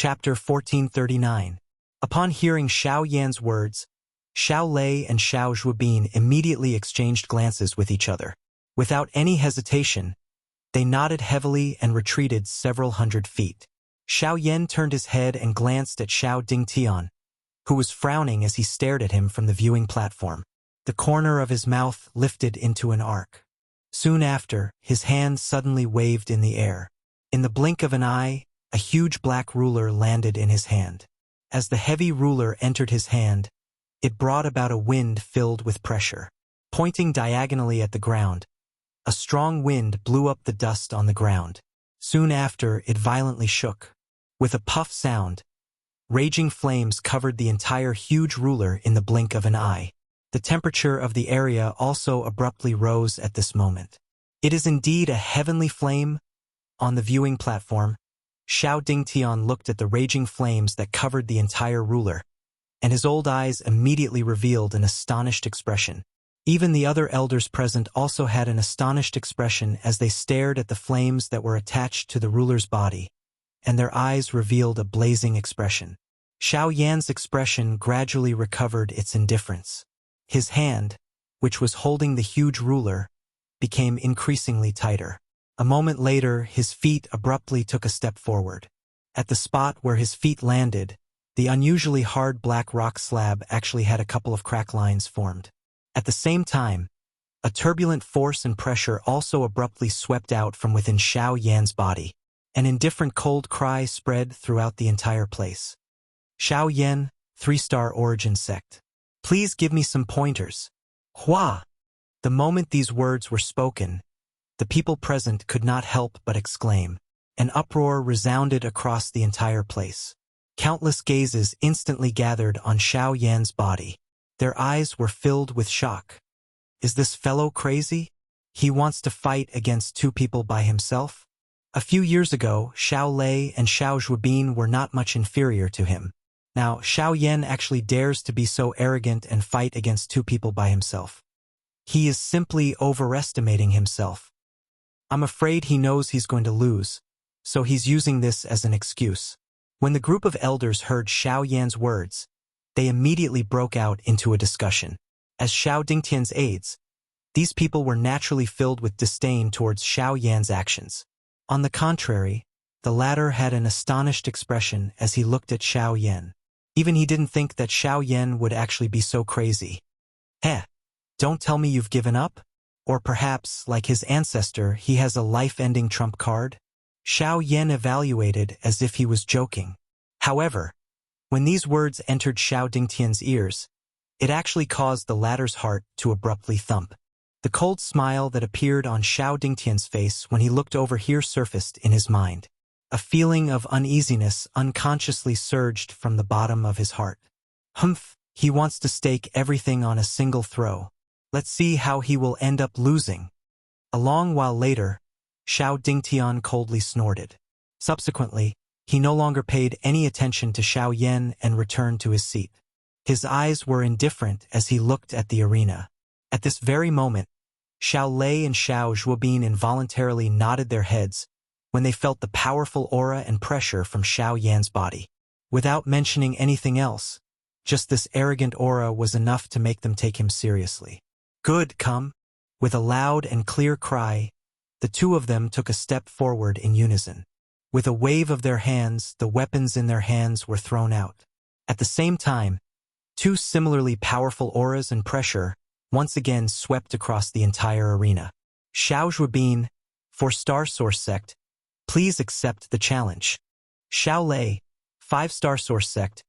Chapter 1439. Upon hearing Xiao Yan's words, Xiao Lei and Xiao Zhuobin immediately exchanged glances with each other. Without any hesitation, they nodded heavily and retreated several hundred feet. Xiao Yan turned his head and glanced at Xiao Dingtian, who was frowning as he stared at him from the viewing platform. The corner of his mouth lifted into an arc. Soon after, his hand suddenly waved in the air. In the blink of an eye, a huge black ruler landed in his hand. As the heavy ruler entered his hand, it brought about a wind filled with pressure. Pointing diagonally at the ground, a strong wind blew up the dust on the ground. Soon after, it violently shook. With a puff sound, raging flames covered the entire huge ruler in the blink of an eye. The temperature of the area also abruptly rose at this moment. It is indeed a heavenly flame. On the viewing platform, Xiao Dingtian looked at the raging flames that covered the entire ruler, and his old eyes immediately revealed an astonished expression. Even the other elders present also had an astonished expression as they stared at the flames that were attached to the ruler's body, and their eyes revealed a blazing expression. Xiao Yan's expression gradually recovered its indifference. His hand, which was holding the huge ruler, became increasingly tighter. A moment later, his feet abruptly took a step forward. At the spot where his feet landed, the unusually hard black rock slab actually had a couple of crack lines formed. At the same time, a turbulent force and pressure also abruptly swept out from within Xiao Yan's body. An indifferent cold cry spread throughout the entire place. Xiao Yan, 3-star origin sect. Please give me some pointers. Hua! The moment these words were spoken, the people present could not help but exclaim. An uproar resounded across the entire place. Countless gazes instantly gathered on Xiao Yan's body. Their eyes were filled with shock. Is this fellow crazy? He wants to fight against 2 people by himself? A few years ago, Xiao Lei and Xiao Zhuobin were not much inferior to him. Now, Xiao Yan actually dares to be so arrogant and fight against 2 people by himself. He is simply overestimating himself. I'm afraid he knows he's going to lose, so he's using this as an excuse. When the group of elders heard Xiao Yan's words, they immediately broke out into a discussion. As Xiao Dingtian's aides, these people were naturally filled with disdain towards Xiao Yan's actions. On the contrary, the latter had an astonished expression as he looked at Xiao Yan. Even he didn't think that Xiao Yan would actually be so crazy. Heh, don't tell me you've given up? Or perhaps, like his ancestor, he has a life-ending trump card? Xiao Yan evaluated as if he was joking. However, when these words entered Xiao Dingtian's ears, it actually caused the latter's heart to abruptly thump. The cold smile that appeared on Xiao Dingtian's face when he looked over here surfaced in his mind. A feeling of uneasiness unconsciously surged from the bottom of his heart. Humph, he wants to stake everything on a single throw. Let's see how he will end up losing. A long while later, Xiao Dingtian coldly snorted. Subsequently, he no longer paid any attention to Xiao Yan and returned to his seat. His eyes were indifferent as he looked at the arena. At this very moment, Xiao Lei and Xiao Zhuobin involuntarily nodded their heads when they felt the powerful aura and pressure from Xiao Yan's body. Without mentioning anything else, just this arrogant aura was enough to make them take him seriously. Good, come. With a loud and clear cry, the 2 of them took a step forward in unison. With a wave of their hands, the weapons in their hands were thrown out. At the same time, 2 similarly powerful auras and pressure once again swept across the entire arena. Xiao Zhuobin, 4-star source sect, please accept the challenge. Xiao Lei, 5-star source sect,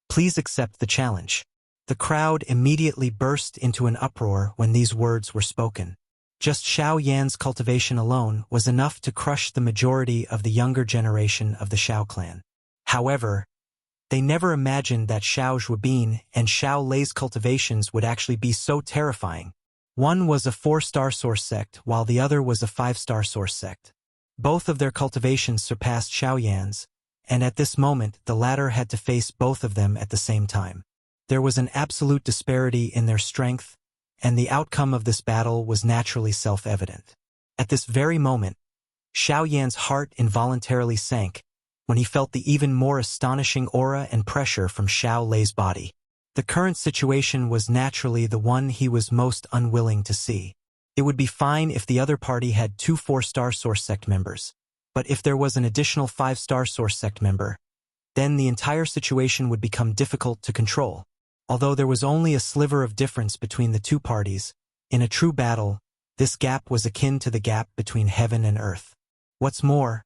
please accept the challenge. The crowd immediately burst into an uproar when these words were spoken. Just Xiao Yan's cultivation alone was enough to crush the majority of the younger generation of the Xiao clan. However, they never imagined that Xiao Zhuobin and Xiao Lei's cultivations would actually be so terrifying. One was a 4-star source sect while the other was a 5-star source sect. Both of their cultivations surpassed Xiao Yan's, and at this moment the latter had to face both of them at the same time. There was an absolute disparity in their strength, and the outcome of this battle was naturally self-evident. At this very moment, Xiao Yan's heart involuntarily sank when he felt the even more astonishing aura and pressure from Xiao Lei's body. The current situation was naturally the one he was most unwilling to see. It would be fine if the other party had 2 4-star Source Sect members, but if there was an additional 5-star Source Sect member, then the entire situation would become difficult to control. Although there was only a sliver of difference between the two parties, in a true battle, this gap was akin to the gap between heaven and earth. What's more,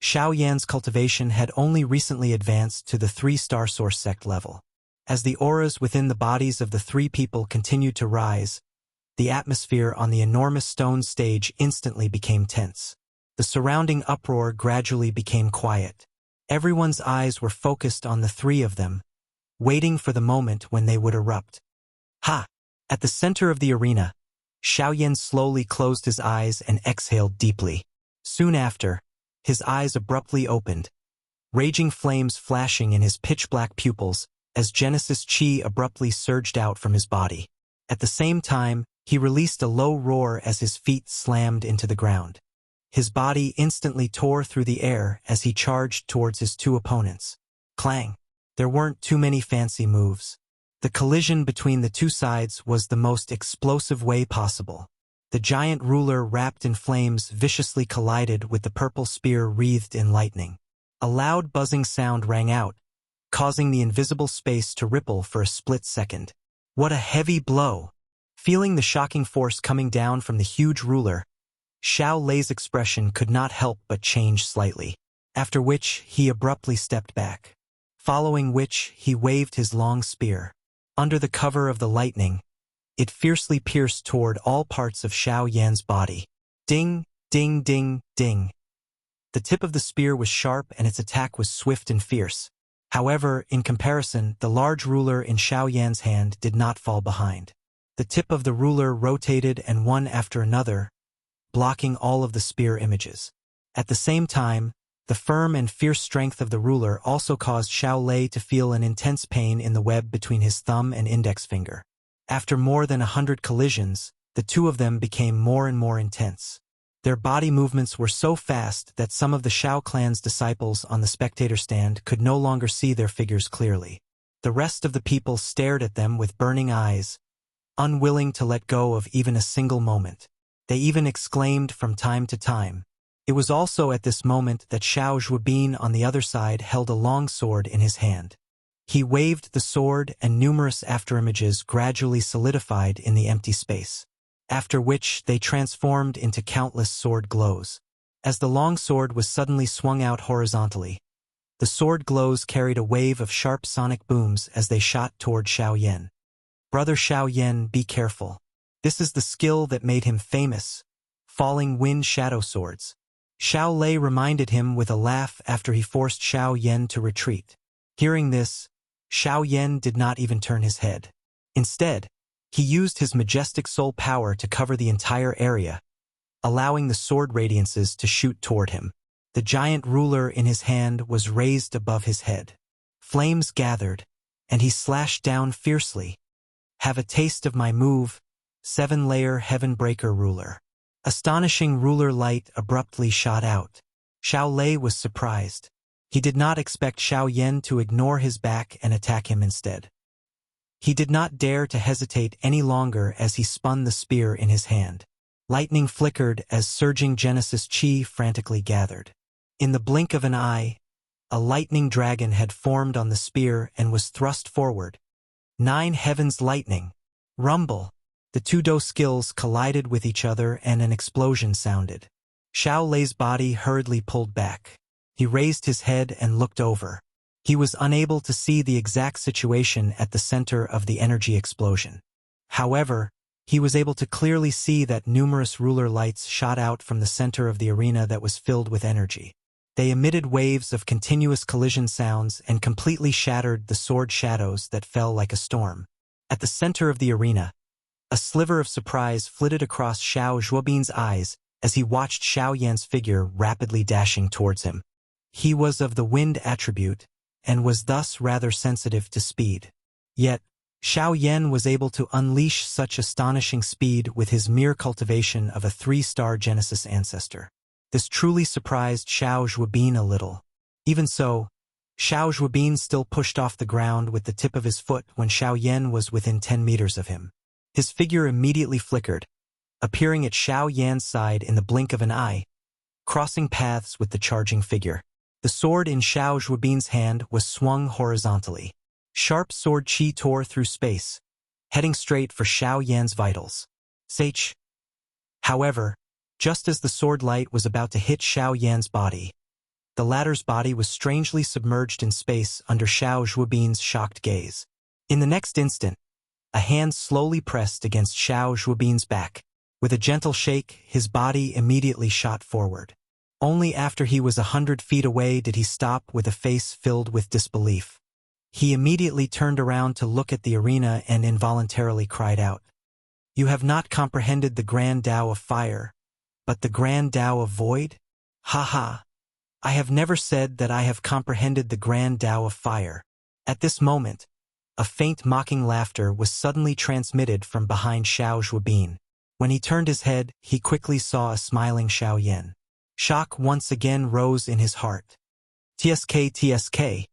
Xiao Yan's cultivation had only recently advanced to the 3-star Source Sect level. As the auras within the bodies of the 3 people continued to rise, the atmosphere on the enormous stone stage instantly became tense. The surrounding uproar gradually became quiet. Everyone's eyes were focused on the 3 of them, waiting for the moment when they would erupt. Ha! At the center of the arena, Xiao Yan slowly closed his eyes and exhaled deeply. Soon after, his eyes abruptly opened, raging flames flashing in his pitch-black pupils as Genesis Chi abruptly surged out from his body. At the same time, he released a low roar as his feet slammed into the ground. His body instantly tore through the air as he charged towards his 2 opponents. Clang! There weren't too many fancy moves. The collision between the 2 sides was the most explosive way possible. The giant ruler wrapped in flames viciously collided with the purple spear wreathed in lightning. A loud buzzing sound rang out, causing the invisible space to ripple for a split second. What a heavy blow! Feeling the shocking force coming down from the huge ruler, Xiao Lei's expression could not help but change slightly, after which he abruptly stepped back, following which he waved his long spear. Under the cover of the lightning, it fiercely pierced toward all parts of Xiao Yan's body. Ding, ding, ding, ding. The tip of the spear was sharp and its attack was swift and fierce. However, in comparison, the large ruler in Xiao Yan's hand did not fall behind. The tip of the ruler rotated and one after another, blocking all of the spear images. At the same time, the firm and fierce strength of the ruler also caused Xiao Lei to feel an intense pain in the web between his thumb and index finger. After more than 100 collisions, the 2 of them became more and more intense. Their body movements were so fast that some of the Xiao clan's disciples on the spectator stand could no longer see their figures clearly. The rest of the people stared at them with burning eyes, unwilling to let go of even a single moment. They even exclaimed from time to time. It was also at this moment that Xiao Zhuobin on the other side held a long sword in his hand. He waved the sword and numerous afterimages gradually solidified in the empty space, after which they transformed into countless sword glows. As the long sword was suddenly swung out horizontally, the sword glows carried a wave of sharp sonic booms as they shot toward Xiao Yan. Brother Xiao Yan, be careful. This is the skill that made him famous, falling wind shadow swords. Xiao Lei reminded him with a laugh after he forced Xiao Yan to retreat. Hearing this, Xiao Yan did not even turn his head. Instead, he used his majestic soul power to cover the entire area, allowing the sword radiances to shoot toward him. The giant ruler in his hand was raised above his head. Flames gathered, and he slashed down fiercely. Have a taste of my move, 7-layer Heaven-breaker ruler. Astonishing ruler light abruptly shot out. Xiao Lei was surprised. He did not expect Xiao Yan to ignore his back and attack him instead. He did not dare to hesitate any longer as he spun the spear in his hand. Lightning flickered as surging Genesis Chi frantically gathered. In the blink of an eye, a lightning dragon had formed on the spear and was thrust forward. 9 heavens lightning. Rumble. The 2 Do skills collided with each other and an explosion sounded. Xiao Lei's body hurriedly pulled back. He raised his head and looked over. He was unable to see the exact situation at the center of the energy explosion. However, he was able to clearly see that numerous ruler lights shot out from the center of the arena that was filled with energy. They emitted waves of continuous collision sounds and completely shattered the sword shadows that fell like a storm. At the center of the arena, a sliver of surprise flitted across Xiao Zhuobin's eyes as he watched Xiao Yan's figure rapidly dashing towards him. He was of the wind attribute, and was thus rather sensitive to speed. Yet, Xiao Yan was able to unleash such astonishing speed with his mere cultivation of a 3-star Genesis ancestor. This truly surprised Xiao Zhuobin a little. Even so, Xiao Zhuobin still pushed off the ground with the tip of his foot when Xiao Yan was within 10 meters of him. His figure immediately flickered, appearing at Xiao Yan's side in the blink of an eye, crossing paths with the charging figure. The sword in Xiao Zhuobin's hand was swung horizontally. Sharp sword chi tore through space, heading straight for Xiao Yan's vitals. Sach. However, just as the sword light was about to hit Xiao Yan's body, the latter's body was strangely submerged in space under Xiao Zhuobin's shocked gaze. In the next instant, a hand slowly pressed against Xiao Zhuobin's back. With a gentle shake, his body immediately shot forward. Only after he was 100 feet away did he stop with a face filled with disbelief. He immediately turned around to look at the arena and involuntarily cried out, "You have not comprehended the Grand Tao of Fire, but the Grand Tao of Void? Ha ha! I have never said that I have comprehended the Grand Tao of Fire." At this moment, a faint mocking laughter was suddenly transmitted from behind Xiao Zhuobin. When he turned his head, he quickly saw a smiling Xiao Yan. Shock once again rose in his heart. TSK,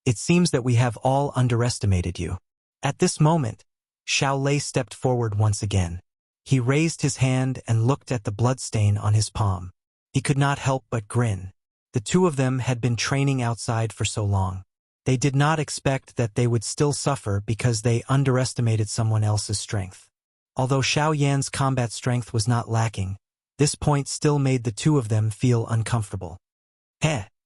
it seems that we have all underestimated you. At this moment, Xiao Lei stepped forward once again. He raised his hand and looked at the bloodstain on his palm. He could not help but grin. The two of them had been training outside for so long. They did not expect that they would still suffer because they underestimated someone else's strength. Although Xiao Yan's combat strength was not lacking, this point still made the two of them feel uncomfortable.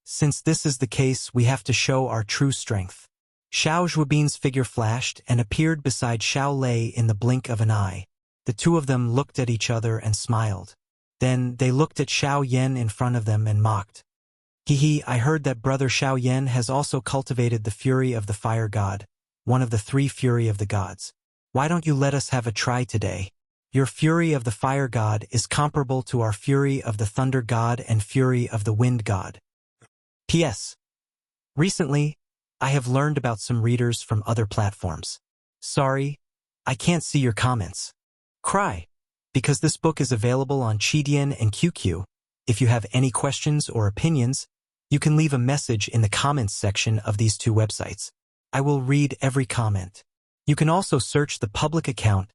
Since this is the case, we have to show our true strength. Xiao Zhuobin's figure flashed and appeared beside Xiao Lei in the blink of an eye. The two of them looked at each other and smiled. Then they looked at Xiao Yan in front of them and mocked. "Hehe, I heard that brother Xiao Yan has also cultivated the fury of the fire god, one of the 3 fury of the gods. Why don't you let us have a try today? Your fury of the fire god is comparable to our fury of the thunder god and fury of the wind god." P.S. Recently, I have learned about some readers from other platforms. Sorry, I can't see your comments. Cry, because this book is available on Qidian and QQ. If you have any questions or opinions, you can leave a message in the comments section of these 2 websites. I will read every comment. You can also search the public account,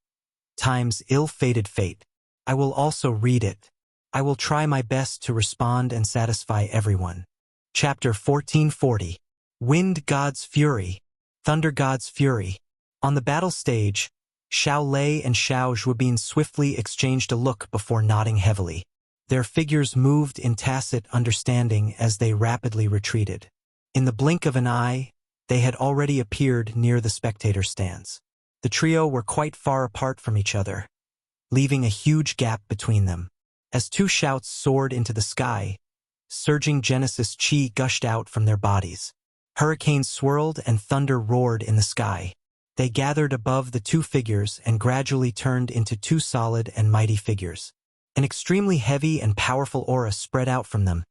times ill-fated fate. I will also read it. I will try my best to respond and satisfy everyone. Chapter 1440. Wind God's Fury, Thunder God's Fury. On the battle stage, Xiao Lei and Xiao Zhuobin swiftly exchanged a look before nodding heavily. Their figures moved in tacit understanding as they rapidly retreated. In the blink of an eye, they had already appeared near the spectator stands. The trio were quite far apart from each other, leaving a huge gap between them. As 2 shouts soared into the sky, surging Genesis chi gushed out from their bodies. Hurricanes swirled and thunder roared in the sky. They gathered above the 2 figures and gradually turned into 2 solid and mighty figures. An extremely heavy and powerful aura spread out from them,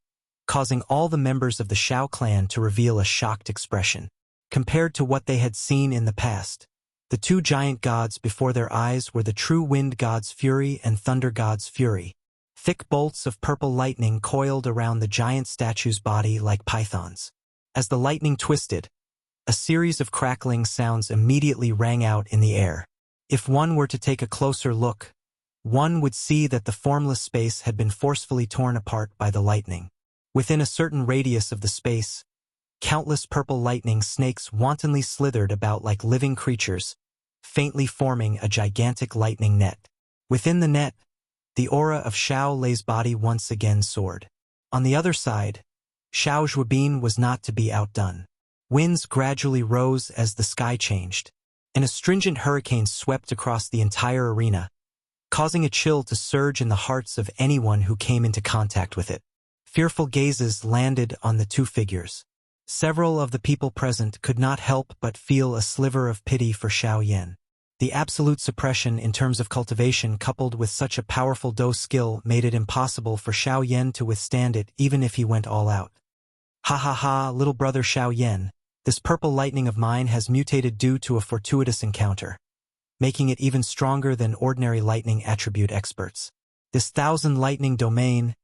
causing all the members of the Xiao clan to reveal a shocked expression. Compared to what they had seen in the past, the 2 giant gods before their eyes were the true wind god's fury and thunder god's fury. Thick bolts of purple lightning coiled around the giant statue's body like pythons. As the lightning twisted, a series of crackling sounds immediately rang out in the air. If one were to take a closer look, one would see that the formless space had been forcefully torn apart by the lightning. Within a certain radius of the space, countless purple lightning snakes wantonly slithered about like living creatures, faintly forming a gigantic lightning net. Within the net, the aura of Xiao Lei's body once again soared. On the other side, Xiao Zhuobin was not to be outdone. Winds gradually rose as the sky changed. An astringent hurricane swept across the entire arena, causing a chill to surge in the hearts of anyone who came into contact with it. Fearful gazes landed on the 2 figures. Several of the people present could not help but feel a sliver of pity for Xiao Yan. The absolute suppression in terms of cultivation coupled with such a powerful dose skill made it impossible for Xiao Yan to withstand it even if he went all out. "Ha ha ha, little brother Xiao Yan, this purple lightning of mine has mutated due to a fortuitous encounter, making it even stronger than ordinary lightning attribute experts. This 1000 lightning domain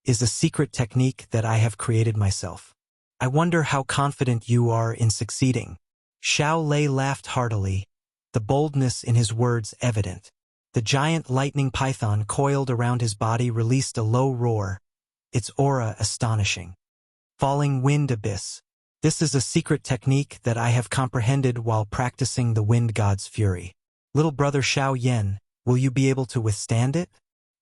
is a secret technique that I have created myself. I wonder how confident you are in succeeding. Xiao Lei laughed heartily, the boldness in his words evident. The giant lightning python coiled around his body released a low roar, its aura astonishing. Falling wind abyss. This is a secret technique that I have comprehended while practicing the wind god's fury. Little brother Xiao Yan, will you be able to withstand it?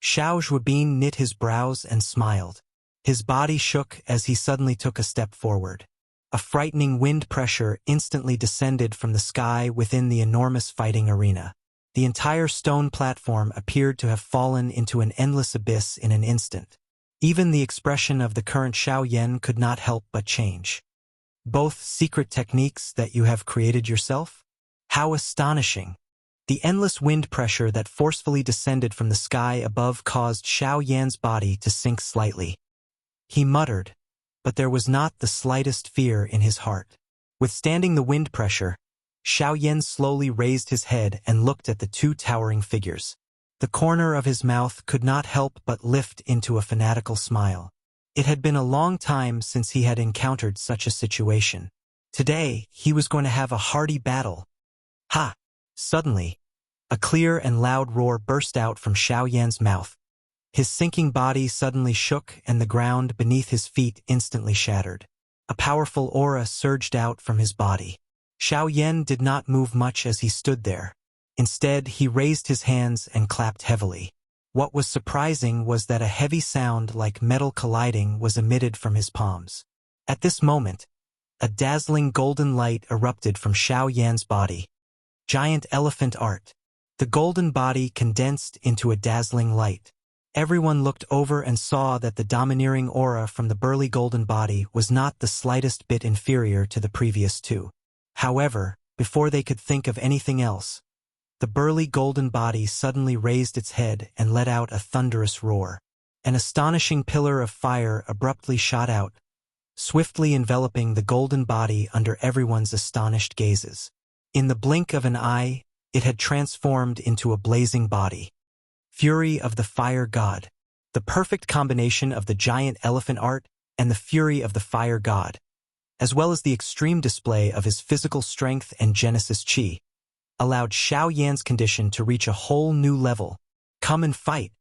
Xiao Zhuobin knit his brows and smiled. His body shook as he suddenly took a step forward. A frightening wind pressure instantly descended from the sky within the enormous fighting arena. The entire stone platform appeared to have fallen into an endless abyss in an instant. Even the expression of the current Xiao Yan could not help but change. Both secret techniques that you have created yourself? How astonishing! The endless wind pressure that forcefully descended from the sky above caused Xiao Yan's body to sink slightly. He muttered, but there was not the slightest fear in his heart. Withstanding the wind pressure, Xiao Yan slowly raised his head and looked at the two towering figures. The corner of his mouth could not help but lift into a fanatical smile. It had been a long time since he had encountered such a situation. Today, he was going to have a hearty battle. Ha! Suddenly, a clear and loud roar burst out from Xiao Yan's mouth. His sinking body suddenly shook and the ground beneath his feet instantly shattered. A powerful aura surged out from his body. Xiao Yan did not move much as he stood there. Instead, he raised his hands and clapped heavily. What was surprising was that a heavy sound like metal colliding was emitted from his palms. At this moment, a dazzling golden light erupted from Xiao Yan's body. Giant elephant art. The golden body condensed into a dazzling light. Everyone looked over and saw that the domineering aura from the burly golden body was not the slightest bit inferior to the previous two. However, before they could think of anything else, the burly golden body suddenly raised its head and let out a thunderous roar. An astonishing pillar of fire abruptly shot out, swiftly enveloping the golden body under everyone's astonished gazes. In the blink of an eye, it had transformed into a blazing body. Fury of the Fire God. The perfect combination of the giant elephant art and the fury of the Fire God, as well as the extreme display of his physical strength and Genesis Chi, allowed Xiao Yan's condition to reach a whole new level. Come and fight.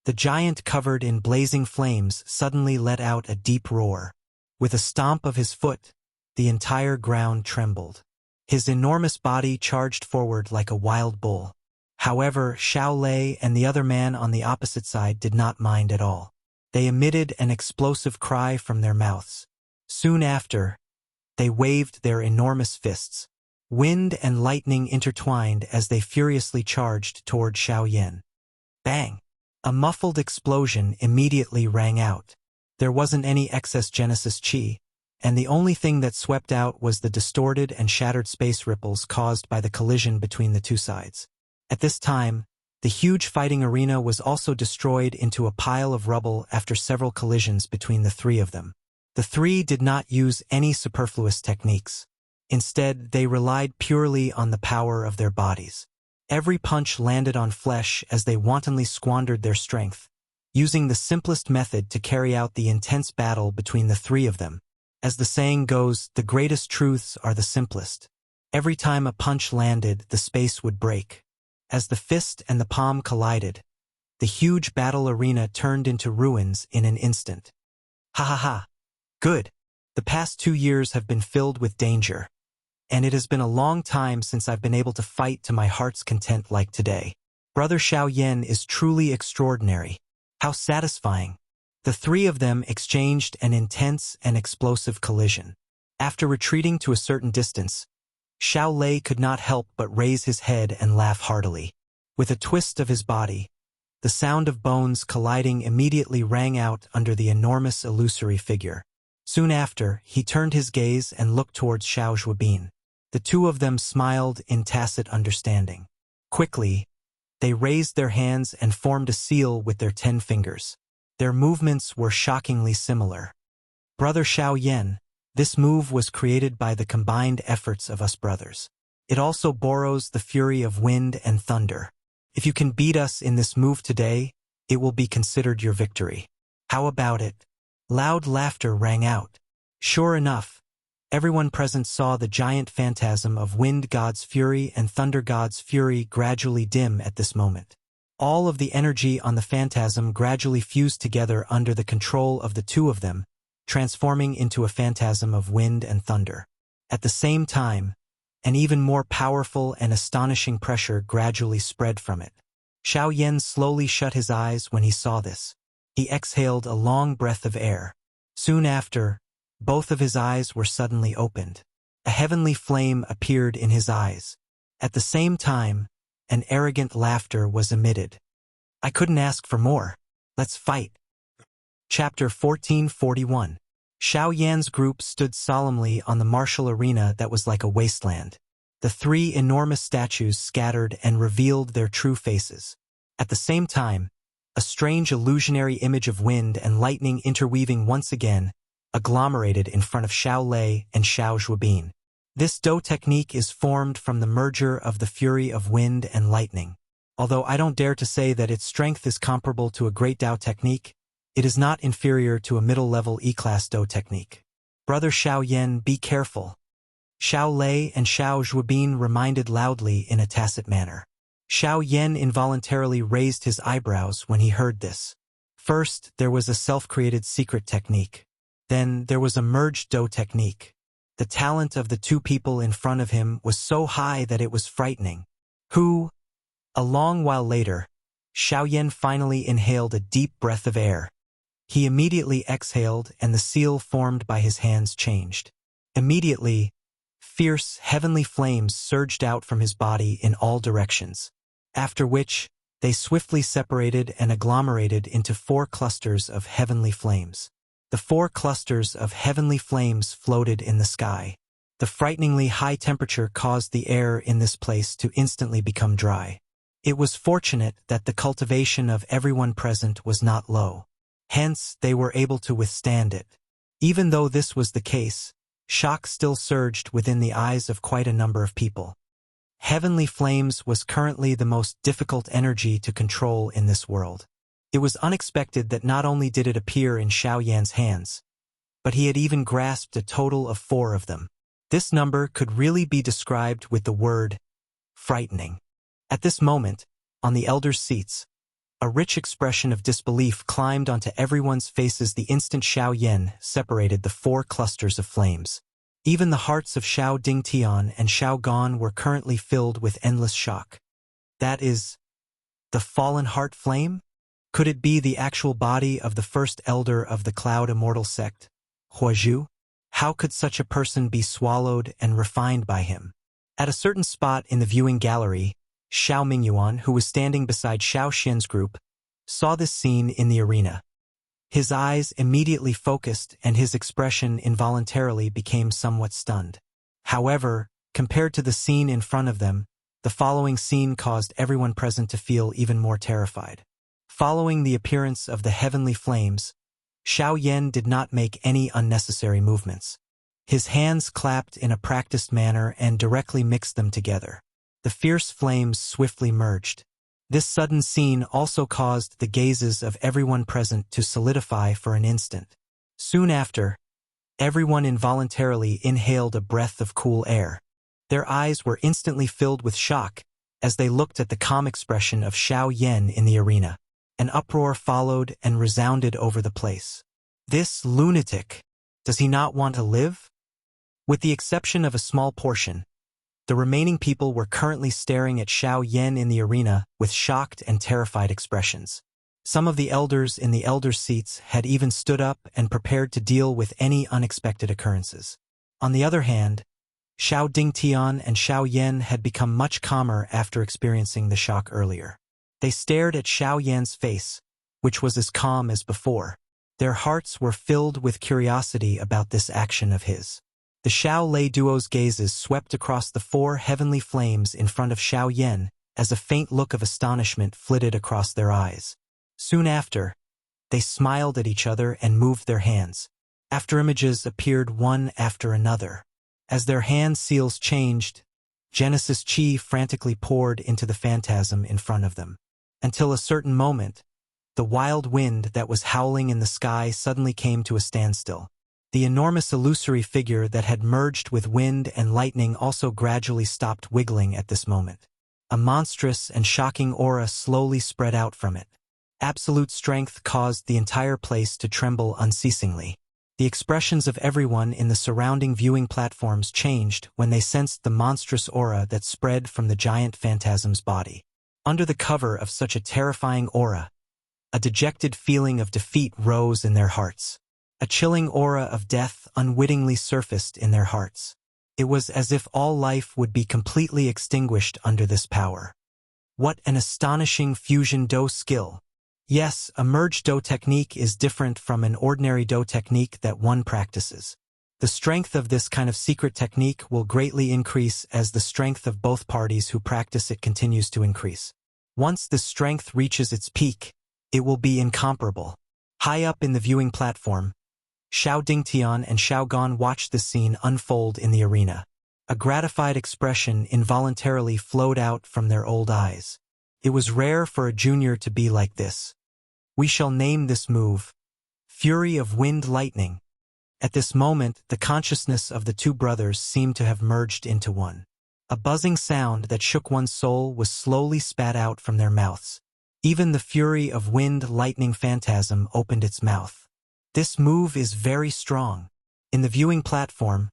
The giant covered in blazing flames suddenly let out a deep roar. With a stomp of his foot, the entire ground trembled. His enormous body charged forward like a wild bull. However, Xiao Lei and the other man on the opposite side did not mind at all. They emitted an explosive cry from their mouths. Soon after, they waved their enormous fists. Wind and lightning intertwined as they furiously charged toward Xiao Yan. Bang! A muffled explosion immediately rang out. There wasn't any excess Genesis Chi, and the only thing that swept out was the distorted and shattered space ripples caused by the collision between the two sides. At this time, the huge fighting arena was also destroyed into a pile of rubble after several collisions between the three of them. The three did not use any superfluous techniques. Instead, they relied purely on the power of their bodies. Every punch landed on flesh as they wantonly squandered their strength, using the simplest method to carry out the intense battle between the three of them. As the saying goes, the greatest truths are the simplest. Every time a punch landed, the space would break. As the fist and the palm collided, the huge battle arena turned into ruins in an instant. Ha ha ha. Good. The past 2 years have been filled with danger, and it has been a long time since I've been able to fight to my heart's content like today. Brother Xiao Yan is truly extraordinary. How satisfying. The three of them exchanged an intense and explosive collision. After retreating to a certain distance, Xiao Lei could not help but raise his head and laugh heartily. With a twist of his body, the sound of bones colliding immediately rang out under the enormous illusory figure. Soon after, he turned his gaze and looked towards Xiao Zhuobin. The two of them smiled in tacit understanding. Quickly, they raised their hands and formed a seal with their 10 fingers. Their movements were shockingly similar. Brother Xiao Yan, this move was created by the combined efforts of us brothers. It also borrows the fury of wind and thunder. If you can beat us in this move today, it will be considered your victory. How about it? Loud laughter rang out. Sure enough, everyone present saw the giant phantasm of wind god's fury and thunder god's fury gradually dim at this moment. All of the energy on the phantasm gradually fused together under the control of the two of them, transforming into a phantasm of wind and thunder. At the same time, an even more powerful and astonishing pressure gradually spread from it. Xiao Yan slowly shut his eyes when he saw this. He exhaled a long breath of air. Soon after, both of his eyes were suddenly opened. A heavenly flame appeared in his eyes. At the same time, an arrogant laughter was emitted. I couldn't ask for more. Let's fight. Chapter 1441. Xiao Yan's group stood solemnly on the martial arena that was like a wasteland. The three enormous statues scattered and revealed their true faces. At the same time, a strange illusionary image of wind and lightning interweaving once again, agglomerated in front of Xiao Lei and Xiao Zhuobin. This Dou technique is formed from the merger of the fury of wind and lightning. Although I don't dare to say that its strength is comparable to a great Dou technique, it is not inferior to a middle-level E-class Dou technique. Brother Xiao Yan, be careful. Xiao Lei and Xiao Zhuobin reminded loudly in a tacit manner. Xiao Yan involuntarily raised his eyebrows when he heard this. First, there was a self-created secret technique. Then, there was a merged Dou technique. The talent of the two people in front of him was so high that it was frightening. A long while later, Xiao Yan finally inhaled a deep breath of air. He immediately exhaled and the seal formed by his hands changed. Immediately, fierce, heavenly flames surged out from his body in all directions. After which, they swiftly separated and agglomerated into 4 clusters of heavenly flames. The 4 clusters of heavenly flames floated in the sky. The frighteningly high temperature caused the air in this place to instantly become dry. It was fortunate that the cultivation of everyone present was not low. Hence, they were able to withstand it. Even though this was the case, shock still surged within the eyes of quite a number of people. Heavenly flames was currently the most difficult energy to control in this world. It was unexpected that not only did it appear in Xiao Yan's hands, but he had even grasped a total of 4 of them. This number could really be described with the word frightening. At this moment, on the elders' seats, a rich expression of disbelief climbed onto everyone's faces the instant Xiao Yan separated the 4 clusters of flames. Even the hearts of Xiao Dingtian and Xiao Gan were currently filled with endless shock. That is, the fallen heart flame? Could it be the actual body of the first elder of the Cloud Immortal sect, Huazhu? How could such a person be swallowed and refined by him? At a certain spot in the viewing gallery, Xiao Mingyuan, who was standing beside Xiao Xian's group, saw this scene in the arena. His eyes immediately focused and his expression involuntarily became somewhat stunned. However, compared to the scene in front of them, the following scene caused everyone present to feel even more terrified. Following the appearance of the heavenly flames, Xiao Yan did not make any unnecessary movements. His hands clapped in a practiced manner and directly mixed them together. The fierce flames swiftly merged. This sudden scene also caused the gazes of everyone present to solidify for an instant. Soon after, everyone involuntarily inhaled a breath of cool air. Their eyes were instantly filled with shock as they looked at the calm expression of Xiao Yan in the arena. An uproar followed and resounded over the place. This lunatic! Does he not want to live? With the exception of a small portion, the remaining people were currently staring at Xiao Yan in the arena with shocked and terrified expressions. Some of the elders in the elders' seats had even stood up and prepared to deal with any unexpected occurrences. On the other hand, Xiao Dingtian and Xiao Yan had become much calmer after experiencing the shock earlier. They stared at Xiao Yan's face, which was as calm as before. Their hearts were filled with curiosity about this action of his. The Xiao Lei duo's gazes swept across the 4 heavenly flames in front of Xiao Yan as a faint look of astonishment flitted across their eyes. Soon after, they smiled at each other and moved their hands. After images appeared one after another. As their hand seals changed, Genesis Chi frantically poured into the phantasm in front of them. Until a certain moment, the wild wind that was howling in the sky suddenly came to a standstill. The enormous illusory figure that had merged with wind and lightning also gradually stopped wiggling at this moment. A monstrous and shocking aura slowly spread out from it. Absolute strength caused the entire place to tremble unceasingly. The expressions of everyone in the surrounding viewing platforms changed when they sensed the monstrous aura that spread from the giant phantasm's body. Under the cover of such a terrifying aura, a dejected feeling of defeat rose in their hearts. A chilling aura of death unwittingly surfaced in their hearts. It was as if all life would be completely extinguished under this power. What an astonishing fusion Do skill! Yes, a merge Do technique is different from an ordinary Do technique that one practices. The strength of this kind of secret technique will greatly increase as the strength of both parties who practice it continues to increase. Once this strength reaches its peak, it will be incomparable. High up in the viewing platform, Xiao Dingtian and Xiao Gan watched the scene unfold in the arena. A gratified expression involuntarily flowed out from their old eyes. It was rare for a junior to be like this. We shall name this move Fury of Wind Lightning. At this moment, the consciousness of the two brothers seemed to have merged into one. A buzzing sound that shook one's soul was slowly spat out from their mouths. Even the Fury of Wind Lightning phantasm opened its mouth. This move is very strong. In the viewing platform,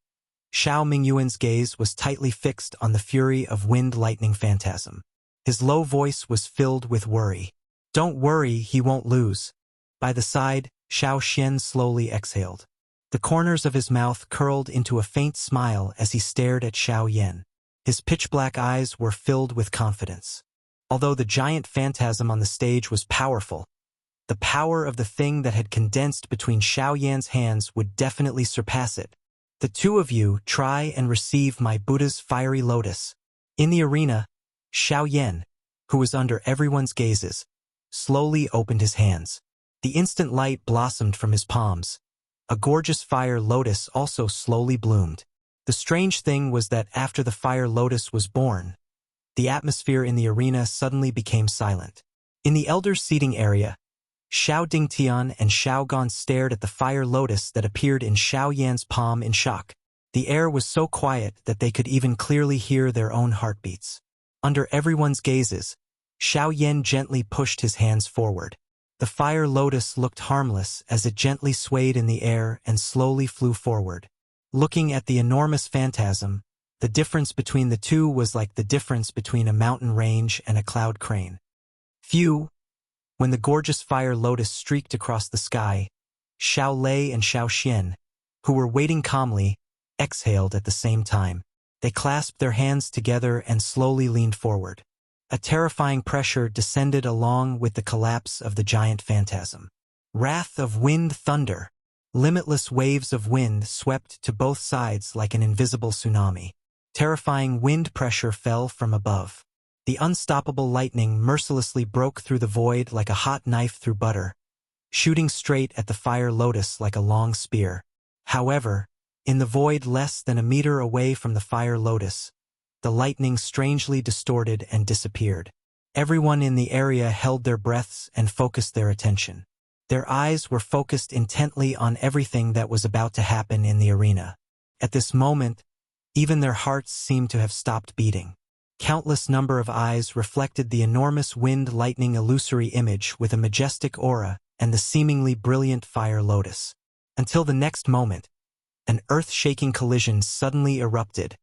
Xiao Mingyuan's gaze was tightly fixed on the Fury of Wind Lightning phantasm. His low voice was filled with worry. Don't worry, he won't lose. By the side, Xiao Xian slowly exhaled. The corners of his mouth curled into a faint smile as he stared at Xiao Yan. His pitch-black eyes were filled with confidence. Although the giant phantasm on the stage was powerful, the power of the thing that had condensed between Xiao Yan's hands would definitely surpass it. The two of you try and receive my Buddha's fiery lotus. In the arena, Xiao Yan, who was under everyone's gazes, slowly opened his hands. The instant light blossomed from his palms. A gorgeous fire lotus also slowly bloomed. The strange thing was that after the fire lotus was born, the atmosphere in the arena suddenly became silent. In the elders' seating area, Xiao Dingtian and Xiao Gan stared at the fire lotus that appeared in Xiao Yan's palm in shock. The air was so quiet that they could even clearly hear their own heartbeats. Under everyone's gazes, Xiao Yan gently pushed his hands forward. The fire lotus looked harmless as it gently swayed in the air and slowly flew forward. Looking at the enormous phantasm, the difference between the two was like the difference between a mountain range and a cloud crane. Phew! When the gorgeous fire lotus streaked across the sky, Xiao Lei and Xiao Xian, who were waiting calmly, exhaled at the same time. They clasped their hands together and slowly leaned forward. A terrifying pressure descended along with the collapse of the giant phantasm. Wrath of wind thunder. Limitless waves of wind swept to both sides like an invisible tsunami. Terrifying wind pressure fell from above. The unstoppable lightning mercilessly broke through the void like a hot knife through butter, shooting straight at the fire lotus like a long spear. However, in the void less than a meter away from the fire lotus, the lightning strangely distorted and disappeared. Everyone in the area held their breaths and focused their attention. Their eyes were focused intently on everything that was about to happen in the arena. At this moment, even their hearts seemed to have stopped beating. Countless number of eyes reflected the enormous wind-lightning illusory image with a majestic aura and the seemingly brilliant fire lotus. Until the next moment, an earth-shaking collision suddenly erupted.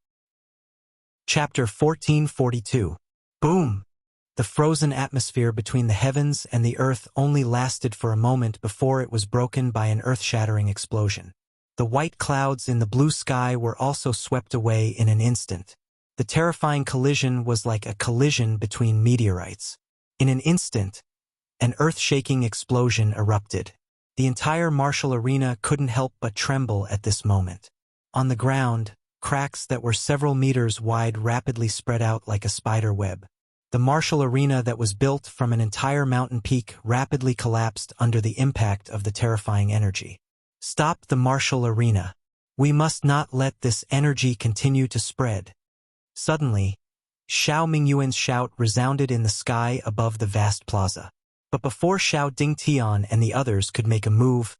Chapter 1442. Boom! The frozen atmosphere between the heavens and the earth only lasted for a moment before it was broken by an earth-shattering explosion. The white clouds in the blue sky were also swept away in an instant. The terrifying collision was like a collision between meteorites. In an instant, an earth-shaking explosion erupted. The entire martial arena couldn't help but tremble at this moment. On the ground, cracks that were several meters wide rapidly spread out like a spider web. The martial arena that was built from an entire mountain peak rapidly collapsed under the impact of the terrifying energy. Stop the martial arena. We must not let this energy continue to spread. Suddenly, Xiao Mingyuan's shout resounded in the sky above the vast plaza. But before Xiao Dingtian and the others could make a move,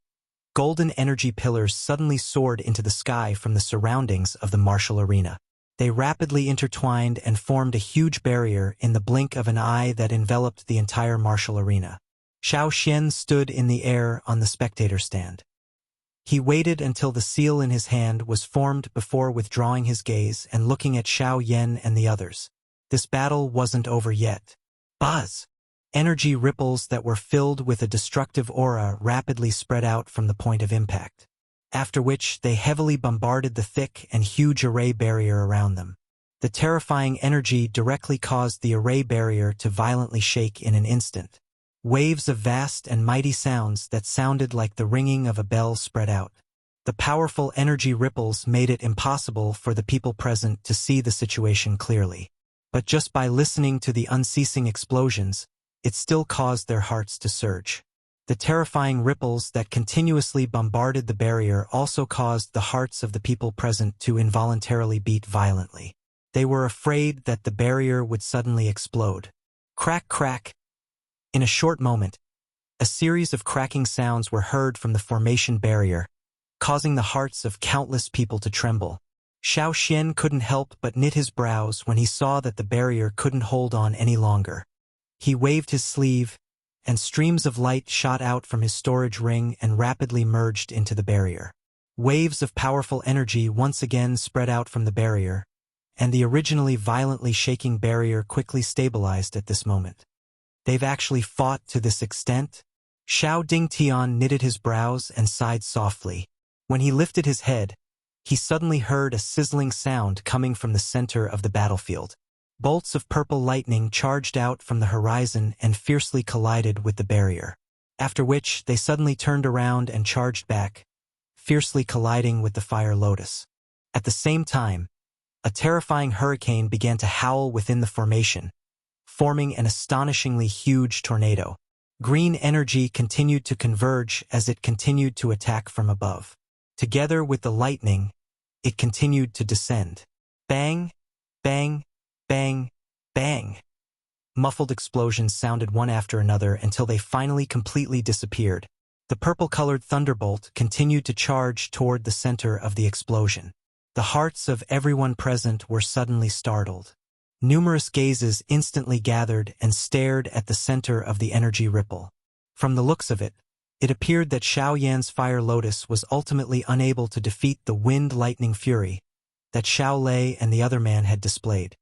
Golden energy pillars suddenly soared into the sky from the surroundings of the martial arena. They rapidly intertwined and formed a huge barrier in the blink of an eye that enveloped the entire martial arena. Xiao Xian stood in the air on the spectator stand. He waited until the seal in his hand was formed before withdrawing his gaze and looking at Xiao Yan and the others. This battle wasn't over yet. Buzz! Energy ripples that were filled with a destructive aura rapidly spread out from the point of impact, after which they heavily bombarded the thick and huge array barrier around them. The terrifying energy directly caused the array barrier to violently shake in an instant. Waves of vast and mighty sounds that sounded like the ringing of a bell spread out. The powerful energy ripples made it impossible for the people present to see the situation clearly. But just by listening to the unceasing explosions, it still caused their hearts to surge. The terrifying ripples that continuously bombarded the barrier also caused the hearts of the people present to involuntarily beat violently. They were afraid that the barrier would suddenly explode. Crack, crack. In a short moment, a series of cracking sounds were heard from the formation barrier, causing the hearts of countless people to tremble. Xiao Xian couldn't help but knit his brows when he saw that the barrier couldn't hold on any longer. He waved his sleeve, and streams of light shot out from his storage ring and rapidly merged into the barrier. Waves of powerful energy once again spread out from the barrier, and the originally violently shaking barrier quickly stabilized at this moment. They've actually fought to this extent? Xiao Dingtian knitted his brows and sighed softly. When he lifted his head, he suddenly heard a sizzling sound coming from the center of the battlefield. Bolts of purple lightning charged out from the horizon and fiercely collided with the barrier, after which they suddenly turned around and charged back, fiercely colliding with the fire lotus. At the same time, a terrifying hurricane began to howl within the formation, forming an astonishingly huge tornado. Green energy continued to converge as it continued to attack from above. Together with the lightning, it continued to descend. Bang, bang, bang, bang. Muffled explosions sounded one after another until they finally completely disappeared. The purple-colored thunderbolt continued to charge toward the center of the explosion. The hearts of everyone present were suddenly startled. Numerous gazes instantly gathered and stared at the center of the energy ripple. From the looks of it, it appeared that Xiao Yan's fire lotus was ultimately unable to defeat the wind lightning fury that Xiao Lei and the other man had displayed.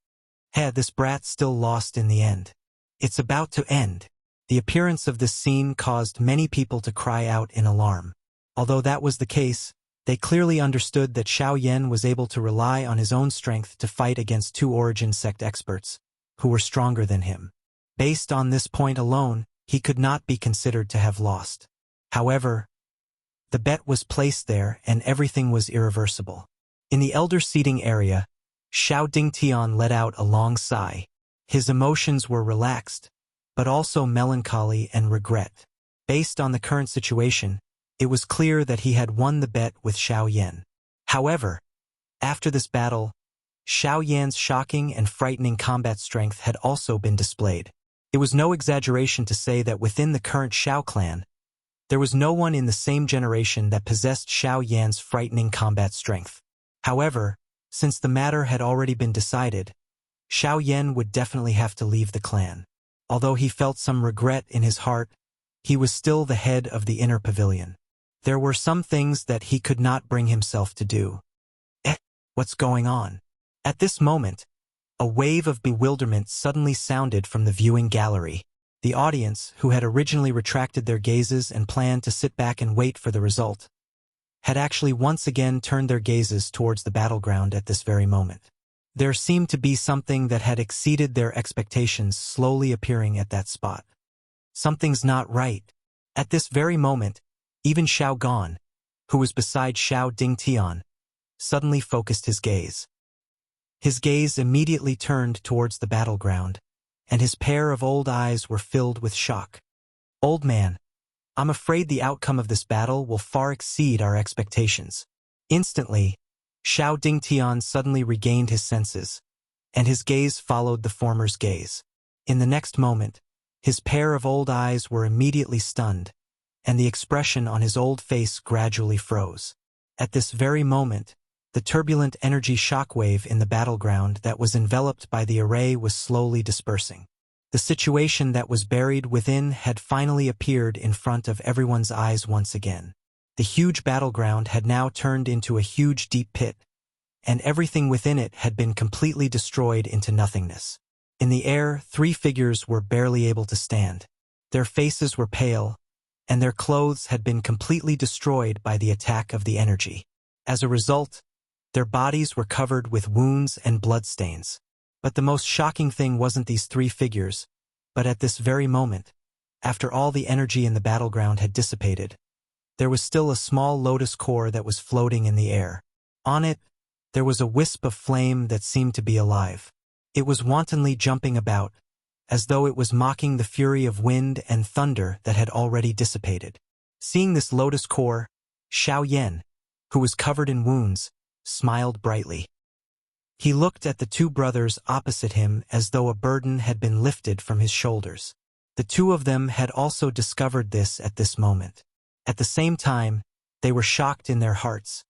This brat still lost in the end. It's about to end. The appearance of this scene caused many people to cry out in alarm. Although that was the case, they clearly understood that Xiao Yan was able to rely on his own strength to fight against two origin sect experts, who were stronger than him. Based on this point alone, he could not be considered to have lost. However, the bet was placed there and everything was irreversible. In the elder seating area, Xiao Dingtian let out a long sigh. His emotions were relaxed, but also melancholy and regret. Based on the current situation, it was clear that he had won the bet with Xiao Yan. However, after this battle, Xiao Yan's shocking and frightening combat strength had also been displayed. It was no exaggeration to say that within the current Xiao clan, there was no one in the same generation that possessed Xiao Yan's frightening combat strength. However, since the matter had already been decided, Xiao Yan would definitely have to leave the clan. Although he felt some regret in his heart, he was still the head of the inner pavilion. There were some things that he could not bring himself to do. What's going on? At this moment, a wave of bewilderment suddenly sounded from the viewing gallery. The audience, who had originally retracted their gazes and planned to sit back and wait for the result, had actually once again turned their gazes towards the battleground at this very moment. There seemed to be something that had exceeded their expectations slowly appearing at that spot. Something's not right. At this very moment, even Xiao Gan, who was beside Xiao Dingtian, suddenly focused his gaze. His gaze immediately turned towards the battleground, and his pair of old eyes were filled with shock. Old man, I'm afraid the outcome of this battle will far exceed our expectations. Instantly, Xiao Dingtian suddenly regained his senses, and his gaze followed the former's gaze. In the next moment, his pair of old eyes were immediately stunned, and the expression on his old face gradually froze. At this very moment, the turbulent energy shockwave in the battleground that was enveloped by the array was slowly dispersing. The situation that was buried within had finally appeared in front of everyone's eyes once again. The huge battleground had now turned into a huge deep pit, and everything within it had been completely destroyed into nothingness. In the air, 3 figures were barely able to stand. Their faces were pale, and their clothes had been completely destroyed by the attack of the energy. As a result, their bodies were covered with wounds and bloodstains. But the most shocking thing wasn't these 3 figures, but at this very moment, after all the energy in the battleground had dissipated, there was still a small lotus core that was floating in the air. On it, there was a wisp of flame that seemed to be alive. It was wantonly jumping about, as though it was mocking the fury of wind and thunder that had already dissipated. Seeing this lotus core, Xiao Yan, who was covered in wounds, smiled brightly. He looked at the 2 brothers opposite him as though a burden had been lifted from his shoulders. The 2 of them had also discovered this at this moment. At the same time, they were shocked in their hearts,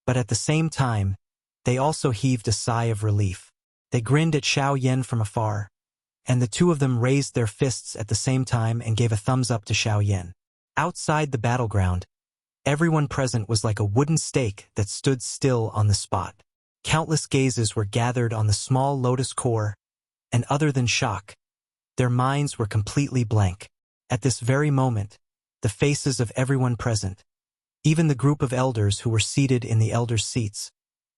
but at the same time, they also heaved a sigh of relief. They grinned at Xiao Yan from afar, and the 2 of them raised their fists at the same time and gave a thumbs up to Xiao Yan. Outside the battleground, everyone present was like a wooden stake that stood still on the spot. Countless gazes were gathered on the small lotus core, and other than shock, their minds were completely blank. At this very moment, the faces of everyone present, even the group of elders who were seated in the elders' seats,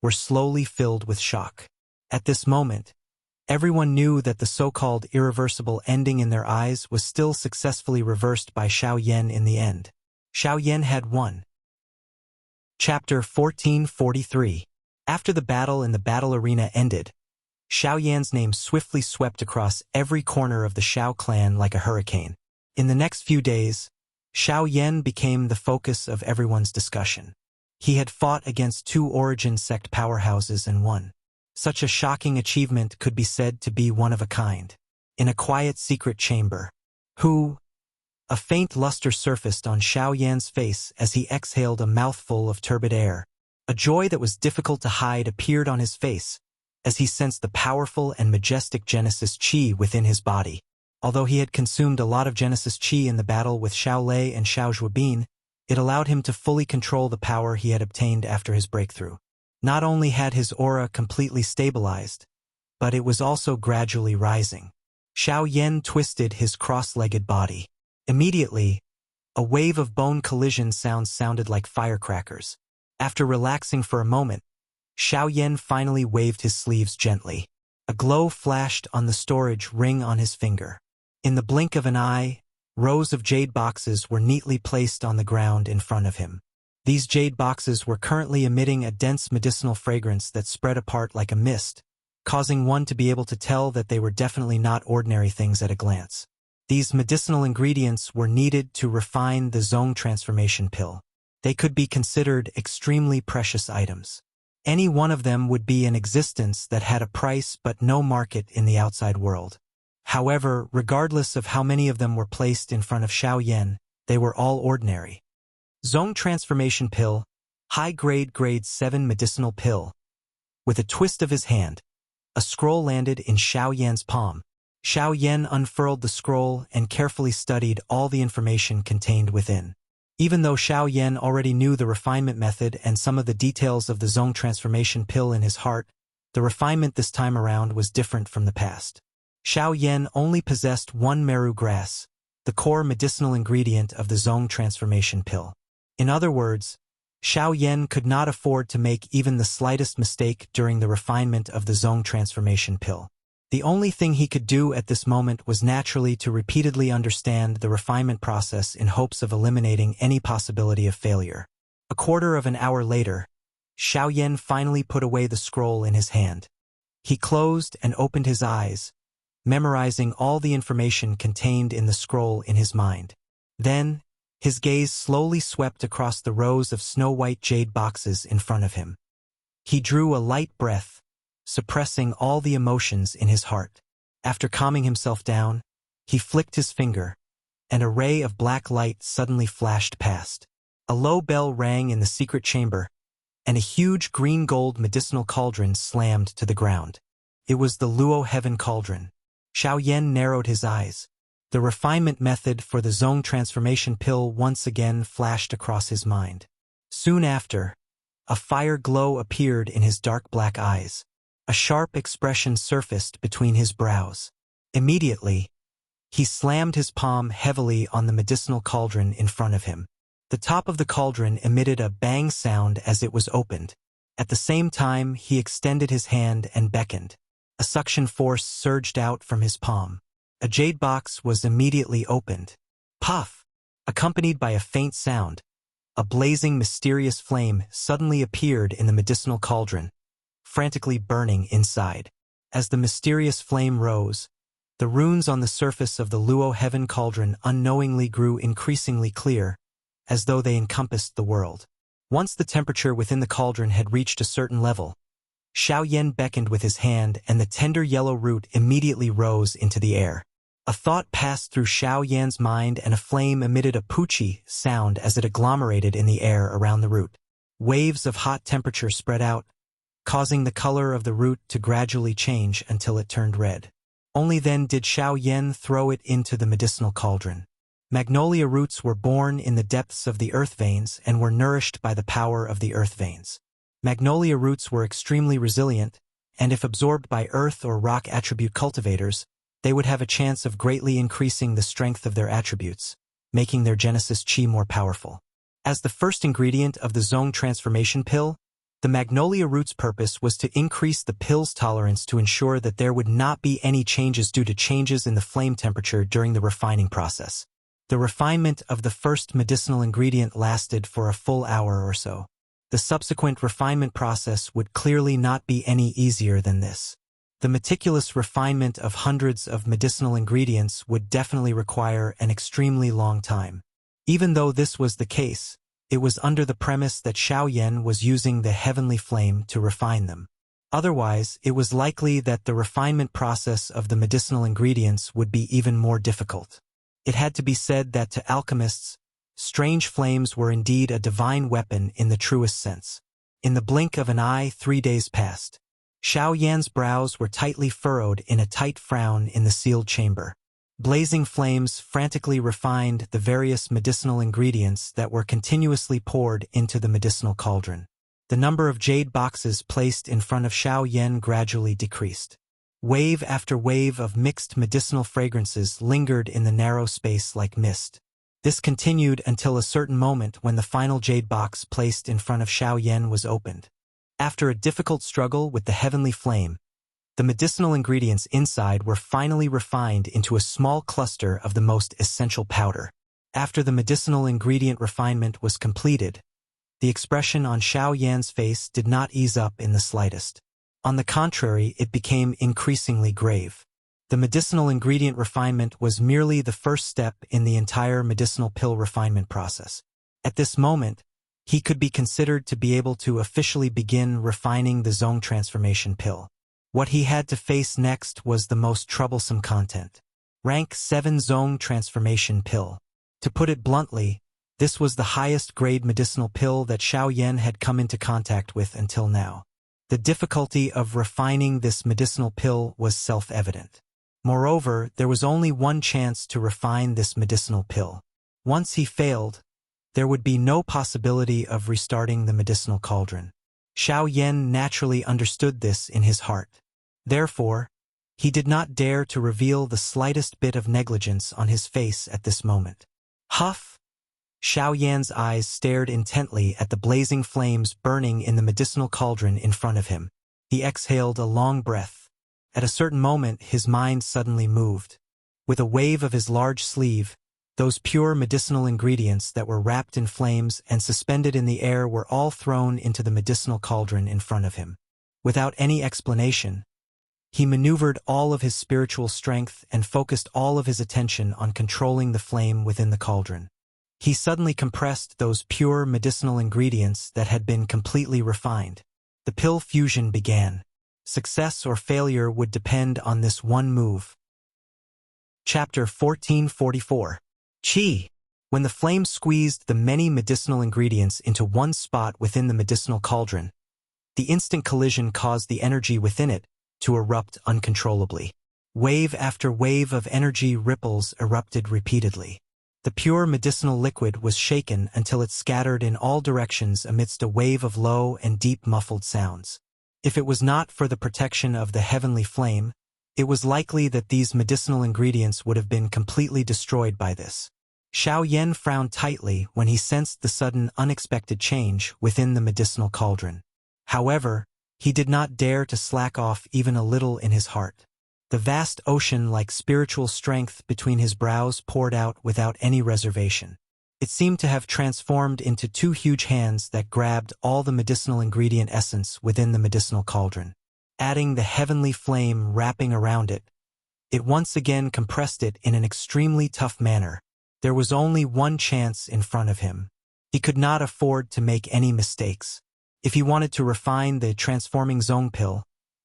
were slowly filled with shock. At this moment, everyone knew that the so-called irreversible ending in their eyes was still successfully reversed by Xiao Yan in the end. Xiao Yan had won. Chapter 1443. After the battle in the battle arena ended, Xiao Yan's name swiftly swept across every corner of the Xiao clan like a hurricane. In the next few days, Xiao Yan became the focus of everyone's discussion. He had fought against 2 origin sect powerhouses and won. Such a shocking achievement could be said to be one of a kind. In a quiet secret chamber, a faint luster surfaced on Xiao Yan's face as he exhaled a mouthful of turbid air. A joy that was difficult to hide appeared on his face as he sensed the powerful and majestic Genesis Qi within his body. Although he had consumed a lot of Genesis Qi in the battle with Xiao Lei and Xiao Zhuobin, it allowed him to fully control the power he had obtained after his breakthrough. Not only had his aura completely stabilized, but it was also gradually rising. Xiao Yan twisted his cross-legged body. Immediately, a wave of bone collision sounds sounded like firecrackers. After relaxing for a moment, Xiao Yan finally waved his sleeves gently. A glow flashed on the storage ring on his finger. In the blink of an eye, rows of jade boxes were neatly placed on the ground in front of him. These jade boxes were currently emitting a dense medicinal fragrance that spread apart like a mist, causing one to be able to tell that they were definitely not ordinary things at a glance. These medicinal ingredients were needed to refine the zone transformation pill. They could be considered extremely precious items. Any one of them would be an existence that had a price but no market in the outside world. However, regardless of how many of them were placed in front of Xiao Yan, they were all ordinary. Zone Transformation Pill, High-Grade Grade 7 Medicinal Pill. With a twist of his hand, a scroll landed in Xiao Yan's palm. Xiao Yan unfurled the scroll and carefully studied all the information contained within. Even though Xiao Yan already knew the refinement method and some of the details of the Zone Transformation Pill in his heart, the refinement this time around was different from the past. Xiao Yan only possessed 1 meru grass, the core medicinal ingredient of the Zone Transformation Pill. In other words, Xiao Yan could not afford to make even the slightest mistake during the refinement of the Zone Transformation Pill. The only thing he could do at this moment was naturally to repeatedly understand the refinement process in hopes of eliminating any possibility of failure. A quarter of an hour later, Xiao Yan finally put away the scroll in his hand. He closed and opened his eyes, memorizing all the information contained in the scroll in his mind. Then, his gaze slowly swept across the rows of snow-white jade boxes in front of him. He drew a light breath, suppressing all the emotions in his heart. After calming himself down, he flicked his finger, and a ray of black light suddenly flashed past. A low bell rang in the secret chamber, and a huge green-gold medicinal cauldron slammed to the ground. It was the Luo Heaven Cauldron. Xiao Yan narrowed his eyes. The refinement method for the Zong transformation pill once again flashed across his mind. Soon after, a fire glow appeared in his dark black eyes. A sharp expression surfaced between his brows. Immediately, he slammed his palm heavily on the medicinal cauldron in front of him. The top of the cauldron emitted a bang sound as it was opened. At the same time, he extended his hand and beckoned. A suction force surged out from his palm. A jade box was immediately opened. Puff! Accompanied by a faint sound, a blazing, mysterious flame suddenly appeared in the medicinal cauldron, frantically burning inside. As the mysterious flame rose, the runes on the surface of the Luo Heaven Cauldron unknowingly grew increasingly clear, as though they encompassed the world. Once the temperature within the cauldron had reached a certain level, Xiao Yan beckoned with his hand and the tender yellow root immediately rose into the air. A thought passed through Xiao Yan's mind and a flame emitted a poochie sound as it agglomerated in the air around the root. Waves of hot temperature spread out, causing the color of the root to gradually change until it turned red. Only then did Xiao Yan throw it into the medicinal cauldron. Magnolia roots were born in the depths of the earth veins and were nourished by the power of the earth veins. Magnolia roots were extremely resilient, and if absorbed by earth or rock attribute cultivators, they would have a chance of greatly increasing the strength of their attributes, making their Genesis Chi more powerful. As the first ingredient of the Zong transformation pill, the magnolia root's purpose was to increase the pill's tolerance to ensure that there would not be any changes due to changes in the flame temperature during the refining process. The refinement of the first medicinal ingredient lasted for a full hour or so. The subsequent refinement process would clearly not be any easier than this. The meticulous refinement of hundreds of medicinal ingredients would definitely require an extremely long time. Even though this was the case, it was under the premise that Xiao Yan was using the heavenly flame to refine them. Otherwise, it was likely that the refinement process of the medicinal ingredients would be even more difficult. It had to be said that to alchemists, strange flames were indeed a divine weapon in the truest sense. In the blink of an eye, 3 days passed. Xiao Yan's brows were tightly furrowed in a tight frown in the sealed chamber. Blazing flames frantically refined the various medicinal ingredients that were continuously poured into the medicinal cauldron. The number of jade boxes placed in front of Xiao Yan gradually decreased. Wave after wave of mixed medicinal fragrances lingered in the narrow space like mist. This continued until a certain moment when the final jade box placed in front of Xiao Yan was opened. After a difficult struggle with the heavenly flame, the medicinal ingredients inside were finally refined into a small cluster of the most essential powder. After the medicinal ingredient refinement was completed, the expression on Xiao Yan's face did not ease up in the slightest. On the contrary, it became increasingly grave. The medicinal ingredient refinement was merely the first step in the entire medicinal pill refinement process. At this moment, he could be considered to be able to officially begin refining the Zong transformation pill. What he had to face next was the most troublesome content. Rank 7 Zong transformation pill. To put it bluntly, this was the highest grade medicinal pill that Xiao Yan had come into contact with until now. The difficulty of refining this medicinal pill was self-evident. Moreover, there was only one chance to refine this medicinal pill. Once he failed, there would be no possibility of restarting the medicinal cauldron. Xiao Yan naturally understood this in his heart. Therefore, he did not dare to reveal the slightest bit of negligence on his face at this moment. Huff! Xiao Yan's eyes stared intently at the blazing flames burning in the medicinal cauldron in front of him. He exhaled a long breath. At a certain moment, his mind suddenly moved. With a wave of his large sleeve, those pure medicinal ingredients that were wrapped in flames and suspended in the air were all thrown into the medicinal cauldron in front of him. Without any explanation, he maneuvered all of his spiritual strength and focused all of his attention on controlling the flame within the cauldron. He suddenly compressed those pure medicinal ingredients that had been completely refined. The pill fusion began. Success or failure would depend on this one move. Chapter 1444. Qi. When the flame squeezed the many medicinal ingredients into one spot within the medicinal cauldron, the instant collision caused the energy within it to erupt uncontrollably. Wave after wave of energy ripples erupted repeatedly. The pure medicinal liquid was shaken until it scattered in all directions amidst a wave of low and deep muffled sounds. If it was not for the protection of the heavenly flame, it was likely that these medicinal ingredients would have been completely destroyed by this. Xiao Yan frowned tightly when he sensed the sudden, unexpected change within the medicinal cauldron. However, he did not dare to slack off even a little in his heart. The vast ocean-like spiritual strength between his brows poured out without any reservation. It seemed to have transformed into two huge hands that grabbed all the medicinal ingredient essence within the medicinal cauldron. Adding the heavenly flame wrapping around it, it once again compressed it in an extremely tough manner. There was only one chance in front of him. He could not afford to make any mistakes. If he wanted to refine the transforming zong pill,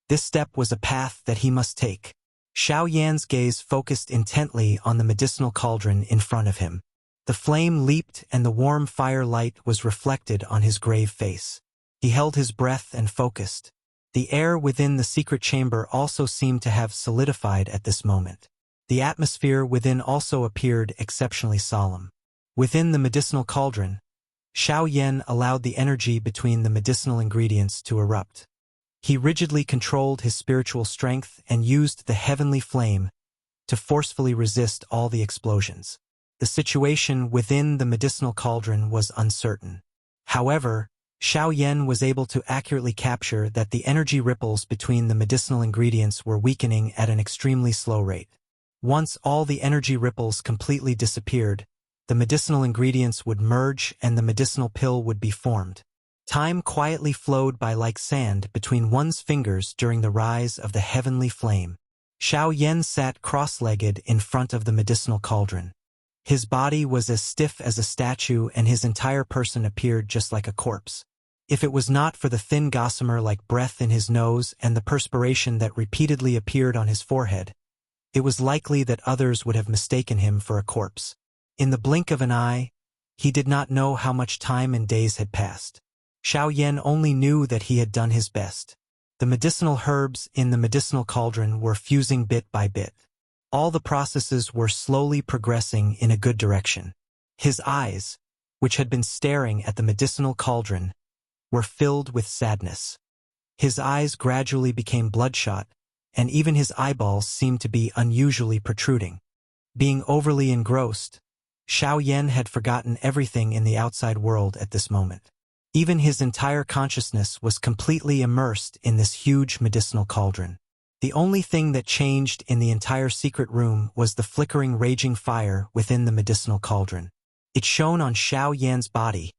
this step was a path that he must take. Xiao Yan's gaze focused intently on the medicinal cauldron in front of him. The flame leaped and the warm fire light was reflected on his grave face. He held his breath and focused. The air within the secret chamber also seemed to have solidified at this moment. The atmosphere within also appeared exceptionally solemn. Within the medicinal cauldron, Xiao Yan allowed the energy between the medicinal ingredients to erupt. He rigidly controlled his spiritual strength and used the heavenly flame to forcefully resist all the explosions. The situation within the medicinal cauldron was uncertain. However, Xiao Yan was able to accurately capture that the energy ripples between the medicinal ingredients were weakening at an extremely slow rate. Once all the energy ripples completely disappeared, the medicinal ingredients would merge and the medicinal pill would be formed. Time quietly flowed by like sand between one's fingers during the rise of the heavenly flame. Xiao Yan sat cross-legged in front of the medicinal cauldron. His body was as stiff as a statue and his entire person appeared just like a corpse. If it was not for the thin gossamer-like breath in his nose and the perspiration that repeatedly appeared on his forehead, it was likely that others would have mistaken him for a corpse. In the blink of an eye, he did not know how much time and days had passed. Xiao Yan only knew that he had done his best. The medicinal herbs in the medicinal cauldron were fusing bit by bit. All the processes were slowly progressing in a good direction. His eyes, which had been staring at the medicinal cauldron, were filled with sadness. His eyes gradually became bloodshot, and even his eyeballs seemed to be unusually protruding. Being overly engrossed, Xiao Yan had forgotten everything in the outside world at this moment. Even his entire consciousness was completely immersed in this huge medicinal cauldron. The only thing that changed in the entire secret room was the flickering raging fire within the medicinal cauldron. It shone on Xiao Yan's body,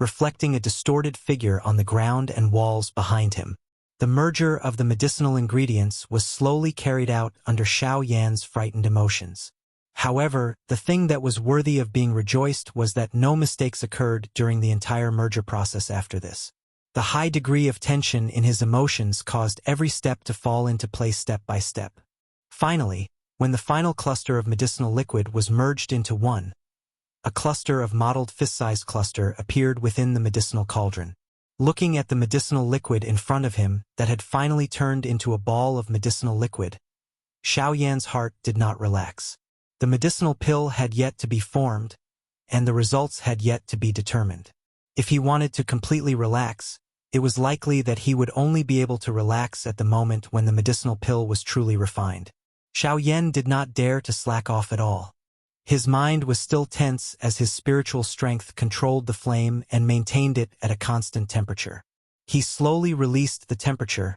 reflecting a distorted figure on the ground and walls behind him. The merger of the medicinal ingredients was slowly carried out under Xiao Yan's frightened emotions. However, the thing that was worthy of being rejoiced was that no mistakes occurred during the entire merger process after this. The high degree of tension in his emotions caused every step to fall into place step by step. Finally, when the final cluster of medicinal liquid was merged into one, a cluster of mottled fist-sized cluster appeared within the medicinal cauldron. Looking at the medicinal liquid in front of him that had finally turned into a ball of medicinal liquid, Xiao Yan's heart did not relax. The medicinal pill had yet to be formed, and the results had yet to be determined. If he wanted to completely relax, it was likely that he would only be able to relax at the moment when the medicinal pill was truly refined. Xiao Yan did not dare to slack off at all. His mind was still tense as his spiritual strength controlled the flame and maintained it at a constant temperature. He slowly released the temperature,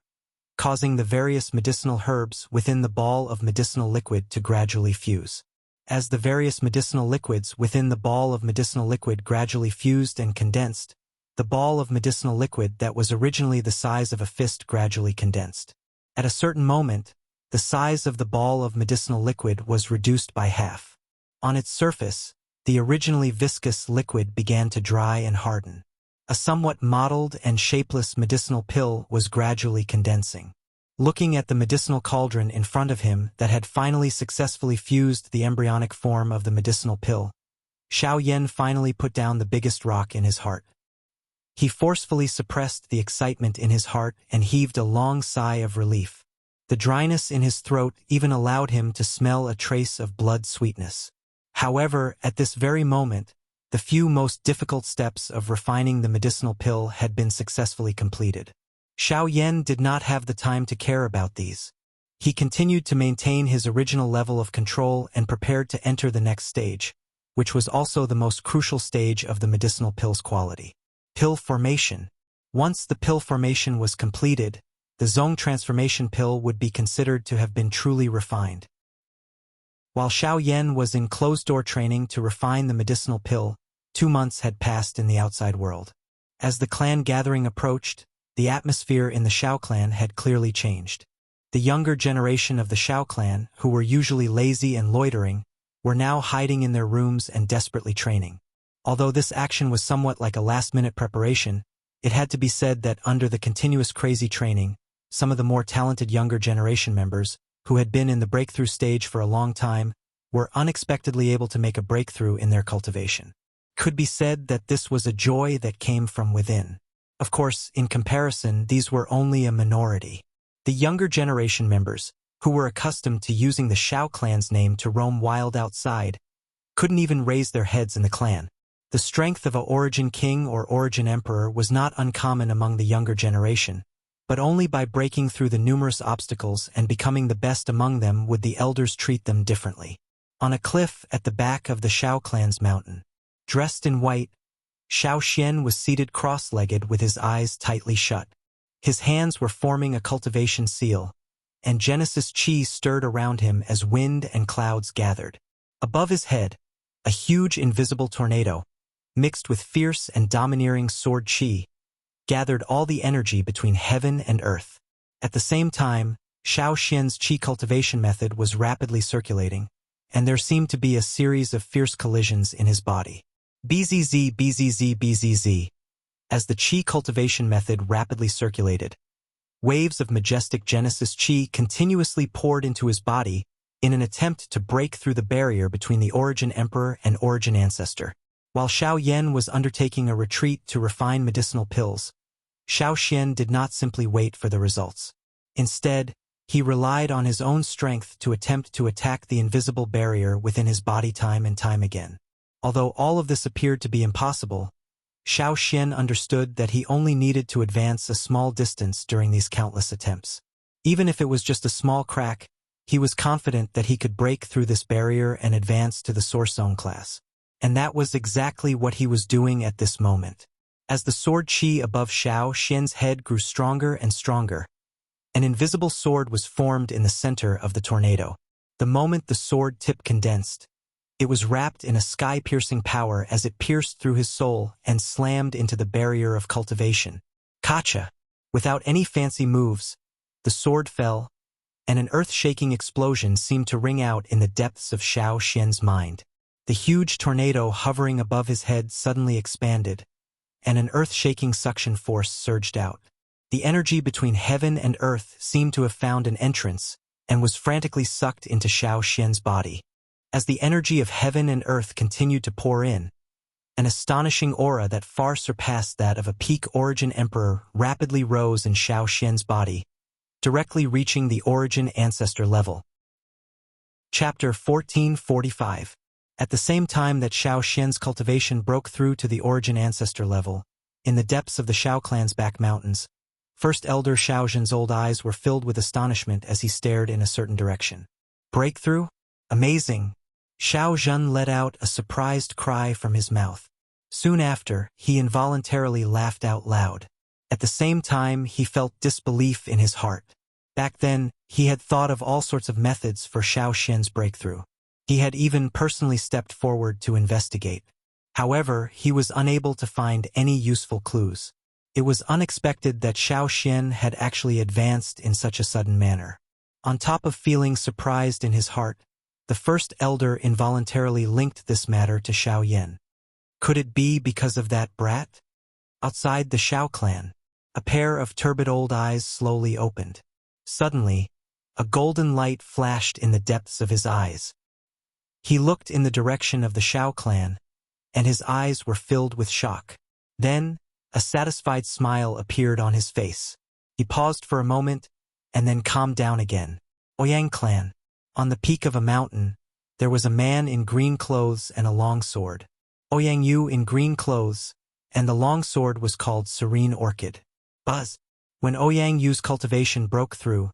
causing the various medicinal herbs within the ball of medicinal liquid to gradually fuse. As the various medicinal liquids within the ball of medicinal liquid gradually fused and condensed, the ball of medicinal liquid that was originally the size of a fist gradually condensed. At a certain moment, the size of the ball of medicinal liquid was reduced by half. On its surface, the originally viscous liquid began to dry and harden. A somewhat mottled and shapeless medicinal pill was gradually condensing. Looking at the medicinal cauldron in front of him that had finally successfully fused the embryonic form of the medicinal pill, Xiao Yan finally put down the biggest rock in his heart. He forcefully suppressed the excitement in his heart and heaved a long sigh of relief. The dryness in his throat even allowed him to smell a trace of blood sweetness. However, at this very moment, the few most difficult steps of refining the medicinal pill had been successfully completed. Xiao Yan did not have the time to care about these. He continued to maintain his original level of control and prepared to enter the next stage, which was also the most crucial stage of the medicinal pill's quality. Pill formation. Once the pill formation was completed, the Zong transformation pill would be considered to have been truly refined. While Xiao Yan was in closed-door training to refine the medicinal pill, 2 months had passed in the outside world. As the clan gathering approached, the atmosphere in the Xiao clan had clearly changed. The younger generation of the Xiao clan, who were usually lazy and loitering, were now hiding in their rooms and desperately training. Although this action was somewhat like a last-minute preparation, it had to be said that under the continuous crazy training, some of the more talented younger generation members, who had been in the breakthrough stage for a long time, were unexpectedly able to make a breakthrough in their cultivation. Could be said that this was a joy that came from within. Of course, in comparison, these were only a minority. The younger generation members, who were accustomed to using the Xiao clan's name to roam wild outside, couldn't even raise their heads in the clan. The strength of a origin king or origin emperor was not uncommon among the younger generation, but only by breaking through the numerous obstacles and becoming the best among them would the elders treat them differently. On a cliff at the back of the Xiao clan's mountain, dressed in white, Xiao Xian was seated cross-legged with his eyes tightly shut. His hands were forming a cultivation seal, and Genesis Qi stirred around him as wind and clouds gathered. Above his head, a huge invisible tornado, mixed with fierce and domineering sword Qi, gathered all the energy between heaven and earth. At the same time, Xiao Xian's Qi cultivation method was rapidly circulating, and there seemed to be a series of fierce collisions in his body. BZZ, BZZ, BZZ. As the Qi cultivation method rapidly circulated, waves of majestic Genesis Qi continuously poured into his body in an attempt to break through the barrier between the Origin Emperor and Origin Ancestor. While Xiao Yan was undertaking a retreat to refine medicinal pills, Xiao Xian did not simply wait for the results. Instead, he relied on his own strength to attempt to attack the invisible barrier within his body time and time again. Although all of this appeared to be impossible, Xiao Xian understood that he only needed to advance a small distance during these countless attempts. Even if it was just a small crack, he was confident that he could break through this barrier and advance to the Source Zone class. And that was exactly what he was doing at this moment. As the sword Qi above Xiao Xian's head grew stronger and stronger, an invisible sword was formed in the center of the tornado. The moment the sword tip condensed, it was wrapped in a sky-piercing power as it pierced through his soul and slammed into the barrier of cultivation. Kacha! Without any fancy moves, the sword fell, and an earth-shaking explosion seemed to ring out in the depths of Xiao Xian's mind. The huge tornado hovering above his head suddenly expanded, and an earth-shaking suction force surged out. The energy between heaven and earth seemed to have found an entrance and was frantically sucked into Xiao Xian's body. As the energy of heaven and earth continued to pour in, an astonishing aura that far surpassed that of a peak Origin Emperor rapidly rose in Xiao Xian's body, directly reaching the Origin Ancestor level. Chapter 1445. At the same time that Xiao Xian's cultivation broke through to the Origin Ancestor level, in the depths of the Xiao clan's back mountains, First Elder Xiao Zhen's old eyes were filled with astonishment as he stared in a certain direction. Breakthrough? Amazing! Xiao Zhen let out a surprised cry from his mouth. Soon after, he involuntarily laughed out loud. At the same time, he felt disbelief in his heart. Back then, he had thought of all sorts of methods for Xiao Xian's breakthrough. He had even personally stepped forward to investigate. However, he was unable to find any useful clues. It was unexpected that Xiao Xian had actually advanced in such a sudden manner. On top of feeling surprised in his heart, the first elder involuntarily linked this matter to Xiao Yan. Could it be because of that brat? Outside the Xiao clan, a pair of turbid old eyes slowly opened. Suddenly, a golden light flashed in the depths of his eyes. He looked in the direction of the Xiao clan, and his eyes were filled with shock. Then, a satisfied smile appeared on his face. He paused for a moment, and then calmed down again. Ouyang clan. On the peak of a mountain, there was a man in green clothes and a long sword. Ouyang Yu in green clothes, and the long sword was called Serene Orchid. Buzz. When Ouyang Yu's cultivation broke through,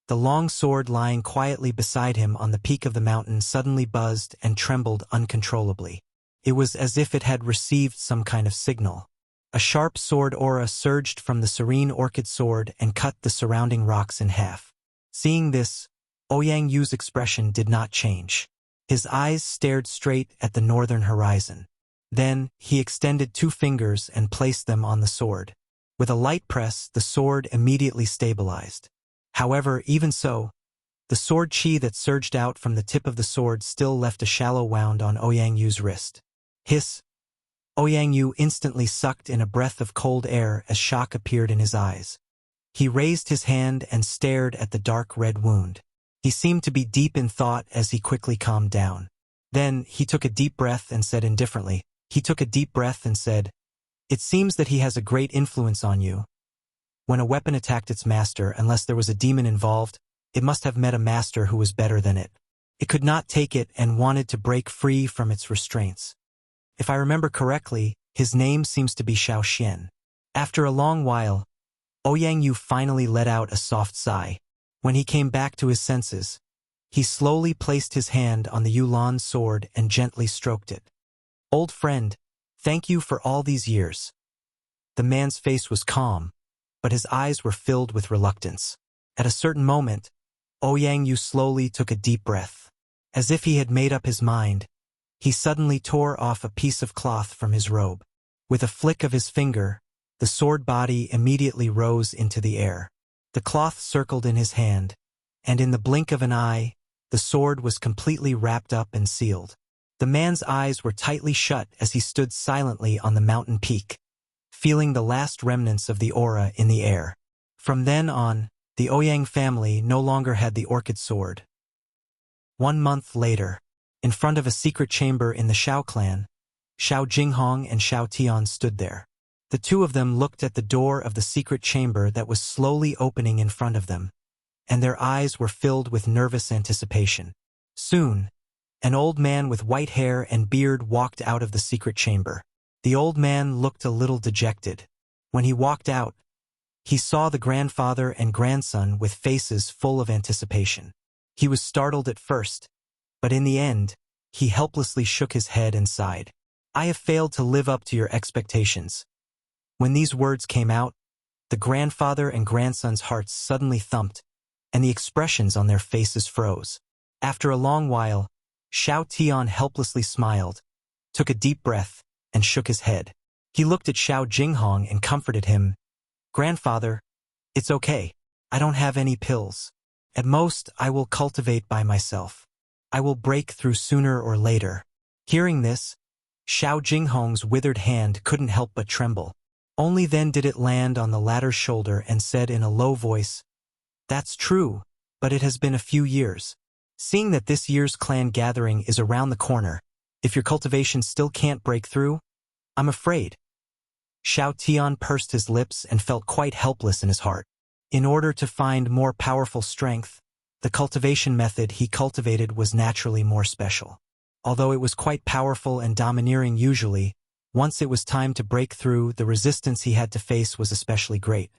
the long sword lying quietly beside him on the peak of the mountain suddenly buzzed and trembled uncontrollably. It was as if it had received some kind of signal. A sharp sword aura surged from the Serene Orchid sword and cut the surrounding rocks in half. Seeing this, Ouyang Yu's expression did not change. His eyes stared straight at the northern horizon. Then, he extended 2 fingers and placed them on the sword. With a light press, the sword immediately stabilized. However, even so, the sword chi that surged out from the tip of the sword still left a shallow wound on Ouyang Yu's wrist. Hiss! Ouyang Yu instantly sucked in a breath of cold air as shock appeared in his eyes. He raised his hand and stared at the dark red wound. He seemed to be deep in thought as he quickly calmed down. Then, he took a deep breath and said indifferently, "It seems that he has a great influence on you. When a weapon attacked its master, unless there was a demon involved, it must have met a master who was better than it. It could not take it and wanted to break free from its restraints. If I remember correctly, his name seems to be Xiao Xian." After a long while, Ouyang Yu finally let out a soft sigh. When he came back to his senses, he slowly placed his hand on the Yulan sword and gently stroked it. "Old friend, thank you for all these years." The man's face was calm, but his eyes were filled with reluctance. At a certain moment, Ouyang Yu slowly took a deep breath. As if he had made up his mind, he suddenly tore off a piece of cloth from his robe. With a flick of his finger, the sword body immediately rose into the air. The cloth circled in his hand, and in the blink of an eye, the sword was completely wrapped up and sealed. The man's eyes were tightly shut as he stood silently on the mountain peak, feeling the last remnants of the aura in the air. From then on, the Ouyang family no longer had the orchid sword. 1 month later, in front of a secret chamber in the Xiao clan, Xiao Jinghong and Xiao Tian stood there. The 2 of them looked at the door of the secret chamber that was slowly opening in front of them, and their eyes were filled with nervous anticipation. Soon, an old man with white hair and beard walked out of the secret chamber. The old man looked a little dejected. When he walked out, he saw the grandfather and grandson with faces full of anticipation. He was startled at first, but in the end, he helplessly shook his head and sighed. "I have failed to live up to your expectations." When these words came out, the grandfather and grandson's hearts suddenly thumped, and the expressions on their faces froze. After a long while, Xiao Tian helplessly smiled, took a deep breath, and shook his head. He looked at Xiao Jinghong and comforted him. "Grandfather, it's okay. I don't have any pills. At most, I will cultivate by myself. I will break through sooner or later." Hearing this, Xiao Jinghong's withered hand couldn't help but tremble. Only then did it land on the latter's shoulder and said in a low voice, "That's true, but it has been a few years. Seeing that this year's clan gathering is around the corner, if your cultivation still can't break through, I'm afraid." Xiao Tian pursed his lips and felt quite helpless in his heart. In order to find more powerful strength, the cultivation method he cultivated was naturally more special. Although it was quite powerful and domineering usually, once it was time to break through, the resistance he had to face was especially great.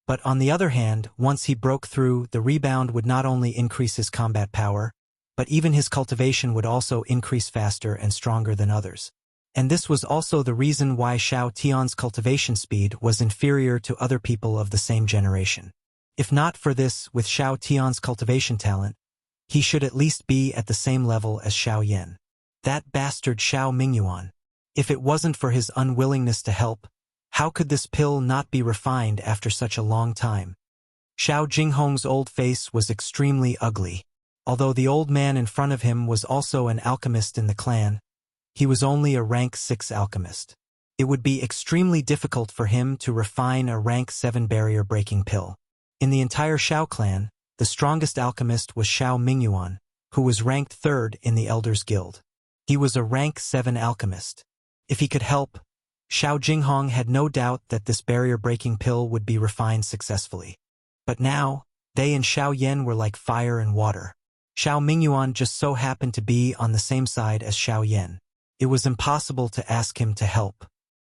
But on the other hand, once he broke through, the rebound would not only increase his combat power, but even his cultivation would also increase faster and stronger than others. And this was also the reason why Xiao Tian's cultivation speed was inferior to other people of the same generation. If not for this, with Xiao Tian's cultivation talent, he should at least be at the same level as Xiao Yan. That bastard Xiao Mingyuan. If it wasn't for his unwillingness to help, how could this pill not be refined after such a long time? Xiao Jinghong's old face was extremely ugly. Although the old man in front of him was also an alchemist in the clan, he was only a rank 6 alchemist. It would be extremely difficult for him to refine a rank 7 barrier-breaking pill. In the entire Xiao clan, the strongest alchemist was Xiao Mingyuan, who was ranked 3rd in the Elders Guild. He was a rank 7 alchemist. If he could help, Xiao Jinghong had no doubt that this barrier-breaking pill would be refined successfully. But now, they and Xiao Yan were like fire and water. Xiao Mingyuan just so happened to be on the same side as Xiao Yan. It was impossible to ask him to help.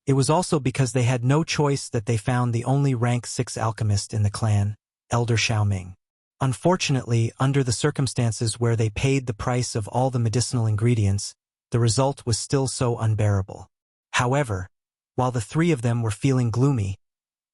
It was also because they had no choice that they found the only rank 6 alchemist in the clan, Elder Xiao Ming. Unfortunately, under the circumstances where they paid the price of all the medicinal ingredients, the result was still so unbearable. However, while the three of them were feeling gloomy,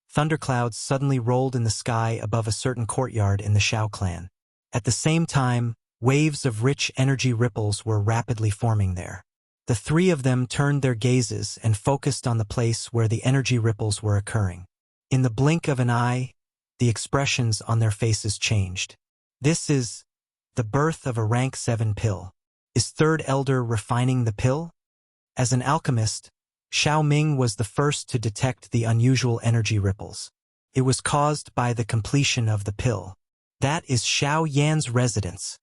thunderclouds suddenly rolled in the sky above a certain courtyard in the Xiao clan. At the same time, waves of rich energy ripples were rapidly forming there. The three of them turned their gazes and focused on the place where the energy ripples were occurring. In the blink of an eye, the expressions on their faces changed. This is the birth of a rank 7 pill. Is Third Elder refining the pill? As an alchemist, Xiao Ming was the first to detect the unusual energy ripples. It was caused by the completion of the pill. That is Xiao Yan's residence.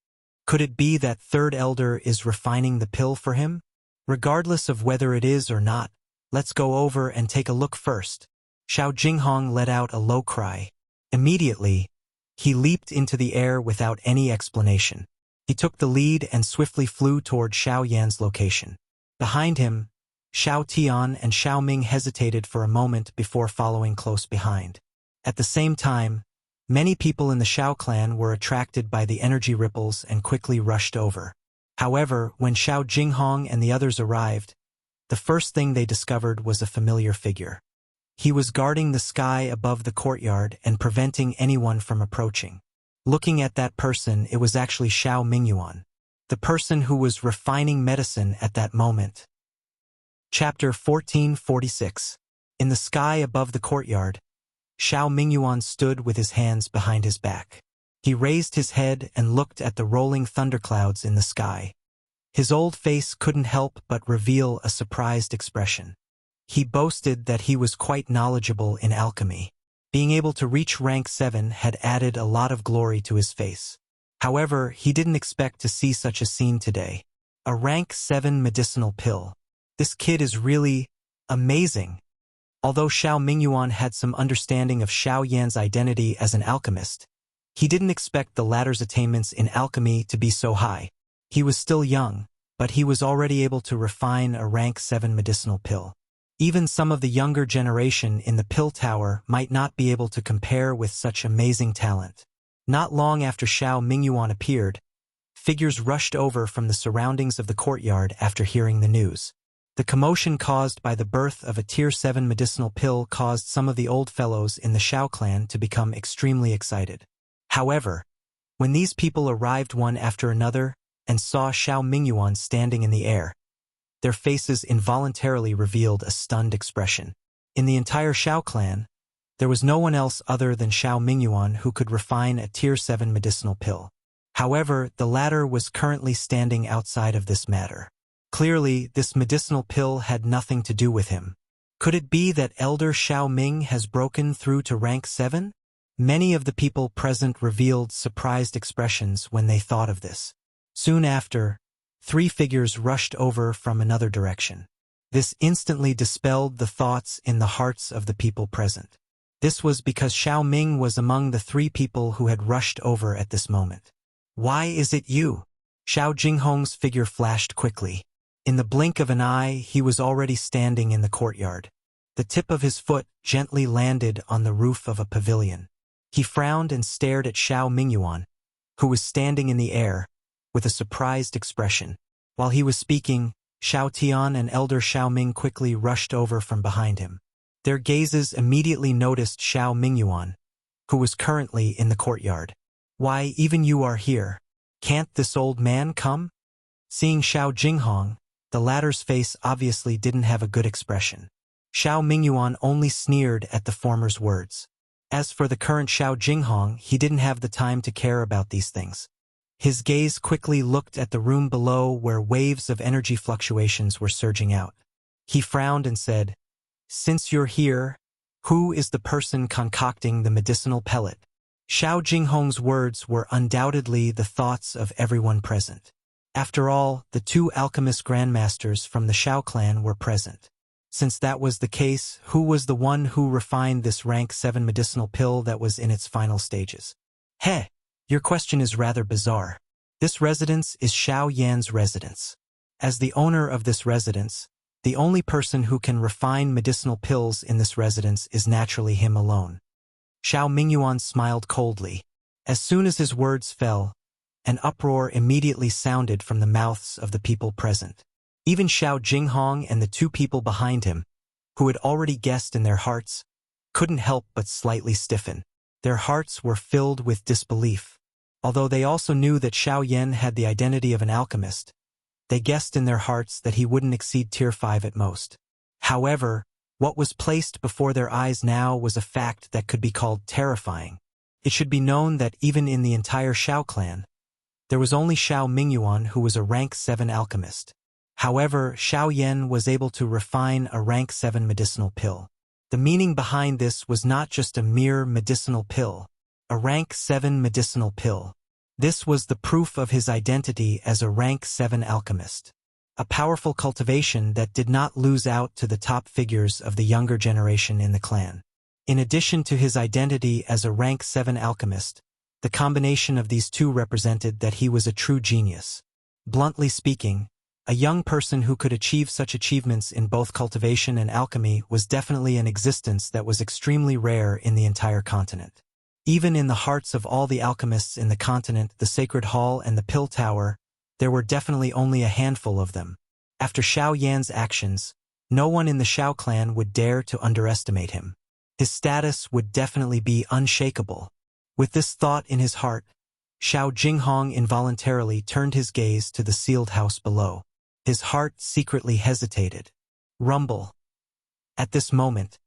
Could it be that Third Elder is refining the pill for him? Regardless of whether it is or not, let's go over and take a look first. Xiao Jinghong let out a low cry. Immediately, he leaped into the air without any explanation. He took the lead and swiftly flew toward Xiao Yan's location. Behind him, Xiao Tian and Xiao Ming hesitated for a moment before following close behind. At the same time, many people in the Xiao clan were attracted by the energy ripples and quickly rushed over. However, when Xiao Jinghong and the others arrived, the first thing they discovered was a familiar figure. He was guarding the sky above the courtyard and preventing anyone from approaching. Looking at that person, it was actually Xiao Mingyuan, the person who was refining medicine at that moment. Chapter 1446. In the sky above the courtyard, Xiao Mingyuan stood with his hands behind his back. He raised his head and looked at the rolling thunderclouds in the sky. His old face couldn't help but reveal a surprised expression. He boasted that he was quite knowledgeable in alchemy. Being able to reach rank 7 had added a lot of glory to his face. However, he didn't expect to see such a scene today. A rank 7 medicinal pill. This kid is really amazing. Although Xiao Mingyuan had some understanding of Xiao Yan's identity as an alchemist, he didn't expect the latter's attainments in alchemy to be so high. He was still young, but he was already able to refine a rank 7 medicinal pill. Even some of the younger generation in the pill tower might not be able to compare with such amazing talent. Not long after Xiao Mingyuan appeared, figures rushed over from the surroundings of the courtyard after hearing the news. The commotion caused by the birth of a Tier 7 medicinal pill caused some of the old fellows in the Xiao clan to become extremely excited. However, when these people arrived one after another and saw Xiao Mingyuan standing in the air, their faces involuntarily revealed a stunned expression. In the entire Xiao clan, there was no one else other than Xiao Mingyuan who could refine a Tier 7 medicinal pill. However, the latter was currently standing outside of this matter. Clearly, this medicinal pill had nothing to do with him. Could it be that Elder Xiao Ming has broken through to rank 7? Many of the people present revealed surprised expressions when they thought of this. Soon after, 3 figures rushed over from another direction. This instantly dispelled the thoughts in the hearts of the people present. This was because Xiao Ming was among the 3 people who had rushed over at this moment. Why is it you? Xiao Jinghong's figure flashed quickly. In the blink of an eye, he was already standing in the courtyard. The tip of his foot gently landed on the roof of a pavilion. He frowned and stared at Xiao Mingyuan, who was standing in the air, with a surprised expression. While he was speaking, Xiao Tian and Elder Xiao Ming quickly rushed over from behind him. Their gazes immediately noticed Xiao Mingyuan, who was currently in the courtyard. Why, even you are here. Can't this old man come? Seeing Xiao Jinghong, the latter's face obviously didn't have a good expression. Xiao Mingyuan only sneered at the former's words. As for the current Xiao Jinghong, he didn't have the time to care about these things. His gaze quickly looked at the room below where waves of energy fluctuations were surging out. He frowned and said, "Since you're here, who is the person concocting the medicinal pellet?" Xiao Jinghong's words were undoubtedly the thoughts of everyone present. After all, the two alchemist grandmasters from the Shao clan were present. Since that was the case, who was the one who refined this rank 7 medicinal pill that was in its final stages? Heh, your question is rather bizarre. This residence is Shao Yan's residence. As the owner of this residence, the only person who can refine medicinal pills in this residence is naturally him alone. Shao Mingyuan smiled coldly. As soon as his words fell, an uproar immediately sounded from the mouths of the people present. Even Shao Jinghong and the two people behind him, who had already guessed in their hearts, couldn't help but slightly stiffen. Their hearts were filled with disbelief. Although they also knew that Shao Yan had the identity of an alchemist, they guessed in their hearts that he wouldn't exceed tier 5 at most. However, what was placed before their eyes now was a fact that could be called terrifying. It should be known that even in the entire Shao clan, there was only Shao Mingyuan who was a rank 7 alchemist. However, Shao Yan was able to refine a rank 7 medicinal pill. The meaning behind this was not just a mere medicinal pill, a rank 7 medicinal pill. This was the proof of his identity as a rank 7 alchemist. A powerful cultivation that did not lose out to the top figures of the younger generation in the clan. In addition to his identity as a rank 7 alchemist, the combination of these two represented that he was a true genius. Bluntly speaking, a young person who could achieve such achievements in both cultivation and alchemy was definitely an existence that was extremely rare in the entire continent. Even in the hearts of all the alchemists in the continent, the Sacred Hall and the Pill Tower, there were definitely only a handful of them. After Shao Yan's actions, no one in the Shao clan would dare to underestimate him. His status would definitely be unshakable. With this thought in his heart, Shao Jinghong involuntarily turned his gaze to the sealed house below. His heart secretly hesitated. Rumble. At this moment,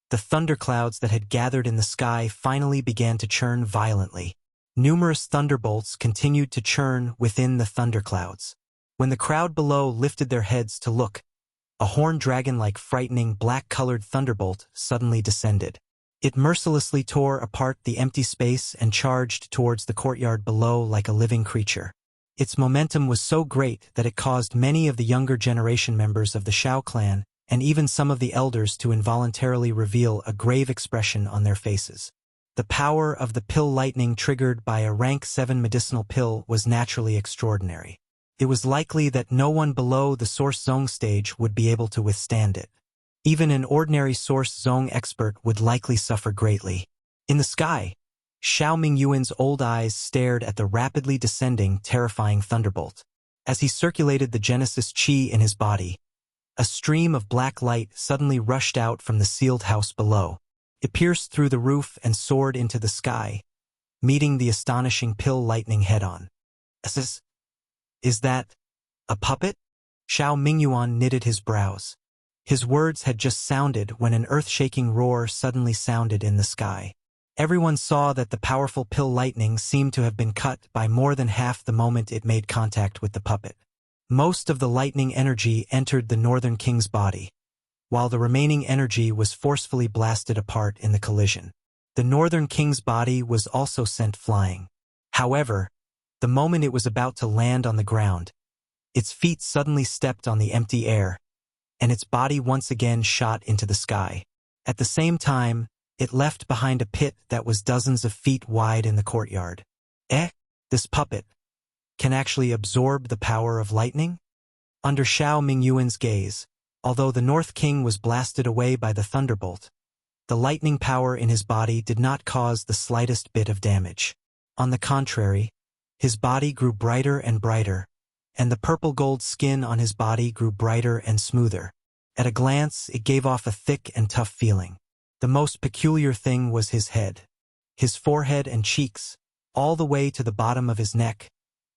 the thunderclouds that had gathered in the sky finally began to churn violently. Numerous thunderbolts continued to churn within the thunderclouds. When the crowd below lifted their heads to look, a horned dragon-like frightening black-colored thunderbolt suddenly descended. It mercilessly tore apart the empty space and charged towards the courtyard below like a living creature. Its momentum was so great that it caused many of the younger generation members of the Shao clan and even some of the elders to involuntarily reveal a grave expression on their faces. The power of the pill lightning triggered by a rank 7 medicinal pill was naturally extraordinary. It was likely that no one below the Source Zone stage would be able to withstand it. Even an ordinary Source Zone expert would likely suffer greatly. In the sky, Shao Mingyuan's old eyes stared at the rapidly descending, terrifying thunderbolt. As he circulated the Genesis Chi in his body, a stream of black light suddenly rushed out from the sealed house below. It pierced through the roof and soared into the sky, meeting the astonishing pill lightning head-on. Is that a puppet? Shao Mingyuan knitted his brows. His words had just sounded when an earth-shaking roar suddenly sounded in the sky. Everyone saw that the powerful pill lightning seemed to have been cut by more than half the moment it made contact with the puppet. Most of the lightning energy entered the Northern King's body, while the remaining energy was forcefully blasted apart in the collision. The Northern King's body was also sent flying. However, the moment it was about to land on the ground, its feet suddenly stepped on the empty air, and its body once again shot into the sky. At the same time, it left behind a pit that was dozens of feet wide in the courtyard. This puppet can actually absorb the power of lightning? Under Shao Mingyuan's gaze, although the North King was blasted away by the thunderbolt, the lightning power in his body did not cause the slightest bit of damage. On the contrary, his body grew brighter and brighter, and the purple-gold skin on his body grew brighter and smoother. At a glance, it gave off a thick and tough feeling. The most peculiar thing was his head. His forehead and cheeks, all the way to the bottom of his neck,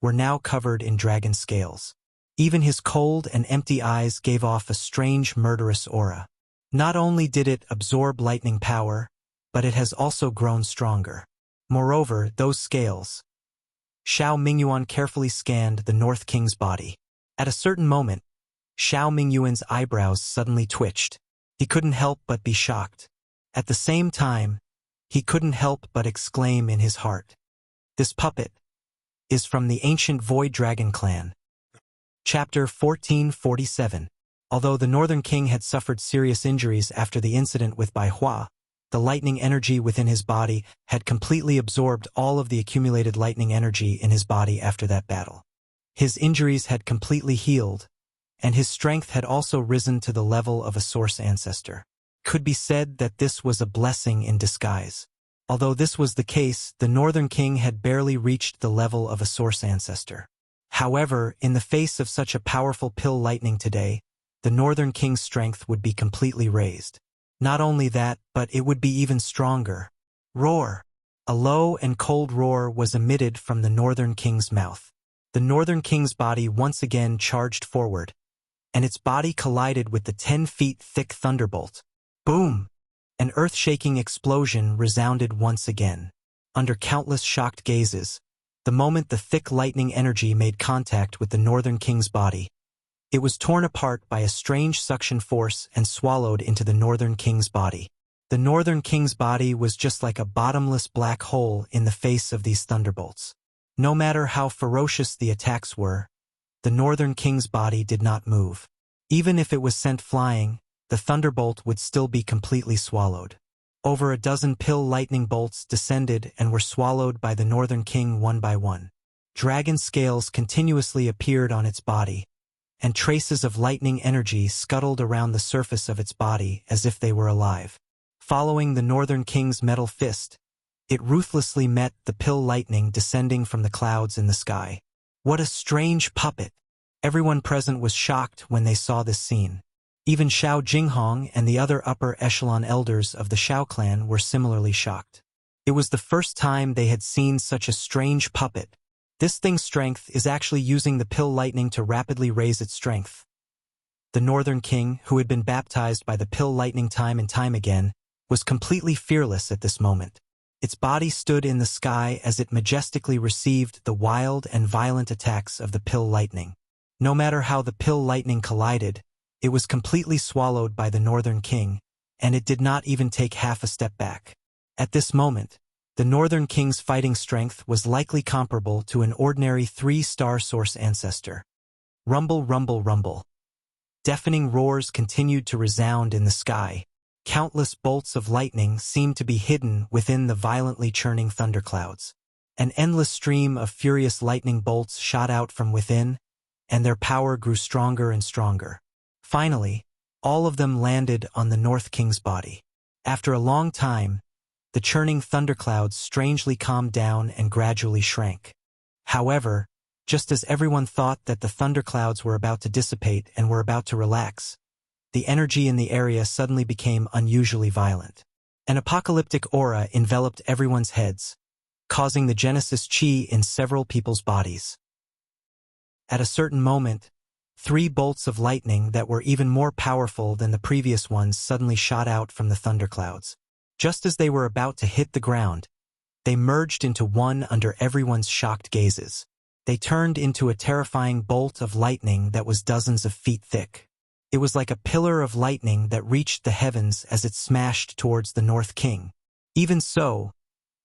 were now covered in dragon scales. Even his cold and empty eyes gave off a strange murderous aura. Not only did it absorb lightning power, but it has also grown stronger. Moreover, those scales. Shao Mingyuan carefully scanned the North King's body. At a certain moment, Shao Mingyuan's eyebrows suddenly twitched. He couldn't help but be shocked. At the same time, he couldn't help but exclaim in his heart, "This puppet is from the ancient Void Dragon clan." Chapter 1447. Although the Northern King had suffered serious injuries after the incident with Bai Hua, the lightning energy within his body had completely absorbed all of the accumulated lightning energy in his body after that battle. His injuries had completely healed, and his strength had also risen to the level of a source ancestor. It could be said that this was a blessing in disguise. Although this was the case, the Northern King had barely reached the level of a source ancestor. However, in the face of such a powerful pill lightning today, the Northern King's strength would be completely raised. Not only that, but it would be even stronger. Roar! A low and cold roar was emitted from the Northern King's mouth. The Northern King's body once again charged forward, and its body collided with the 10 feet thick thunderbolt. Boom! An earth-shaking explosion resounded once again. Under countless shocked gazes, the moment the thick lightning energy made contact with the Northern King's body, it was torn apart by a strange suction force and swallowed into the Northern King's body. The Northern King's body was just like a bottomless black hole in the face of these thunderbolts. No matter how ferocious the attacks were, the Northern King's body did not move. Even if it was sent flying, the thunderbolt would still be completely swallowed. Over a dozen pill lightning bolts descended and were swallowed by the Northern King one by one. Dragon scales continuously appeared on its body, and traces of lightning energy scuttled around the surface of its body as if they were alive. Following the Northern King's metal fist, it ruthlessly met the pill lightning descending from the clouds in the sky. What a strange puppet! Everyone present was shocked when they saw this scene. Even Xiao Jinghong and the other upper echelon elders of the Xiao clan were similarly shocked. It was the first time they had seen such a strange puppet. This thing's strength is actually using the pill lightning to rapidly raise its strength. The Northern King, who had been baptized by the pill lightning time and time again, was completely fearless at this moment. Its body stood in the sky as it majestically received the wild and violent attacks of the pill lightning. No matter how the pill lightning collided, it was completely swallowed by the Northern King, and it did not even take half a step back. At this moment, the Northern King's fighting strength was likely comparable to an ordinary 3-star source ancestor. Rumble, rumble, rumble. Deafening roars continued to resound in the sky. Countless bolts of lightning seemed to be hidden within the violently churning thunderclouds. An endless stream of furious lightning bolts shot out from within, and their power grew stronger and stronger. Finally, all of them landed on the North King's body. After a long time, the churning thunderclouds strangely calmed down and gradually shrank. However, just as everyone thought that the thunderclouds were about to dissipate and were about to relax, the energy in the area suddenly became unusually violent. An apocalyptic aura enveloped everyone's heads, causing the Genesis Chi in several people's bodies. At a certain moment, 3 bolts of lightning that were even more powerful than the previous ones suddenly shot out from the thunderclouds. Just as they were about to hit the ground, they merged into one under everyone's shocked gazes. They turned into a terrifying bolt of lightning that was dozens of feet thick. It was like a pillar of lightning that reached the heavens as it smashed towards the North King. Even so,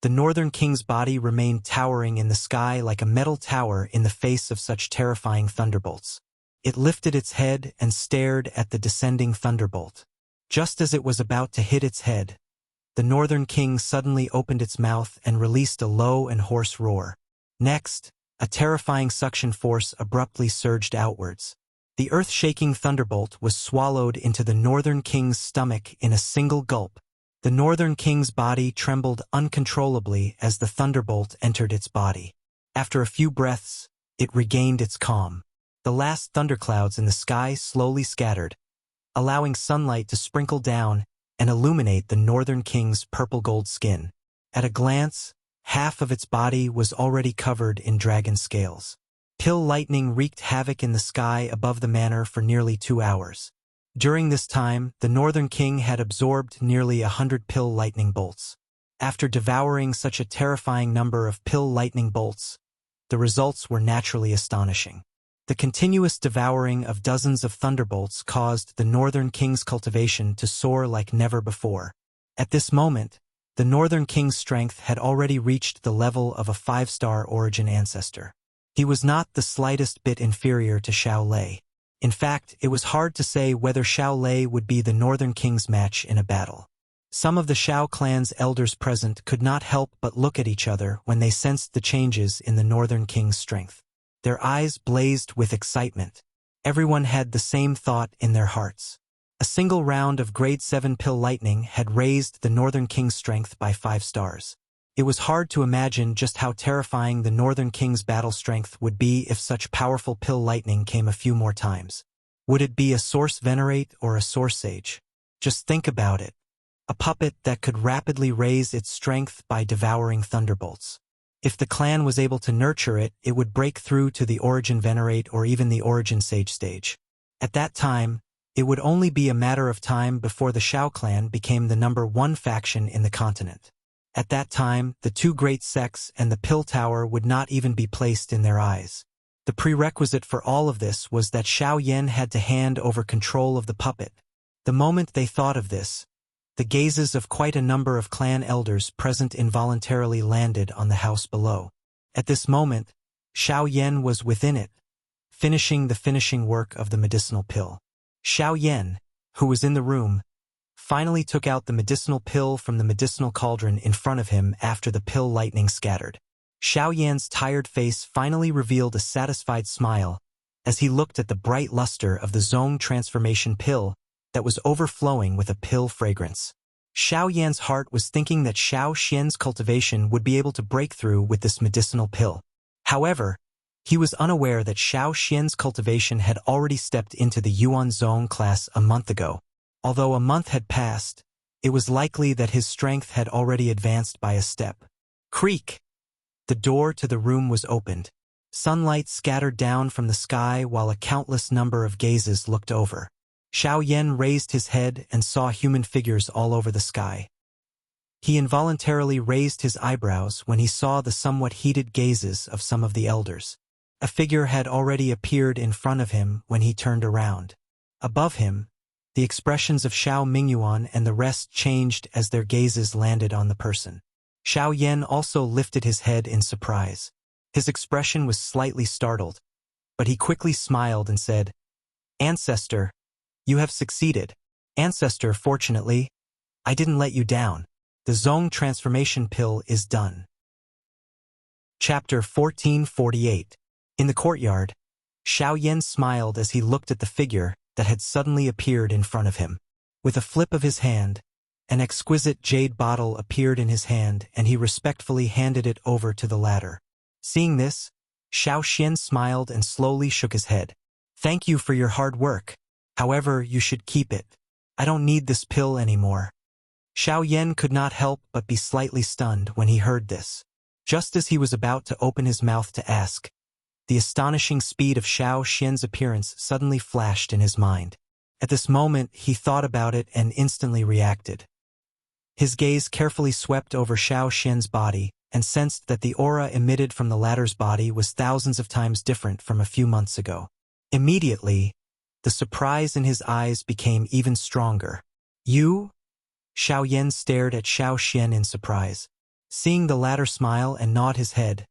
the Northern King's body remained towering in the sky like a metal tower in the face of such terrifying thunderbolts. It lifted its head and stared at the descending thunderbolt. Just as it was about to hit its head, the Northern King suddenly opened its mouth and released a low and hoarse roar. Next, a terrifying suction force abruptly surged outwards. The earth-shaking thunderbolt was swallowed into the Northern King's stomach in a single gulp. The Northern King's body trembled uncontrollably as the thunderbolt entered its body. After a few breaths, it regained its calm. The last thunderclouds in the sky slowly scattered, allowing sunlight to sprinkle down and illuminate the Northern King's purple-gold skin. At a glance, half of its body was already covered in dragon scales. Pill lightning wreaked havoc in the sky above the manor for nearly 2 hours. During this time, the Northern King had absorbed nearly 100 pill lightning bolts. After devouring such a terrifying number of pill lightning bolts, the results were naturally astonishing. The continuous devouring of dozens of thunderbolts caused the Northern King's cultivation to soar like never before. At this moment, the Northern King's strength had already reached the level of a 5-star origin ancestor. He was not the slightest bit inferior to Xiao Lei. In fact, it was hard to say whether Xiao Lei would be the Northern King's match in a battle. Some of the Xiao clan's elders present could not help but look at each other when they sensed the changes in the Northern King's strength. Their eyes blazed with excitement. Everyone had the same thought in their hearts. A single round of grade 7 pill lightning had raised the Northern King's strength by 5 stars. It was hard to imagine just how terrifying the Northern King's battle strength would be if such powerful pill lightning came a few more times. Would it be a Source Venerate or a Source Sage? Just think about it. A puppet that could rapidly raise its strength by devouring thunderbolts. If the clan was able to nurture it, it would break through to the Origin Venerate or even the Origin Sage stage. At that time, it would only be a matter of time before the Xiao clan became the #1 faction in the continent. At that time, the 2 great sects and the Pill Tower would not even be placed in their eyes. The prerequisite for all of this was that Xiao Yan had to hand over control of the puppet. The moment they thought of this, the gazes of quite a number of clan elders present involuntarily landed on the house below. At this moment, Xiao Yan was within it, finishing the finishing work of the medicinal pill. Xiao Yan, who was in the room, finally took out the medicinal pill from the medicinal cauldron in front of him after the pill lightning scattered. Xiao Yan's tired face finally revealed a satisfied smile as he looked at the bright luster of the Zong transformation pill that was overflowing with a pill fragrance. Xiao Yan's heart was thinking that Xiao Xian's cultivation would be able to break through with this medicinal pill. However, he was unaware that Xiao Xian's cultivation had already stepped into the Yuan Zong class a month ago. Although a month had passed, it was likely that his strength had already advanced by a step. Creak! The door to the room was opened. Sunlight scattered down from the sky while a countless number of gazes looked over. Xiao Yan raised his head and saw human figures all over the sky. He involuntarily raised his eyebrows when he saw the somewhat heated gazes of some of the elders. A figure had already appeared in front of him when he turned around. Above him, the expressions of Xiao Mingyuan and the rest changed as their gazes landed on the person. Xiao Yan also lifted his head in surprise. His expression was slightly startled, but he quickly smiled and said, "Ancestor, you have succeeded. Ancestor, fortunately, I didn't let you down. The Zong transformation pill is done." Chapter 1448. In the courtyard, Xiao Yan smiled as he looked at the figure that had suddenly appeared in front of him. With a flip of his hand, an exquisite jade bottle appeared in his hand and he respectfully handed it over to the latter. Seeing this, Xiao Xian smiled and slowly shook his head. "Thank you for your hard work. However, you should keep it. I don't need this pill anymore." Xiao Yan could not help but be slightly stunned when he heard this. Just as he was about to open his mouth to ask, the astonishing speed of Xiao Xian's appearance suddenly flashed in his mind. At this moment, he thought about it and instantly reacted. His gaze carefully swept over Xiao Xian's body and sensed that the aura emitted from the latter's body was thousands of times different from a few months ago. Immediately, the surprise in his eyes became even stronger. "You?" Xiao Yan stared at Xiao Xian in surprise. Seeing the latter smile and nod his head,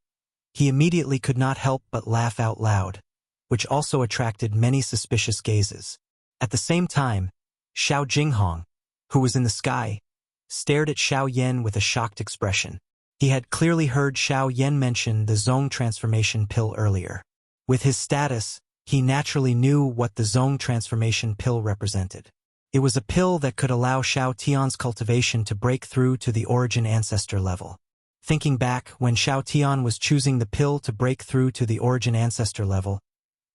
he immediately could not help but laugh out loud, which also attracted many suspicious gazes. At the same time, Xiao Jinghong, who was in the sky, stared at Xiao Yan with a shocked expression. He had clearly heard Xiao Yan mention the Zong transformation pill earlier. With his status, he naturally knew what the Zong transformation pill represented. It was a pill that could allow Xiao Tian's cultivation to break through to the origin ancestor level. Thinking back, when Xiao Tian was choosing the pill to break through to the origin ancestor level,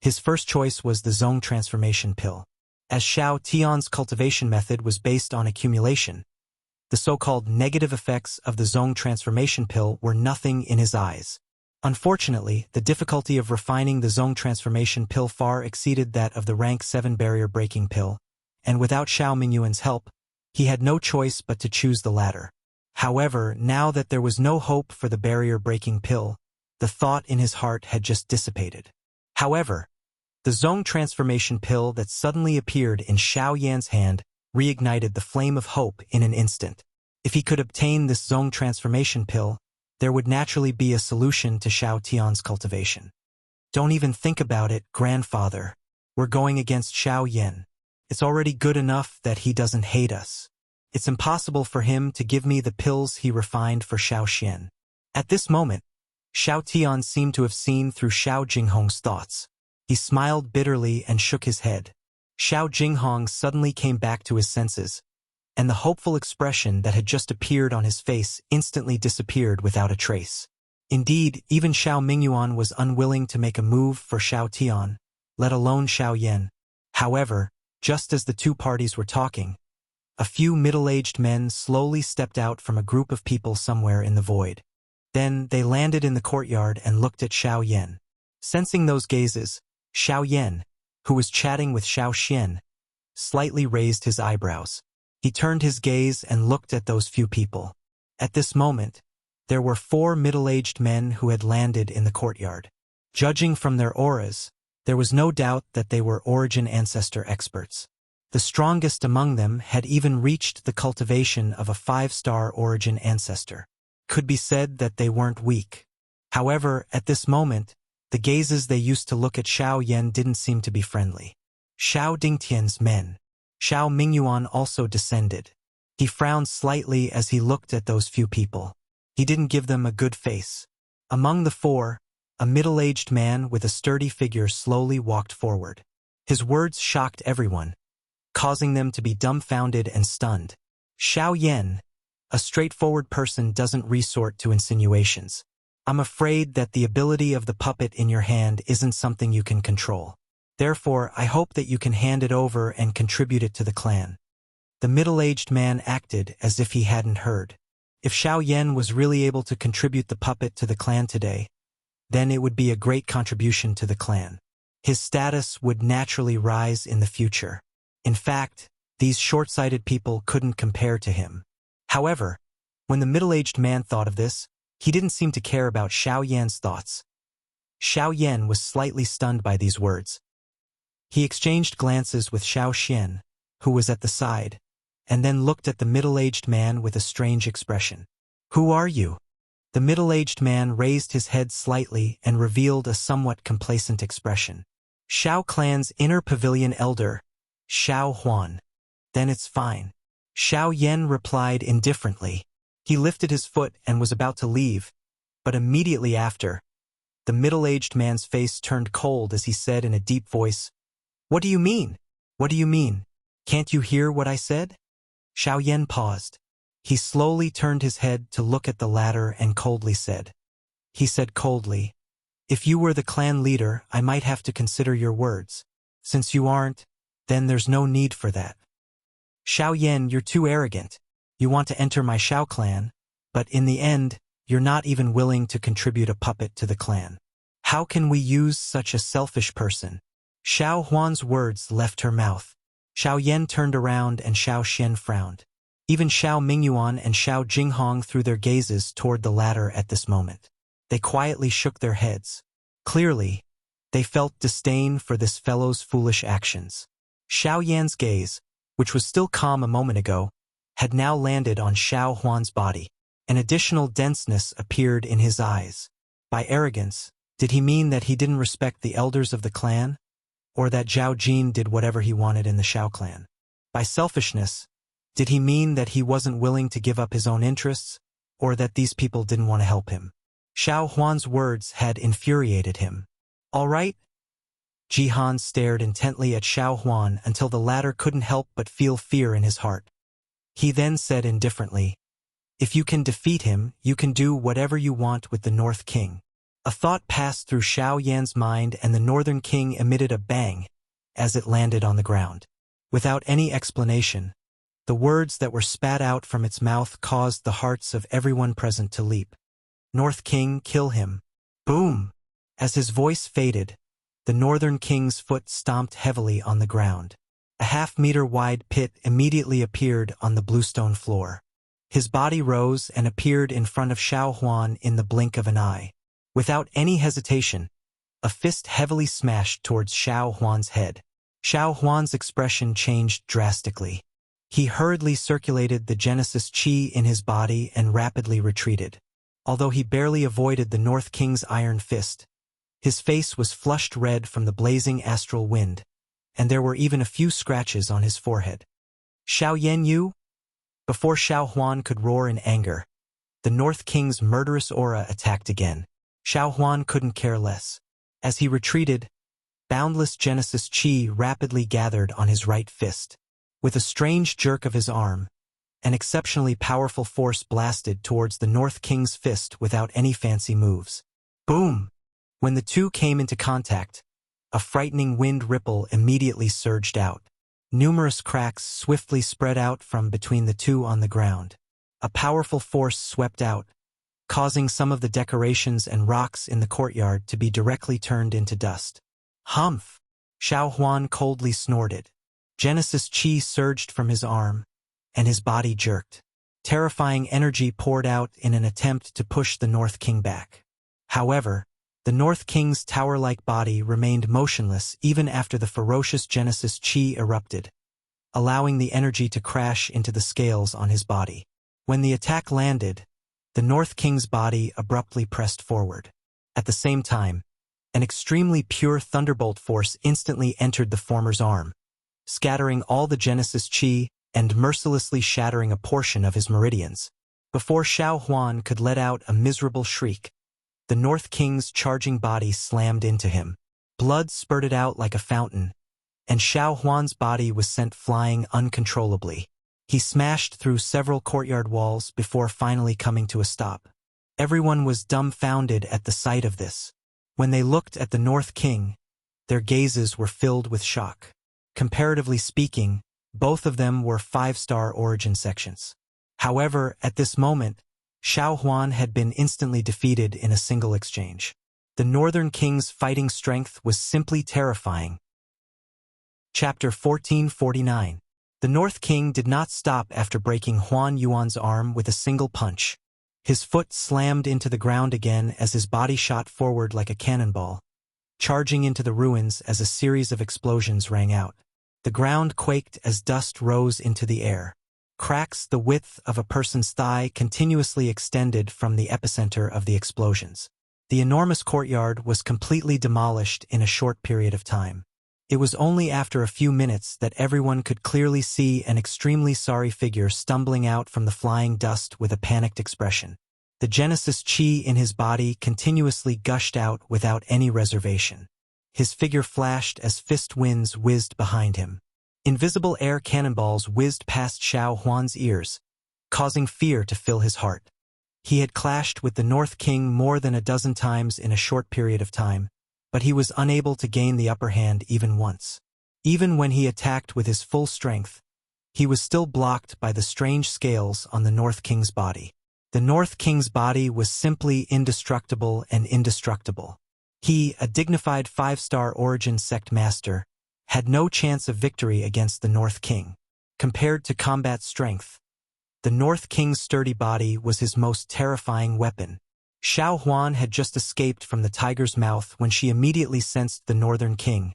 his first choice was the Zong transformation pill. As Xiao Tian's cultivation method was based on accumulation, the so-called negative effects of the Zong transformation pill were nothing in his eyes. Unfortunately, the difficulty of refining the Zong transformation pill far exceeded that of the rank 7 barrier-breaking pill, and without Xiao Mingyuan's help, he had no choice but to choose the latter. However, now that there was no hope for the barrier-breaking pill, the thought in his heart had just dissipated. However, the Zong transformation pill that suddenly appeared in Xiao Yan's hand reignited the flame of hope in an instant. If he could obtain this Zong transformation pill, there would naturally be a solution to Xiao Tian's cultivation. Don't even think about it, grandfather. We're going against Xiao Yan. It's already good enough that he doesn't hate us. It's impossible for him to give me the pills he refined for Xiao Xian. At this moment, Xiao Tian seemed to have seen through Xiao Jinghong's thoughts. He smiled bitterly and shook his head. Xiao Jinghong suddenly came back to his senses, and the hopeful expression that had just appeared on his face instantly disappeared without a trace. Indeed, even Xiao Mingyuan was unwilling to make a move for Xiao Tian, let alone Xiao Yan. However, just as the two parties were talking, a few middle-aged men slowly stepped out from a group of people somewhere in the void. Then they landed in the courtyard and looked at Xiao Yan. Sensing those gazes, Xiao Yan, who was chatting with Xiao Xian, slightly raised his eyebrows. He turned his gaze and looked at those few people. At this moment, there were 4 middle-aged men who had landed in the courtyard. Judging from their auras, there was no doubt that they were origin ancestor experts. The strongest among them had even reached the cultivation of a 5-star origin ancestor. Could be said that they weren't weak. However, at this moment, the gazes they used to look at Xiao Yan didn't seem to be friendly. Xiao Dingtian's men. Xiao Mingyuan also descended. He frowned slightly as he looked at those few people. He didn't give them a good face. Among the 4, a middle-aged man with a sturdy figure slowly walked forward. His words shocked everyone, causing them to be dumbfounded and stunned. Xiao Yan, a straightforward person, doesn't resort to insinuations. I'm afraid that the ability of the puppet in your hand isn't something you can control. Therefore, I hope that you can hand it over and contribute it to the clan. The middle-aged man acted as if he hadn't heard. If Xiao Yan was really able to contribute the puppet to the clan today, then it would be a great contribution to the clan. His status would naturally rise in the future. In fact, these short-sighted people couldn't compare to him. However, when the middle-aged man thought of this, he didn't seem to care about Xiao Yan's thoughts. Xiao Yan was slightly stunned by these words. He exchanged glances with Xiao Xian, who was at the side, and then looked at the middle-aged man with a strange expression. Who are you? The middle-aged man raised his head slightly and revealed a somewhat complacent expression. Xiao clan's inner pavilion elder, Xiao Huan. Then it's fine. Xiao Yan replied indifferently. He lifted his foot and was about to leave, but immediately after, the middle-aged man's face turned cold as he said in a deep voice, "What do you mean? What do you mean? Can't you hear what I said?" Xiao Yan paused. He slowly turned his head to look at the latter and coldly said. He said coldly, "If you were the clan leader, I might have to consider your words. Since you aren't, then there's no need for that. Xiao Yan, you're too arrogant. You want to enter my Xiao clan, but in the end, you're not even willing to contribute a puppet to the clan. How can we use such a selfish person?" Xiao Huan's words left her mouth. Xiao Yan turned around and Xiao Xian frowned. Even Xiao Mingyuan and Xiao Jinghong threw their gazes toward the latter at this moment. They quietly shook their heads. Clearly, they felt disdain for this fellow's foolish actions. Xiao Yan's gaze, which was still calm a moment ago, had now landed on Xiao Huan's body. An additional denseness appeared in his eyes. By arrogance, did he mean that he didn't respect the elders of the clan? Or that Zhao Jin did whatever he wanted in the Xiao clan? By selfishness, did he mean that he wasn't willing to give up his own interests? Or that these people didn't want to help him? Xiao Huan's words had infuriated him. All right? Jihan stared intently at Xiao Huan until the latter couldn't help but feel fear in his heart. He then said indifferently, "If you can defeat him, you can do whatever you want with the North King." A thought passed through Xiao Yan's mind and the Northern King emitted a bang as it landed on the ground. Without any explanation, the words that were spat out from its mouth caused the hearts of everyone present to leap. "North King, kill him." Boom! As his voice faded, the Northern King's foot stomped heavily on the ground. A half-meter-wide pit immediately appeared on the bluestone floor. His body rose and appeared in front of Xiao Huan in the blink of an eye. Without any hesitation, a fist heavily smashed towards Xiao Huan's head. Xiao Huan's expression changed drastically. He hurriedly circulated the Genesis Qi in his body and rapidly retreated. Although he barely avoided the North King's iron fist, His face was flushed red from the blazing astral wind, and there were even a few scratches on his forehead. "Xiao Yan you?" Before Xiao Huan could roar in anger, the North King's murderous aura attacked again. Xiao Huan couldn't care less. As he retreated, boundless Genesis Qi rapidly gathered on his right fist. With a strange jerk of his arm, an exceptionally powerful force blasted towards the North King's fist without any fancy moves. Boom! When the two came into contact, a frightening wind ripple immediately surged out. Numerous cracks swiftly spread out from between the two on the ground. A powerful force swept out, causing some of the decorations and rocks in the courtyard to be directly turned into dust. Humph! Xiao Huan coldly snorted. Genesis Qi surged from his arm, and his body jerked. Terrifying energy poured out in an attempt to push the North King back. However, the North King's tower-like body remained motionless even after the ferocious Genesis Qi erupted, allowing the energy to crash into the scales on his body. When the attack landed, the North King's body abruptly pressed forward. At the same time, an extremely pure thunderbolt force instantly entered the former's arm, scattering all the Genesis Qi and mercilessly shattering a portion of his meridians. Before Xiao Huan could let out a miserable shriek, the North King's charging body slammed into him. Blood spurted out like a fountain, and Xiao Huan's body was sent flying uncontrollably. He smashed through several courtyard walls before finally coming to a stop. Everyone was dumbfounded at the sight of this. When they looked at the North King, their gazes were filled with shock. Comparatively speaking, both of them were 5-star origin sections. However, at this moment, Xiao Huan had been instantly defeated in a single exchange. The Northern King's fighting strength was simply terrifying. Chapter 1449. The North King did not stop after breaking Huan Yuan's arm with a single punch. His foot slammed into the ground again as his body shot forward like a cannonball, charging into the ruins as a series of explosions rang out. The ground quaked as dust rose into the air. Cracks the width of a person's thigh continuously extended from the epicenter of the explosions. The enormous courtyard was completely demolished in a short period of time. It was only after a few minutes that everyone could clearly see an extremely sorry figure stumbling out from the flying dust with a panicked expression. The Genesis Qi in his body continuously gushed out without any reservation. His figure flashed as fist winds whizzed behind him. Invisible air cannonballs whizzed past Xiao Huan's ears, causing fear to fill his heart. He had clashed with the North King more than a dozen times in a short period of time, but he was unable to gain the upper hand even once. Even when he attacked with his full strength, he was still blocked by the strange scales on the North King's body. The North King's body was simply indestructible and indestructible. He, a dignified 5-star origin sect master, had no chance of victory against the North King. Compared to combat strength, the North King's sturdy body was his most terrifying weapon. Xiao Huan had just escaped from the tiger's mouth when she immediately sensed the Northern King,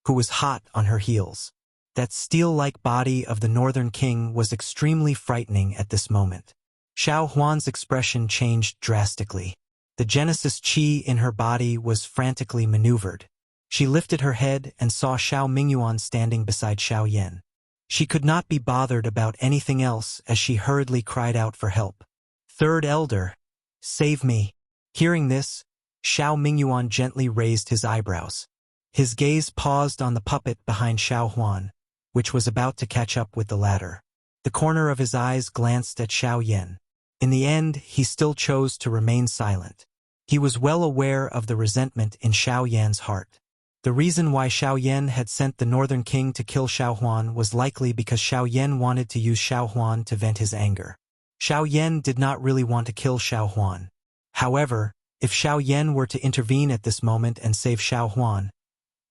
who was hot on her heels. That steel-like body of the Northern King was extremely frightening at this moment. Xiao Huan's expression changed drastically. The Genesis Qi in her body was frantically maneuvered. She lifted her head and saw Xiao Mingyuan standing beside Xiao Yan. She could not be bothered about anything else as she hurriedly cried out for help. "Third Elder, save me." Hearing this, Xiao Mingyuan gently raised his eyebrows. His gaze paused on the puppet behind Xiao Huan, which was about to catch up with the latter. The corner of his eyes glanced at Xiao Yan. In the end, he still chose to remain silent. He was well aware of the resentment in Xiao Yan's heart. The reason why Xiao Yan had sent the Northern King to kill Xiao Huan was likely because Xiao Yan wanted to use Xiao Huan to vent his anger. Xiao Yan did not really want to kill Xiao Huan. However, if Xiao Yan were to intervene at this moment and save Xiao Huan,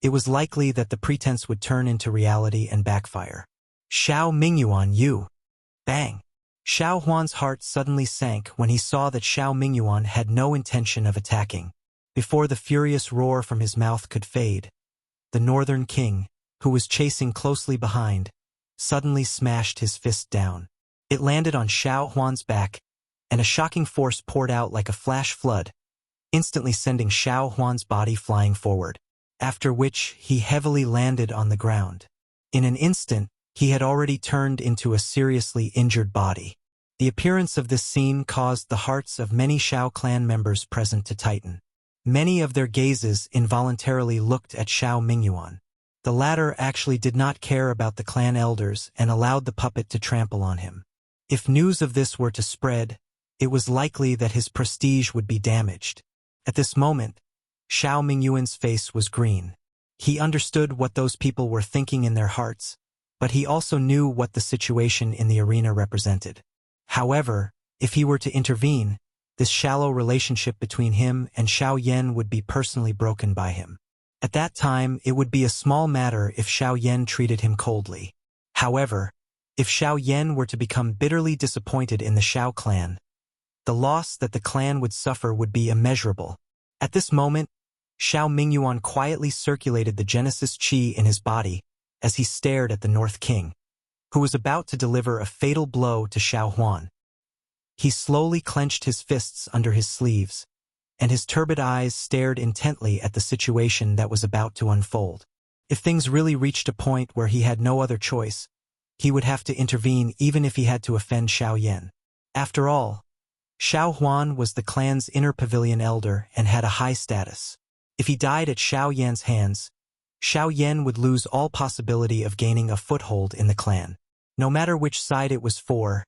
it was likely that the pretense would turn into reality and backfire. "Xiao Mingyuan, you!" Bang! Xiao Huan's heart suddenly sank when he saw that Xiao Mingyuan had no intention of attacking. Before the furious roar from his mouth could fade, the Northern King, who was chasing closely behind, suddenly smashed his fist down. It landed on Xiao Huan's back, and a shocking force poured out like a flash flood, instantly sending Xiao Huan's body flying forward, after which he heavily landed on the ground. In an instant, he had already turned into a seriously injured body. The appearance of this scene caused the hearts of many Xiao clan members present to tighten. Many of their gazes involuntarily looked at Xiao Mingyuan. The latter actually did not care about the clan elders and allowed the puppet to trample on him. If news of this were to spread, it was likely that his prestige would be damaged. At this moment, Xiao Mingyuan's face was green. He understood what those people were thinking in their hearts, but he also knew what the situation in the arena represented. However, if he were to intervene, this shallow relationship between him and Xiao Yan would be personally broken by him. At that time, it would be a small matter if Xiao Yan treated him coldly. However, if Xiao Yan were to become bitterly disappointed in the Xiao clan, the loss that the clan would suffer would be immeasurable. At this moment, Xiao Mingyuan quietly circulated the Genesis Qi in his body as he stared at the North King, who was about to deliver a fatal blow to Xiao Huan. He slowly clenched his fists under his sleeves, and his turbid eyes stared intently at the situation that was about to unfold. If things really reached a point where he had no other choice, he would have to intervene even if he had to offend Xiao Yan. After all, Xiao Huan was the clan's inner pavilion elder and had a high status. If he died at Xiao Yan's hands, Xiao Yan would lose all possibility of gaining a foothold in the clan. No matter which side it was for,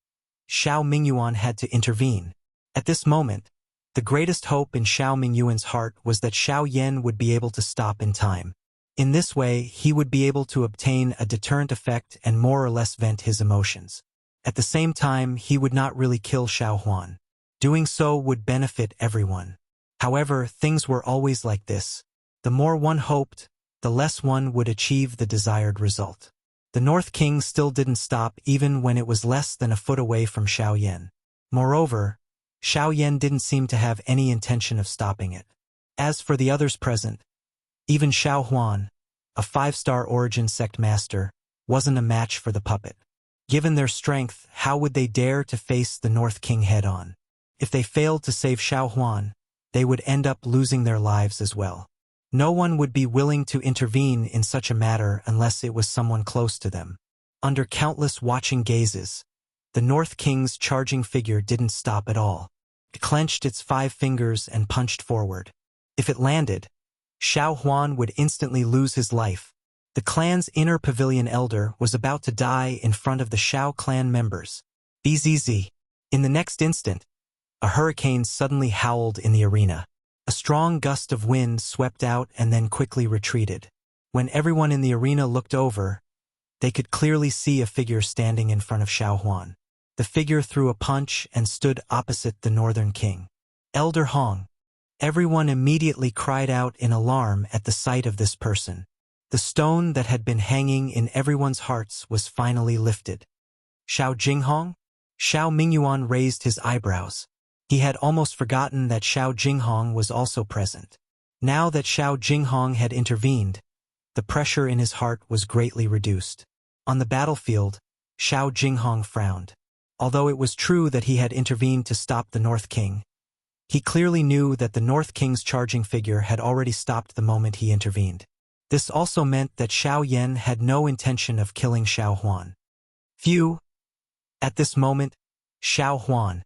Xiao Mingyuan had to intervene. At this moment, the greatest hope in Xiao Mingyuan's heart was that Xiao Yan would be able to stop in time. In this way, he would be able to obtain a deterrent effect and more or less vent his emotions. At the same time, he would not really kill Xiao Huan. Doing so would benefit everyone. However, things were always like this. The more one hoped, the less one would achieve the desired result. The North King still didn't stop even when it was less than a foot away from Xiao Yan. Moreover, Xiao Yan didn't seem to have any intention of stopping it. As for the others present, even Xiao Huan, a 5-star origin sect master, wasn't a match for the puppet. Given their strength, how would they dare to face the North King head-on? If they failed to save Xiao Huan, they would end up losing their lives as well. No one would be willing to intervene in such a matter unless it was someone close to them. Under countless watching gazes, the North King's charging figure didn't stop at all. It clenched its 5 fingers and punched forward. If it landed, Xiao Huan would instantly lose his life. The clan's inner pavilion elder was about to die in front of the Xiao clan members. Bzz. In the next instant, a hurricane suddenly howled in the arena. A strong gust of wind swept out and then quickly retreated. When everyone in the arena looked over, they could clearly see a figure standing in front of Xiao Huan. The figure threw a punch and stood opposite the Northern King. Elder Hong. Everyone immediately cried out in alarm at the sight of this person. The stone that had been hanging in everyone's hearts was finally lifted. Xiao Jinghong? Xiao Mingyuan raised his eyebrows. He had almost forgotten that Xiao Jinghong was also present. Now that Xiao Jinghong had intervened, the pressure in his heart was greatly reduced. On the battlefield, Xiao Jinghong frowned. Although it was true that he had intervened to stop the North King, he clearly knew that the North King's charging figure had already stopped the moment he intervened. This also meant that Xiao Yan had no intention of killing Xiao Huan. Phew! At this moment, Xiao Huan,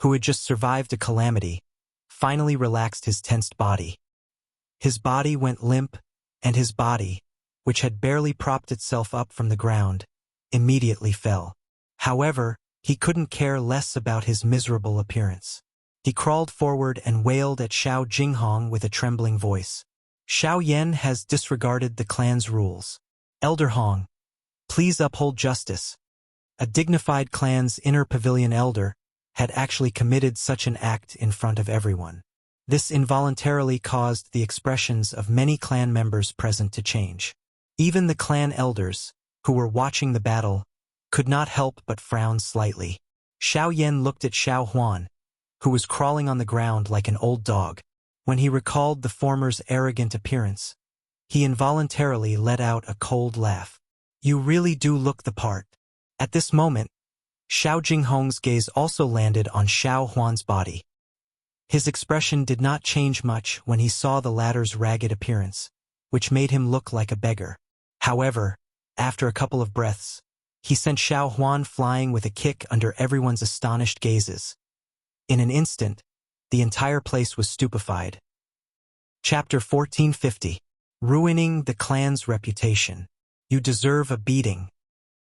who had just survived a calamity, finally relaxed his tensed body. His body went limp, and his body, which had barely propped itself up from the ground, immediately fell. However, he couldn't care less about his miserable appearance. He crawled forward and wailed at Xiao Jinghong with a trembling voice. Xiao Yan has disregarded the clan's rules. Elder Hong, please uphold justice. A dignified clan's inner pavilion elder had actually committed such an act in front of everyone. This involuntarily caused the expressions of many clan members present to change. Even the clan elders, who were watching the battle, could not help but frown slightly. Xiao Yan looked at Xiao Huan, who was crawling on the ground like an old dog. When he recalled the former's arrogant appearance, he involuntarily let out a cold laugh. You really do look the part. At this moment, Xiao Jinghong's gaze also landed on Xiao Huan's body. His expression did not change much when he saw the latter's ragged appearance, which made him look like a beggar. However, after a couple of breaths, he sent Xiao Huan flying with a kick under everyone's astonished gazes. In an instant, the entire place was stupefied. Chapter 1450. Ruining the clan's reputation. You deserve a beating.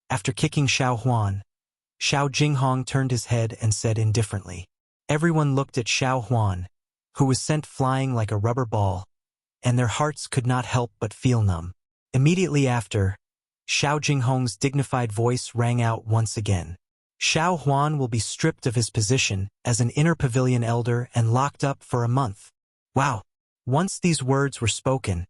After kicking Xiao Huan, Xiao Jinghong turned his head and said indifferently. Everyone looked at Xiao Huan, who was sent flying like a rubber ball, and their hearts could not help but feel numb. Immediately after, Xiao Jinghong's dignified voice rang out once again. Xiao Huan will be stripped of his position as an inner pavilion elder and locked up for a month. Wow! Once these words were spoken,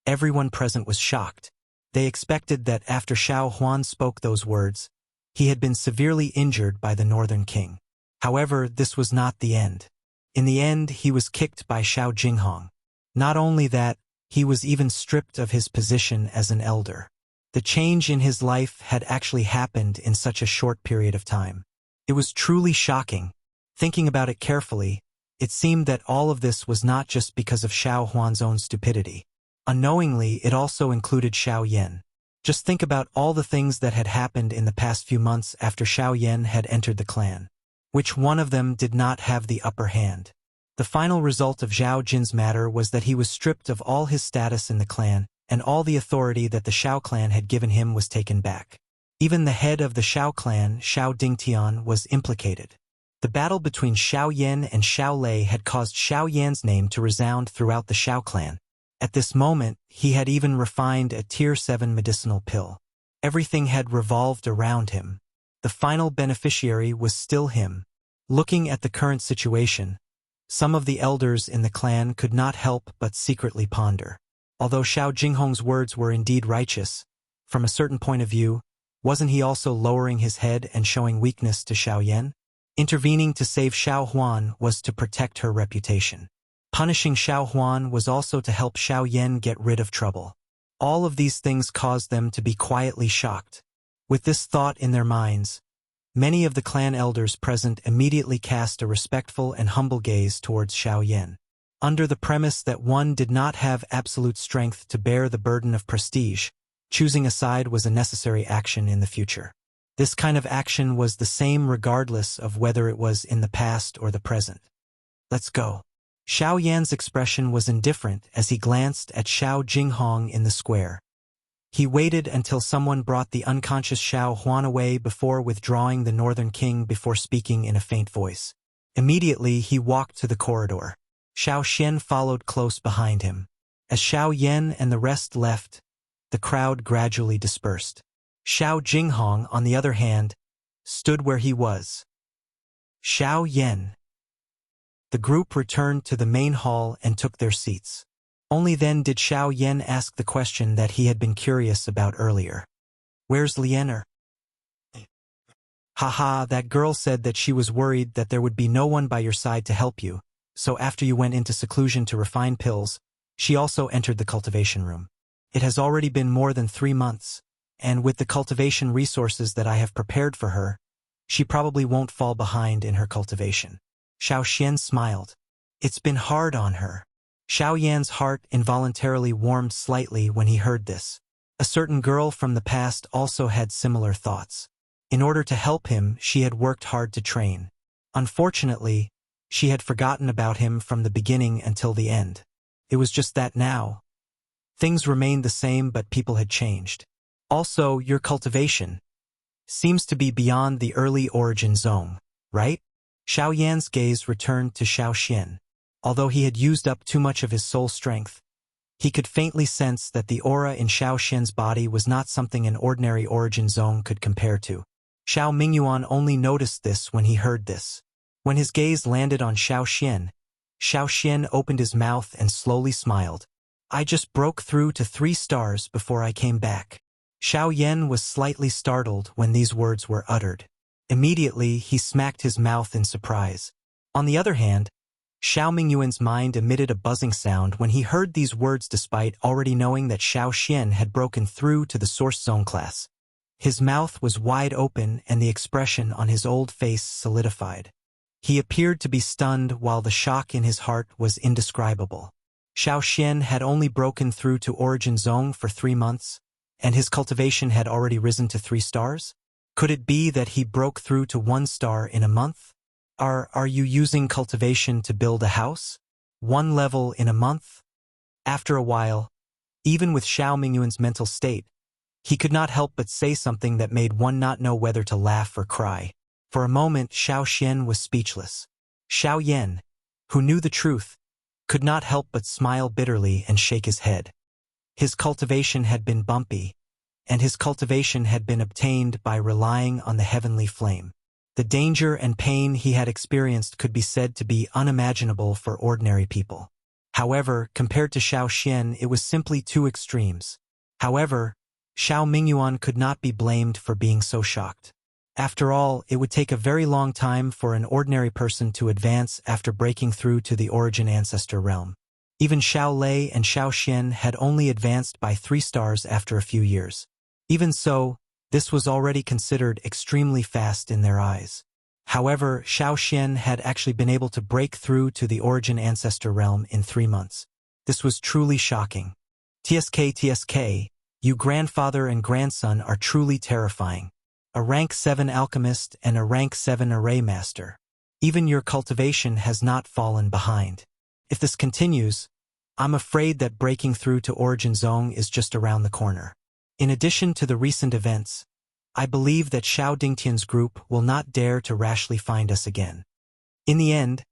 everyone present was shocked. They expected that after Xiao Huan spoke those words, he had been severely injured by the Northern King. However, this was not the end. In the end, he was kicked by Xiao Jinghong. Not only that, he was even stripped of his position as an elder. The change in his life had actually happened in such a short period of time. It was truly shocking. Thinking about it carefully, it seemed that all of this was not just because of Xiao Huan's own stupidity. Unknowingly, it also included Xiao Yan. Just think about all the things that had happened in the past few months after Xiao Yan had entered the clan. Which one of them did not have the upper hand? The final result of Zhao Jin's matter was that he was stripped of all his status in the clan, and all the authority that the Xiao clan had given him was taken back. Even the head of the Xiao clan, Xiao Dingtian, was implicated. The battle between Xiao Yan and Xiao Lei had caused Xiao Yan's name to resound throughout the Xiao clan. At this moment, he had even refined a Tier 7 medicinal pill. Everything had revolved around him. The final beneficiary was still him. Looking at the current situation, some of the elders in the clan could not help but secretly ponder. Although Xiao Jinghong's words were indeed righteous, from a certain point of view, wasn't he also lowering his head and showing weakness to Xiao Yan? Intervening to save Xiao Huan was to protect her reputation. Punishing Xiao Huan was also to help Xiao Yan get rid of trouble. All of these things caused them to be quietly shocked. With this thought in their minds, many of the clan elders present immediately cast a respectful and humble gaze towards Xiao Yan. Under the premise that one did not have absolute strength to bear the burden of prestige, choosing a side was a necessary action in the future. This kind of action was the same regardless of whether it was in the past or the present. Let's go. Xiao Yan's expression was indifferent as he glanced at Xiao Jinghong in the square. He waited until someone brought the unconscious Xiao Huan away before withdrawing the Northern King before speaking in a faint voice. Immediately, he walked to the corridor. Xiao Xian followed close behind him. As Xiao Yan and the rest left, the crowd gradually dispersed. Xiao Jinghong, on the other hand, stood where he was. Xiao Yan. The group returned to the main hall and took their seats. Only then did Xiao Yan ask the question that he had been curious about earlier. Where's Lianer? Haha, that girl said that she was worried that there would be no one by your side to help you, so after you went into seclusion to refine pills, she also entered the cultivation room. It has already been more than 3 months, and with the cultivation resources that I have prepared for her, she probably won't fall behind in her cultivation. Xiao Xian smiled. It's been hard on her. Xiao Yan's heart involuntarily warmed slightly when he heard this. A certain girl from the past also had similar thoughts. In order to help him, she had worked hard to train. Unfortunately, she had forgotten about him from the beginning until the end. It was just that now. Things remained the same, but people had changed. Also, your cultivation seems to be beyond the early origin zone, right? Xiao Yan's gaze returned to Xiao Xian. Although he had used up too much of his soul strength, he could faintly sense that the aura in Xiao Xian's body was not something an ordinary origin zone could compare to. Xiao Mingyuan only noticed this when he heard this. When his gaze landed on Xiao Xian opened his mouth and slowly smiled. I just broke through to 3 stars before I came back. Xiao Yan was slightly startled when these words were uttered. Immediately, he smacked his mouth in surprise. On the other hand, Xiao Mingyuan's mind emitted a buzzing sound when he heard these words despite already knowing that Xiao Xian had broken through to the Source Zone class. His mouth was wide open and the expression on his old face solidified. He appeared to be stunned while the shock in his heart was indescribable. Xiao Xian had only broken through to Origin Zone for 3 months, and his cultivation had already risen to 3 stars? Could it be that he broke through to 1 star in a month? Are you using cultivation to build a house? 1 level in a month? After a while, even with Xiao Mingyuan's mental state, he could not help but say something that made one not know whether to laugh or cry. For a moment, Xiao Xian was speechless. Xiao Yan, who knew the truth, could not help but smile bitterly and shake his head. His cultivation had been bumpy, and his cultivation had been obtained by relying on the heavenly flame. The danger and pain he had experienced could be said to be unimaginable for ordinary people. However, compared to Xiao Xian, it was simply 2 extremes. However, Xiao Mingyuan could not be blamed for being so shocked. After all, it would take a very long time for an ordinary person to advance after breaking through to the origin ancestor realm. Even Xiao Lei and Xiao Xian had only advanced by 3 stars after a few years. Even so, this was already considered extremely fast in their eyes. However, Xiao Xian had actually been able to break through to the origin ancestor realm in 3 months. This was truly shocking. TSK, you grandfather and grandson are truly terrifying. A rank 7 alchemist and a rank 7 array master. Even your cultivation has not fallen behind. If this continues, I'm afraid that breaking through to Origin Zone is just around the corner. In addition to the recent events, I believe that Xiao Dingtian's group will not dare to rashly find us again. In the end,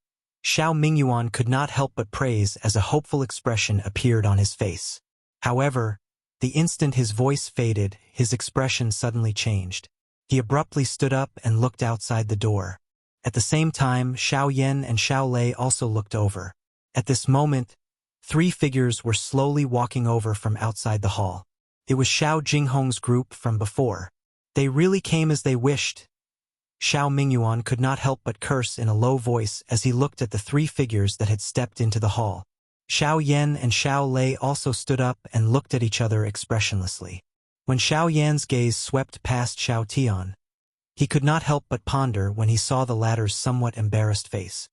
Xiao Mingyuan could not help but praise as a hopeful expression appeared on his face. However, the instant his voice faded, his expression suddenly changed. He abruptly stood up and looked outside the door. At the same time, Xiao Yan and Xiao Lei also looked over. At this moment, 3 figures were slowly walking over from outside the hall. It was Xiao Jinghong's group from before. They really came as they wished. Xiao Mingyuan could not help but curse in a low voice as he looked at the 3 figures that had stepped into the hall. Xiao Yan and Xiao Lei also stood up and looked at each other expressionlessly. When Xiao Yan's gaze swept past Xiao Tian, he could not help but ponder when he saw the latter's somewhat embarrassed face.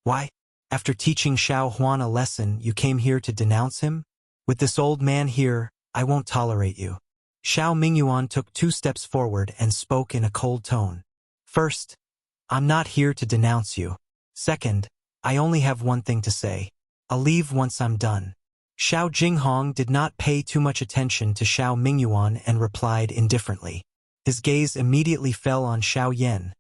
Why? After teaching Xiao Huan a lesson, you came here to denounce him? With this old man here, I won't tolerate you. Xiao Mingyuan took 2 steps forward and spoke in a cold tone. First, I'm not here to denounce you. Second, I only have one thing to say. I'll leave once I'm done. Xiao Jinghong did not pay too much attention to Xiao Mingyuan and replied indifferently. His gaze immediately fell on Xiao Yan,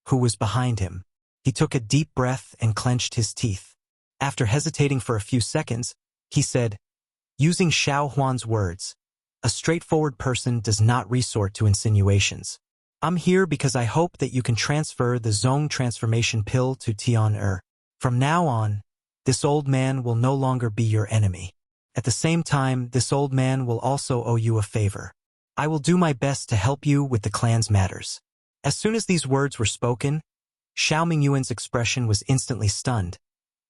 who was behind him. He took a deep breath and clenched his teeth. After hesitating for a few seconds, he said, using Xiao Huan's words, a straightforward person does not resort to insinuations. I'm here because I hope that you can transfer the Zong transformation pill to Tian. From now on, this old man will no longer be your enemy. At the same time, this old man will also owe you a favor. I will do my best to help you with the clan's matters. As soon as these words were spoken, Xiao Mingyuan's expression was instantly stunned,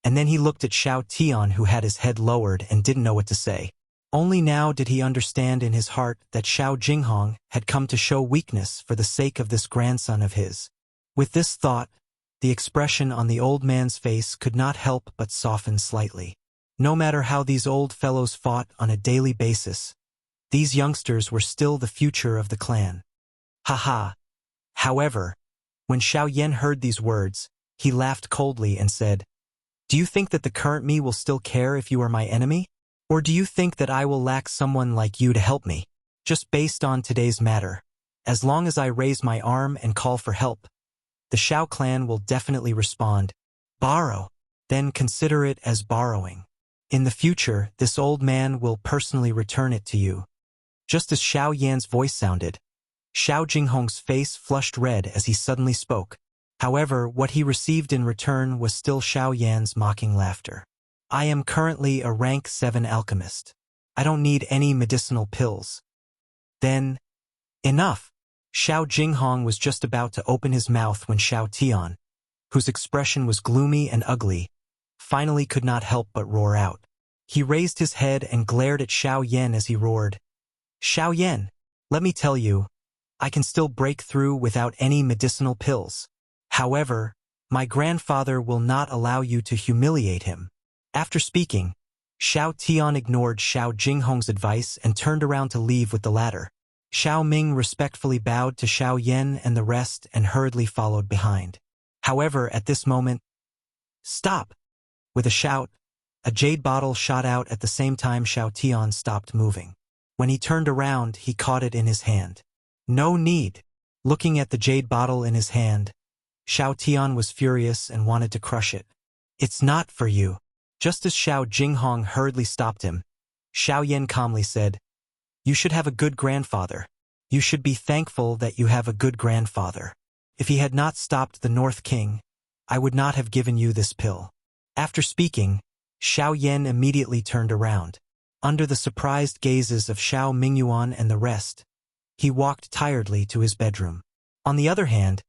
and then he looked at Xiao Tian, who had his head lowered and didn't know what to say. Only now did he understand in his heart that Xiao Jinghong had come to show weakness for the sake of this grandson of his. With this thought, the expression on the old man's face could not help but soften slightly. No matter how these old fellows fought on a daily basis, these youngsters were still the future of the clan. Ha. However, when Xiao Yan heard these words, he laughed coldly and said, do you think that the current me will still care if you are my enemy? Or do you think that I will lack someone like you to help me? Just based on today's matter, as long as I raise my arm and call for help, the Xiao clan will definitely respond. Borrow. Then consider it as borrowing. In the future, this old man will personally return it to you. Just as Xiao Yan's voice sounded, Xiao Jinghong's face flushed red as he suddenly spoke. However, what he received in return was still Xiao Yan's mocking laughter. I am currently a rank 7 alchemist. I don't need any medicinal pills. Then, enough! Xiao Jinghong was just about to open his mouth when Xiao Tian, whose expression was gloomy and ugly, finally could not help but roar out. He raised his head and glared at Xiao Yan as he roared. Xiao Yan, let me tell you, I can still break through without any medicinal pills. However, My grandfather will not allow you to humiliate him. After speaking, Xiao Tian ignored Xiao Jinghong's advice and turned around to leave with the latter. Xiao Ming respectfully bowed to Xiao Yan and the rest and hurriedly followed behind. However, at this moment, "Stop!" With a shout, a jade bottle shot out at the same time Xiao Tian stopped moving. When he turned around, he caught it in his hand. "No need." Looking at the jade bottle in his hand, Xiao Tian was furious and wanted to crush it. "It's not for you." Just as Xiao Jinghong hurriedly stopped him, Xiao Yan calmly said, "You should have a good grandfather. You should be thankful that you have a good grandfather. If he had not stopped the North King, I would not have given you this pill." After speaking, Xiao Yan immediately turned around. Under the surprised gazes of Xiao Mingyuan and the rest, he walked tiredly to his bedroom. On the other hand,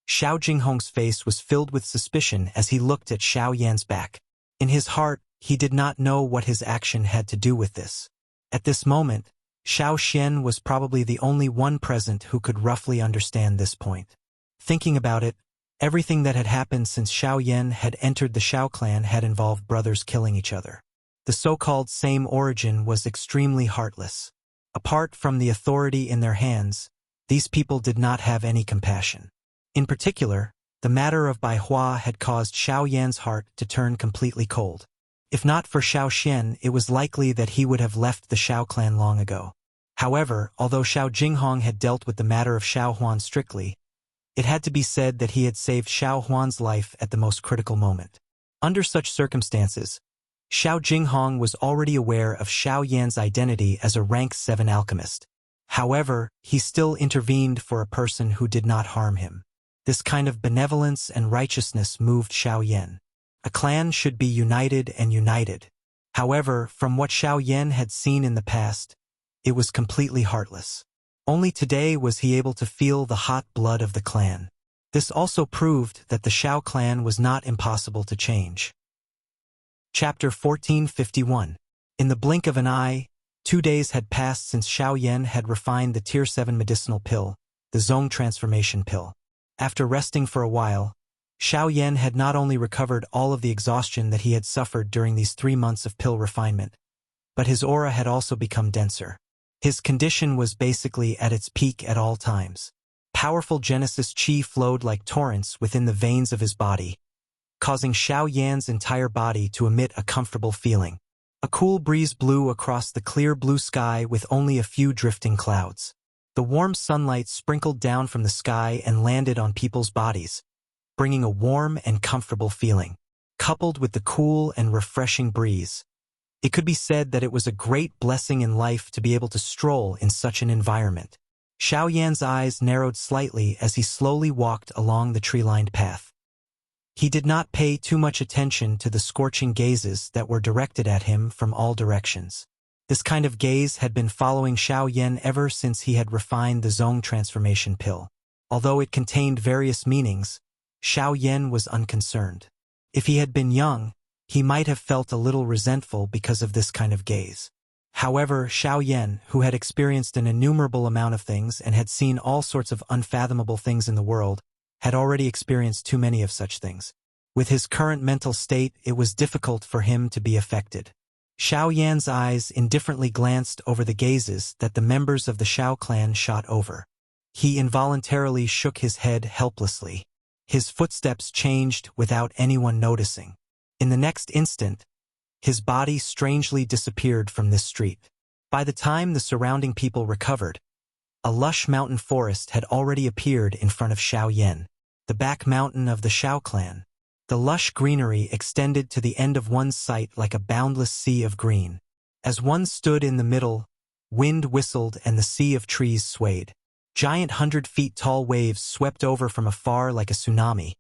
Xiao Jinghong's face was filled with suspicion as he looked at Xiao Yan's back. In his heart, he did not know what his action had to do with this. At this moment, Xiao Xian was probably the only one present who could roughly understand this point. Thinking about it, everything that had happened since Xiao Yan had entered the Xiao clan had involved brothers killing each other. The so-called same origin was extremely heartless. Apart from the authority in their hands, these people did not have any compassion. In particular, the matter of Bai Hua had caused Xiao Yan's heart to turn completely cold. If not for Xiao Xian, it was likely that he would have left the Xiao clan long ago. However, although Xiao Jinghong had dealt with the matter of Xiao Huan strictly, it had to be said that he had saved Xiao Huan's life at the most critical moment. Under such circumstances, Xiao Jinghong was already aware of Xiao Yan's identity as a rank 7 alchemist. However, he still intervened for a person who did not harm him. This kind of benevolence and righteousness moved Xiao Yan. A clan should be united and united. However, from what Xiao Yan had seen in the past, it was completely heartless. Only today was he able to feel the hot blood of the clan. This also proved that the Xiao clan was not impossible to change. Chapter 1451. In the blink of an eye, 2 days had passed since Xiao Yan had refined the Tier 7 medicinal pill, the Zong transformation pill. After resting for a while, Xiao Yan had not only recovered all of the exhaustion that he had suffered during these 3 months of pill refinement, but his aura had also become denser. His condition was basically at its peak at all times. Powerful Genesis Qi flowed like torrents within the veins of his body, causing Xiao Yan's entire body to emit a comfortable feeling. A cool breeze blew across the clear blue sky with only a few drifting clouds. The warm sunlight sprinkled down from the sky and landed on people's bodies, bringing a warm and comfortable feeling. Coupled with the cool and refreshing breeze, it could be said that it was a great blessing in life to be able to stroll in such an environment. Xiao Yan's eyes narrowed slightly as he slowly walked along the tree-lined path. He did not pay too much attention to the scorching gazes that were directed at him from all directions. This kind of gaze had been following Xiao Yan ever since he had refined the Zong transformation pill. Although it contained various meanings, Xiao Yan was unconcerned. If he had been young, he might have felt a little resentful because of this kind of gaze. However, Xiao Yan, who had experienced an innumerable amount of things and had seen all sorts of unfathomable things in the world, had already experienced too many of such things. With his current mental state, it was difficult for him to be affected. Xiao Yan's eyes indifferently glanced over the gazes that the members of the Xiao clan shot over. He involuntarily shook his head helplessly. His footsteps changed without anyone noticing. In the next instant, his body strangely disappeared from this street. By the time the surrounding people recovered, a lush mountain forest had already appeared in front of Xiao Yan, the back mountain of the Xiao clan. The lush greenery extended to the end of one's sight like a boundless sea of green. As one stood in the middle, wind whistled and the sea of trees swayed. Giant 100-feet-tall waves swept over from afar like a tsunami,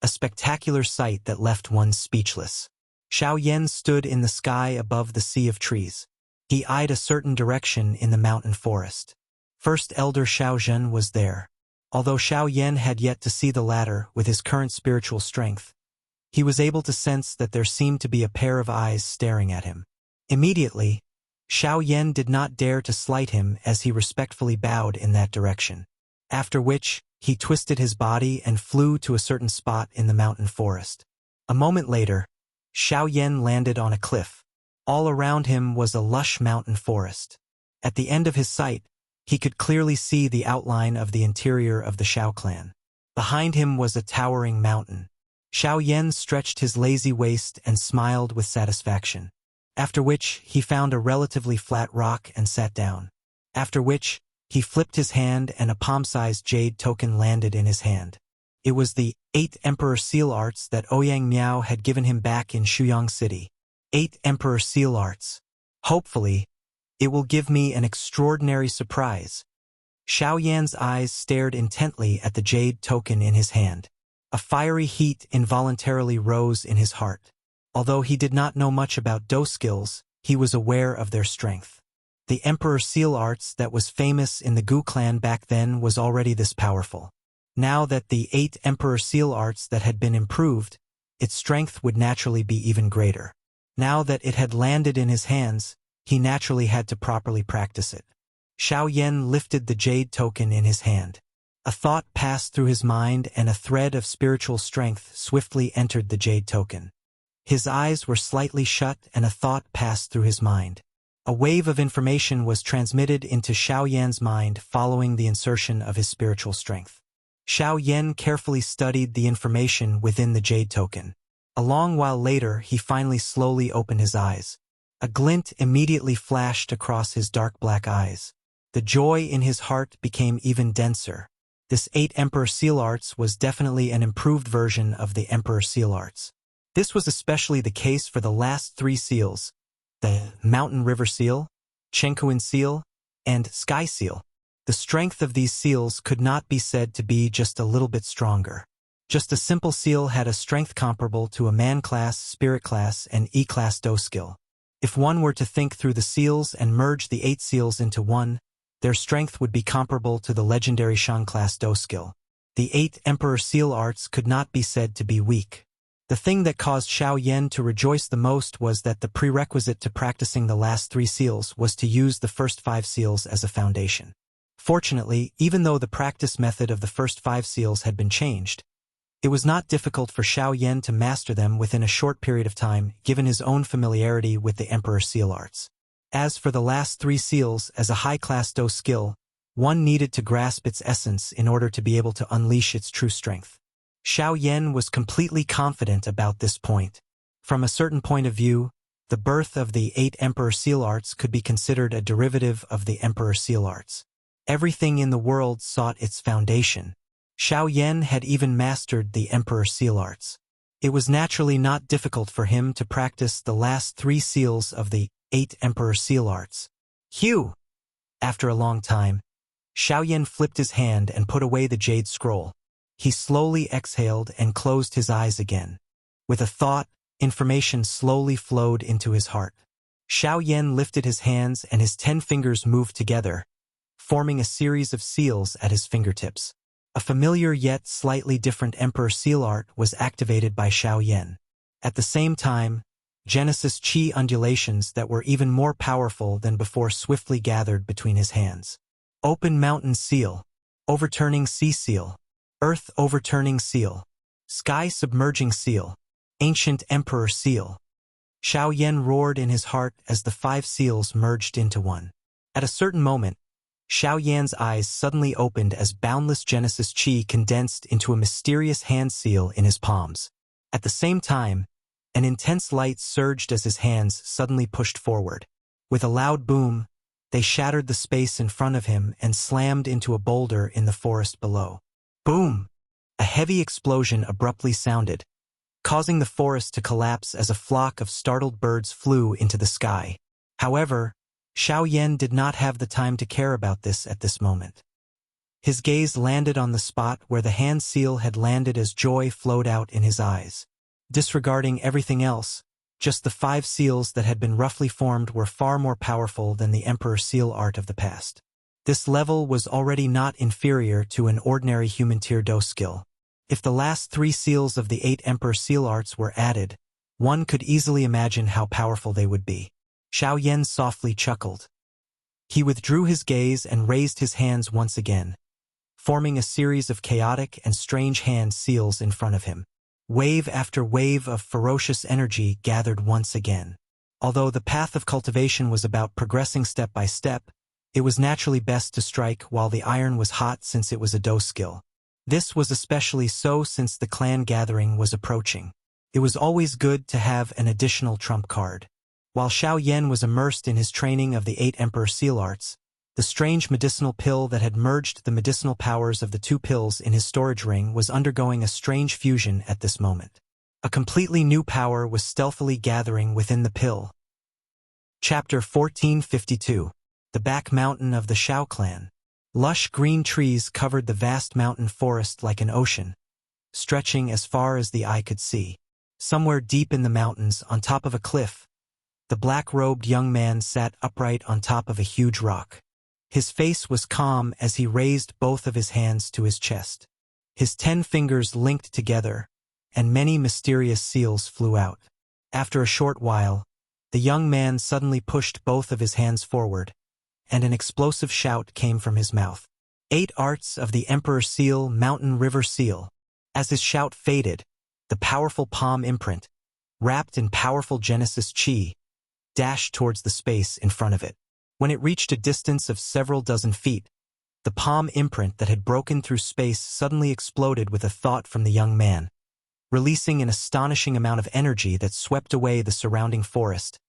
a spectacular sight that left one speechless. Xiao Yan stood in the sky above the sea of trees. He eyed a certain direction in the mountain forest. First Elder Xiao Zhen was there. Although Xiao Yan had yet to see the latter with his current spiritual strength, he was able to sense that there seemed to be a pair of eyes staring at him. Immediately, Xiao Yan did not dare to slight him as he respectfully bowed in that direction. After which, He twisted his body and flew to a certain spot in the mountain forest. A moment later, Xiao Yan landed on a cliff. All around him was a lush mountain forest. At the end of his sight, he could clearly see the outline of the interior of the Xiao clan. Behind him was a towering mountain. Xiao Yan stretched his lazy waist and smiled with satisfaction. After which, he found a relatively flat rock and sat down. After which, he flipped his hand and a palm-sized jade token landed in his hand. It was the 8 Emperor Seal Arts that Ouyang Miao had given him back in Shuyang City. 8 Emperor Seal Arts. Hopefully, it will give me an extraordinary surprise. Xiao Yan's eyes stared intently at the jade token in his hand. A fiery heat involuntarily rose in his heart. Although he did not know much about Do skills, he was aware of their strength. The Emperor Seal Arts that was famous in the Gu clan back then was already this powerful. Now that the 8 Emperor Seal Arts that had been improved, its strength would naturally be even greater. Now that it had landed in his hands, he naturally had to properly practice it. Xiao Yan lifted the jade token in his hand. A thought passed through his mind and a thread of spiritual strength swiftly entered the jade token. His eyes were slightly shut and a thought passed through his mind. A wave of information was transmitted into Xiao Yan's mind following the insertion of his spiritual strength. Xiao Yan carefully studied the information within the jade token. A long while later, he finally slowly opened his eyes. A glint immediately flashed across his dark black eyes. The joy in his heart became even denser. This 8 Emperor Seal Arts was definitely an improved version of the Emperor Seal Arts. This was especially the case for the last 3 seals, the Mountain River Seal, Chengkuan Seal, and Sky Seal. The strength of these seals could not be said to be just a little bit stronger. Just a simple seal had a strength comparable to a Man class, Spirit class, and E-class Do skill. If one were to think through the seals and merge the 8 seals into one, their strength would be comparable to the legendary Shan class Do skill. The 8 Emperor Seal Arts could not be said to be weak. The thing that caused Xiao Yan to rejoice the most was that the prerequisite to practicing the last 3 seals was to use the first 5 seals as a foundation. Fortunately, even though the practice method of the first 5 seals had been changed, it was not difficult for Xiao Yan to master them within a short period of time, given his own familiarity with the Emperor Seal Arts. As for the last 3 seals, as a high-class Do skill, one needed to grasp its essence in order to be able to unleash its true strength. Xiao Yan was completely confident about this point. From a certain point of view, the birth of the 8 Emperor Seal Arts could be considered a derivative of the Emperor Seal Arts. Everything in the world sought its foundation. Xiao Yan had even mastered the Emperor Seal Arts. It was naturally not difficult for him to practice the last 3 seals of the 8 Emperor Seal Arts. Hugh! After a long time, Xiao Yan flipped his hand and put away the jade scroll. He slowly exhaled and closed his eyes again. With a thought, information slowly flowed into his heart. Xiao Yan lifted his hands and his 10 fingers moved together, forming a series of seals at his fingertips. A familiar yet slightly different Emperor Seal Art was activated by Xiao Yan. At the same time, Genesis Chi undulations that were even more powerful than before swiftly gathered between his hands. Open Mountain Seal, Overturning Sea Seal, Earth Overturning Seal, Sky Submerging Seal, Ancient Emperor Seal. Xiao Yan roared in his heart as the 5 seals merged into one. At a certain moment, Xiao Yan's eyes suddenly opened as boundless Genesis Chi condensed into a mysterious hand seal in his palms. At the same time, an intense light surged as his hands suddenly pushed forward. With a loud boom, they shattered the space in front of him and slammed into a boulder in the forest below. Boom! A heavy explosion abruptly sounded, causing the forest to collapse as a flock of startled birds flew into the sky. However, Xiao Yan did not have the time to care about this at this moment. His gaze landed on the spot where the hand seal had landed as joy flowed out in his eyes. Disregarding everything else, just the 5 seals that had been roughly formed were far more powerful than the Emperor Seal Art of the past. This level was already not inferior to an ordinary human tier Do skill. If the last 3 seals of the 8 Emperor Seal Arts were added, one could easily imagine how powerful they would be. Xiao Yan softly chuckled. He withdrew his gaze and raised his hands once again, forming a series of chaotic and strange hand seals in front of him. Wave after wave of ferocious energy gathered once again. Although the path of cultivation was about progressing step by step, it was naturally best to strike while the iron was hot since it was a Do skill. This was especially so since the clan gathering was approaching. It was always good to have an additional trump card. While Xiao Yan was immersed in his training of the 8 Emperor Seal Arts, the strange medicinal pill that had merged the medicinal powers of the 2 pills in his storage ring was undergoing a strange fusion at this moment. A completely new power was stealthily gathering within the pill. Chapter 1452. The Back Mountain of the Xiao Clan. Lush green trees covered the vast mountain forest like an ocean, stretching as far as the eye could see. Somewhere deep in the mountains, on top of a cliff, the black-robed young man sat upright on top of a huge rock. His face was calm as he raised both of his hands to his chest. His 10 fingers linked together, and many mysterious seals flew out. After a short while, the young man suddenly pushed both of his hands forward, and an explosive shout came from his mouth. 8 Arts of the Emperor Seal, Mountain River Seal. As his shout faded, the powerful palm imprint, wrapped in powerful Genesis Chi, dashed towards the space in front of it. When it reached a distance of several dozen feet, the palm imprint that had broken through space suddenly exploded with a thought from the young man, releasing an astonishing amount of energy that swept away the surrounding forest,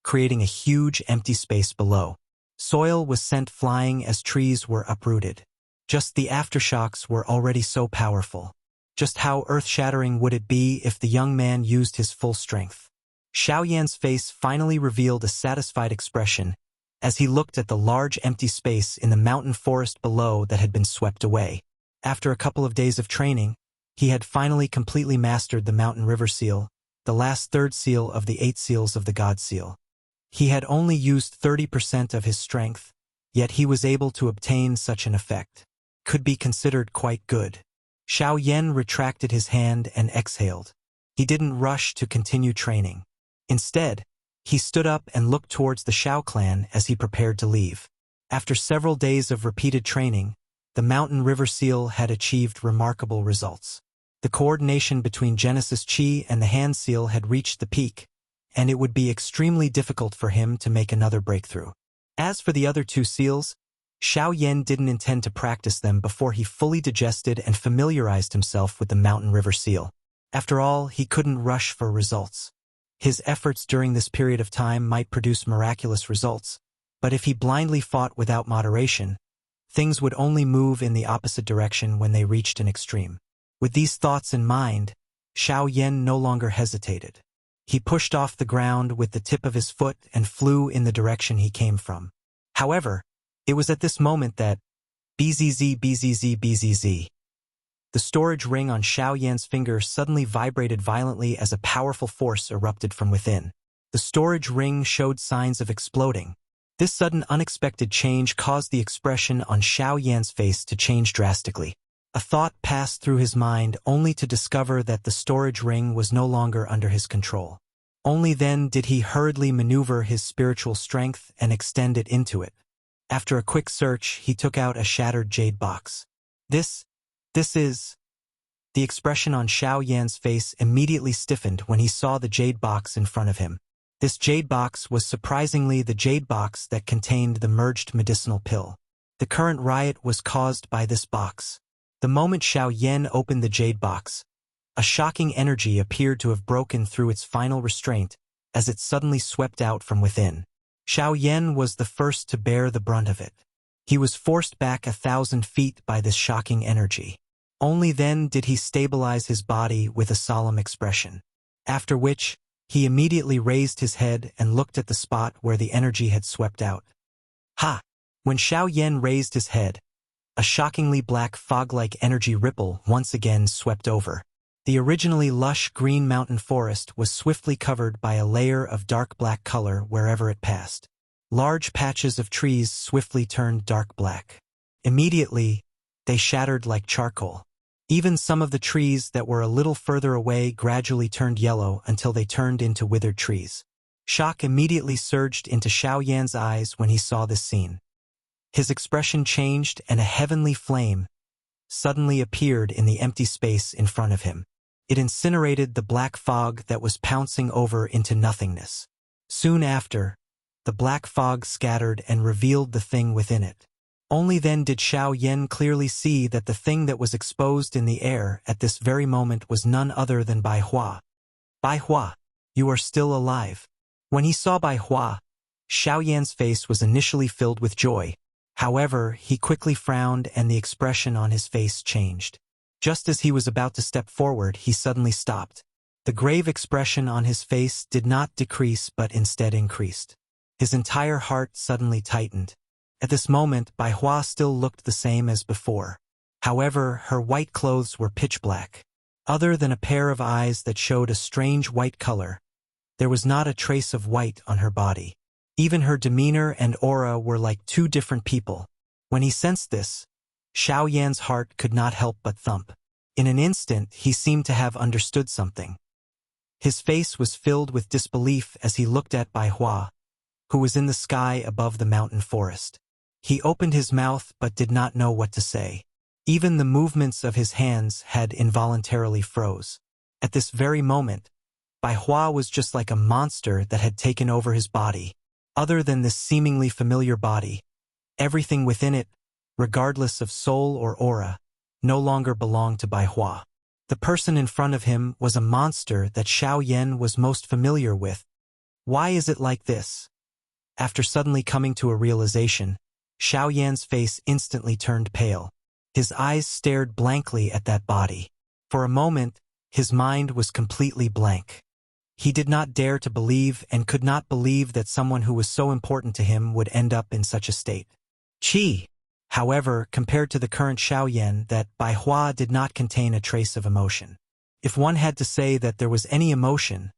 creating a huge empty space below. Soil was sent flying as trees were uprooted. Just the aftershocks were already so powerful. Just how earth-shattering would it be if the young man used his full strength? Xiao Yan's face finally revealed a satisfied expression as he looked at the large empty space in the mountain forest below that had been swept away. After a couple of days of training, he had finally completely mastered the Mountain River Seal, the last 3rd seal of the 8 seals of the God Seal. He had only used 30% of his strength, yet he was able to obtain such an effect. Could be considered quite good. Xiao Yan retracted his hand and exhaled. He didn't rush to continue training. Instead, he stood up and looked towards the Xiao clan as he prepared to leave. After several days of repeated training, the Mountain River Seal had achieved remarkable results. The coordination between Genesis Chi and the Hand Seal had reached the peak, and it would be extremely difficult for him to make another breakthrough. As for the other 2 seals, Xiao Yan didn't intend to practice them before he fully digested and familiarized himself with the Mountain River Seal. After all, he couldn't rush for results. His efforts during this period of time might produce miraculous results, but if he blindly fought without moderation, things would only move in the opposite direction when they reached an extreme. With these thoughts in mind, Xiao Yan no longer hesitated. He pushed off the ground with the tip of his foot and flew in the direction he came from. However, it was at this moment that bzz. The storage ring on Xiao Yan's finger suddenly vibrated violently as a powerful force erupted from within. The storage ring showed signs of exploding. This sudden unexpected change caused the expression on Xiao Yan's face to change drastically. A thought passed through his mind only to discover that the storage ring was no longer under his control. Only then did he hurriedly maneuver his spiritual strength and extend it into it. After a quick search, he took out a shattered jade box. This is... The expression on Xiao Yan's face immediately stiffened when he saw the jade box in front of him. This jade box was surprisingly the jade box that contained the merged medicinal pill. The current riot was caused by this box. The moment Xiao Yan opened the jade box, a shocking energy appeared to have broken through its final restraint as it suddenly swept out from within. Xiao Yan was the first to bear the brunt of it. He was forced back 1,000 feet by this shocking energy. Only then did he stabilize his body with a solemn expression. After which, he immediately raised his head and looked at the spot where the energy had swept out. Ha! When Xiao Yan raised his head, a shockingly black fog-like energy ripple once again swept over. The originally lush green mountain forest was swiftly covered by a layer of dark black color wherever it passed. Large patches of trees swiftly turned dark black. Immediately, they shattered like charcoal. Even some of the trees that were a little further away gradually turned yellow until they turned into withered trees. Shock immediately surged into Xiao Yan's eyes when he saw this scene. His expression changed and a heavenly flame, suddenly appeared in the empty space in front of him. It incinerated the black fog that was pouncing over into nothingness. Soon after, the black fog scattered and revealed the thing within it. Only then did Xiao Yan clearly see that the thing that was exposed in the air at this very moment was none other than Bai Hua. Bai Hua, you are still alive. When he saw Bai Hua, Xiao Yan's face was initially filled with joy. However, he quickly frowned and the expression on his face changed. Just as he was about to step forward, he suddenly stopped. The grave expression on his face did not decrease but instead increased. His entire heart suddenly tightened. At this moment, Bai Hua still looked the same as before. However, her white clothes were pitch black. Other than a pair of eyes that showed a strange white color, there was not a trace of white on her body. Even her demeanor and aura were like two different people. When he sensed this, Xiao Yan's heart could not help but thump. In an instant, he seemed to have understood something. His face was filled with disbelief as he looked at Bai Hua, who was in the sky above the mountain forest. He opened his mouth but did not know what to say. Even the movements of his hands had involuntarily froze. At this very moment, Bai Hua was just like a monster that had taken over his body. Other than this seemingly familiar body, everything within it, regardless of soul or aura, no longer belonged to Bai Hua. The person in front of him was a monster that Xiao Yan was most familiar with. Why is it like this? After suddenly coming to a realization, Xiao Yan's face instantly turned pale. His eyes stared blankly at that body. For a moment, his mind was completely blank. He did not dare to believe and could not believe that someone who was so important to him would end up in such a state. Qi, however, compared to the current Xiao Yan, that Bai Hua did not contain a trace of emotion. If one had to say that there was any emotion,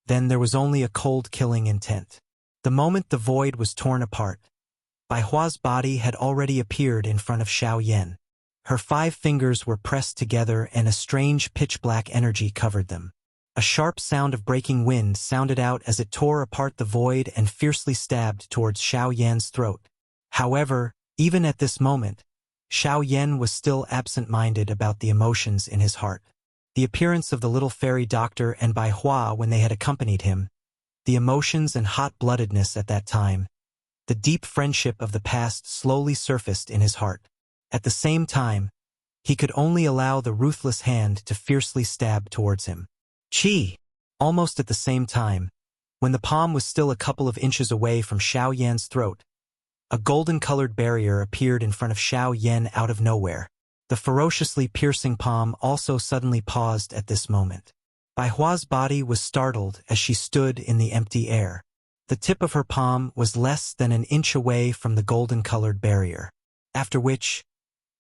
then there was only a cold killing intent. The moment the void was torn apart, Bai Hua's body had already appeared in front of Xiao Yan. Her 5 fingers were pressed together and a strange pitch-black energy covered them. A sharp sound of breaking wind sounded out as it tore apart the void and fiercely stabbed towards Xiao Yan's throat. However, even at this moment, Xiao Yan was still absent-minded about the emotions in his heart. The appearance of the little fairy doctor and Bai Hua when they had accompanied him, the emotions and hot-bloodedness at that time, the deep friendship of the past slowly surfaced in his heart. At the same time, he could only allow the ruthless hand to fiercely stab towards him. Qi! Almost at the same time, when the palm was still a couple of inches away from Xiao Yan's throat, a golden-colored barrier appeared in front of Xiao Yan out of nowhere. The ferociously piercing palm also suddenly paused at this moment. Bai Hua's body was startled as she stood in the empty air. The tip of her palm was less than an inch away from the golden-colored barrier. After which,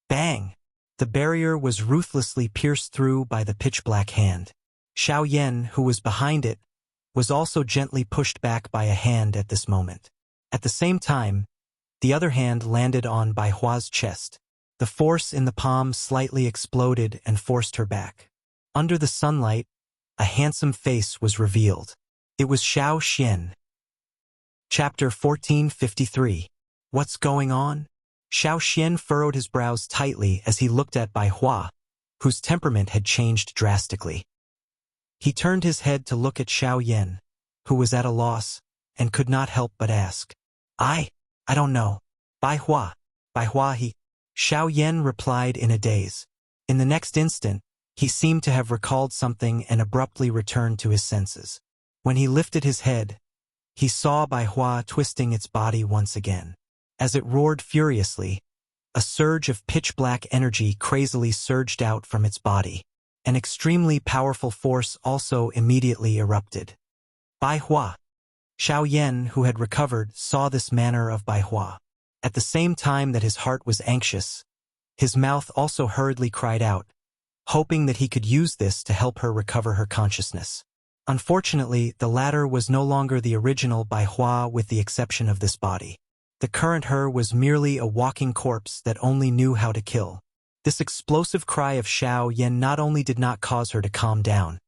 bang! The barrier was ruthlessly pierced through by the pitch-black hand. Xiao Yan, who was behind it, was also gently pushed back by a hand at this moment. At the same time, the other hand landed on Bai Hua's chest. The force in the palm slightly exploded and forced her back. Under the sunlight, a handsome face was revealed. It was Xiao Xian. Chapter 1453. What's going on? Xiao Xian furrowed his brows tightly as he looked at Bai Hua, whose temperament had changed drastically. He turned his head to look at Xiao Yan, who was at a loss, and could not help but ask, I don't know. Bai Hua, he. Xiao Yan replied in a daze. In the next instant, he seemed to have recalled something and abruptly returned to his senses. When he lifted his head, he saw Bai Hua twisting its body once again. As it roared furiously, a surge of pitch-black energy crazily surged out from its body. An extremely powerful force also immediately erupted. Bai Hua. Xiao Yan, who had recovered, saw this manner of Bai Hua. At the same time that his heart was anxious, his mouth also hurriedly cried out, hoping that he could use this to help her recover her consciousness. Unfortunately, the latter was no longer the original Bai Hua with the exception of this body. The current her was merely a walking corpse that only knew how to kill. This explosive cry of Xiao Yan not only did not cause her to calm down,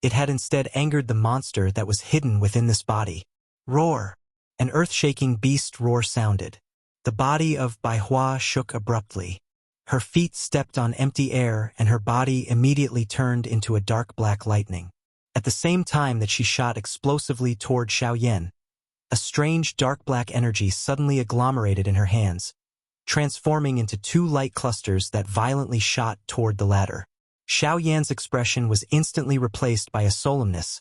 it had instead angered the monster that was hidden within this body. Roar! An earth-shaking beast roar sounded. The body of Bai Hua shook abruptly. Her feet stepped on empty air and her body immediately turned into a dark black lightning. At the same time that she shot explosively toward Xiaoyan, a strange dark black energy suddenly agglomerated in her hands, transforming into two light clusters that violently shot toward the latter. Xiaoyan's expression was instantly replaced by a solemnness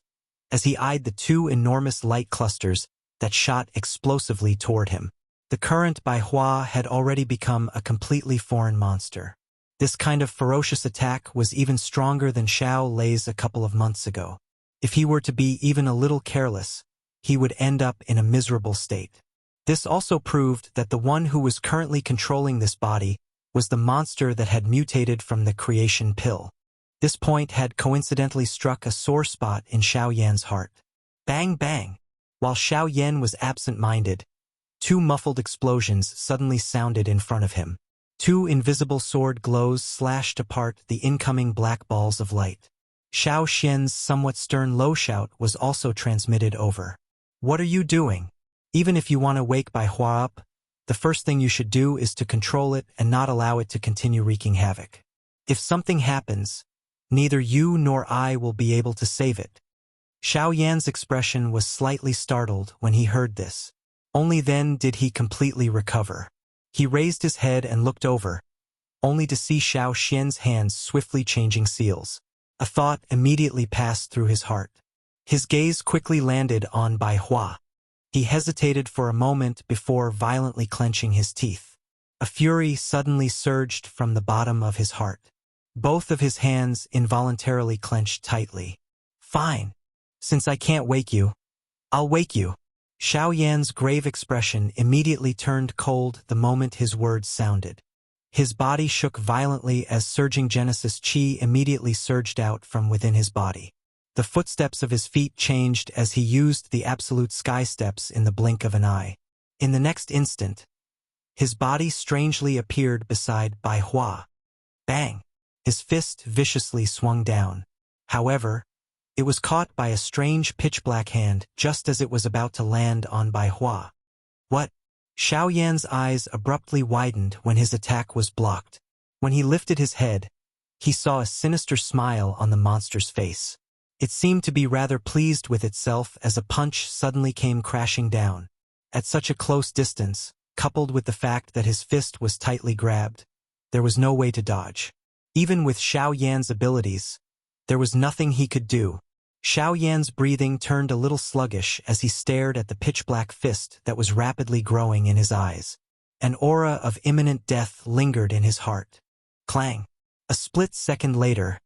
as he eyed the two enormous light clusters that shot explosively toward him. The current Bai Hua had already become a completely foreign monster. This kind of ferocious attack was even stronger than Xiao Lei's a couple of months ago. If he were to be even a little careless, he would end up in a miserable state. This also proved that the one who was currently controlling this body was the monster that had mutated from the creation pill. This point had coincidentally struck a sore spot in Xiaoyan's heart. Bang bang! While Xiaoyan was absent-minded, two muffled explosions suddenly sounded in front of him. Two invisible sword glows slashed apart the incoming black balls of light. Xiao Xian's somewhat stern low shout was also transmitted over. "What are you doing? Even if you want to wake Bai Hua up, the first thing you should do is to control it and not allow it to continue wreaking havoc. If something happens, neither you nor I will be able to save it." Xiaoyan's expression was slightly startled when he heard this. Only then did he completely recover. He raised his head and looked over, only to see Xiao Xian's hands swiftly changing seals. A thought immediately passed through his heart. His gaze quickly landed on Bai Hua. He hesitated for a moment before violently clenching his teeth. A fury suddenly surged from the bottom of his heart. Both of his hands involuntarily clenched tightly. "Fine. Since I can't wake you, I'll wake you." Xiaoyan's grave expression immediately turned cold the moment his words sounded. His body shook violently as surging Genesis Qi immediately surged out from within his body. The footsteps of his feet changed as he used the absolute sky steps in the blink of an eye. In the next instant, his body strangely appeared beside Bai Hua. Bang! His fist viciously swung down. However, it was caught by a strange pitch-black hand just as it was about to land on Bai Hua. "What?" Xiaoyan's eyes abruptly widened when his attack was blocked. When he lifted his head, he saw a sinister smile on the monster's face. It seemed to be rather pleased with itself as a punch suddenly came crashing down. At such a close distance, coupled with the fact that his fist was tightly grabbed, there was no way to dodge. Even with Xiaoyan's abilities, there was nothing he could do. Xiaoyan's breathing turned a little sluggish as he stared at the pitch-black fist that was rapidly growing in his eyes. An aura of imminent death lingered in his heart. Clang! A split second later,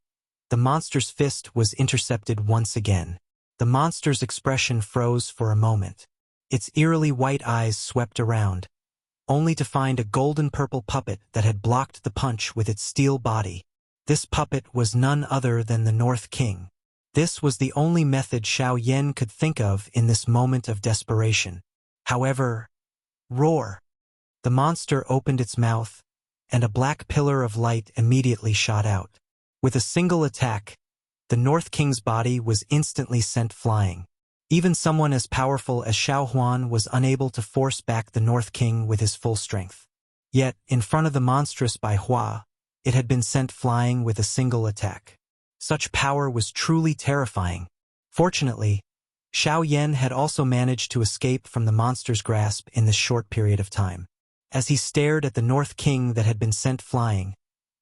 the monster's fist was intercepted once again. The monster's expression froze for a moment. Its eerily white eyes swept around, only to find a golden-purple puppet that had blocked the punch with its steel body. This puppet was none other than the North King. This was the only method Xiaoyan could think of in this moment of desperation. However, roar! The monster opened its mouth, and a black pillar of light immediately shot out. With a single attack, the North King's body was instantly sent flying. Even someone as powerful as Xiao Huan was unable to force back the North King with his full strength. Yet, in front of the monstrous Bai Hua, it had been sent flying with a single attack. Such power was truly terrifying. Fortunately, Xiaoyan had also managed to escape from the monster's grasp in this short period of time. As he stared at the North King that had been sent flying,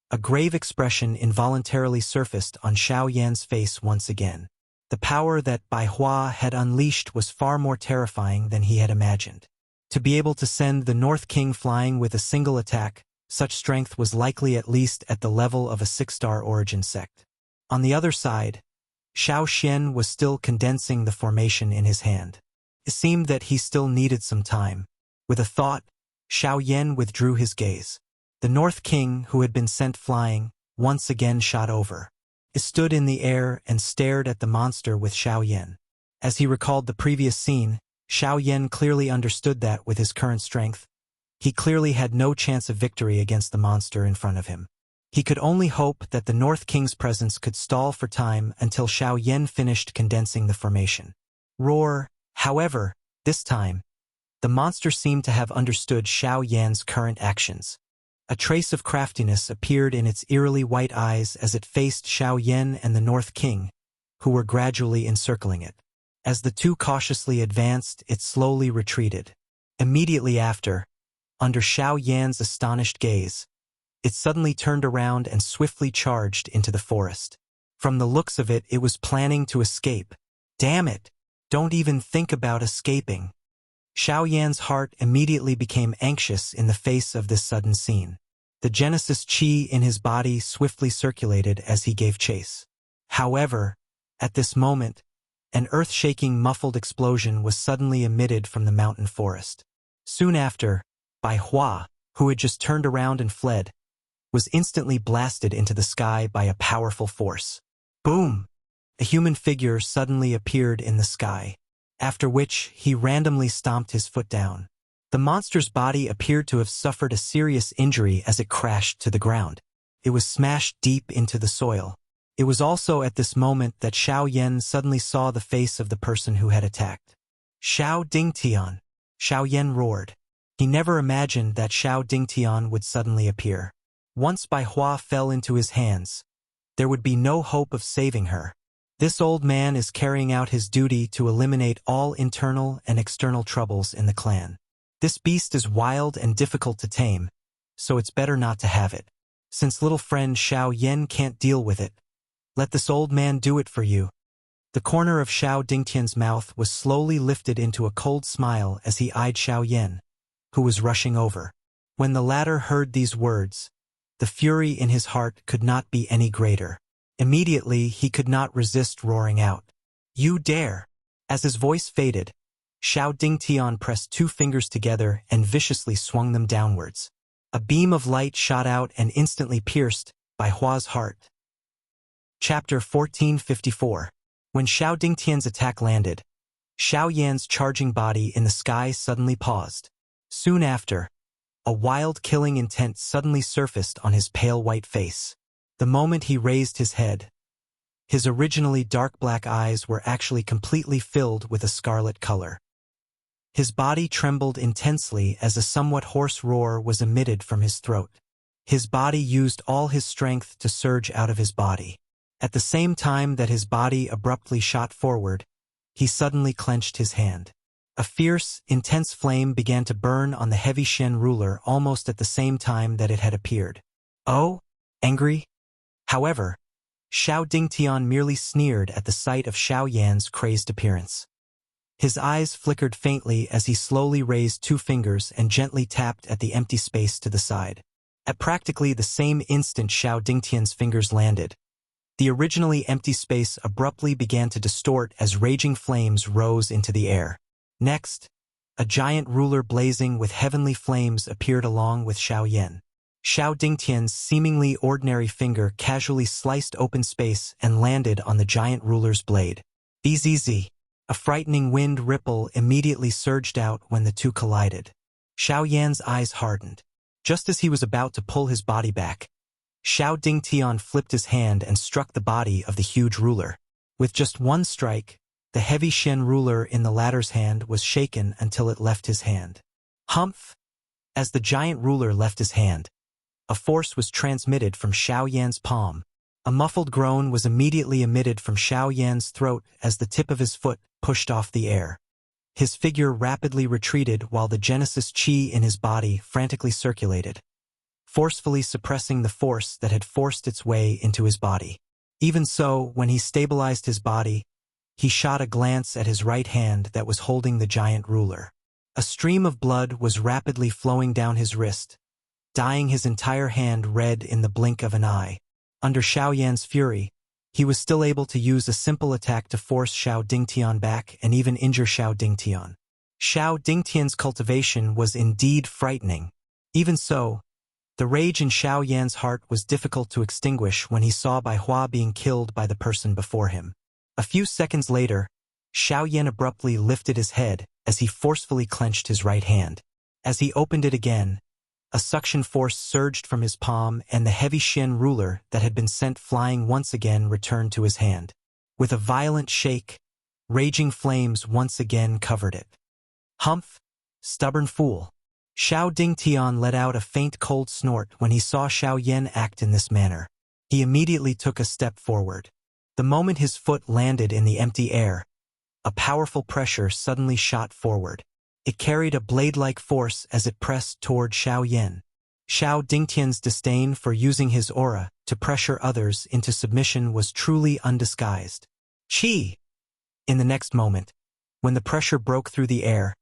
a grave expression involuntarily surfaced on Xiaoyan's face once again. The power that Bai Hua had unleashed was far more terrifying than he had imagined. To be able to send the North King flying with a single attack, such strength was likely at least at the level of a 6-star origin sect. On the other side, Xiao Xian was still condensing the formation in his hand. It seemed that he still needed some time. With a thought, Xiaoyan withdrew his gaze. The North King, who had been sent flying, once again shot over. He stood in the air and stared at the monster with Xiaoyan. As he recalled the previous scene, Xiaoyan clearly understood that with his current strength, he clearly had no chance of victory against the monster in front of him. He could only hope that the North King's presence could stall for time until Xiaoyan finished condensing the formation. Roar! However, this time, the monster seemed to have understood Xiaoyan's current actions. A trace of craftiness appeared in its eerily white eyes as it faced Xiao Yan and the North King, who were gradually encircling it. As the two cautiously advanced, it slowly retreated. Immediately after, under Xiao Yan's astonished gaze, it suddenly turned around and swiftly charged into the forest. From the looks of it, it was planning to escape. Damn it! Don't even think about escaping. Xiao Yan's heart immediately became anxious in the face of this sudden scene. The Genesis Qi in his body swiftly circulated as he gave chase. However, at this moment, an earth-shaking muffled explosion was suddenly emitted from the mountain forest. Soon after, Bai Hua, who had just turned around and fled, was instantly blasted into the sky by a powerful force. Boom! A human figure suddenly appeared in the sky, after which he randomly stomped his foot down. The monster's body appeared to have suffered a serious injury as it crashed to the ground. It was smashed deep into the soil. It was also at this moment that Xiao Yan suddenly saw the face of the person who had attacked. Xiao Dingtian! Xiao Yan roared. He never imagined that Xiao Dingtian would suddenly appear. Once Bai Hua fell into his hands, there would be no hope of saving her. This old man is carrying out his duty to eliminate all internal and external troubles in the clan. This beast is wild and difficult to tame, so it's better not to have it. Since little friend Xiao Yan can't deal with it, let this old man do it for you. The corner of Xiao Dingtian's mouth was slowly lifted into a cold smile as he eyed Xiao Yan, who was rushing over. When the latter heard these words, the fury in his heart could not be any greater. Immediately, he could not resist roaring out, "You dare!" As his voice faded, Xiao Dingtian pressed two fingers together and viciously swung them downwards. A beam of light shot out and instantly pierced Bai Hua's heart. Chapter 1454. When Xiao Dingtian's attack landed, Xiao Yan's charging body in the sky suddenly paused. Soon after, a wild killing intent suddenly surfaced on his pale white face. The moment he raised his head, his originally dark black eyes were actually completely filled with a scarlet color. His body trembled intensely as a somewhat hoarse roar was emitted from his throat. His body used all his strength to surge out of his body. At the same time that his body abruptly shot forward, he suddenly clenched his hand. A fierce, intense flame began to burn on the heavy Shen ruler almost at the same time that it had appeared. Oh? Angry? However, Xiao Dingtian merely sneered at the sight of Xiao Yan's crazed appearance. His eyes flickered faintly as he slowly raised two fingers and gently tapped at the empty space to the side. At practically the same instant Xiao Dingtian's fingers landed, the originally empty space abruptly began to distort as raging flames rose into the air. Next, a giant ruler blazing with heavenly flames appeared along with Xiao Yan. Xiao Dingtian's seemingly ordinary finger casually sliced open space and landed on the giant ruler's blade. Bzz. A frightening wind ripple immediately surged out when the two collided. Xiao Yan's eyes hardened. Just as he was about to pull his body back, Xiao Dingtian flipped his hand and struck the body of the huge ruler. With just one strike, the heavy Shen ruler in the latter's hand was shaken until it left his hand. Humph! As the giant ruler left his hand, a force was transmitted from Xiao Yan's palm. A muffled groan was immediately emitted from Xiao Yan's throat as the tip of his foot pushed off the air. His figure rapidly retreated while the Genesis Qi in his body frantically circulated, forcefully suppressing the force that had forced its way into his body. Even so, when he stabilized his body, he shot a glance at his right hand that was holding the giant ruler. A stream of blood was rapidly flowing down his wrist, dyeing his entire hand red in the blink of an eye. Under Xiao Yan's fury, he was still able to use a simple attack to force Xiao Dingtian back and even injure Xiao Dingtian. Xiao Dingtian's cultivation was indeed frightening. Even so, the rage in Xiao Yan's heart was difficult to extinguish when he saw Bai Hua being killed by the person before him. A few seconds later, Xiao Yan abruptly lifted his head as he forcefully clenched his right hand. As he opened it again, a suction force surged from his palm and the heavy Shen ruler that had been sent flying once again returned to his hand. With a violent shake, raging flames once again covered it. Humph! Stubborn fool! Xiao Dingtian let out a faint cold snort when he saw Xiao Yan act in this manner. He immediately took a step forward. The moment his foot landed in the empty air, a powerful pressure suddenly shot forward. It carried a blade-like force as it pressed toward Xiao Yan. Xiao Dingtian's disdain for using his aura to pressure others into submission was truly undisguised. Chi! In the next moment, when the pressure broke through the air,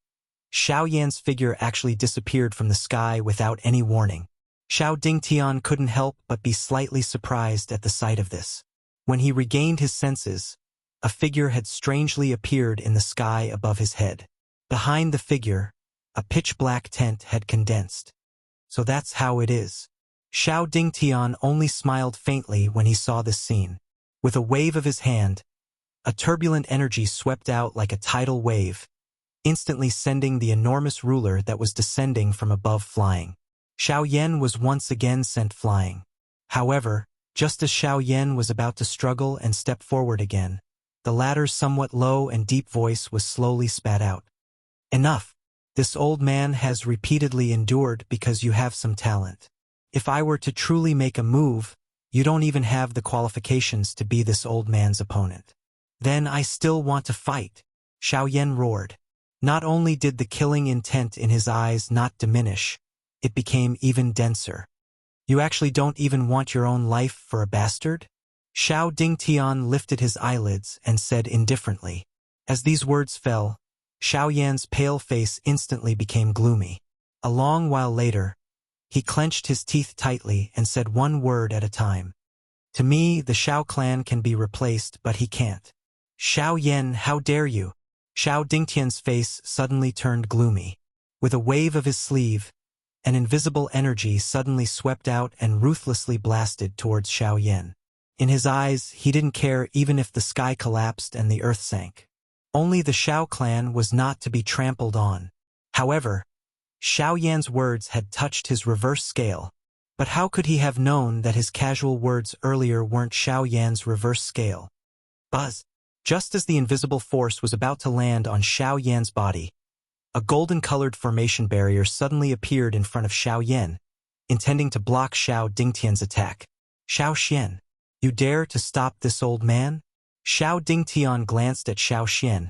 Xiao Yan's figure actually disappeared from the sky without any warning. Xiao Dingtian couldn't help but be slightly surprised at the sight of this. When he regained his senses, a figure had strangely appeared in the sky above his head. Behind the figure, a pitch-black tent had condensed. So that's how it is. Xiao Dingtian only smiled faintly when he saw this scene. With a wave of his hand, a turbulent energy swept out like a tidal wave, instantly sending the enormous ruler that was descending from above flying. Xiao Yan was once again sent flying. However, just as Xiao Yan was about to struggle and step forward again, the latter's somewhat low and deep voice was slowly spat out. Enough. This old man has repeatedly endured because you have some talent. If I were to truly make a move, you don't even have the qualifications to be this old man's opponent. Then I still want to fight, Xiao Yan roared. Not only did the killing intent in his eyes not diminish, it became even denser. You actually don't even want your own life for a bastard? Xiao Dingtian lifted his eyelids and said indifferently. As these words fell, Xiao Yan's pale face instantly became gloomy. A long while later, he clenched his teeth tightly and said one word at a time. To me, the Xiao clan can be replaced, but he can't. Xiao Yan, how dare you? Xiao Dingtian's face suddenly turned gloomy. With a wave of his sleeve, an invisible energy suddenly swept out and ruthlessly blasted towards Xiao Yan. In his eyes, he didn't care even if the sky collapsed and the earth sank. Only the Xiao clan was not to be trampled on. However, Xiao Yan's words had touched his reverse scale. But how could he have known that his casual words earlier weren't Xiao Yan's reverse scale? Buzz! Just as the invisible force was about to land on Xiao Yan's body, a golden-colored formation barrier suddenly appeared in front of Xiao Yan, intending to block Xiao Dingtian's attack. Xiao Xian, you dare to stop this old man? Xiao Dingtian glanced at Xiao Xian,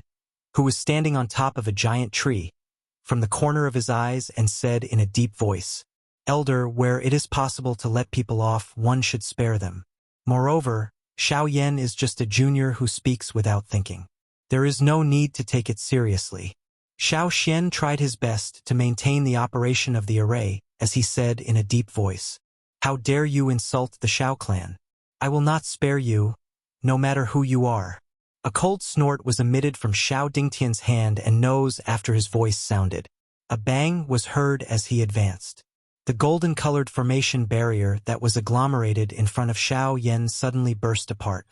who was standing on top of a giant tree, from the corner of his eyes and said in a deep voice, Elder, where it is possible to let people off, one should spare them. Moreover, Xiao Yan is just a junior who speaks without thinking. There is no need to take it seriously. Xiao Xian tried his best to maintain the operation of the array, as he said in a deep voice. How dare you insult the Xiao clan? I will not spare you, no matter who you are. A cold snort was emitted from Xiao Dingtian's hand and nose after his voice sounded. A bang was heard as he advanced. The golden-colored formation barrier that was agglomerated in front of Xiao Yan suddenly burst apart.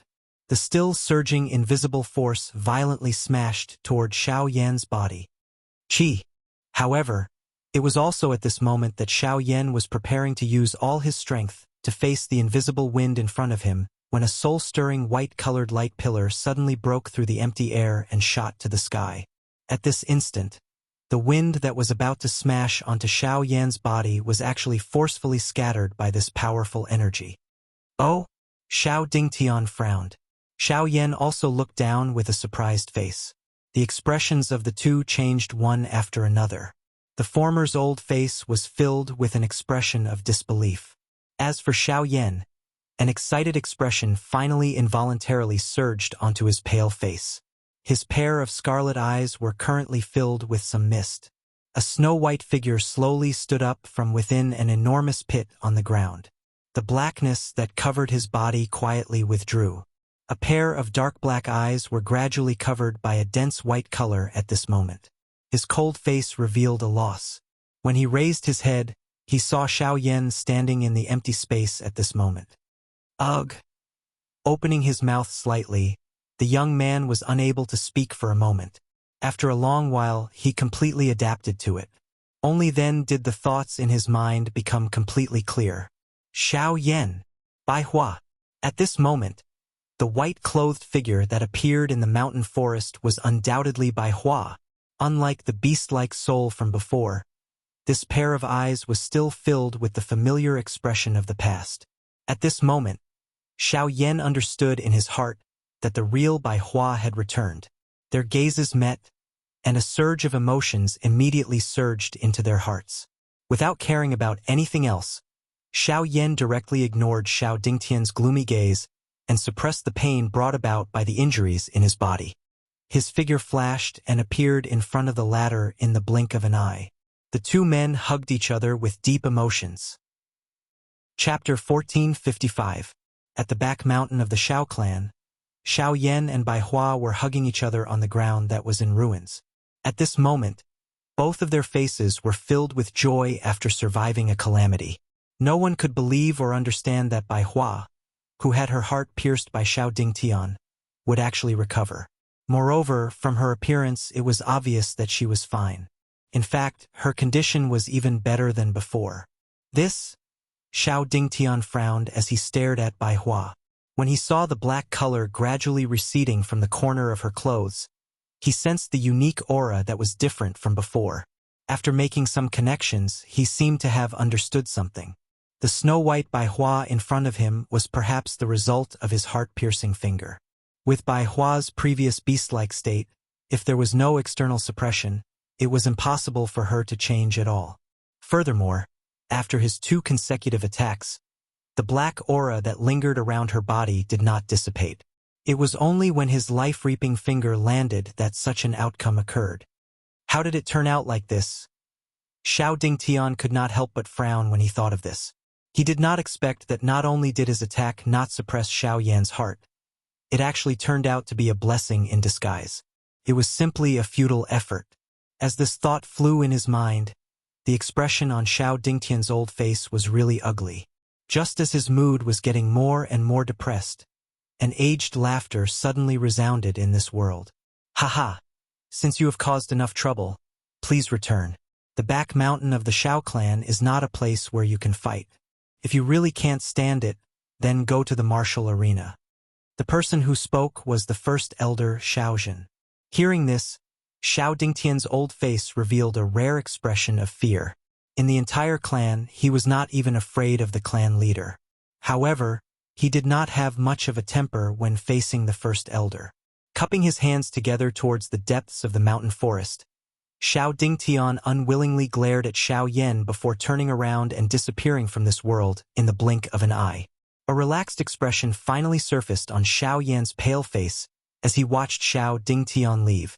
The still surging invisible force violently smashed toward Xiao Yan's body. Chi. However, it was also at this moment that Xiao Yan was preparing to use all his strength to face the invisible wind in front of him, when a soul-stirring white-colored light pillar suddenly broke through the empty air and shot to the sky. At this instant, the wind that was about to smash onto Xiao Yan's body was actually forcefully scattered by this powerful energy. Oh? Xiao Dingtian frowned. Xiao Yan also looked down with a surprised face. The expressions of the two changed one after another. The former's old face was filled with an expression of disbelief. As for Xiao Yan, an excited expression finally involuntarily surged onto his pale face. His pair of scarlet eyes were currently filled with some mist. A snow-white figure slowly stood up from within an enormous pit on the ground. The blackness that covered his body quietly withdrew. A pair of dark black eyes were gradually covered by a dense white color at this moment. His cold face revealed a loss. When he raised his head, he saw Xiao Yan standing in the empty space at this moment. Ugh! Opening his mouth slightly, the young man was unable to speak for a moment. After a long while, he completely adapted to it. Only then did the thoughts in his mind become completely clear. Xiao Yan! Bai Hua! At this moment, the white-clothed figure that appeared in the mountain forest was undoubtedly Bai Hua. Unlike the beast-like soul from before, This pair of eyes was still filled with the familiar expression of the past. At this moment, Xiao Yan understood in his heart that the real Bai Hua had returned. Their gazes met, and a surge of emotions immediately surged into their hearts. Without caring about anything else, Xiao Yan directly ignored Xiao Dingtian's gloomy gaze and suppressed the pain brought about by the injuries in his body. His figure flashed and appeared in front of the latter in the blink of an eye. The two men hugged each other with deep emotions. Chapter 1455. At the back mountain of the Xiao clan, Xiao Yan and Bai Hua were hugging each other on the ground that was in ruins. At this moment, both of their faces were filled with joy after surviving a calamity. No one could believe or understand that Bai Hua, who had her heart pierced by Xiao Dingtian, would actually recover. Moreover, from her appearance it was obvious that she was fine. In fact, her condition was even better than before. This, Xiao Dingtian frowned as he stared at Bai Hua. When he saw the black color gradually receding from the corner of her clothes, he sensed the unique aura that was different from before. After making some connections, he seemed to have understood something. The snow-white Bai Hua in front of him was perhaps the result of his heart-piercing finger. With Bai Hua's previous beast-like state, if there was no external suppression, it was impossible for her to change at all. Furthermore, after his 2 consecutive attacks, the black aura that lingered around her body did not dissipate. It was only when his life-reaping finger landed that such an outcome occurred. How did it turn out like this? Xiao Dingtian could not help but frown when he thought of this. He did not expect that not only did his attack not suppress Xiao Yan's heart, it actually turned out to be a blessing in disguise. It was simply a futile effort. As this thought flew in his mind, the expression on Xiao Dingtian's old face was really ugly. Just as his mood was getting more and more depressed, an aged laughter suddenly resounded in this world. Ha ha! Since you have caused enough trouble, please return. The back mountain of the Xiao clan is not a place where you can fight. If you really can't stand it, then go to the martial arena. The person who spoke was the first elder, Xiaozhen. Hearing this, Xiao Dingtian's old face revealed a rare expression of fear. In the entire clan, he was not even afraid of the clan leader. However, he did not have much of a temper when facing the first elder. Cupping his hands together towards the depths of the mountain forest, Xiao Dingtian unwillingly glared at Xiao Yan before turning around and disappearing from this world in the blink of an eye. A relaxed expression finally surfaced on Xiao Yan's pale face as he watched Xiao Dingtian leave.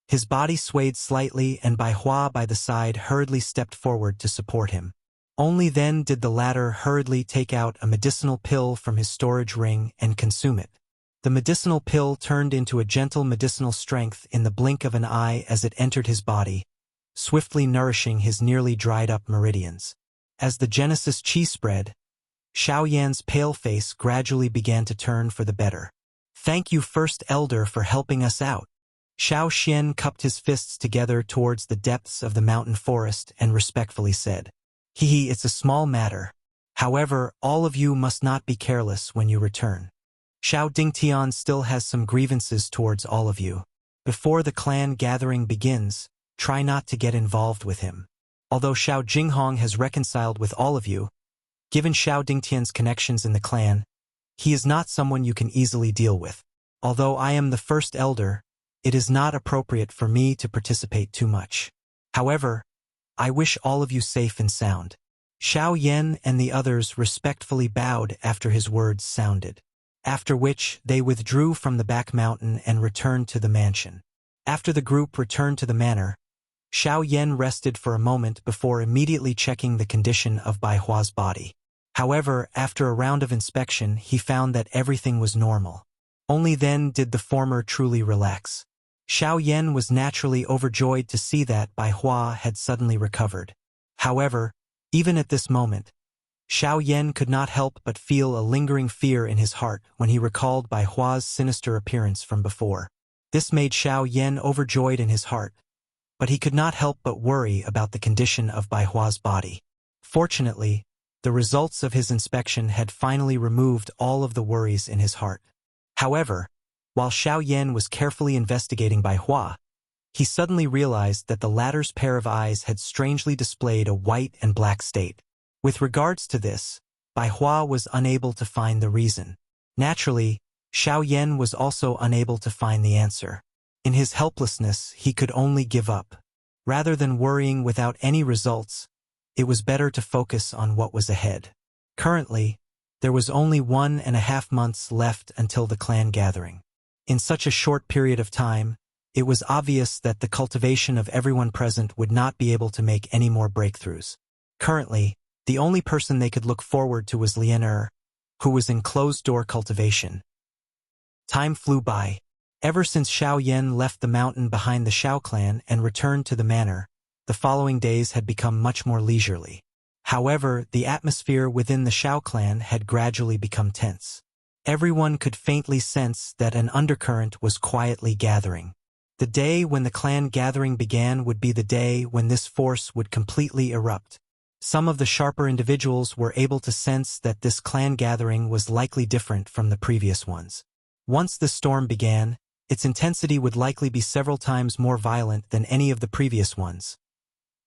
His body swayed slightly, and Bai Hua by the side hurriedly stepped forward to support him. Only then did the latter hurriedly take out a medicinal pill from his storage ring and consume it. The medicinal pill turned into a gentle medicinal strength in the blink of an eye as it entered his body, swiftly nourishing his nearly dried-up meridians. As the Genesis chi spread, Xiao Yan's pale face gradually began to turn for the better. "Thank you, First Elder, for helping us out." Xiao Xian cupped his fists together towards the depths of the mountain forest and respectfully said, "Hee, it's a small matter. However, all of you must not be careless when you return. Xiao Dingtian still has some grievances towards all of you. Before the clan gathering begins, try not to get involved with him. Although Xiao Jinghong has reconciled with all of you, given Xiao Dingtian's connections in the clan, he is not someone you can easily deal with. Although I am the first elder, it is not appropriate for me to participate too much. However, I wish all of you safe and sound." Xiao Yan and the others respectfully bowed after his words sounded, after which they withdrew from the back mountain and returned to the mansion. After the group returned to the manor, Xiao Yan rested for a moment before immediately checking the condition of Bai Hua's body. However, after a round of inspection, he found that everything was normal. Only then did the former truly relax. Xiao Yan was naturally overjoyed to see that Bai Hua had suddenly recovered. However, even at this moment, Xiao Yan could not help but feel a lingering fear in his heart when he recalled Bai Hua's sinister appearance from before. This made Xiao Yan overjoyed in his heart, but he could not help but worry about the condition of Bai Hua's body. Fortunately, the results of his inspection had finally removed all of the worries in his heart. However, while Xiao Yan was carefully investigating Bai Hua, he suddenly realized that the latter's pair of eyes had strangely displayed a white and black state. With regards to this, Bai Hua was unable to find the reason. Naturally, Xiao Yan was also unable to find the answer. In his helplessness, he could only give up. Rather than worrying without any results, it was better to focus on what was ahead. Currently, there was only 1.5 months left until the clan gathering. In such a short period of time, it was obvious that the cultivation of everyone present would not be able to make any more breakthroughs. Currently, the only person they could look forward to was Lian, who was in closed-door cultivation. Time flew by. Ever since Xiao Yan left the mountain behind the Xiao clan and returned to the manor, the following days had become much more leisurely. However, the atmosphere within the Xiao clan had gradually become tense. Everyone could faintly sense that an undercurrent was quietly gathering. The day when the clan gathering began would be the day when this force would completely erupt. Some of the sharper individuals were able to sense that this clan gathering was likely different from the previous ones. Once the storm began, its intensity would likely be several times more violent than any of the previous ones.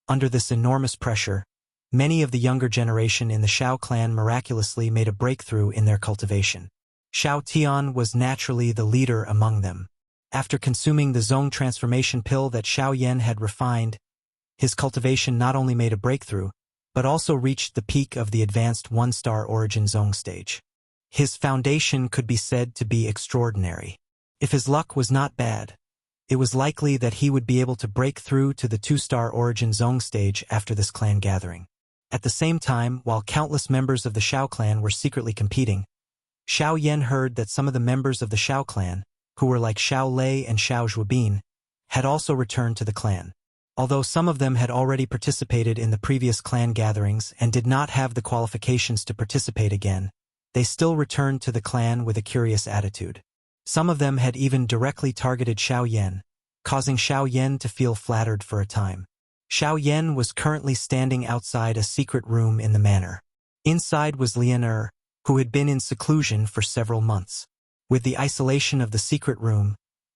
Under this enormous pressure, many of the younger generation in the Xiao clan miraculously made a breakthrough in their cultivation. Xiao Tian was naturally the leader among them. After consuming the Zong transformation pill that Xiao Yan had refined, his cultivation not only made a breakthrough, but also reached the peak of the advanced one-star origin Zong stage. His foundation could be said to be extraordinary. If his luck was not bad, it was likely that he would be able to break through to the 2-star origin Zong stage after this clan gathering. At the same time, while countless members of the Xiao clan were secretly competing, Xiao Yan heard that some of the members of the Xiao clan, who were like Xiao Lei and Xiao Zhuobin, had also returned to the clan. Although some of them had already participated in the previous clan gatherings and did not have the qualifications to participate again, they still returned to the clan with a curious attitude. Some of them had even directly targeted Xiao Yan, causing Xiao Yan to feel flattered for a time. Xiao Yan was currently standing outside a secret room in the manor. Inside was Lian, who had been in seclusion for several months. With the isolation of the secret room,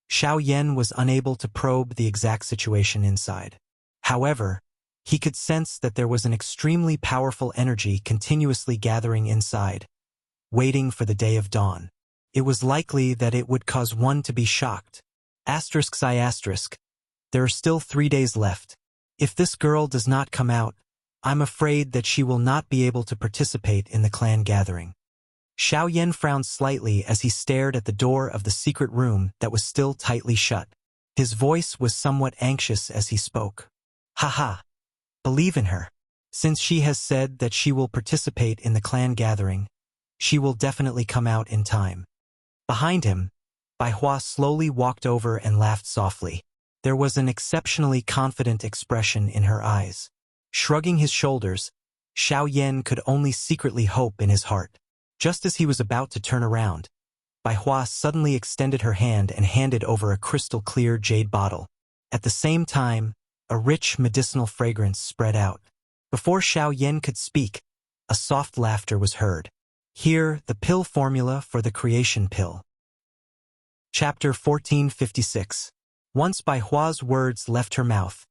Xiao Yan was unable to probe the exact situation inside. However, he could sense that there was an extremely powerful energy continuously gathering inside, waiting for the day of dawn. It was likely that it would cause one to be shocked. There are still 3 days left. If this girl does not come out, I'm afraid that she will not be able to participate in the clan gathering. Xiao Yan frowned slightly as he stared at the door of the secret room that was still tightly shut. His voice was somewhat anxious as he spoke. Haha. Believe in her. Since she has said that she will participate in the clan gathering, she will definitely come out in time. Behind him, Bai Hua slowly walked over and laughed softly. There was an exceptionally confident expression in her eyes. Shrugging his shoulders, Xiao Yan could only secretly hope in his heart. Just as he was about to turn around, Bai Hua suddenly extended her hand and handed over a crystal-clear jade bottle. At the same time, a rich medicinal fragrance spread out. Before Xiao Yan could speak, a soft laughter was heard. Here, the pill formula for the creation pill. Chapter 1456. Once Bai Hua's words left her mouth,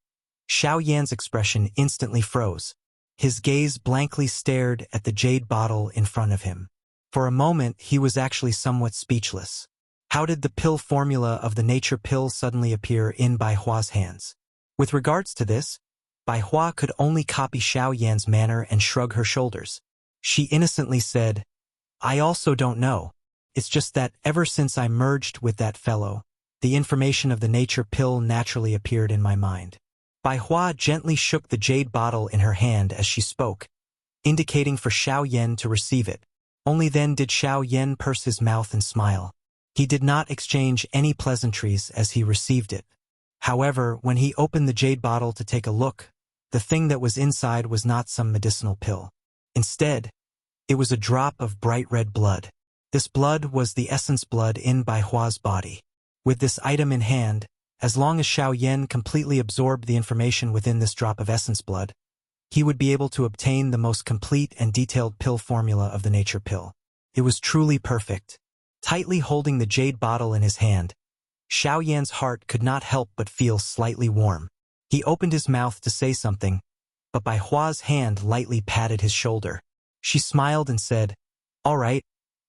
Xiao Yan's expression instantly froze. His gaze blankly stared at the jade bottle in front of him. For a moment, he was actually somewhat speechless. How did the pill formula of the nature pill suddenly appear in Bai Hua's hands? With regards to this, Bai Hua could only copy Xiao Yan's manner and shrug her shoulders. She innocently said, I also don't know. It's just that ever since I merged with that fellow, the information of the nature pill naturally appeared in my mind. Bai Hua gently shook the jade bottle in her hand as she spoke, indicating for Xiao Yan to receive it. Only then did Xiao Yan purse his mouth and smile. He did not exchange any pleasantries as he received it. However, when he opened the jade bottle to take a look, the thing that was inside was not some medicinal pill. Instead, it was a drop of bright red blood. This blood was the essence blood in Bai Hua's body. With this item in hand, as long as Xiao Yan completely absorbed the information within this drop of essence blood, he would be able to obtain the most complete and detailed pill formula of the nature pill. It was truly perfect. Tightly holding the jade bottle in his hand, Xiao Yan's heart could not help but feel slightly warm. He opened his mouth to say something, but Bai Hua's hand lightly patted his shoulder. She smiled and said, "All right,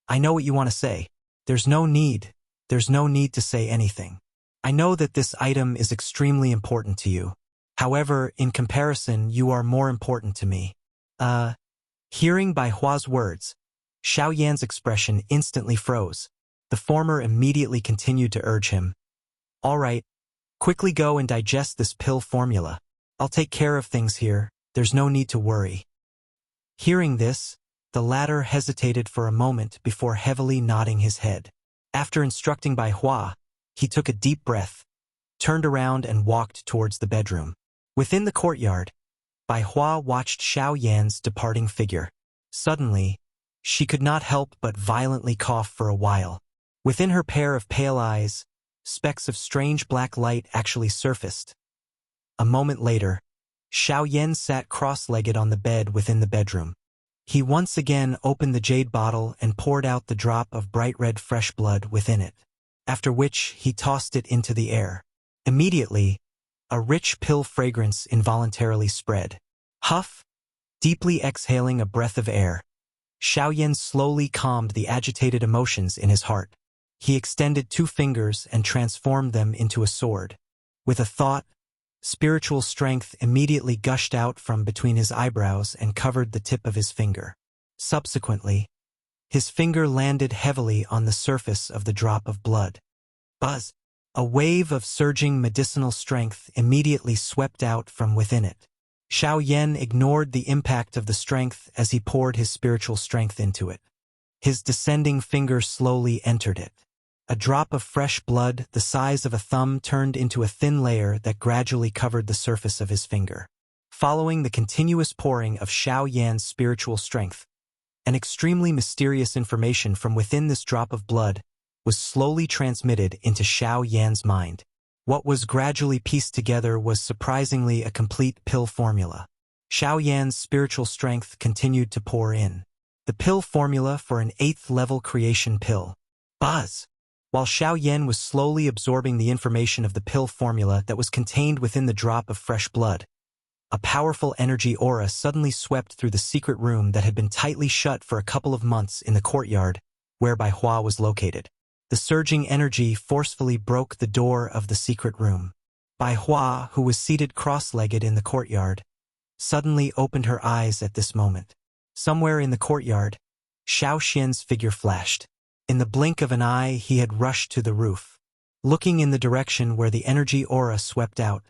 I know what you want to say. There's no need to say anything. I know that this item is extremely important to you. However, in comparison, you are more important to me." Hearing Bai Hua's words, Xiao Yan's expression instantly froze. The former immediately continued to urge him, "All right, quickly go and digest this pill formula. I'll take care of things here. There's no need to worry." Hearing this, the latter hesitated for a moment before heavily nodding his head. After instructing Bai Hua, he took a deep breath, turned around and walked towards the bedroom. Within the courtyard, Bai Hua watched Xiao Yan's departing figure. Suddenly, she could not help but violently cough for a while. Within her pair of pale eyes, specks of strange black light actually surfaced. A moment later, Xiao Yan sat cross-legged on the bed within the bedroom. He once again opened the jade bottle and poured out the drop of bright red fresh blood within it, after which he tossed it into the air. Immediately, a rich pill fragrance involuntarily spread. Huff, deeply exhaling a breath of air, Xiao Yan slowly calmed the agitated emotions in his heart. He extended 2 fingers and transformed them into a sword. With a thought, spiritual strength immediately gushed out from between his eyebrows and covered the tip of his finger. Subsequently, his finger landed heavily on the surface of the drop of blood. Buzz! A wave of surging medicinal strength immediately swept out from within it. Xiao Yan ignored the impact of the strength as he poured his spiritual strength into it. His descending finger slowly entered it. A drop of fresh blood the size of a thumb turned into a thin layer that gradually covered the surface of his finger. Following the continuous pouring of Xiao Yan's spiritual strength, an extremely mysterious information from within this drop of blood was slowly transmitted into Xiao Yan's mind. What was gradually pieced together was surprisingly a complete pill formula. Xiao Yan's spiritual strength continued to pour in. The pill formula for an 8th level creation pill. Buzz! While Xiao Yan was slowly absorbing the information of the pill formula that was contained within the drop of fresh blood, a powerful energy aura suddenly swept through the secret room that had been tightly shut for a couple of months in the courtyard where Bai Hua was located. The surging energy forcefully broke the door of the secret room. Bai Hua, who was seated cross-legged in the courtyard, suddenly opened her eyes at this moment. Somewhere in the courtyard, Xiao Xian's figure flashed. In the blink of an eye, he had rushed to the roof. Looking in the direction where the energy aura swept out,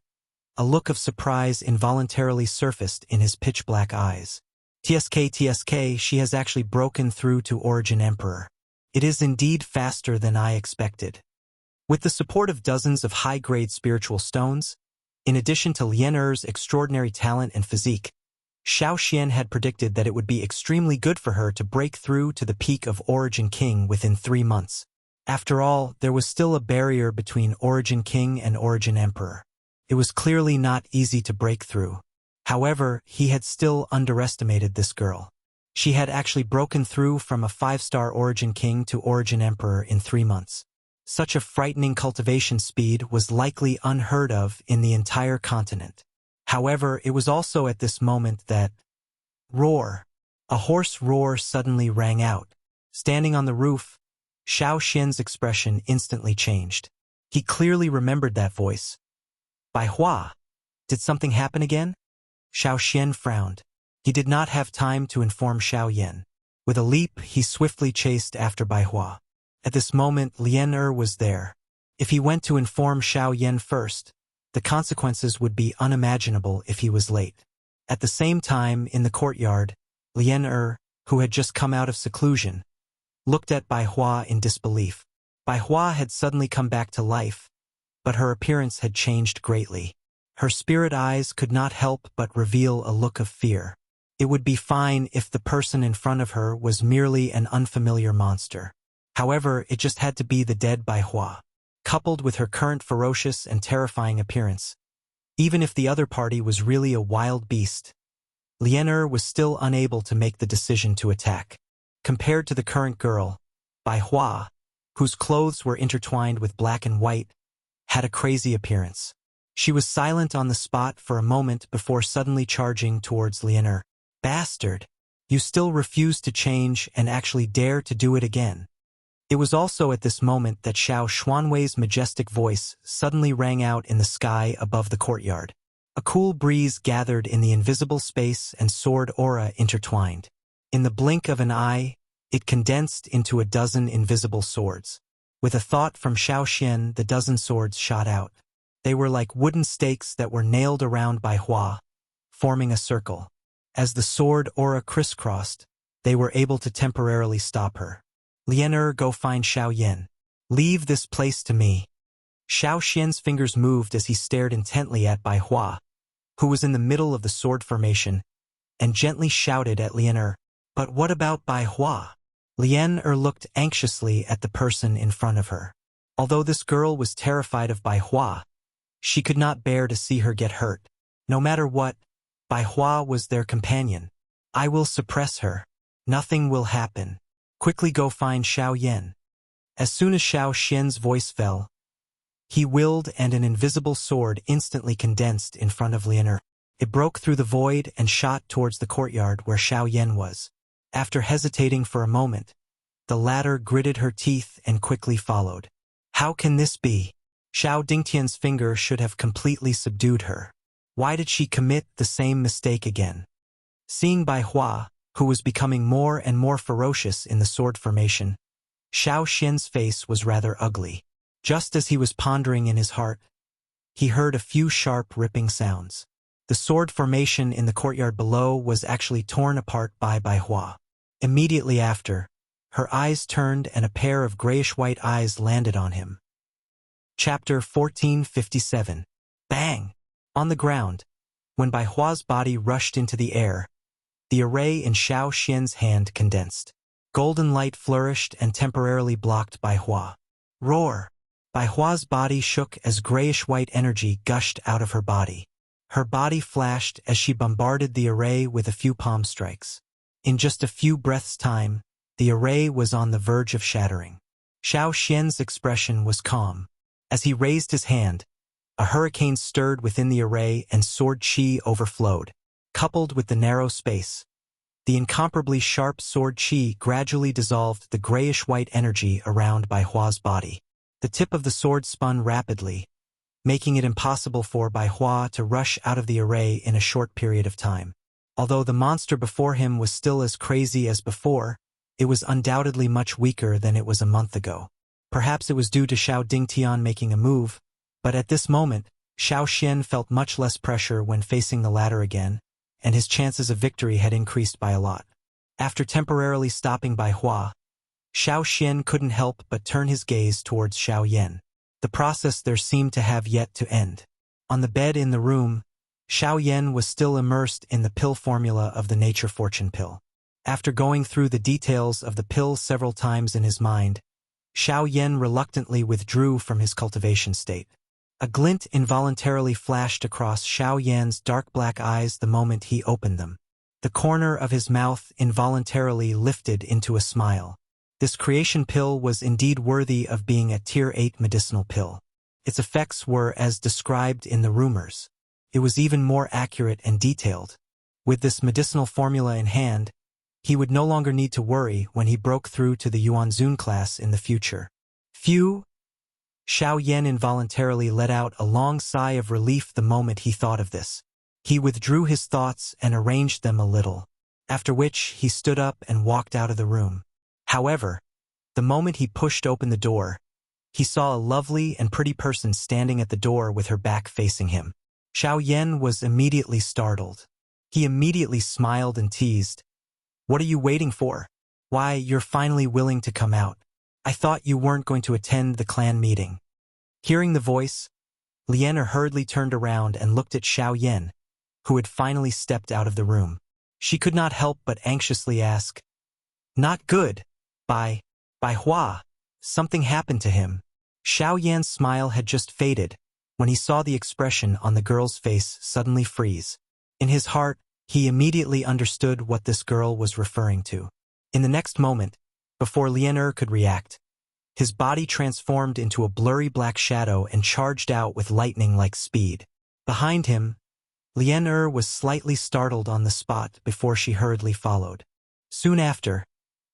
a look of surprise involuntarily surfaced in his pitch-black eyes. TSK, she has actually broken through to Origin Emperor. It is indeed faster than I expected. With the support of dozens of high-grade spiritual stones, in addition to Lien Er's extraordinary talent and physique, Xiao Xian had predicted that it would be extremely good for her to break through to the peak of Origin King within 3 months. After all, there was still a barrier between Origin King and Origin Emperor. It was clearly not easy to break through. However, he had still underestimated this girl. She had actually broken through from a 5-star Origin King to Origin Emperor in 3 months. Such a frightening cultivation speed was likely unheard of in the entire continent. However, it was also at this moment that roar. A hoarse roar suddenly rang out. Standing on the roof, Xiao Xian's expression instantly changed. He clearly remembered that voice. Bai Hua, did something happen again? Xiao Xian frowned. He did not have time to inform Xiao Yan. With a leap, he swiftly chased after Bai Hua. At this moment, Lien Er was there. If he went to inform Xiao Yan first, the consequences would be unimaginable if he was late. At the same time, in the courtyard, Lien Er, who had just come out of seclusion, looked at Bai Hua in disbelief. Bai Hua had suddenly come back to life, but her appearance had changed greatly. Her spirit eyes could not help but reveal a look of fear. It would be fine if the person in front of her was merely an unfamiliar monster. However, it just had to be the dead Bai Hua. Coupled with her current ferocious and terrifying appearance, even if the other party was really a wild beast, Lien Er was still unable to make the decision to attack. Compared to the current girl, Bai Hua, whose clothes were intertwined with black and white, had a crazy appearance. She was silent on the spot for a moment before suddenly charging towards Lianer. Bastard! You still refuse to change and actually dare to do it again. It was also at this moment that Xiao Xuanwei's majestic voice suddenly rang out in the sky above the courtyard. A cool breeze gathered in the invisible space and sword aura intertwined. In the blink of an eye, it condensed into a dozen invisible swords. With a thought from Xiao Xian, the dozen swords shot out. They were like wooden stakes that were nailed around by Hua, forming a circle. As the sword aura crisscrossed, they were able to temporarily stop her. Lianer, go find Xiao Yan. Leave this place to me. Xiao Xian's fingers moved as he stared intently at Bai Hua, who was in the middle of the sword formation, and gently shouted at Lianer, "But what about Bai Hua?" Lianer looked anxiously at the person in front of her. Although this girl was terrified of Bai Hua, she could not bear to see her get hurt. No matter what, Bai Hua was their companion. "I will suppress her. Nothing will happen. Quickly go find Xiao Yan." As soon as Xiao Xian's voice fell, he willed and an invisible sword instantly condensed in front of Lianer. It broke through the void and shot towards the courtyard where Xiao Yan was. After hesitating for a moment, the latter gritted her teeth and quickly followed. How can this be? Xiao Dingtian's finger should have completely subdued her. Why did she commit the same mistake again? Seeing Bai Hua, who was becoming more and more ferocious in the sword formation, Xiao Xian's face was rather ugly. Just as he was pondering in his heart, he heard a few sharp ripping sounds. The sword formation in the courtyard below was actually torn apart by Bai Hua. Immediately after, her eyes turned and a pair of grayish-white eyes landed on him. Chapter 1457. Bang! On the ground, when Bai Hua's body rushed into the air, the array in Xiao Xian's hand condensed. Golden light flourished and temporarily blocked Bai Hua. Roar! Bai Hua's body shook as grayish-white energy gushed out of her body. Her body flashed as she bombarded the array with a few palm strikes. In just a few breaths' time, the array was on the verge of shattering. Xiao Xian's expression was calm. As he raised his hand, a hurricane stirred within the array and sword chi overflowed. Coupled with the narrow space, the incomparably sharp sword chi gradually dissolved the grayish-white energy around Bai Hua's body. The tip of the sword spun rapidly, making it impossible for Bai Hua to rush out of the array in a short period of time. Although the monster before him was still as crazy as before, it was undoubtedly much weaker than it was a month ago. Perhaps it was due to Xiao Dingtian making a move, but at this moment, Xiao Xian felt much less pressure when facing the latter again, and his chances of victory had increased by a lot. After temporarily stopping Bai Hua, Xiao Xian couldn't help but turn his gaze towards Xiao Yan. The process there seemed to have yet to end. On the bed in the room, Xiao Yan was still immersed in the pill formula of the Nature Fortune pill. After going through the details of the pill several times in his mind, Xiao Yan reluctantly withdrew from his cultivation state. A glint involuntarily flashed across Xiao Yan's dark black eyes the moment he opened them. The corner of his mouth involuntarily lifted into a smile. This creation pill was indeed worthy of being a Tier 8 medicinal pill. Its effects were as described in the rumors. It was even more accurate and detailed. With this medicinal formula in hand, he would no longer need to worry when he broke through to the Yuanzun class in the future. Phew! Xiao Yan involuntarily let out a long sigh of relief the moment he thought of this. He withdrew his thoughts and arranged them a little, after which he stood up and walked out of the room. However, the moment he pushed open the door, he saw a lovely and pretty person standing at the door with her back facing him. Xiao Yan was immediately startled. He immediately smiled and teased, "What are you waiting for? Why, you're finally willing to come out. I thought you weren't going to attend the clan meeting." Hearing the voice, Lianer hurriedly turned around and looked at Xiao Yan, who had finally stepped out of the room. She could not help but anxiously ask, "Not good. Bai Hua, something happened to him." Xiao Yan's smile had just faded when he saw the expression on the girl's face suddenly freeze. In his heart, he immediately understood what this girl was referring to. In the next moment, before Lianer could react, His body transformed into a blurry black shadow and charged out with lightning-like speed. Behind him, Lian was slightly startled on the spot before she hurriedly followed. Soon after,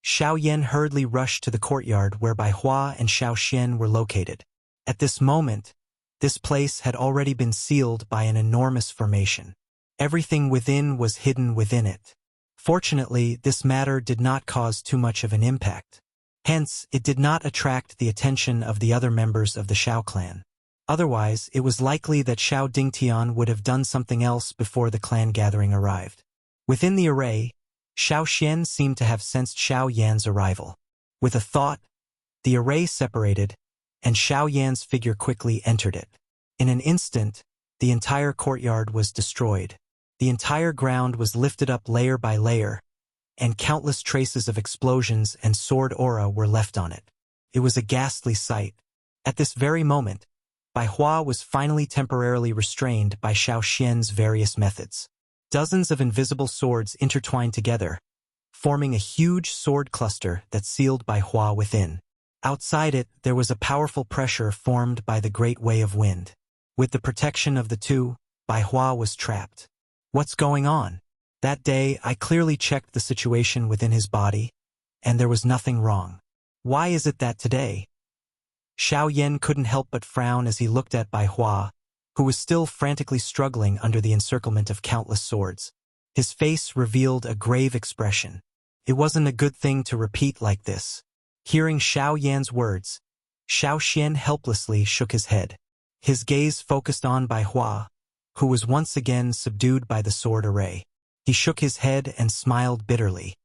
Xiao Yan hurriedly rushed to the courtyard where Bai Hua and Xiao Xian were located. At this moment, this place had already been sealed by an enormous formation. Everything within was hidden within it. Fortunately, this matter did not cause too much of an impact. Hence, it did not attract the attention of the other members of the Xiao clan. Otherwise, it was likely that Xiao Dingtian would have done something else before the clan gathering arrived. Within the array, Xiao Xian seemed to have sensed Xiao Yan's arrival. With a thought, the array separated, and Xiao Yan's figure quickly entered it. In an instant, the entire courtyard was destroyed. The entire ground was lifted up layer by layer, and countless traces of explosions and sword aura were left on it. It was a ghastly sight. At this very moment, Bai Hua was finally temporarily restrained by Xiao Xian's various methods. Dozens of invisible swords intertwined together, forming a huge sword cluster that sealed Bai Hua within. Outside it, there was a powerful pressure formed by the great way of wind. With the protection of the two, Bai Hua was trapped. What's going on? That day, I clearly checked the situation within his body, and there was nothing wrong. Why is it that today? Xiao Yan couldn't help but frown as he looked at Bai Hua, who was still frantically struggling under the encirclement of countless swords. His face revealed a grave expression. It wasn't a good thing to repeat like this. Hearing Xiao Yan's words, Xiao Xian helplessly shook his head. His gaze focused on Bai Hua, who was once again subdued by the sword array. He shook his head and smiled bitterly.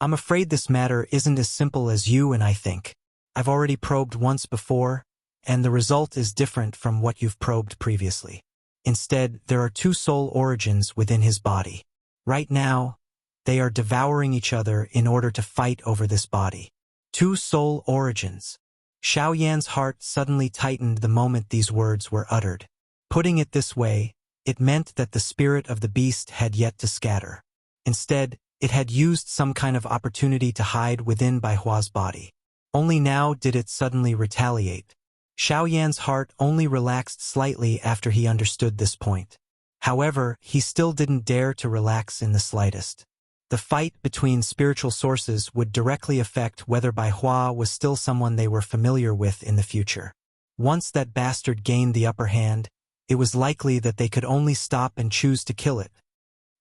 I'm afraid this matter isn't as simple as you and I think. I've already probed once before, and the result is different from what you've probed previously. Instead, there are two soul origins within his body. Right now, they are devouring each other in order to fight over this body. Two soul origins. Xiao Yan's heart suddenly tightened the moment these words were uttered. Putting it this way, it meant that the spirit of the beast had yet to scatter. Instead, it had used some kind of opportunity to hide within Bai Hua's body. Only now did it suddenly retaliate. Xiao Yan's heart only relaxed slightly after he understood this point. However, he still didn't dare to relax in the slightest. The fight between spiritual sources would directly affect whether Bai Hua was still someone they were familiar with in the future. Once that bastard gained the upper hand, it was likely that they could only stop and choose to kill it.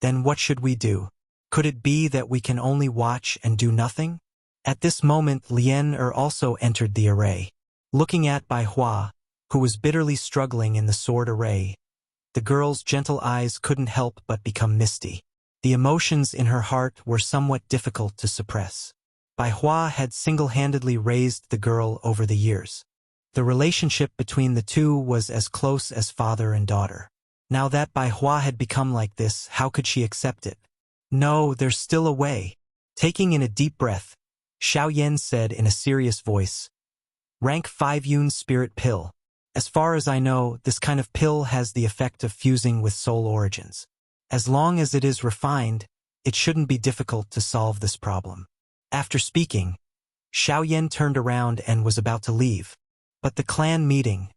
Then what should we do? Could it be that we can only watch and do nothing? At this moment, Lian also entered the array. Looking at Bai Hua, who was bitterly struggling in the sword array, the girl's gentle eyes couldn't help but become misty. The emotions in her heart were somewhat difficult to suppress. Bai Hua had single-handedly raised the girl over the years. The relationship between the two was as close as father and daughter. Now that Bai Hua had become like this, how could she accept it? No, there's still a way. Taking in a deep breath, Xiao Yan said in a serious voice, Rank 5 Yun Spirit Pill. As far as I know, this kind of pill has the effect of fusing with soul origins. As long as it is refined, it shouldn't be difficult to solve this problem. After speaking, Xiao Yan turned around and was about to leave. But the clan meeting.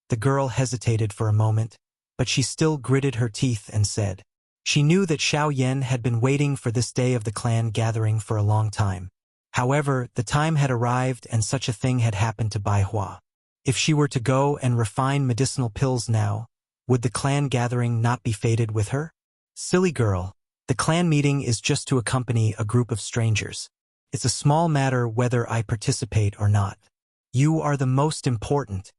The girl hesitated for a moment, but she still gritted her teeth and said. She knew that Xiao Yan had been waiting for this day of the clan gathering for a long time. However, the time had arrived and such a thing had happened to Bai Hua. If she were to go and refine medicinal pills now, would the clan gathering not be fated with her? Silly girl, the clan meeting is just to accompany a group of strangers. It's a small matter whether I participate or not. You are the most important.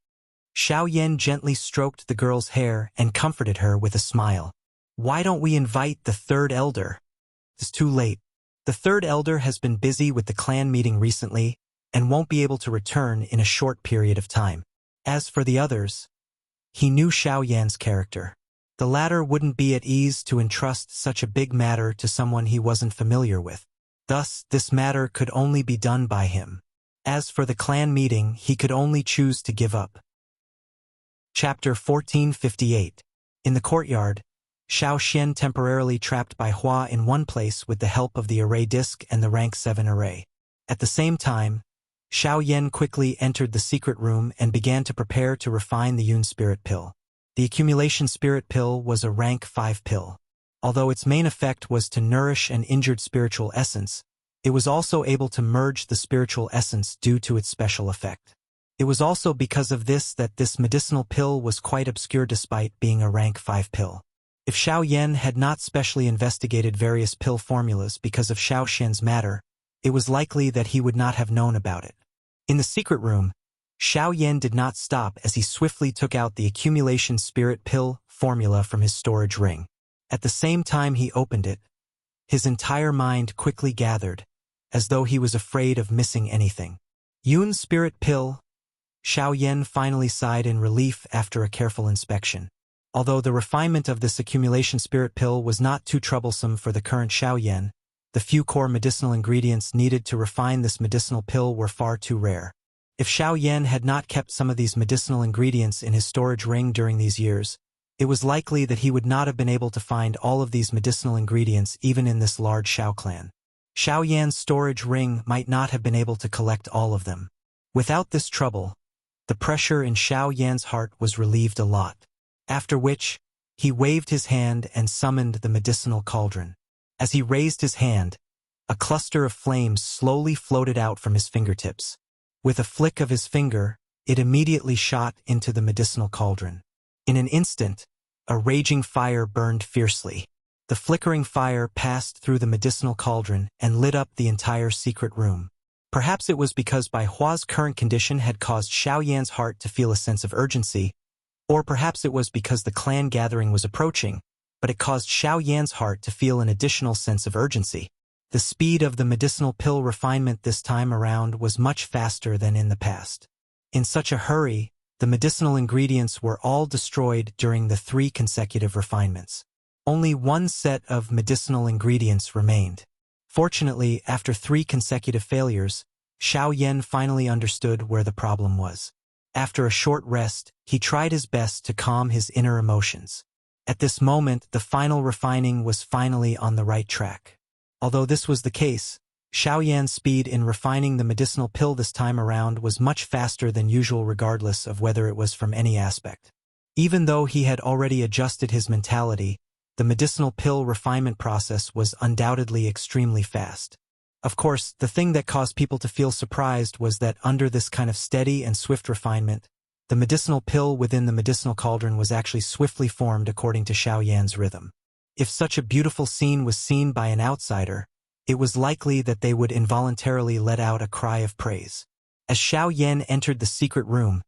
Xiao Yan gently stroked the girl's hair and comforted her with a smile. Why don't we invite the third elder? It's too late. The third elder has been busy with the clan meeting recently and won't be able to return in a short period of time. As for the others, he knew Xiao Yan's character. The latter wouldn't be at ease to entrust such a big matter to someone he wasn't familiar with. Thus, this matter could only be done by him. As for the clan meeting, he could only choose to give up. Chapter 1458. In the courtyard, Xiao Xian temporarily trapped Bai Hua in one place with the help of the array disc and the rank 7 array. At the same time, Xiao Yan quickly entered the secret room and began to prepare to refine the Yun Spirit Pill. The Accumulation Spirit Pill was a rank 5 pill. Although its main effect was to nourish an injured spiritual essence, it was also able to merge the spiritual essence due to its special effect. It was also because of this that this medicinal pill was quite obscure despite being a rank 5 pill. If Xiao Yan had not specially investigated various pill formulas because of Xiao Xian's matter, it was likely that he would not have known about it. In the secret room, Xiao Yan did not stop as he swiftly took out the Accumulation Spirit Pill formula from his storage ring. At the same time he opened it, his entire mind quickly gathered, as though he was afraid of missing anything. Yun Spirit Pill. Xiao Yan finally sighed in relief after a careful inspection. Although the refinement of this Accumulation Spirit Pill was not too troublesome for the current Xiao Yan, the few core medicinal ingredients needed to refine this medicinal pill were far too rare. If Xiao Yan had not kept some of these medicinal ingredients in his storage ring during these years, it was likely that he would not have been able to find all of these medicinal ingredients even in this large Xiao clan. Xiao Yan's storage ring might not have been able to collect all of them. Without this trouble, the pressure in Xiao Yan's heart was relieved a lot. After which, he waved his hand and summoned the medicinal cauldron. As he raised his hand, a cluster of flames slowly floated out from his fingertips. With a flick of his finger, it immediately shot into the medicinal cauldron. In an instant, a raging fire burned fiercely. The flickering fire passed through the medicinal cauldron and lit up the entire secret room. Perhaps it was because Bai Hua's current condition had caused Xiao Yan's heart to feel a sense of urgency, or perhaps it was because the clan gathering was approaching, but it caused Xiao Yan's heart to feel an additional sense of urgency. The speed of the medicinal pill refinement this time around was much faster than in the past. In such a hurry, the medicinal ingredients were all destroyed during the 3 consecutive refinements. Only one set of medicinal ingredients remained. Fortunately, after 3 consecutive failures, Xiao Yan finally understood where the problem was. After a short rest, he tried his best to calm his inner emotions. At this moment, the final refining was finally on the right track. Although this was the case, Xiao Yan's speed in refining the medicinal pill this time around was much faster than usual regardless of whether it was from any aspect. Even though he had already adjusted his mentality, the medicinal pill refinement process was undoubtedly extremely fast. Of course, the thing that caused people to feel surprised was that under this kind of steady and swift refinement, the medicinal pill within the medicinal cauldron was actually swiftly formed according to Xiao Yan's rhythm. If such a beautiful scene was seen by an outsider, it was likely that they would involuntarily let out a cry of praise. As Xiao Yan entered the secret room,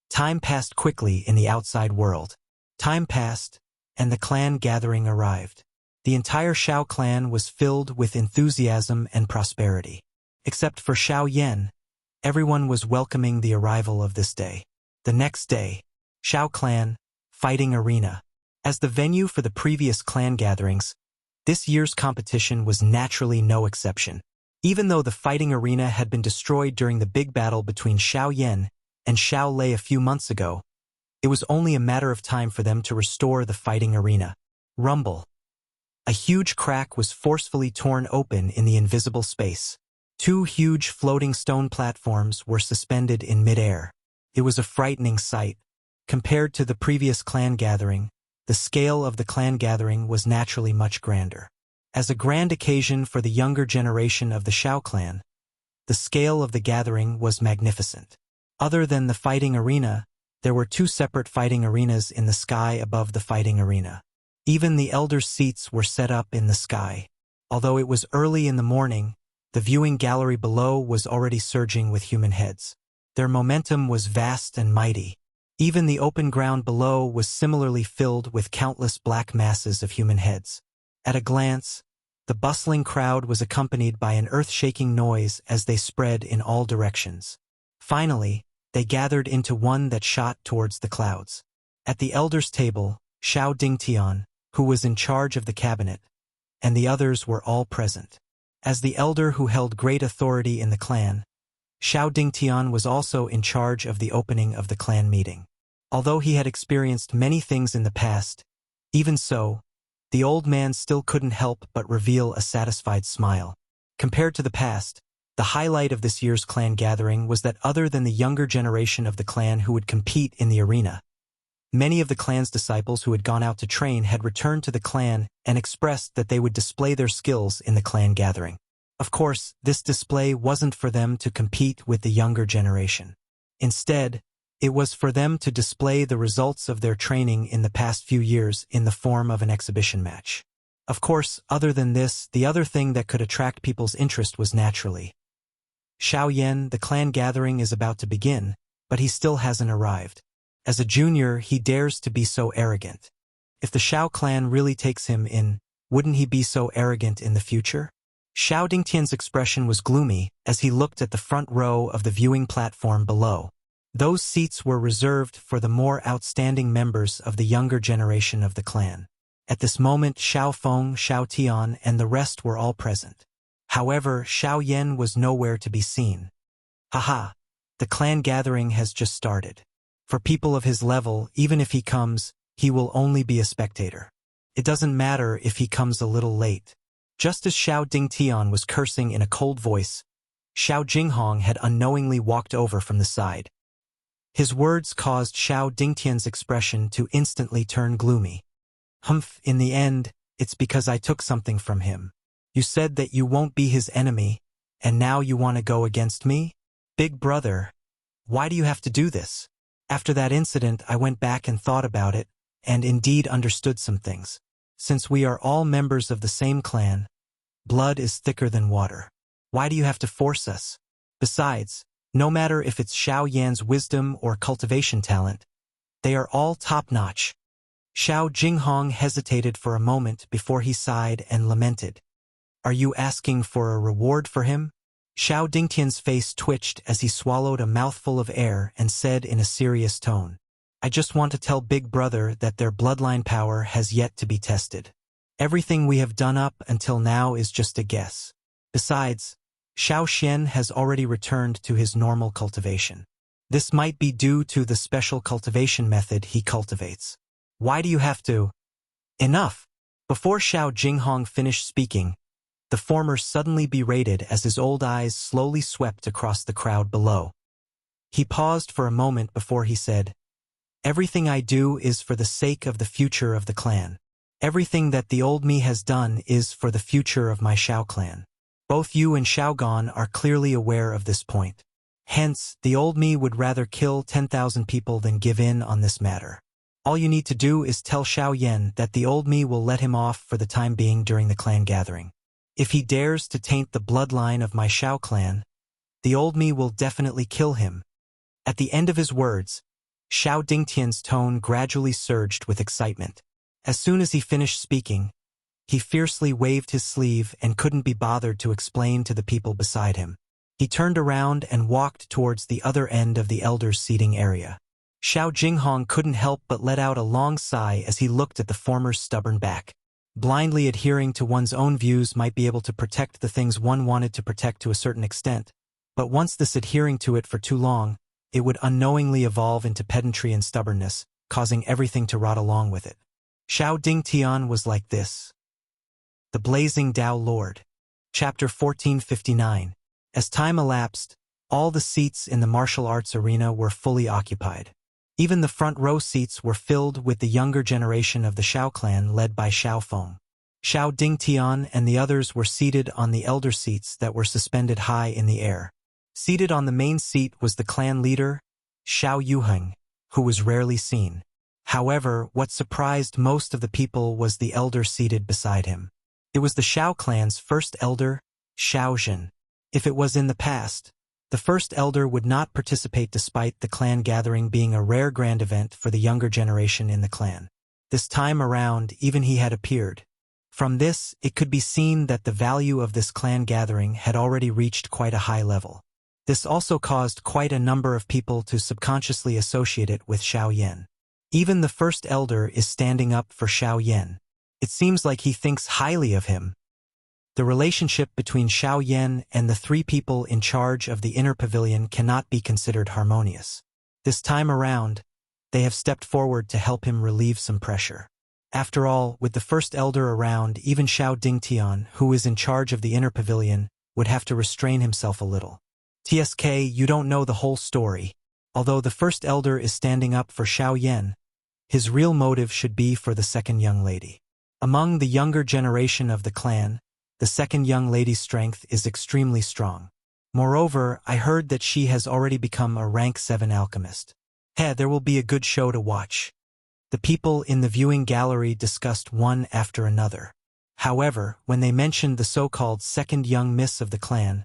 time passed quickly in the outside world. Time passed, and the clan gathering arrived. The entire Xiao clan was filled with enthusiasm and prosperity. Except for Xiao Yan, everyone was welcoming the arrival of this day. The next day, Xiao clan, fighting arena. As the venue for the previous clan gatherings, this year's competition was naturally no exception. Even though the fighting arena had been destroyed during the big battle between Xiao Yan and Xiao Lei a few months ago, it was only a matter of time for them to restore the fighting arena. Rumble. A huge crack was forcefully torn open in the invisible space. 2 huge floating stone platforms were suspended in midair. It was a frightening sight. Compared to the previous clan gathering, the scale of the clan gathering was naturally much grander. As a grand occasion for the younger generation of the Xiao clan, the scale of the gathering was magnificent. Other than the fighting arena, there were 2 separate fighting arenas in the sky above the fighting arena. Even the elders' seats were set up in the sky. Although it was early in the morning, the viewing gallery below was already surging with human heads. Their momentum was vast and mighty. Even the open ground below was similarly filled with countless black masses of human heads. At a glance, the bustling crowd was accompanied by an earth-shaking noise as they spread in all directions. Finally, they gathered into one that shot towards the clouds. At the elders' table, Xiao Dingtian, who was in charge of the cabinet, and the others were all present. As the elder who held great authority in the clan, Xiao Dingtian was also in charge of the opening of the clan meeting. Although he had experienced many things in the past, even so, the old man still couldn't help but reveal a satisfied smile. Compared to the past, The highlight of this year's clan gathering was that other than the younger generation of the clan who would compete in the arena, many of the clan's disciples who had gone out to train had returned to the clan and expressed that they would display their skills in the clan gathering. Of course, this display wasn't for them to compete with the younger generation. Instead, it was for them to display the results of their training in the past few years in the form of an exhibition match. Of course, other than this, the other thing that could attract people's interest was naturally Xiao Yan. The clan gathering is about to begin, but he still hasn't arrived. As a junior, he dares to be so arrogant. If the Xiao clan really takes him in, wouldn't he be so arrogant in the future? Xiao Dingtian's expression was gloomy as he looked at the front row of the viewing platform below. Those seats were reserved for the more outstanding members of the younger generation of the clan. At this moment, Xiao Feng, Xiao Tian, and the rest were all present. However, Xiao Yan was nowhere to be seen. Haha, the clan gathering has just started. For people of his level, even if he comes, he will only be a spectator. It doesn't matter if he comes a little late. Just as Xiao Dingtian was cursing in a cold voice, Xiao Jinghong had unknowingly walked over from the side. His words caused Xiao Dingtian's expression to instantly turn gloomy. Humph, in the end, it's because I took something from him. You said that you won't be his enemy, and now you want to go against me? Big brother, why do you have to do this? After that incident, I went back and thought about it, and indeed understood some things. Since we are all members of the same clan, blood is thicker than water. Why do you have to force us? Besides, no matter if it's Xiao Yan's wisdom or cultivation talent, they are all top-notch. Xiao Jinghong hesitated for a moment before he sighed and lamented. Are you asking for a reward for him? Xiao Dingtian's face twitched as he swallowed a mouthful of air and said in a serious tone, I just want to tell Big Brother that their bloodline power has yet to be tested. Everything we have done up until now is just a guess. Besides, Xiao Xian has already returned to his normal cultivation. This might be due to the special cultivation method he cultivates. Why do you have to? Enough! Before Xiao Jinghong finished speaking, the former suddenly berated as his old eyes slowly swept across the crowd below. He paused for a moment before he said, Everything I do is for the sake of the future of the clan. Everything that the old me has done is for the future of my Xiao clan. Both you and Xiaogan are clearly aware of this point. Hence, the old me would rather kill 10,000 people than give in on this matter. All you need to do is tell Xiao Yan that the old me will let him off for the time being during the clan gathering. If he dares to taint the bloodline of my Xiao clan, the old me will definitely kill him. At the end of his words, Xiao Dingtian's tone gradually surged with excitement. As soon as he finished speaking, he fiercely waved his sleeve and couldn't be bothered to explain to the people beside him. He turned around and walked towards the other end of the elders' seating area. Xiao Jinghong couldn't help but let out a long sigh as he looked at the former's stubborn back. Blindly adhering to one's own views might be able to protect the things one wanted to protect to a certain extent, but once this adhering to it for too long, it would unknowingly evolve into pedantry and stubbornness, causing everything to rot along with it. Xiao Dingtian was like this. The Blazing Tao Lord. Chapter 1459. As time elapsed, all the seats in the martial arts arena were fully occupied. Even the front row seats were filled with the younger generation of the Xiao clan led by Xiao Feng. Xiao Dingtian and the others were seated on the elder seats that were suspended high in the air. Seated on the main seat was the clan leader, Xiao Yuheng, who was rarely seen. However, what surprised most of the people was the elder seated beside him. It was the Xiao clan's first elder, Xiao Zhen. If it was in the past, the first elder would not participate despite the clan gathering being a rare grand event for the younger generation in the clan. This time around, even he had appeared. From this, it could be seen that the value of this clan gathering had already reached quite a high level. This also caused quite a number of people to subconsciously associate it with Xiao Yan. Even the first elder is standing up for Xiao Yan. It seems like he thinks highly of him. The relationship between Xiao Yan and the three people in charge of the inner pavilion cannot be considered harmonious. This time around, they have stepped forward to help him relieve some pressure. After all, with the first elder around, even Xiao Dingtian, who is in charge of the inner pavilion, would have to restrain himself a little. "TSK, you don't know the whole story. Although the first elder is standing up for Xiao Yan, his real motive should be for the second young lady. Among the younger generation of the clan, the second young lady's strength is extremely strong. Moreover, I heard that she has already become a rank 7 alchemist. There will be a good show to watch." The people in the viewing gallery discussed one after another. However, when they mentioned the so-called second young miss of the clan,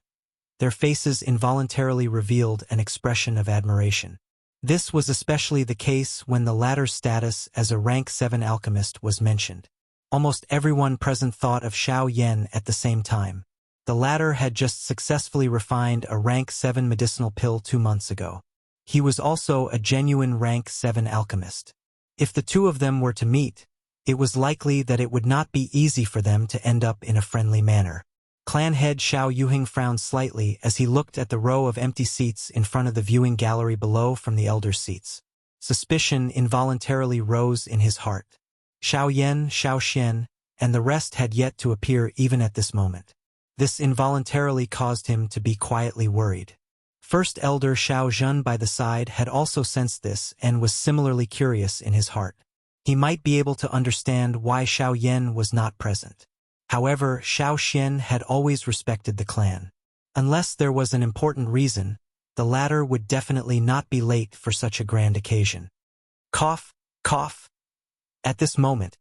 their faces involuntarily revealed an expression of admiration. This was especially the case when the latter's status as a rank 7 alchemist was mentioned. Almost everyone present thought of Xiao Yan at the same time. The latter had just successfully refined a rank 7 medicinal pill 2 months ago. He was also a genuine rank 7 alchemist. If the two of them were to meet, it was likely that it would not be easy for them to end up in a friendly manner. Clan head Xiao Yuhing frowned slightly as he looked at the row of empty seats in front of the viewing gallery below from the elders' seats. Suspicion involuntarily rose in his heart. Xiao Yan, Xiao Xian, and the rest had yet to appear even at this moment. This involuntarily caused him to be quietly worried. First elder Xiao Zhen by the side had also sensed this and was similarly curious in his heart. He might be able to understand why Xiao Yan was not present. However, Xiao Xian had always respected the clan. Unless there was an important reason, the latter would definitely not be late for such a grand occasion. Cough, cough. At this moment,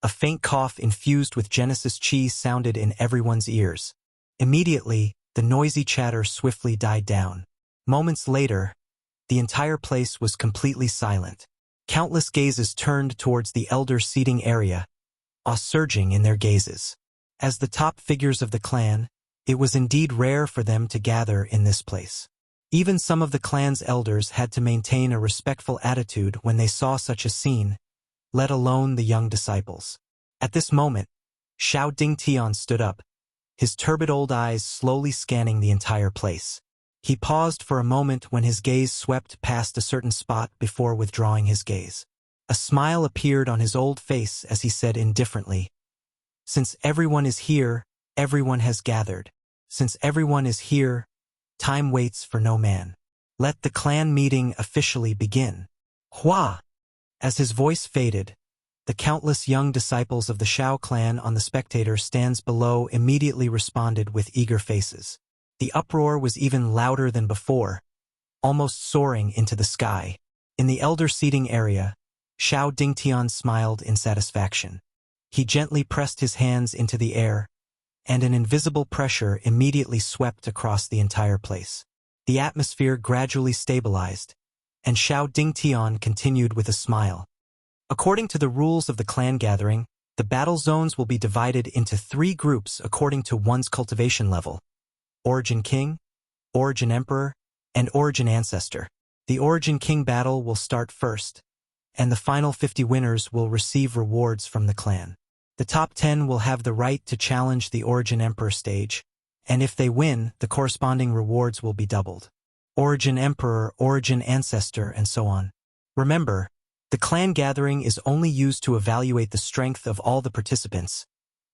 a faint cough infused with Genesis chi sounded in everyone's ears. Immediately, the noisy chatter swiftly died down. Moments later, the entire place was completely silent. Countless gazes turned towards the elder seating area, awe surging in their gazes. As the top figures of the clan, it was indeed rare for them to gather in this place. Even some of the clan's elders had to maintain a respectful attitude when they saw such a scene, let alone the young disciples. At this moment, Xiao Dingtian stood up, his turbid old eyes slowly scanning the entire place. He paused for a moment when his gaze swept past a certain spot before withdrawing his gaze. A smile appeared on his old face as he said indifferently, "Since everyone is here, everyone has gathered. Since everyone is here, time waits for no man. Let the clan meeting officially begin." Hua! As his voice faded, the countless young disciples of the Xiao clan on the spectator stands below immediately responded with eager faces. The uproar was even louder than before, almost soaring into the sky. In the elder seating area, Xiao Dingtian smiled in satisfaction. He gently pressed his hands into the air, and an invisible pressure immediately swept across the entire place. The atmosphere gradually stabilized, and Xiao Dingtian continued with a smile. "According to the rules of the clan gathering, the battle zones will be divided into 3 groups according to one's cultivation level: Origin King, Origin Emperor, and Origin Ancestor. The Origin King battle will start first, and the final 50 winners will receive rewards from the clan. The top 10 will have the right to challenge the Origin Emperor stage, and if they win, the corresponding rewards will be doubled. Origin Emperor, Origin Ancestor, and so on. Remember, the clan gathering is only used to evaluate the strength of all the participants,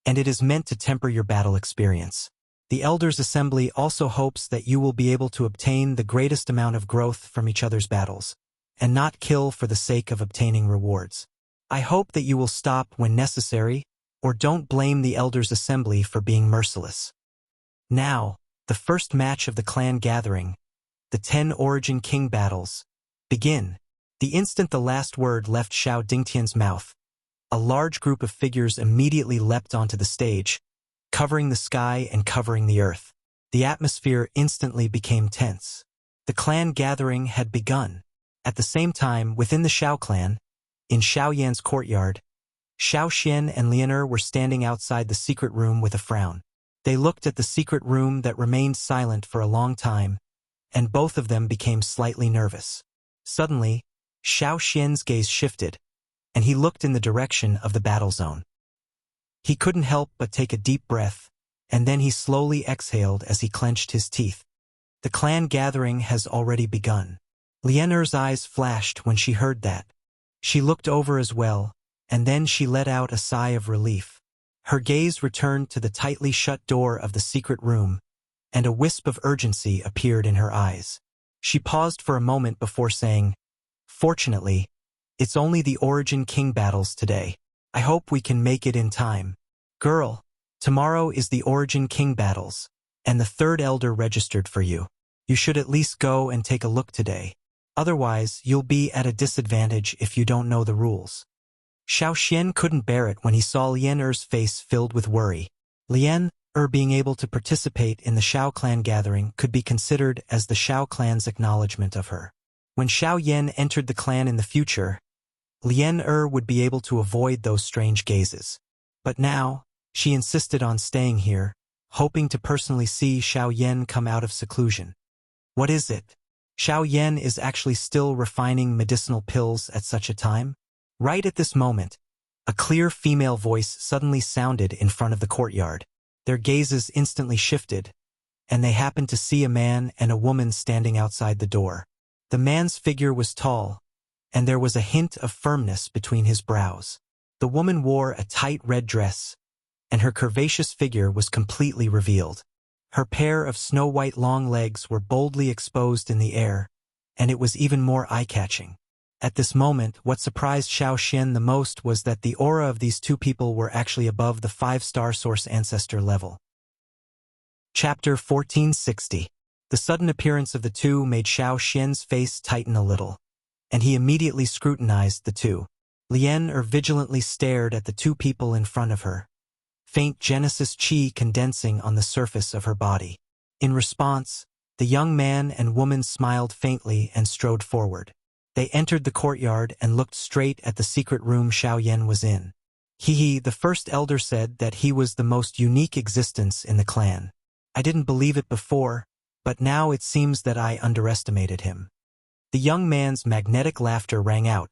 and it is meant to temper your battle experience. The Elders' Assembly also hopes that you will be able to obtain the greatest amount of growth from each other's battles, and not kill for the sake of obtaining rewards. I hope that you will stop when necessary, or don't blame the Elders' Assembly for being merciless. Now, the first match of the clan gathering, the 10 Origin King battles, begin." The instant the last word left Xiao Dingtian's mouth, a large group of figures immediately leapt onto the stage, covering the sky and covering the earth. The atmosphere instantly became tense. The clan gathering had begun. At the same time, within the Xiao clan, in Xiao Yan's courtyard, Xiao Xian and Lianer were standing outside the secret room with a frown. They looked at the secret room that remained silent for a long time, and both of them became slightly nervous. Suddenly, Xiao Xian's gaze shifted, and he looked in the direction of the battle zone. He couldn't help but take a deep breath, and then he slowly exhaled as he clenched his teeth. The clan gathering has already begun. Lianer's eyes flashed when she heard that. She looked over as well, and then she let out a sigh of relief. Her gaze returned to the tightly shut door of the secret room, and a wisp of urgency appeared in her eyes. She paused for a moment before saying, "Fortunately, it's only the Origin King battles today. I hope we can make it in time. Girl, tomorrow is the Origin King battles, and the third elder registered for you. You should at least go and take a look today. Otherwise, you'll be at a disadvantage if you don't know the rules." Xiao Xian couldn't bear it when he saw Lian Er's face filled with worry. Lian Er being able to participate in the Xiao clan gathering could be considered as the Xiao clan's acknowledgement of her. When Xiao Yan entered the clan in the future, Lian Er would be able to avoid those strange gazes. But now, she insisted on staying here, hoping to personally see Xiao Yan come out of seclusion. What is it? Xiao Yan is actually still refining medicinal pills at such a time? Right at this moment, a clear female voice suddenly sounded in front of the courtyard. Their gazes instantly shifted, and they happened to see a man and a woman standing outside the door. The man's figure was tall, and there was a hint of firmness between his brows. The woman wore a tight red dress, and her curvaceous figure was completely revealed. Her pair of snow-white long legs were boldly exposed in the air, and it was even more eye-catching. At this moment, what surprised Xiao Xian the most was that the aura of these two people were actually above the 5-star source ancestor level. Chapter 1460. The sudden appearance of the two made Xiao Xian's face tighten a little, and he immediately scrutinized the two. Lian Er vigilantly stared at the two people in front of her, faint Genesis chi condensing on the surface of her body. In response, the young man and woman smiled faintly and strode forward. They entered the courtyard and looked straight at the secret room Xiao Yan was in. The first elder said that he was the most unique existence in the clan. I didn't believe it before, but now it seems that I underestimated him. The young man's magnetic laughter rang out,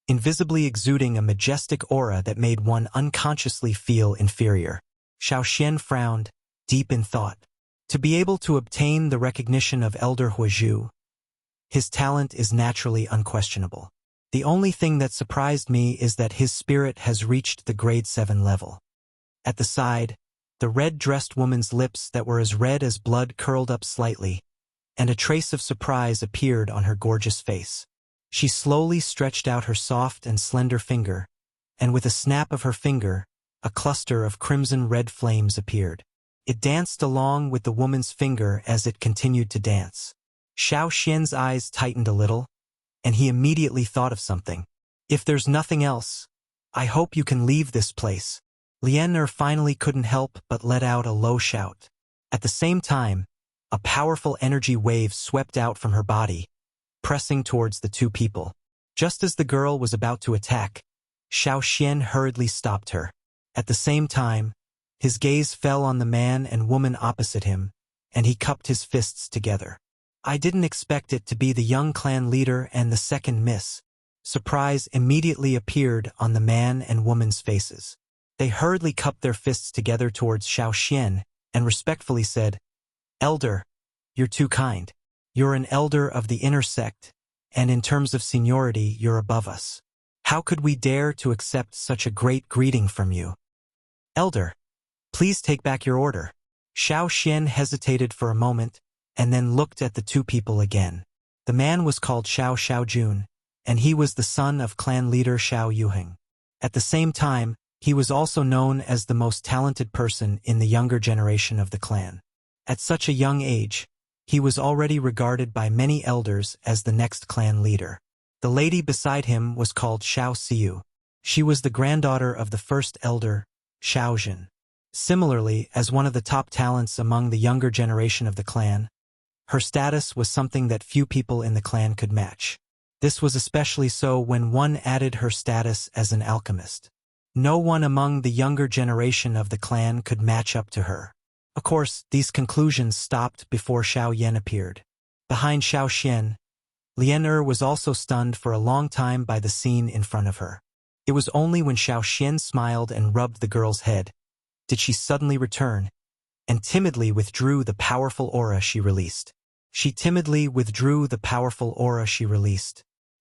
invisibly exuding a majestic aura that made one unconsciously feel inferior. Xiao Xian frowned, deep in thought. To be able to obtain the recognition of Elder Huizhu, his talent is naturally unquestionable. The only thing that surprised me is that his spirit has reached the grade 7 level. At the side, the red-dressed woman's lips that were as red as blood curled up slightly, and a trace of surprise appeared on her gorgeous face. She slowly stretched out her soft and slender finger, and with a snap of her finger, a cluster of crimson-red flames appeared. It danced along with the woman's finger as it continued to dance. Xiao Xian's eyes tightened a little, and he immediately thought of something. "If there's nothing else, I hope you can leave this place." Lian Er finally couldn't help but let out a low shout. At the same time, a powerful energy wave swept out from her body, pressing towards the two people. Just as the girl was about to attack, Xiao Xian hurriedly stopped her. At the same time, his gaze fell on the man and woman opposite him, and he cupped his fists together. I didn't expect it to be the young clan leader and the second miss. Surprise immediately appeared on the man and woman's faces. They hurriedly cupped their fists together towards Xiao Xian and respectfully said, "Elder, you're too kind. You're an elder of the inner sect, and in terms of seniority, you're above us. How could we dare to accept such a great greeting from you? Elder, please take back your order." Xiao Xian hesitated for a moment, and then looked at the two people again. The man was called Xiao Xiaojun, and he was the son of clan leader Xiao Yuheng. At the same time, he was also known as the most talented person in the younger generation of the clan. At such a young age, he was already regarded by many elders as the next clan leader. The lady beside him was called Xiao Xiu. She was the granddaughter of the first elder, Xiaojun. Similarly, as one of the top talents among the younger generation of the clan, her status was something that few people in the clan could match. This was especially so when one added her status as an alchemist. No one among the younger generation of the clan could match up to her. Of course, these conclusions stopped before Xiao Yan appeared. Behind Xiao Xian, Lian Er was also stunned for a long time by the scene in front of her. It was only when Xiao Xian smiled and rubbed the girl's head did she suddenly return, and timidly withdrew the powerful aura she released.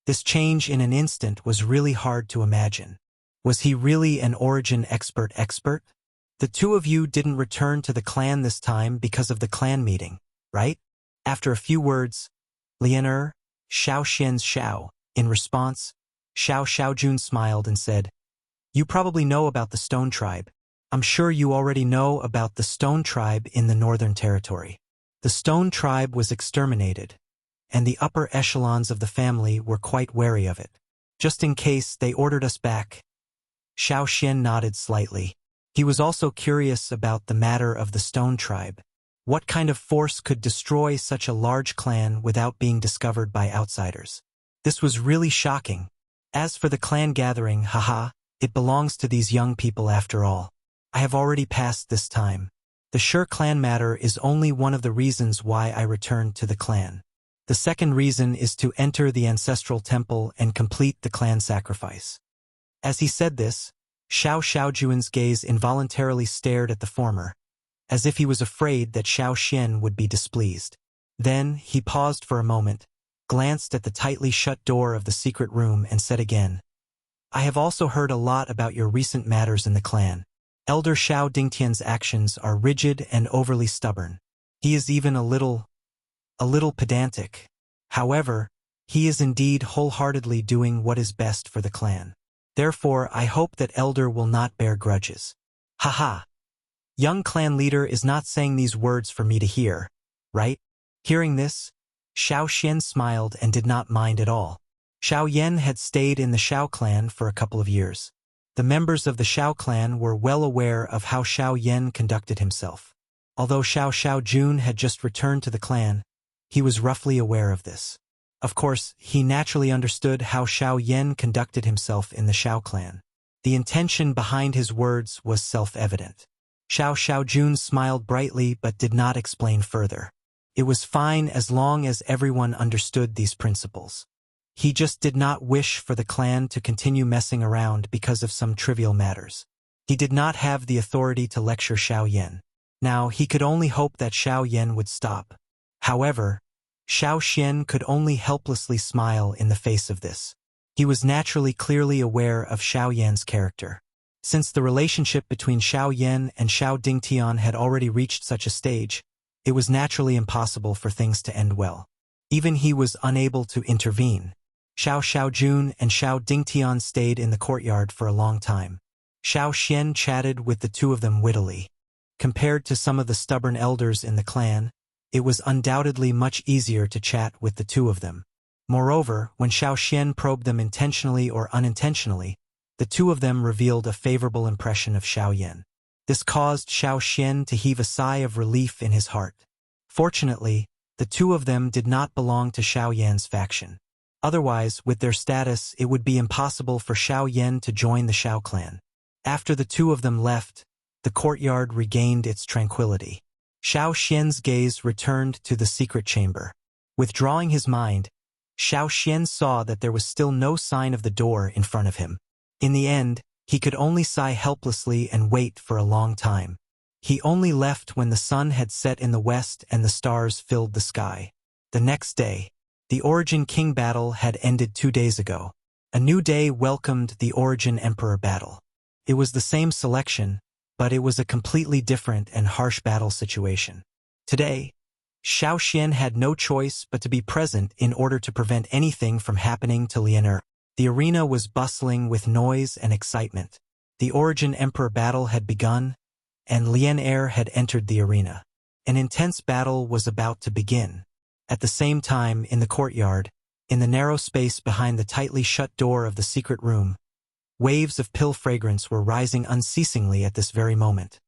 This change in an instant was really hard to imagine. Was he really an origin expert? The two of you didn't return to the clan this time because of the clan meeting, right? After a few words, Lian Xiao Xian's Xiao. In response, Xiao Xiaojun smiled and said, "You probably know about the Stone Tribe. I'm sure you already know about the Stone Tribe in the Northern Territory. The Stone Tribe was exterminated, and the upper echelons of the family were quite wary of it. Just in case, they ordered us back." Xiao Xian nodded slightly. He was also curious about the matter of the Stone Tribe. What kind of force could destroy such a large clan without being discovered by outsiders? This was really shocking. As for the clan gathering, haha, it belongs to these young people after all. I have already passed this time. The Sure clan matter is only one of the reasons why I returned to the clan. The second reason is to enter the ancestral temple and complete the clan sacrifice. As he said this, Xiao Xiaojun's gaze involuntarily stared at the former, as if he was afraid that Xiao Xian would be displeased. Then he paused for a moment, glanced at the tightly shut door of the secret room and said again, "I have also heard a lot about your recent matters in the clan. Elder Xiao Dingtian's actions are rigid and overly stubborn. He is even a little pedantic. However, he is indeed wholeheartedly doing what is best for the clan. Therefore, I hope that Elder will not bear grudges." Haha. Young clan leader is not saying these words for me to hear, right? Hearing this, Xiao Xian smiled and did not mind at all. Xiao Yan had stayed in the Xiao clan for a couple of years. The members of the Xiao clan were well aware of how Xiao Yan conducted himself. Although Xiao Xiaojun had just returned to the clan, he was roughly aware of this. Of course, he naturally understood how Xiao Yan conducted himself in the Xiao clan. The intention behind his words was self-evident. Xiao Xiaojun smiled brightly but did not explain further. It was fine as long as everyone understood these principles. He just did not wish for the clan to continue messing around because of some trivial matters. He did not have the authority to lecture Xiao Yan. Now, he could only hope that Xiao Yan would stop. However, Xiao Xian could only helplessly smile in the face of this. He was naturally clearly aware of Xiao Yan's character. Since the relationship between Xiao Yan and Xiao Dingtian had already reached such a stage, it was naturally impossible for things to end well. Even he was unable to intervene. Xiao Xiaojun and Xiao Dingtian stayed in the courtyard for a long time. Xiao Xian chatted with the two of them wittily. Compared to some of the stubborn elders in the clan, it was undoubtedly much easier to chat with the two of them. Moreover, when Xiao Xian probed them intentionally or unintentionally, the two of them revealed a favorable impression of Xiao Yan. This caused Xiao Xian to heave a sigh of relief in his heart. Fortunately, the two of them did not belong to Xiao Yan's faction. Otherwise, with their status, it would be impossible for Xiao Yan to join the Xiao clan. After the two of them left, the courtyard regained its tranquility. Xiao Xian's gaze returned to the secret chamber. Withdrawing his mind, Xiao Xian saw that there was still no sign of the door in front of him. In the end, he could only sigh helplessly and wait for a long time. He only left when the sun had set in the west and the stars filled the sky. The next day, the Origin King battle had ended 2 days ago. A new day welcomed the Origin Emperor battle. It was the same selection, but it was a completely different and harsh battle situation. Today, Xiao Xian had no choice but to be present in order to prevent anything from happening to Lian. The arena was bustling with noise and excitement. The Origin Emperor battle had begun, and Lian had entered the arena. An intense battle was about to begin. At the same time, in the courtyard, in the narrow space behind the tightly shut door of the secret room, waves of pill fragrance were rising unceasingly at this very moment.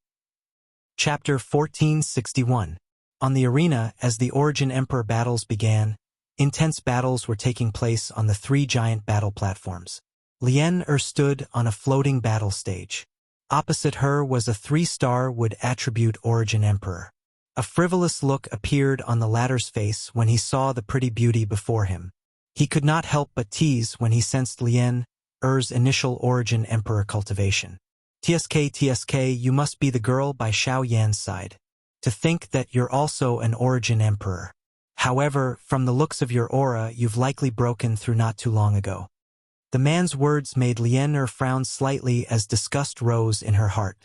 Chapter 1461. On the arena, as the Origin Emperor battles began, intense battles were taking place on the 3 giant battle platforms. Lian stood on a floating battle stage. Opposite her was a 3-star wood attribute Origin Emperor. A frivolous look appeared on the latter's face when he saw the pretty beauty before him. He could not help but tease when he sensed Lian's initial Origin Emperor cultivation. TSK, you must be the girl by Xiao Yan's side. To think that you're also an Origin Emperor. However, from the looks of your aura, you've likely broken through not too long ago. The man's words made Lian frown slightly as disgust rose in her heart.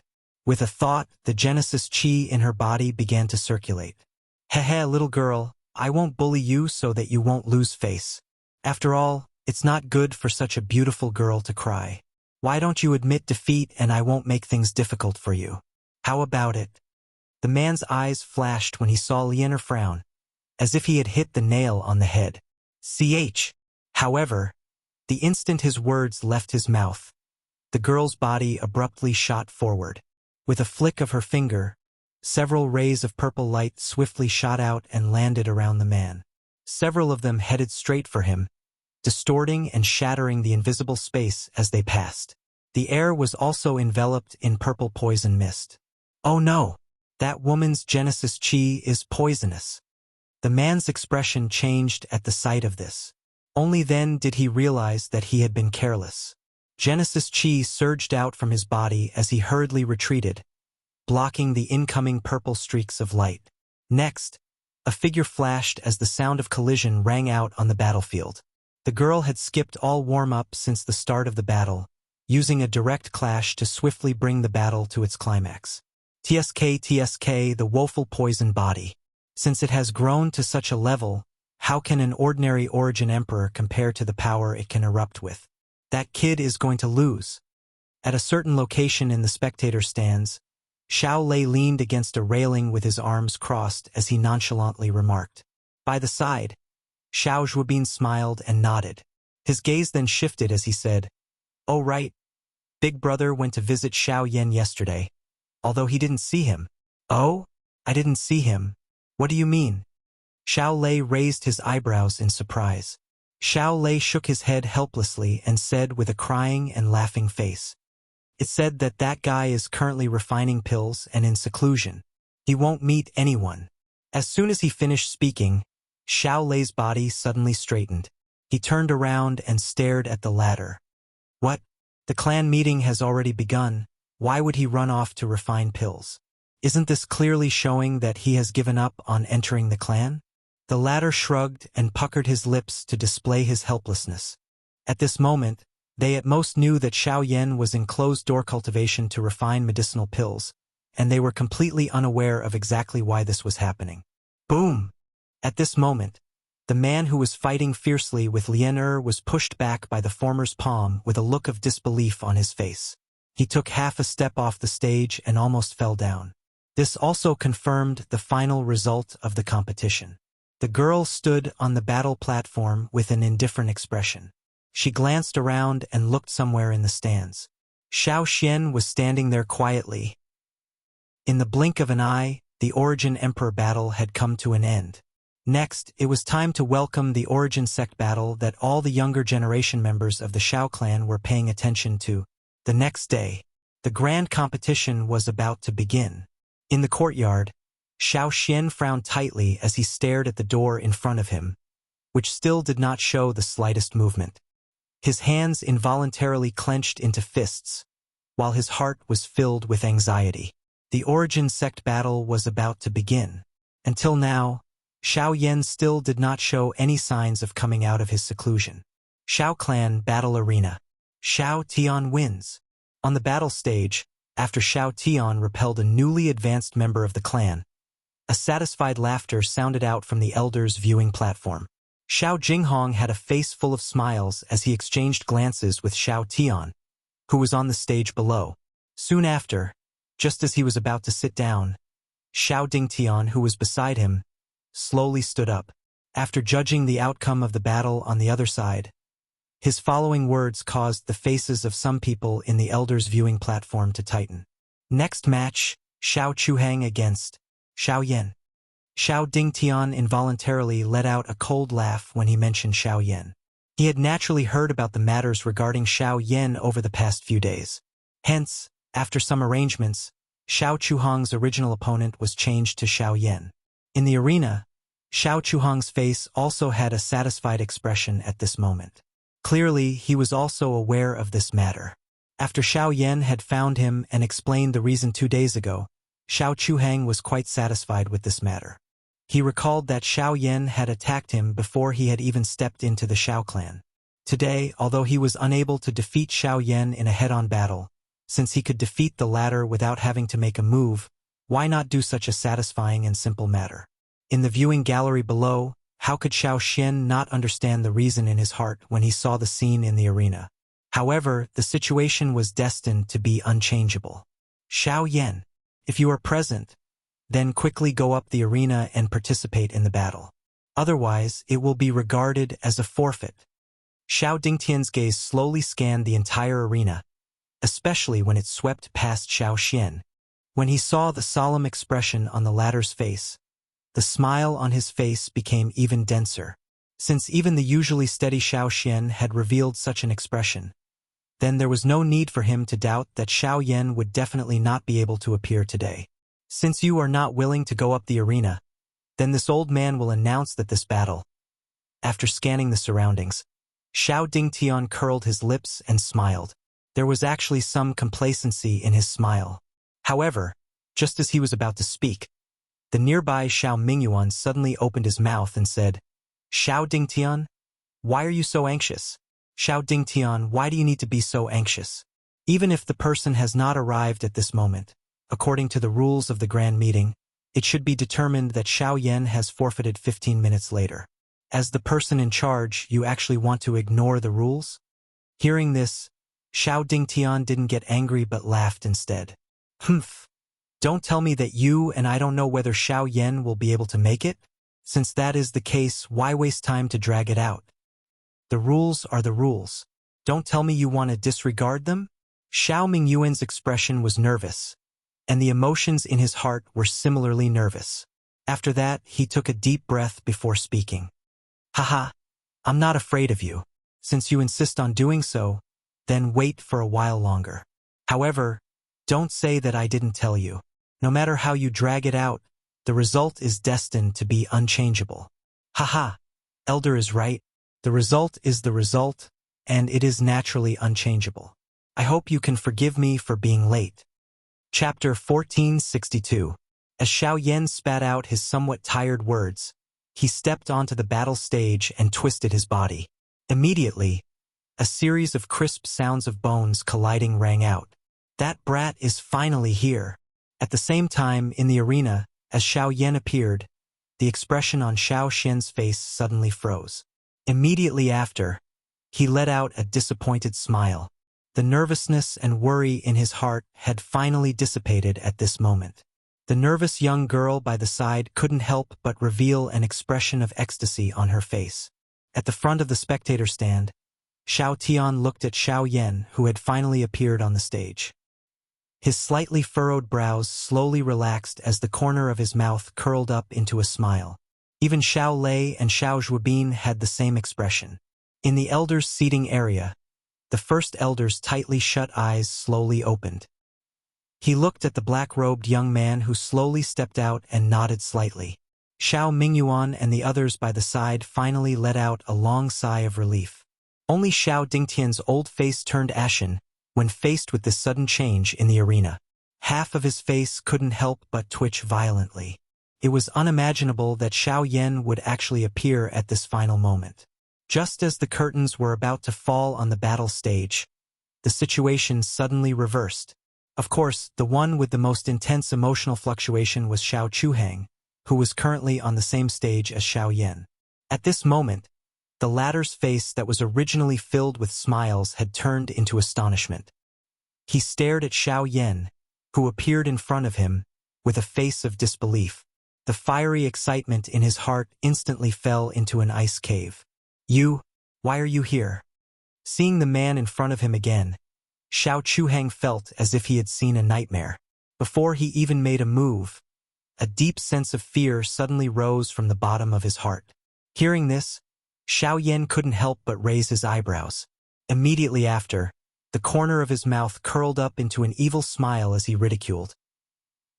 With a thought, the Genesis chi in her body began to circulate. Heh, little girl, I won't bully you so that you won't lose face. After all, it's not good for such a beautiful girl to cry. Why don't you admit defeat and I won't make things difficult for you? How about it? The man's eyes flashed when he saw Lianer frown, as if he had hit the nail on the head. However, the instant his words left his mouth, the girl's body abruptly shot forward. With a flick of her finger, several rays of purple light swiftly shot out and landed around the man. Several of them headed straight for him, distorting and shattering the invisible space as they passed. The air was also enveloped in purple poison mist. Oh no! That woman's Genesis chi is poisonous. The man's expression changed at the sight of this. Only then did he realize that he had been careless. Genesis chi surged out from his body as he hurriedly retreated, blocking the incoming purple streaks of light. Next, a figure flashed as the sound of collision rang out on the battlefield. The girl had skipped all warm-up since the start of the battle, using a direct clash to swiftly bring the battle to its climax. TSK, the woeful poison body. Since it has grown to such a level, how can an ordinary origin emperor compare to the power it can erupt with? That kid is going to lose. At a certain location in the spectator stands, Xiao Lei leaned against a railing with his arms crossed as he nonchalantly remarked. By the side, Xiao Zhuobin smiled and nodded. His gaze then shifted as he said, "Oh right, Big Brother went to visit Xiao Yan yesterday, although he didn't see him." "Oh? I didn't see him. What do you mean?" Xiao Lei raised his eyebrows in surprise. Xiao Lei shook his head helplessly and said with a crying and laughing face, "It said that guy is currently refining pills and in seclusion. He won't meet anyone." As soon as he finished speaking, Xiao Lei's body suddenly straightened. He turned around and stared at the latter. What? The clan meeting has already begun. Why would he run off to refine pills? Isn't this clearly showing that he has given up on entering the clan? The latter shrugged and puckered his lips to display his helplessness. At this moment, they at most knew that Xiao Yan was in closed-door cultivation to refine medicinal pills, and they were completely unaware of exactly why this was happening. Boom! At this moment, the man who was fighting fiercely with Lianer was pushed back by the former's palm with a look of disbelief on his face. He took half a step off the stage and almost fell down. This also confirmed the final result of the competition. The girl stood on the battle platform with an indifferent expression. She glanced around and looked somewhere in the stands. Xiao Xian was standing there quietly. In the blink of an eye, the Origin Emperor battle had come to an end. Next, it was time to welcome the Origin Sect battle that all the younger generation members of the Xiao clan were paying attention to. The next day, the grand competition was about to begin. In the courtyard, Xiao Xian frowned tightly as he stared at the door in front of him, which still did not show the slightest movement. His hands involuntarily clenched into fists, while his heart was filled with anxiety. The Origin Sect battle was about to begin. Until now, Xiao Yan still did not show any signs of coming out of his seclusion. Xiao Clan Battle Arena. Xiao Tian wins. On the battle stage, after Xiao Tian repelled a newly advanced member of the clan, a satisfied laughter sounded out from the elders' viewing platform. Xiao Jinghong had a face full of smiles as he exchanged glances with Xiao Tian, who was on the stage below. Soon after, just as he was about to sit down, Xiao Dingtian, who was beside him, slowly stood up. After judging the outcome of the battle on the other side, his following words caused the faces of some people in the elders' viewing platform to tighten. Next match, Xiao Chuhang against Xiao Yan. Xiao Dingtian involuntarily let out a cold laugh when he mentioned Xiao Yan. He had naturally heard about the matters regarding Xiao Yan over the past few days. Hence, after some arrangements, Xiao Chuhang's original opponent was changed to Xiao Yan. In the arena, Xiao Chuhang's face also had a satisfied expression at this moment. Clearly, he was also aware of this matter. After Xiao Yan had found him and explained the reason 2 days ago, Xiao Chuhang was quite satisfied with this matter. He recalled that Xiao Yan had attacked him before he had even stepped into the Xiao clan. Today, although he was unable to defeat Xiao Yan in a head-on battle, Since he could defeat the latter without having to make a move, why not do such a satisfying and simple matter? In the viewing gallery below, how could Xiao Xian not understand the reason in his heart when he saw the scene in the arena? However, the situation was destined to be unchangeable. Xiao Yan, if you are present, then quickly go up the arena and participate in the battle. Otherwise, it will be regarded as a forfeit. Xiao Dingtian's gaze slowly scanned the entire arena, especially when it swept past Xiao Xian. When he saw the solemn expression on the latter's face, the smile on his face became even denser. Since even the usually steady Xiao Xian had revealed such an expression, then there was no need for him to doubt that Xiao Yan would definitely not be able to appear today. Since you are not willing to go up the arena, then this old man will announce that this battle. After scanning the surroundings, Xiao Dingtian curled his lips and smiled. There was actually some complacency in his smile. However, just as he was about to speak, the nearby Xiao Mingyuan suddenly opened his mouth and said, "Xiao Dingtian, why are you so anxious? Xiao Dingtian, why do you need to be so anxious?" Even if the person has not arrived at this moment, according to the rules of the grand meeting, it should be determined that Xiao Yan has forfeited 15 minutes later. As the person in charge, you actually want to ignore the rules? Hearing this, Xiao Dingtian didn't get angry but laughed instead. Humph. Don't tell me that you and I don't know whether Xiao Yan will be able to make it? Since that is the case, why waste time to drag it out? The rules are the rules. Don't tell me you want to disregard them? Xiao Mingyuan's expression was nervous, and the emotions in his heart were similarly nervous. After that, he took a deep breath before speaking. Haha, I'm not afraid of you. Since you insist on doing so, then wait for a while longer. However, don't say that I didn't tell you. No matter how you drag it out, the result is destined to be unchangeable. Haha, Elder is right. The result is the result, and it is naturally unchangeable. I hope you can forgive me for being late. Chapter 1462. As Xiao Yan spat out his somewhat tired words, he stepped onto the battle stage and twisted his body. Immediately, a series of crisp sounds of bones colliding rang out. That brat is finally here. At the same time, in the arena, as Xiao Yan appeared, the expression on Xiao Xian's face suddenly froze. Immediately after, he let out a disappointed smile. The nervousness and worry in his heart had finally dissipated at this moment. The nervous young girl by the side couldn't help but reveal an expression of ecstasy on her face. At the front of the spectator stand, Xiao Tian looked at Xiao Yan, who had finally appeared on the stage. His slightly furrowed brows slowly relaxed as the corner of his mouth curled up into a smile. Even Xiao Lei and Xiao Zhuobin had the same expression. In the elders' seating area, the first elder's tightly shut eyes slowly opened. He looked at the black-robed young man who slowly stepped out and nodded slightly. Xiao Mingyuan and the others by the side finally let out a long sigh of relief. Only Xiao Dingtian's old face turned ashen when faced with this sudden change in the arena. Half of his face couldn't help but twitch violently. It was unimaginable that Xiao Yan would actually appear at this final moment. Just as the curtains were about to fall on the battle stage, the situation suddenly reversed. Of course, the one with the most intense emotional fluctuation was Xiao Chuhang, who was currently on the same stage as Xiao Yan. At this moment, the latter's face that was originally filled with smiles had turned into astonishment. He stared at Xiao Yan, who appeared in front of him, with a face of disbelief. The fiery excitement in his heart instantly fell into an ice cave. Why are you here? Seeing the man in front of him again, Xiao Chuhang felt as if he had seen a nightmare. Before he even made a move, a deep sense of fear suddenly rose from the bottom of his heart. Hearing this, Xiao Yan couldn't help but raise his eyebrows. Immediately after, the corner of his mouth curled up into an evil smile as he ridiculed.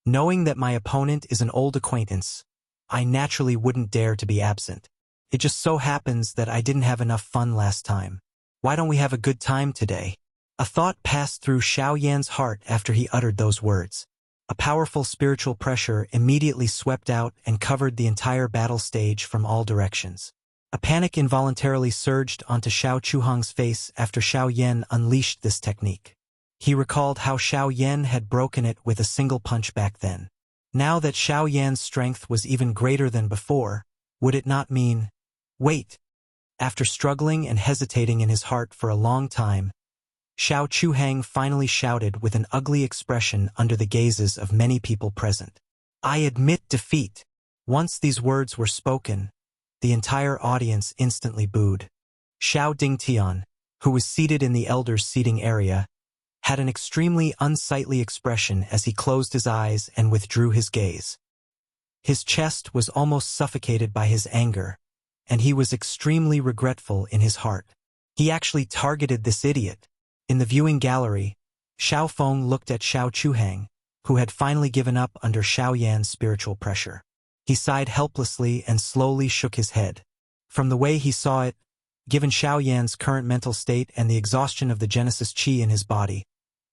Knowing that my opponent is an old acquaintance, I naturally wouldn't dare to be absent. It just so happens that I didn't have enough fun last time. Why don't we have a good time today? A thought passed through Xiao Yan's heart after he uttered those words. A powerful spiritual pressure immediately swept out and covered the entire battle stage from all directions. A panic involuntarily surged onto Xiao Chuhang's face after Xiao Yan unleashed this technique. He recalled how Xiao Yan had broken it with a single punch back then. Now that Xiao Yan's strength was even greater than before, would it not mean... Wait! After struggling and hesitating in his heart for a long time, Xiao Chuhang finally shouted with an ugly expression under the gazes of many people present. I admit defeat. Once these words were spoken, the entire audience instantly booed. Xiao Dingtian, who was seated in the elders' seating area, had an extremely unsightly expression as he closed his eyes and withdrew his gaze. His chest was almost suffocated by his anger, and he was extremely regretful in his heart. He actually targeted this idiot. In the viewing gallery, Xiao Feng looked at Xiao Chuhang, who had finally given up under Xiao Yan's spiritual pressure. He sighed helplessly and slowly shook his head. From the way he saw it, given Xiao Yan's current mental state and the exhaustion of the Genesis Qi in his body,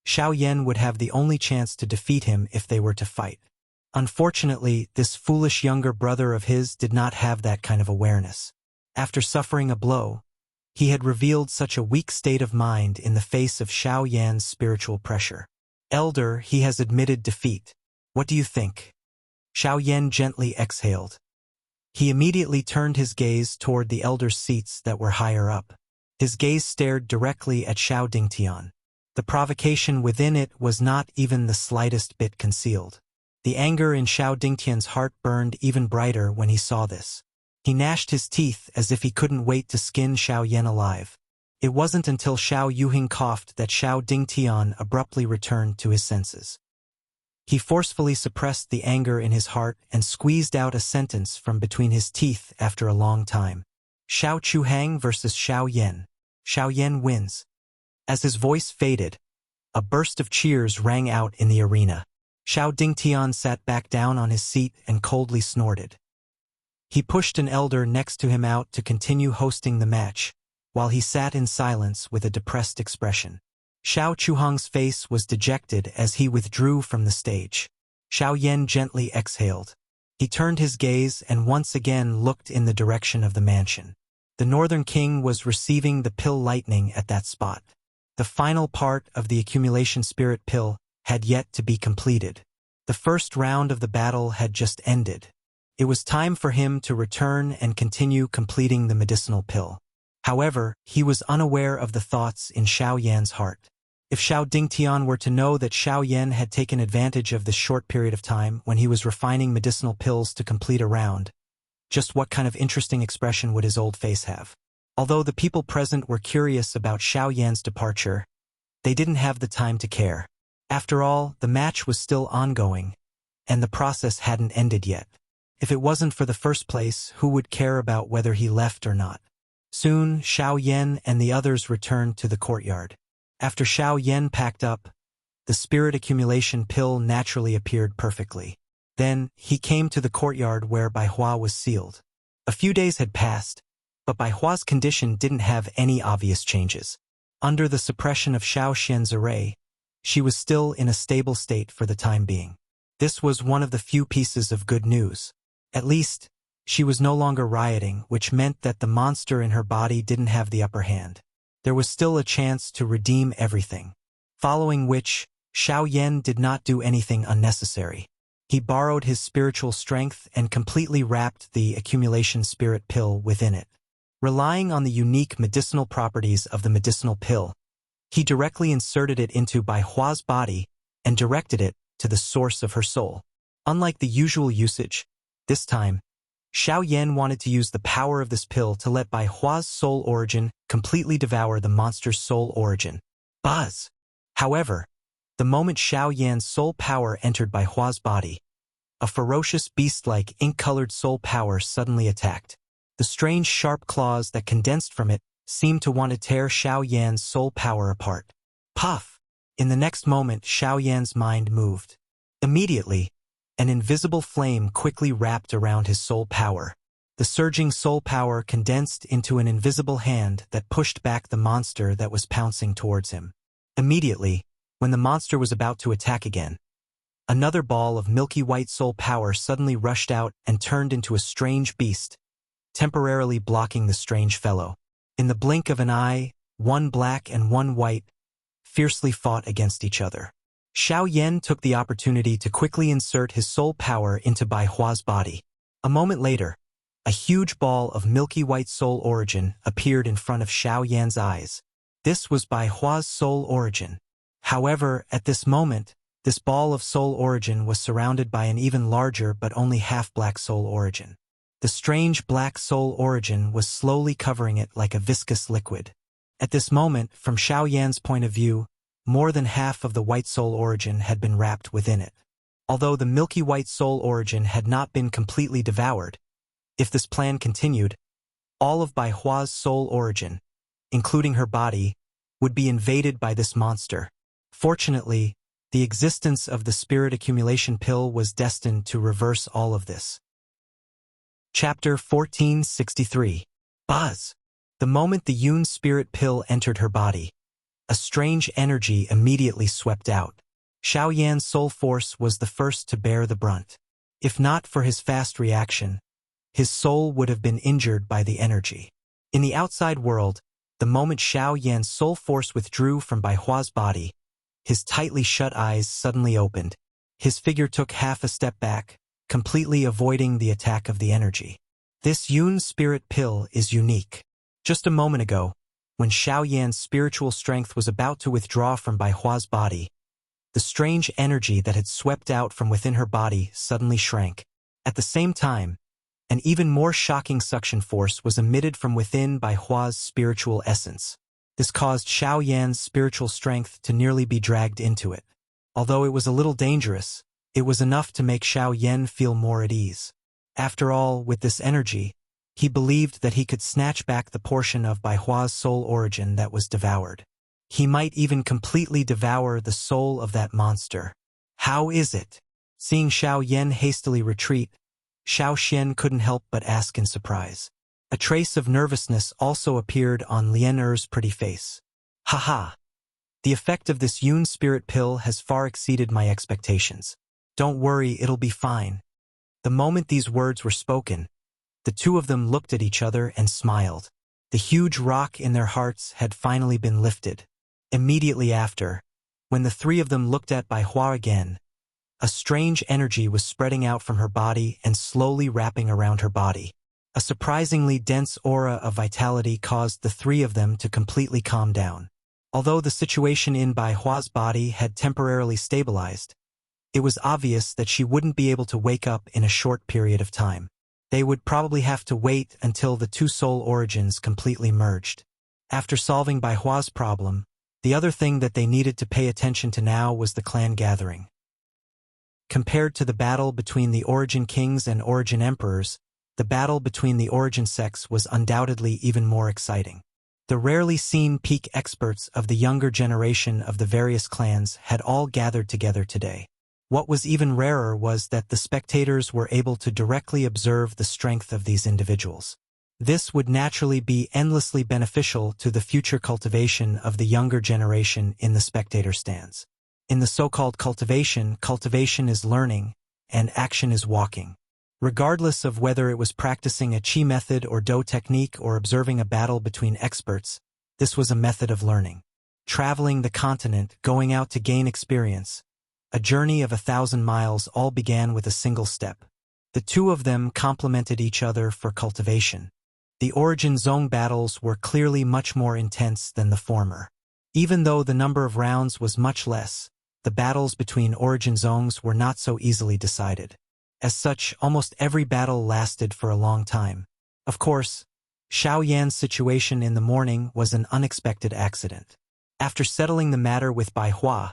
Xiao Yan would have the only chance to defeat him if they were to fight. Unfortunately, this foolish younger brother of his did not have that kind of awareness. After suffering a blow, he had revealed such a weak state of mind in the face of Xiao Yan's spiritual pressure. Elder, he has admitted defeat. What do you think? Xiao Yan gently exhaled. He immediately turned his gaze toward the elders' seats that were higher up. His gaze stared directly at Xiao Dingtian. The provocation within it was not even the slightest bit concealed. The anger in Xiao Dingtian's heart burned even brighter when he saw this. He gnashed his teeth as if he couldn't wait to skin Xiao Yan alive. It wasn't until Xiao Yuhing coughed that Xiao Dingtian abruptly returned to his senses. He forcefully suppressed the anger in his heart and squeezed out a sentence from between his teeth after a long time. Xiao Chuhang versus Xiao Yan. Xiao Yan wins. As his voice faded, a burst of cheers rang out in the arena. Xiao Dingtian sat back down on his seat and coldly snorted. He pushed an elder next to him out to continue hosting the match, while he sat in silence with a depressed expression. Xiao Chuhang's face was dejected as he withdrew from the stage. Xiao Yan gently exhaled. He turned his gaze and once again looked in the direction of the mansion. The Northern King was receiving the pill lightning at that spot. The final part of the accumulation spirit pill had yet to be completed. The first round of the battle had just ended. It was time for him to return and continue completing the medicinal pill. However, he was unaware of the thoughts in Xiao Yan's heart. If Xiao Dingtian were to know that Xiao Yan had taken advantage of this short period of time when he was refining medicinal pills to complete a round, just what kind of interesting expression would his old face have? Although the people present were curious about Xiao Yan's departure, they didn't have the time to care. After all, the match was still ongoing, and the process hadn't ended yet. If it wasn't for the first place, who would care about whether he left or not? Soon, Xiao Yan and the others returned to the courtyard. After Xiao Yan packed up, the spirit accumulation pill naturally appeared perfectly. Then, he came to the courtyard where Bai Hua was sealed. A few days had passed, but Bai Hua's condition didn't have any obvious changes. Under the suppression of Xiao Xian's array, she was still in a stable state for the time being. This was one of the few pieces of good news. At least, she was no longer rioting, which meant that the monster in her body didn't have the upper hand. There was still a chance to redeem everything. Following which, Xiao Yan did not do anything unnecessary. He borrowed his spiritual strength and completely wrapped the accumulation spirit pill within it. Relying on the unique medicinal properties of the medicinal pill, he directly inserted it into Bai Hua's body and directed it to the source of her soul. Unlike the usual usage, this time, Xiao Yan wanted to use the power of this pill to let Bai Hua's soul origin completely devour the monster's soul origin. Buzz! However, the moment Xiao Yan's soul power entered Bai Hua's body, a ferocious beast-like ink-colored soul power suddenly attacked. The strange sharp claws that condensed from it seemed to want to tear Xiao Yan's soul power apart. Puff! In the next moment, Xiao Yan's mind moved. Immediately, an invisible flame quickly wrapped around his soul power. The surging soul power condensed into an invisible hand that pushed back the monster that was pouncing towards him. Immediately, when the monster was about to attack again, another ball of milky white soul power suddenly rushed out and turned into a strange beast, temporarily blocking the strange fellow. In the blink of an eye, one black and one white, fiercely fought against each other. Xiao Yan took the opportunity to quickly insert his soul power into Bai Hua's body. A moment later, a huge ball of milky white soul origin appeared in front of Xiao Yan's eyes. This was Bai Hua's soul origin. However, at this moment, this ball of soul origin was surrounded by an even larger but only half-black soul origin. The strange black soul origin was slowly covering it like a viscous liquid. At this moment, from Xiao Yan's point of view, more than half of the white soul origin had been wrapped within it. Although the milky white soul origin had not been completely devoured, if this plan continued, all of Bai Hua's soul origin, including her body, would be invaded by this monster. Fortunately, the existence of the spirit accumulation pill was destined to reverse all of this. Chapter 1463. Buzz. The moment the Yun spirit pill entered her body, a strange energy immediately swept out. Xiao Yan's soul force was the first to bear the brunt. If not for his fast reaction, his soul would have been injured by the energy. In the outside world, the moment Xiao Yan's soul force withdrew from Bai Hua's body, his tightly shut eyes suddenly opened. His figure took half a step back, completely avoiding the attack of the energy. This Yun spirit pill is unique. Just a moment ago, when Xiao Yan's spiritual strength was about to withdraw from Bai Hua's body, the strange energy that had swept out from within her body suddenly shrank. At the same time, an even more shocking suction force was emitted from within Bai Hua's spiritual essence. This caused Xiao Yan's spiritual strength to nearly be dragged into it. Although it was a little dangerous, it was enough to make Xiao Yan feel more at ease. After all, with this energy, he believed that he could snatch back the portion of Bai Hua's soul origin that was devoured. He might even completely devour the soul of that monster. How is it? Seeing Xiao Yan hastily retreat, Xiao Xian couldn't help but ask in surprise. A trace of nervousness also appeared on Lian Er's pretty face. Haha! The effect of this Yun spirit pill has far exceeded my expectations. Don't worry, it'll be fine. The moment these words were spoken, the two of them looked at each other and smiled. The huge rock in their hearts had finally been lifted. Immediately after, when the three of them looked at Bai Hua again, a strange energy was spreading out from her body and slowly wrapping around her body. A surprisingly dense aura of vitality caused the three of them to completely calm down. Although the situation in Bai Hua's body had temporarily stabilized, it was obvious that she wouldn't be able to wake up in a short period of time. They would probably have to wait until the two soul origins completely merged. After solving Bai Hua's problem, the other thing that they needed to pay attention to now was the clan gathering. Compared to the battle between the Origin Kings and Origin Emperors, the battle between the Origin sects was undoubtedly even more exciting. The rarely seen peak experts of the younger generation of the various clans had all gathered together today. What was even rarer was that the spectators were able to directly observe the strength of these individuals. This would naturally be endlessly beneficial to the future cultivation of the younger generation in the spectator stands. In the so-called cultivation, cultivation is learning, and action is walking. Regardless of whether it was practicing a Qi method or Do technique or observing a battle between experts, this was a method of learning. Traveling the continent, going out to gain experience, a journey of 1,000 miles all began with a single step. The two of them complemented each other for cultivation. The Origin Zone battles were clearly much more intense than the former. Even though the number of rounds was much less, the battles between Origin Zones were not so easily decided. As such, almost every battle lasted for a long time. Of course, Xiao Yan's situation in the morning was an unexpected accident. After settling the matter with Bai Hua,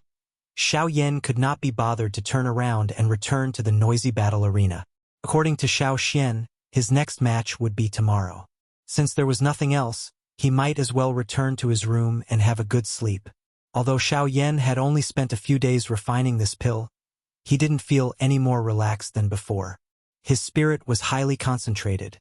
Xiao Yan could not be bothered to turn around and return to the noisy battle arena. According to Xiao Xian, his next match would be tomorrow. Since there was nothing else, he might as well return to his room and have a good sleep. Although Xiao Yan had only spent a few days refining this pill, he didn't feel any more relaxed than before. His spirit was highly concentrated,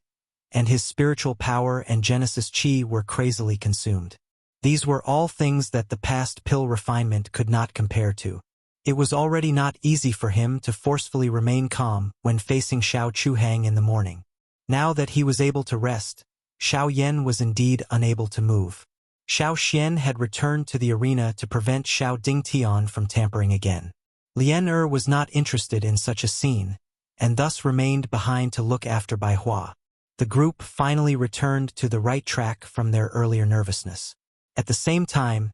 and his spiritual power and Genesis Qi were crazily consumed. These were all things that the past pill refinement could not compare to. It was already not easy for him to forcefully remain calm when facing Xiao Chuhang in the morning. Now that he was able to rest, Xiao Yan was indeed unable to move. Xiao Xian had returned to the arena to prevent Xiao Dingtian from tampering again. Lian Er was not interested in such a scene, and thus remained behind to look after Bai Hua. The group finally returned to the right track from their earlier nervousness. At the same time,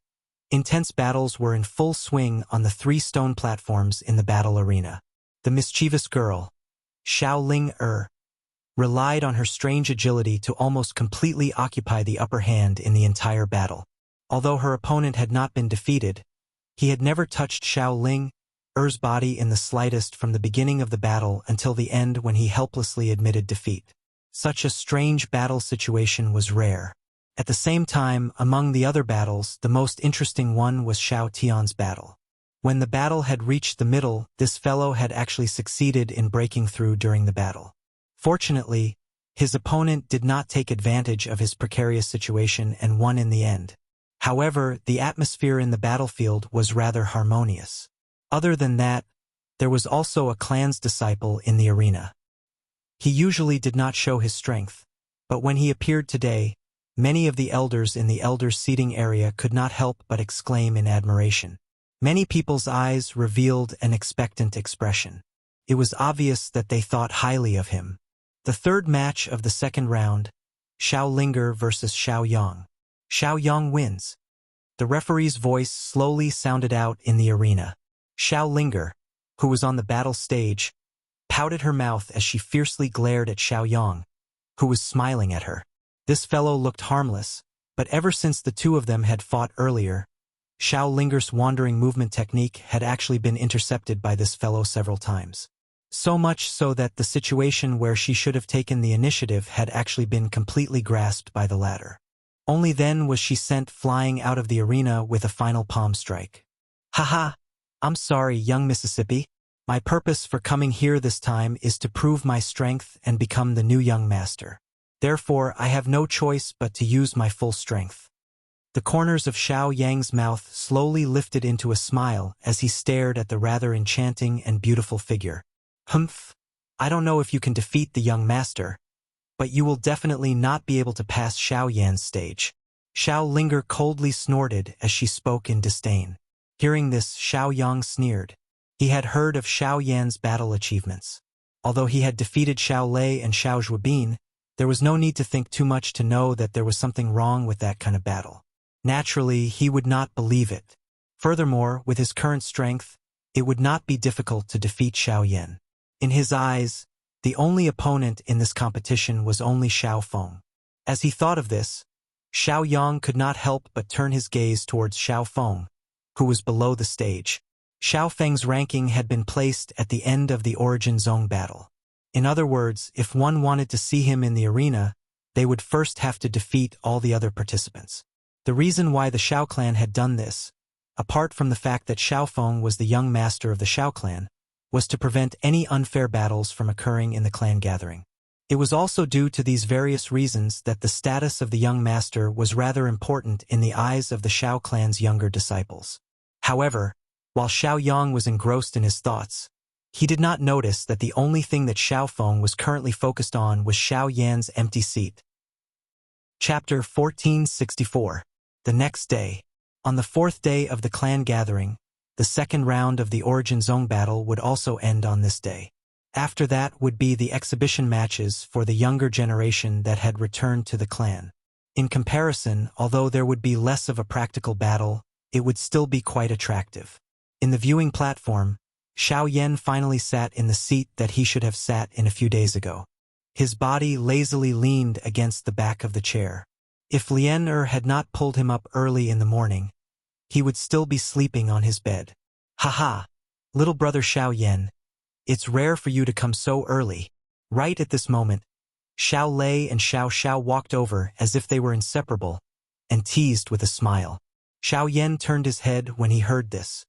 intense battles were in full swing on the 3 stone platforms in the battle arena. The mischievous girl, Xiao Ling Er, relied on her strange agility to almost completely occupy the upper hand in the entire battle. Although her opponent had not been defeated, he had never touched Xiao Ling Er's body in the slightest from the beginning of the battle until the end when he helplessly admitted defeat. Such a strange battle situation was rare. At the same time, among the other battles, the most interesting one was Xiao Tian's battle. When the battle had reached the middle, this fellow had actually succeeded in breaking through during the battle. Fortunately, his opponent did not take advantage of his precarious situation and won in the end. However, the atmosphere in the battlefield was rather harmonious. Other than that, there was also a clan's disciple in the arena. He usually did not show his strength, but when he appeared today, many of the elders in the elders' seating area could not help but exclaim in admiration. Many people's eyes revealed an expectant expression. It was obvious that they thought highly of him. The third match of the second round, Xiao Linger versus Xiao Yang. Xiao Yang wins. The referee's voice slowly sounded out in the arena. Xiao Linger, who was on the battle stage, pouted her mouth as she fiercely glared at Xiao Yang, who was smiling at her. This fellow looked harmless, but ever since the two of them had fought earlier, Xiao Linger's wandering movement technique had actually been intercepted by this fellow several times. So much so that the situation where she should have taken the initiative had actually been completely grasped by the latter. Only then was she sent flying out of the arena with a final palm strike. Haha, I'm sorry, young Mississippi. My purpose for coming here this time is to prove my strength and become the new young master. Therefore, I have no choice but to use my full strength. The corners of Xiao Yang's mouth slowly lifted into a smile as he stared at the rather enchanting and beautiful figure. Humph, I don't know if you can defeat the young master, but you will definitely not be able to pass Xiao Yan's stage. Xiao Linger coldly snorted as she spoke in disdain. Hearing this, Xiao Yang sneered. He had heard of Xiao Yan's battle achievements. Although he had defeated Xiao Lei and Xiao Zhuobin, there was no need to think too much to know that there was something wrong with that kind of battle. Naturally, he would not believe it. Furthermore, with his current strength, it would not be difficult to defeat Xiao Yan. In his eyes, the only opponent in this competition was only Xiao Feng. As he thought of this, Xiao Yang could not help but turn his gaze towards Xiao Feng, who was below the stage. Xiao Feng's ranking had been placed at the end of the Origin Zone battle. In other words, if one wanted to see him in the arena, they would first have to defeat all the other participants. The reason why the Xiao clan had done this, apart from the fact that Xiao Feng was the young master of the Xiao clan, was to prevent any unfair battles from occurring in the clan gathering. It was also due to these various reasons that the status of the young master was rather important in the eyes of the Xiao clan's younger disciples. However, while Xiao Yang was engrossed in his thoughts, he did not notice that the only thing that Xiao Feng was currently focused on was Xiao Yan's empty seat. Chapter 1464. The next day. On the 4th day of the clan gathering, the second round of the Origin Zone battle would also end on this day. After that would be the exhibition matches for the younger generation that had returned to the clan. In comparison, although there would be less of a practical battle, it would still be quite attractive. In the viewing platform, Xiao Yan finally sat in the seat that he should have sat in a few days ago. His body lazily leaned against the back of the chair. If Lian Er had not pulled him up early in the morning, he would still be sleeping on his bed. Haha, little brother Xiao Yan, it's rare for you to come so early. Right at this moment, Xiao Lei and Xiao Xiao walked over as if they were inseparable, and teased with a smile. Xiao Yan turned his head when he heard this.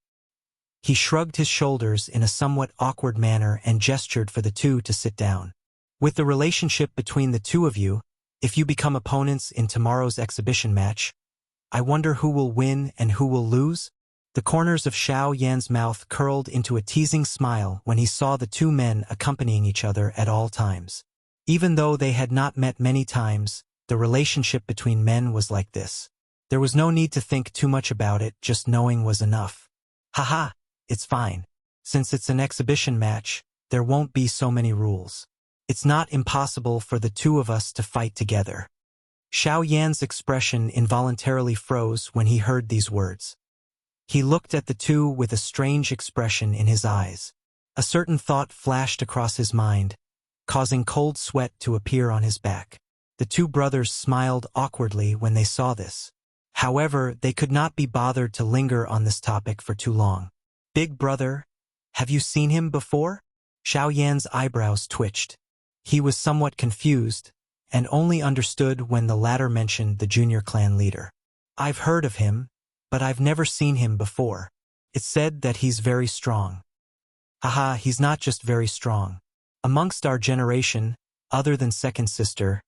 He shrugged his shoulders in a somewhat awkward manner and gestured for the two to sit down. With the relationship between the two of you, if you become opponents in tomorrow's exhibition match, I wonder who will win and who will lose? The corners of Xiao Yan's mouth curled into a teasing smile when he saw the two men accompanying each other at all times. Even though they had not met many times, the relationship between men was like this. There was no need to think too much about it, just knowing was enough. Haha, it's fine. Since it's an exhibition match, there won't be so many rules. It's not impossible for the two of us to fight together. Xiao Yan's expression involuntarily froze when he heard these words. He looked at the two with a strange expression in his eyes. A certain thought flashed across his mind, causing cold sweat to appear on his back. The two brothers smiled awkwardly when they saw this. However, they could not be bothered to linger on this topic for too long. Big brother, have you seen him before? Xiao Yan's eyebrows twitched. He was somewhat confused, and only understood when the latter mentioned the junior clan leader. I've heard of him, but I've never seen him before. It's said that he's very strong. Haha, he's not just very strong. Amongst our generation, other than second sister,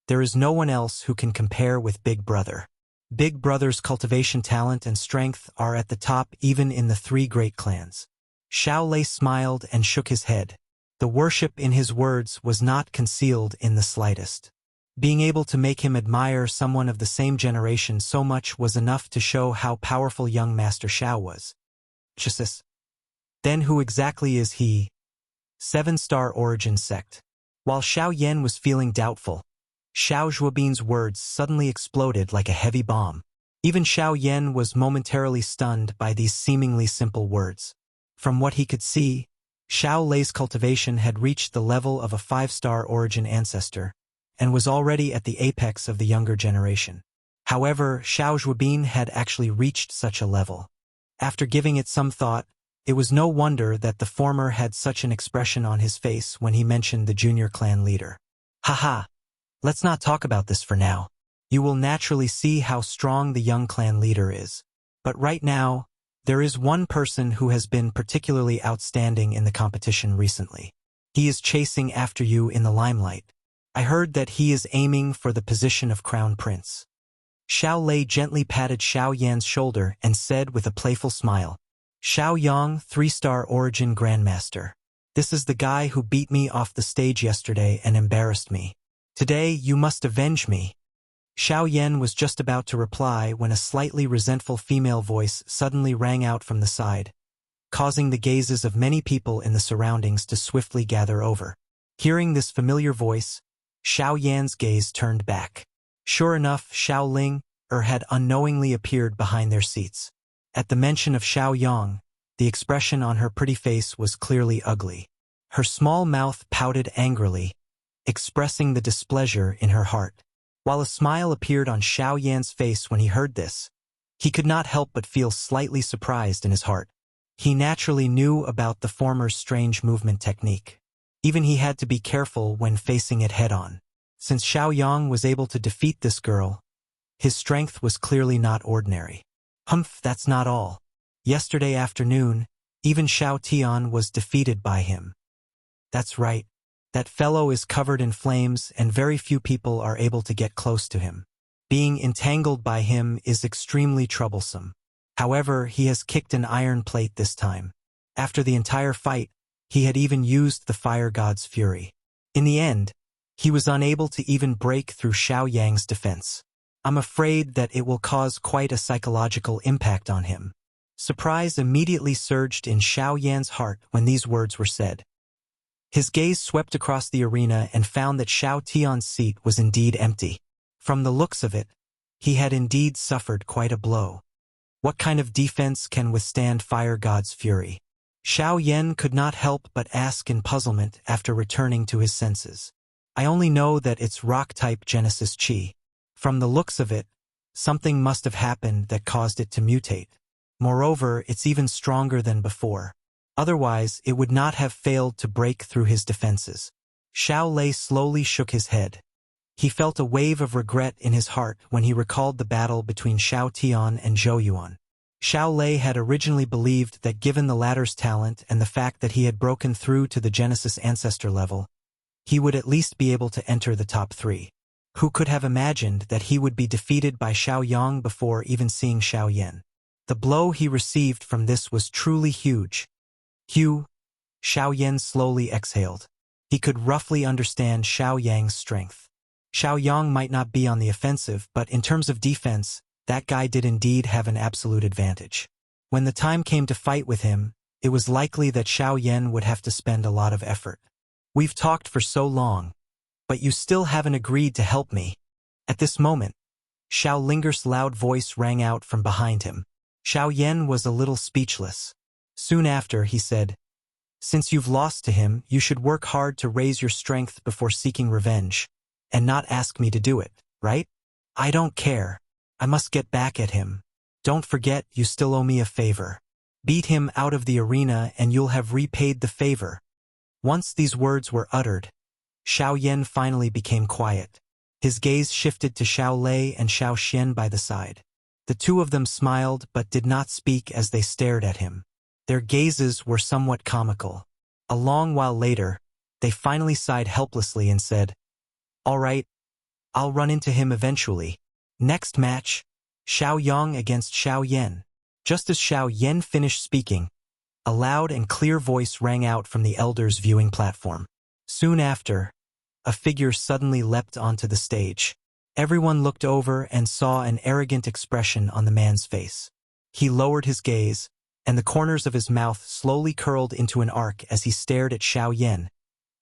there is no one else who can compare with Big Brother. Big Brother's cultivation talent and strength are at the top even in the three great clans. Xiao Lei smiled and shook his head. The worship in his words was not concealed in the slightest. Being able to make him admire someone of the same generation so much was enough to show how powerful young Master Xiao was. Jesus. Then who exactly is he? 7-star origin sect. While Xiao Yan was feeling doubtful, Xiao Zhuobin's words suddenly exploded like a heavy bomb. Even Xiao Yan was momentarily stunned by these seemingly simple words. From what he could see, Xiao Lei's cultivation had reached the level of a 5-star origin ancestor, and was already at the apex of the younger generation. However, Xiao Zhuobin had actually reached such a level. After giving it some thought, it was no wonder that the former had such an expression on his face when he mentioned the junior clan leader. Haha, let's not talk about this for now. You will naturally see how strong the young clan leader is. But right now, there is one person who has been particularly outstanding in the competition recently. He is chasing after you in the limelight. I heard that he is aiming for the position of crown prince. Xiao Lei gently patted Xiao Yan's shoulder and said with a playful smile, Xiao Yang, 3-star origin grandmaster. This is the guy who beat me off the stage yesterday and embarrassed me. Today you must avenge me. Xiao Yan was just about to reply when a slightly resentful female voice suddenly rang out from the side, causing the gazes of many people in the surroundings to swiftly gather over. Hearing this familiar voice, Xiao Yan's gaze turned back. Sure enough, Xiao Ling had unknowingly appeared behind their seats. At the mention of Xiao Yang, the expression on her pretty face was clearly ugly. Her small mouth pouted angrily, expressing the displeasure in her heart. While a smile appeared on Xiao Yan's face when he heard this, he could not help but feel slightly surprised in his heart. He naturally knew about the former's strange movement technique. Even he had to be careful when facing it head-on. Since Xiao Yang was able to defeat this girl, his strength was clearly not ordinary. Humph, that's not all. Yesterday afternoon, even Xiao Tian was defeated by him. That's right. That fellow is covered in flames and very few people are able to get close to him. Being entangled by him is extremely troublesome. However, he has kicked an iron plate this time. After the entire fight, he had even used the fire god's fury. In the end, he was unable to even break through Xiao Yang's defense. I'm afraid that it will cause quite a psychological impact on him. Surprise immediately surged in Xiao Yan's heart when these words were said. His gaze swept across the arena and found that Xiao Tian's seat was indeed empty. From the looks of it, he had indeed suffered quite a blow. What kind of defense can withstand Fire God's fury? Xiao Yan could not help but ask in puzzlement after returning to his senses. I only know that it's rock-type Genesis Chi. From the looks of it, something must have happened that caused it to mutate. Moreover, it's even stronger than before. Otherwise, it would not have failed to break through his defenses. Xiao Lei slowly shook his head. He felt a wave of regret in his heart when he recalled the battle between Xiao Tian and Zhou Yuan. Xiao Lei had originally believed that given the latter's talent and the fact that he had broken through to the Genesis Ancestor level, he would at least be able to enter the top 3. Who could have imagined that he would be defeated by Xiao Yang before even seeing Xiao Yan? The blow he received from this was truly huge. Xiao Yan slowly exhaled. He could roughly understand Xiao Yang's strength. Xiao Yang might not be on the offensive, but in terms of defense, that guy did indeed have an absolute advantage. When the time came to fight with him, it was likely that Xiao Yan would have to spend a lot of effort. We've talked for so long, but you still haven't agreed to help me. At this moment, Xiao Linger's loud voice rang out from behind him. Xiao Yan was a little speechless. Soon after, he said, "Since you've lost to him, you should work hard to raise your strength before seeking revenge, and not ask me to do it, right?" "I don't care. I must get back at him. Don't forget, you still owe me a favor. Beat him out of the arena and you'll have repaid the favor." Once these words were uttered, Xiao Yan finally became quiet. His gaze shifted to Xiao Lei and Xiao Xian by the side. The two of them smiled but did not speak as they stared at him. Their gazes were somewhat comical. A long while later, they finally sighed helplessly and said, "All right, I'll run into him eventually." Next match, Xiao Yang against Xiao Yan. Just as Xiao Yan finished speaking, a loud and clear voice rang out from the elders' viewing platform. Soon after, a figure suddenly leapt onto the stage. Everyone looked over and saw an arrogant expression on the man's face. He lowered his gaze, and the corners of his mouth slowly curled into an arc as he stared at Xiao Yan,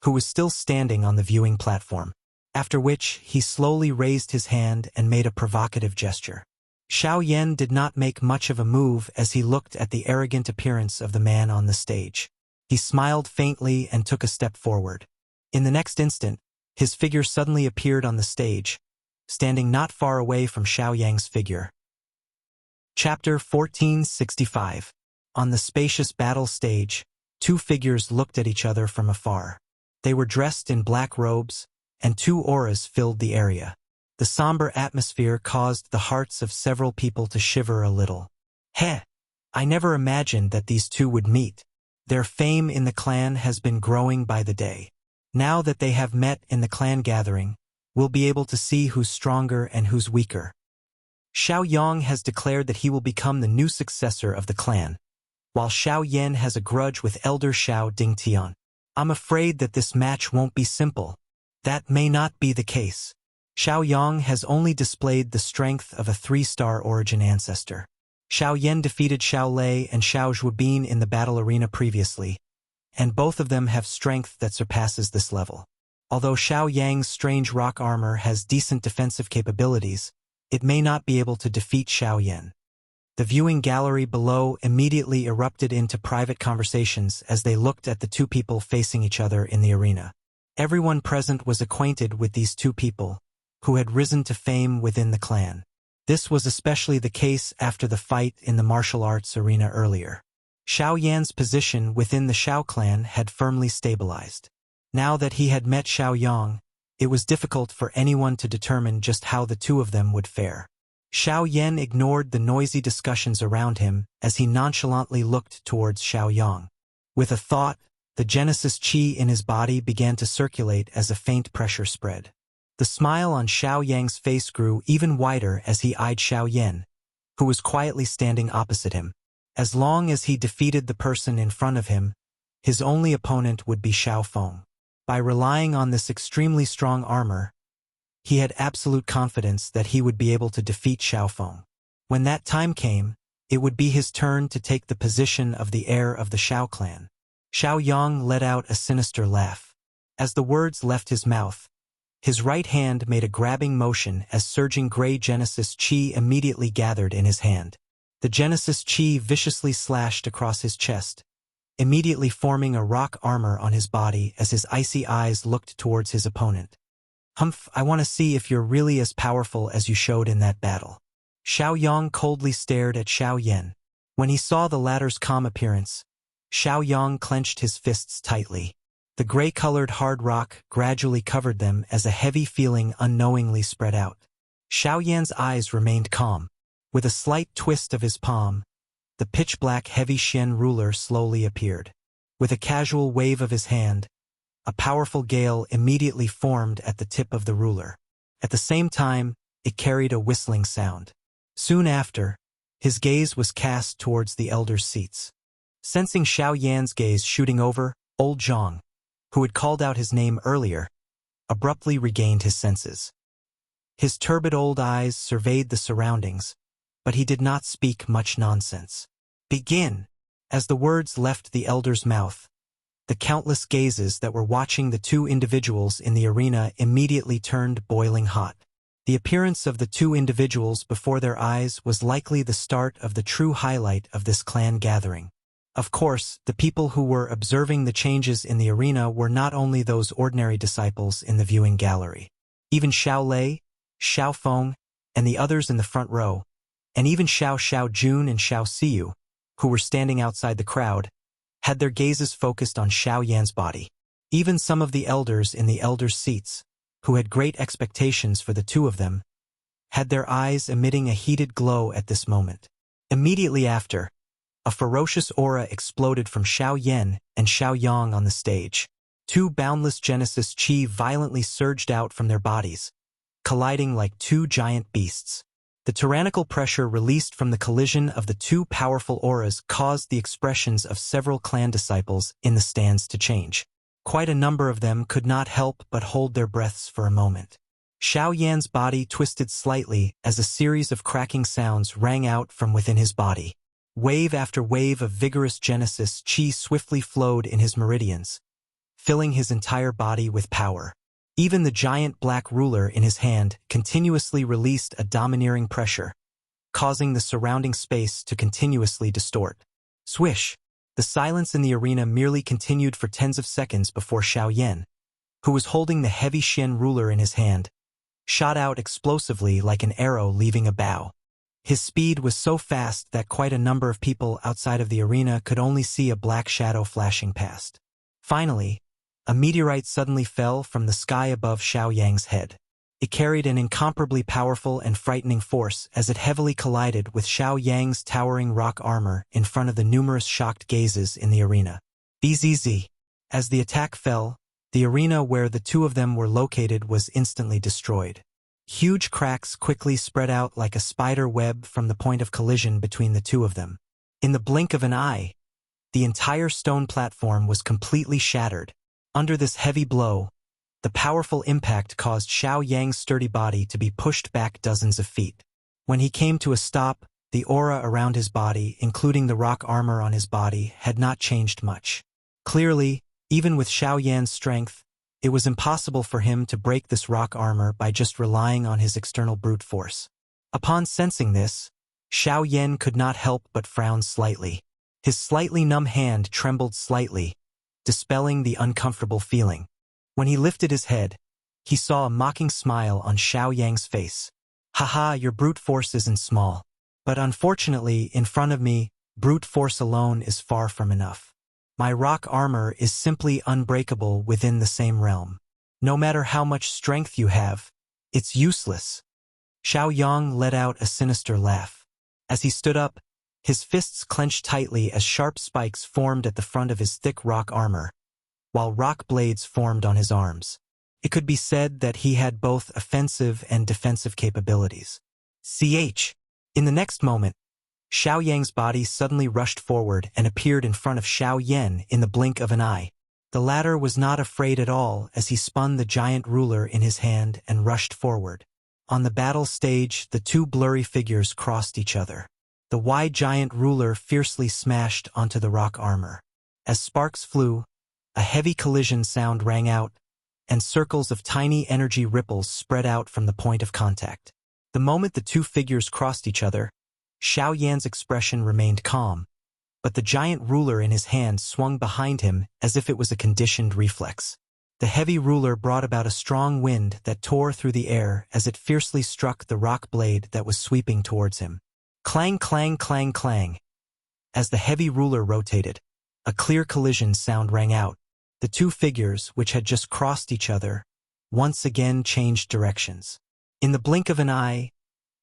who was still standing on the viewing platform. After which, he slowly raised his hand and made a provocative gesture. Xiao Yan did not make much of a move as he looked at the arrogant appearance of the man on the stage. He smiled faintly and took a step forward. In the next instant, his figure suddenly appeared on the stage, standing not far away from Xiao Yang's figure. Chapter 1465. On the spacious battle stage, two figures looked at each other from afar. They were dressed in black robes, and two auras filled the area. The somber atmosphere caused the hearts of several people to shiver a little. "Heh! I never imagined that these two would meet. Their fame in the clan has been growing by the day. Now that they have met in the clan gathering, we'll be able to see who's stronger and who's weaker." Xiao Yang has declared that he will become the new successor of the clan, while Xiao Yan has a grudge with Elder Xiao Dingtian. "I'm afraid that this match won't be simple." "That may not be the case. Xiao Yang has only displayed the strength of a 3-star origin ancestor. Xiao Yan defeated Xiao Lei and Xiao Zhuobin in the battle arena previously, and both of them have strength that surpasses this level. Although Xiao Yang's strange rock armor has decent defensive capabilities, it may not be able to defeat Xiao Yan." The viewing gallery below immediately erupted into private conversations as they looked at the two people facing each other in the arena. Everyone present was acquainted with these two people, who had risen to fame within the clan. This was especially the case after the fight in the martial arts arena earlier. Xiao Yan's position within the Xiao clan had firmly stabilized. Now that he had met Xiao Yang, it was difficult for anyone to determine just how the two of them would fare. Xiao Yan ignored the noisy discussions around him as he nonchalantly looked towards Xiao Yang. With a thought, the Genesis Qi in his body began to circulate as a faint pressure spread. The smile on Xiao Yang's face grew even wider as he eyed Xiao Yan, who was quietly standing opposite him. As long as he defeated the person in front of him, his only opponent would be Xiao Feng. By relying on this extremely strong armor, he had absolute confidence that he would be able to defeat Xiao Feng. When that time came, it would be his turn to take the position of the heir of the Xiao clan. Xiao Yang let out a sinister laugh. As the words left his mouth, his right hand made a grabbing motion as surging gray Genesis Qi immediately gathered in his hand. The Genesis Qi viciously slashed across his chest, immediately forming a rock armor on his body as his icy eyes looked towards his opponent. "Humph, I want to see if you're really as powerful as you showed in that battle." Xiao Yang coldly stared at Xiao Yan. When he saw the latter's calm appearance, Xiao Yang clenched his fists tightly. The gray-colored hard rock gradually covered them as a heavy feeling unknowingly spread out. Xiao Yan's eyes remained calm. With a slight twist of his palm, the pitch-black heavy Xian ruler slowly appeared. With a casual wave of his hand, a powerful gale immediately formed at the tip of the ruler. At the same time, it carried a whistling sound. Soon after, his gaze was cast towards the elders' seats. Sensing Xiao Yan's gaze shooting over, old Zhang, who had called out his name earlier, abruptly regained his senses. His turbid old eyes surveyed the surroundings, but he did not speak much nonsense. "Begin!" As the words left the elder's mouth, the countless gazes that were watching the two individuals in the arena immediately turned boiling hot. The appearance of the two individuals before their eyes was likely the start of the true highlight of this clan gathering. Of course, the people who were observing the changes in the arena were not only those ordinary disciples in the viewing gallery. Even Xiao Lei, Xiao Feng, and the others in the front row, and even Xiao Jun and Xiao Siyu, who were standing outside the crowd, had their gazes focused on Xiao Yan's body. Even some of the elders in the elders' seats, who had great expectations for the two of them, had their eyes emitting a heated glow at this moment. Immediately after, a ferocious aura exploded from Xiao Yan and Xiao Yang on the stage. Two boundless Genesis Qi violently surged out from their bodies, colliding like two giant beasts. The tyrannical pressure released from the collision of the two powerful auras caused the expressions of several clan disciples in the stands to change. Quite a number of them could not help but hold their breaths for a moment. Xiao Yan's body twisted slightly as a series of cracking sounds rang out from within his body. Wave after wave of vigorous Genesis Qi swiftly flowed in his meridians, filling his entire body with power. Even the giant black ruler in his hand continuously released a domineering pressure, causing the surrounding space to continuously distort. Swish! The silence in the arena merely continued for tens of seconds before Xiao Yan, who was holding the heavy Xian ruler in his hand, shot out explosively like an arrow leaving a bow. His speed was so fast that quite a number of people outside of the arena could only see a black shadow flashing past. Finally, a meteorite suddenly fell from the sky above Xiao Yang's head. It carried an incomparably powerful and frightening force as it heavily collided with Xiao Yang's towering rock armor in front of the numerous shocked gazes in the arena. Bzz. As the attack fell, the arena where the two of them were located was instantly destroyed. Huge cracks quickly spread out like a spider web from the point of collision between the two of them. In the blink of an eye, the entire stone platform was completely shattered. Under this heavy blow, the powerful impact caused Xiao Yang's sturdy body to be pushed back dozens of feet. When he came to a stop, the aura around his body, including the rock armor on his body, had not changed much. Clearly, even with Xiao Yan's strength, it was impossible for him to break this rock armor by just relying on his external brute force. Upon sensing this, Xiao Yan could not help but frown slightly. His slightly numb hand trembled slightly, dispelling the uncomfortable feeling. When he lifted his head, he saw a mocking smile on Xiao Yang's face. "Haha, your brute force isn't small. But unfortunately, in front of me, brute force alone is far from enough. My rock armor is simply unbreakable within the same realm. No matter how much strength you have, it's useless." Xiao Yang let out a sinister laugh. As he stood up, his fists clenched tightly as sharp spikes formed at the front of his thick rock armor, while rock blades formed on his arms. It could be said that he had both offensive and defensive capabilities. In the next moment, Xiao Yang's body suddenly rushed forward and appeared in front of Xiao Yan in the blink of an eye. The latter was not afraid at all as he spun the giant ruler in his hand and rushed forward. On the battle stage, the two blurry figures crossed each other. The wide giant ruler fiercely smashed onto the rock armor. As sparks flew, a heavy collision sound rang out, and circles of tiny energy ripples spread out from the point of contact. The moment the two figures crossed each other, Xiao Yan's expression remained calm, but the giant ruler in his hand swung behind him as if it was a conditioned reflex. The heavy ruler brought about a strong wind that tore through the air as it fiercely struck the rock blade that was sweeping towards him. Clang, clang, clang, clang. As the heavy ruler rotated, a clear collision sound rang out. The two figures, which had just crossed each other, once again changed directions. In the blink of an eye,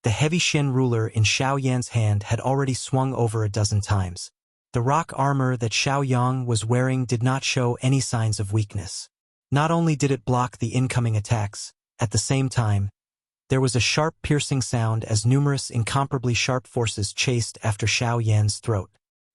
the heavy Shen ruler in Xiao Yan's hand had already swung over a dozen times. The rock armor that Xiao Yang was wearing did not show any signs of weakness. Not only did it block the incoming attacks, at the same time, there was a sharp piercing sound as numerous incomparably sharp forces chased after Xiao Yan's throat.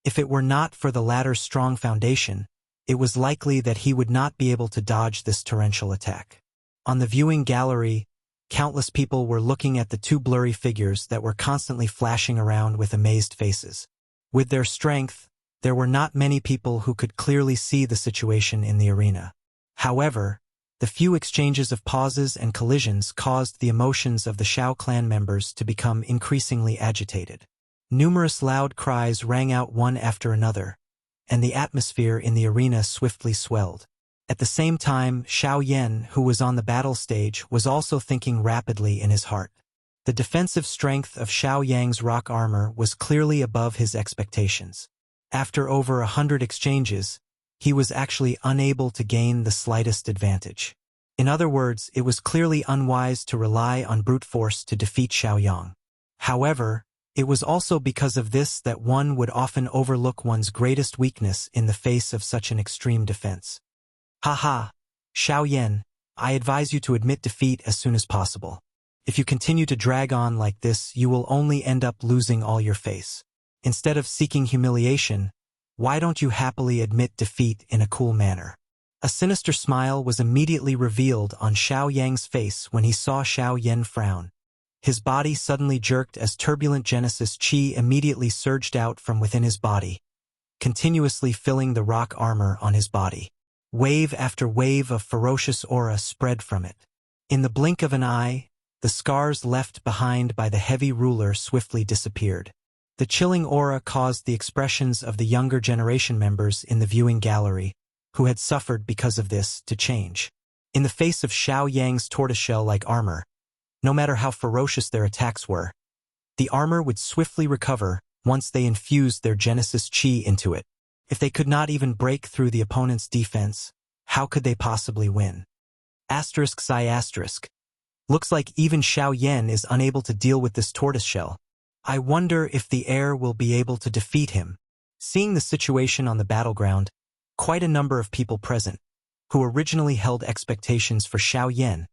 If it were not for the latter's strong foundation, it was likely that he would not be able to dodge this torrential attack. On the viewing gallery, Countless people were looking at the two blurry figures that were constantly flashing around with amazed faces. With their strength, there were not many people who could clearly see the situation in the arena. However, the few exchanges of pauses and collisions caused the emotions of the Shao clan members to become increasingly agitated. Numerous loud cries rang out one after another, and the atmosphere in the arena swiftly swelled. At the same time, Shao Yan, who was on the battle stage, was also thinking rapidly in his heart. The defensive strength of Shao Yang's rock armor was clearly above his expectations. After over 100 exchanges, he was actually unable to gain the slightest advantage. In other words, it was clearly unwise to rely on brute force to defeat Shao Yang. However, it was also because of this that one would often overlook one's greatest weakness in the face of such an extreme defense. Haha, Shao Yan, I advise you to admit defeat as soon as possible. If you continue to drag on like this, you will only end up losing all your face. Instead of seeking humiliation, why don't you happily admit defeat in a cool manner? A sinister smile was immediately revealed on Shao Yang's face when he saw Shao Yan frown. His body suddenly jerked as turbulent Genesis Chi immediately surged out from within his body, continuously filling the rock armor on his body. Wave after wave of ferocious aura spread from it. In the blink of an eye, the scars left behind by the heavy ruler swiftly disappeared. The chilling aura caused the expressions of the younger generation members in the viewing gallery, who had suffered because of this, to change. In the face of Shao Yang's tortoiseshell-like armor, no matter how ferocious their attacks were, the armor would swiftly recover once they infused their Genesis Chi into it. If they could not even break through the opponent's defense, how could they possibly win? ****. Looks like even Shao Yan is unable to deal with this tortoiseshell. I wonder if the heir will be able to defeat him. Seeing the situation on the battleground, quite a number of people present, who originally held expectations for Shao Yan,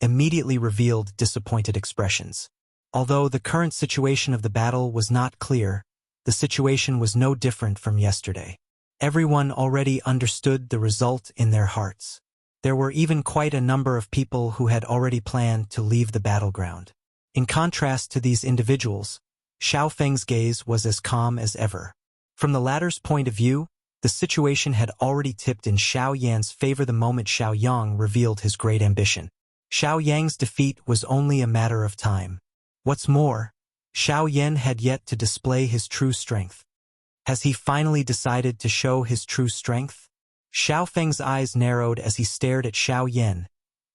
immediately revealed disappointed expressions. Although the current situation of the battle was not clear, the situation was no different from yesterday. Everyone already understood the result in their hearts. There were even quite a number of people who had already planned to leave the battleground. In contrast to these individuals, Xiao Feng's gaze was as calm as ever. From the latter's point of view, the situation had already tipped in Shao Yan's favor the moment Shao Yang revealed his great ambition. Shao Yang's defeat was only a matter of time. What's more, Shao Yan had yet to display his true strength. Has he finally decided to show his true strength? Xiao Feng's eyes narrowed as he stared at Shao Yan,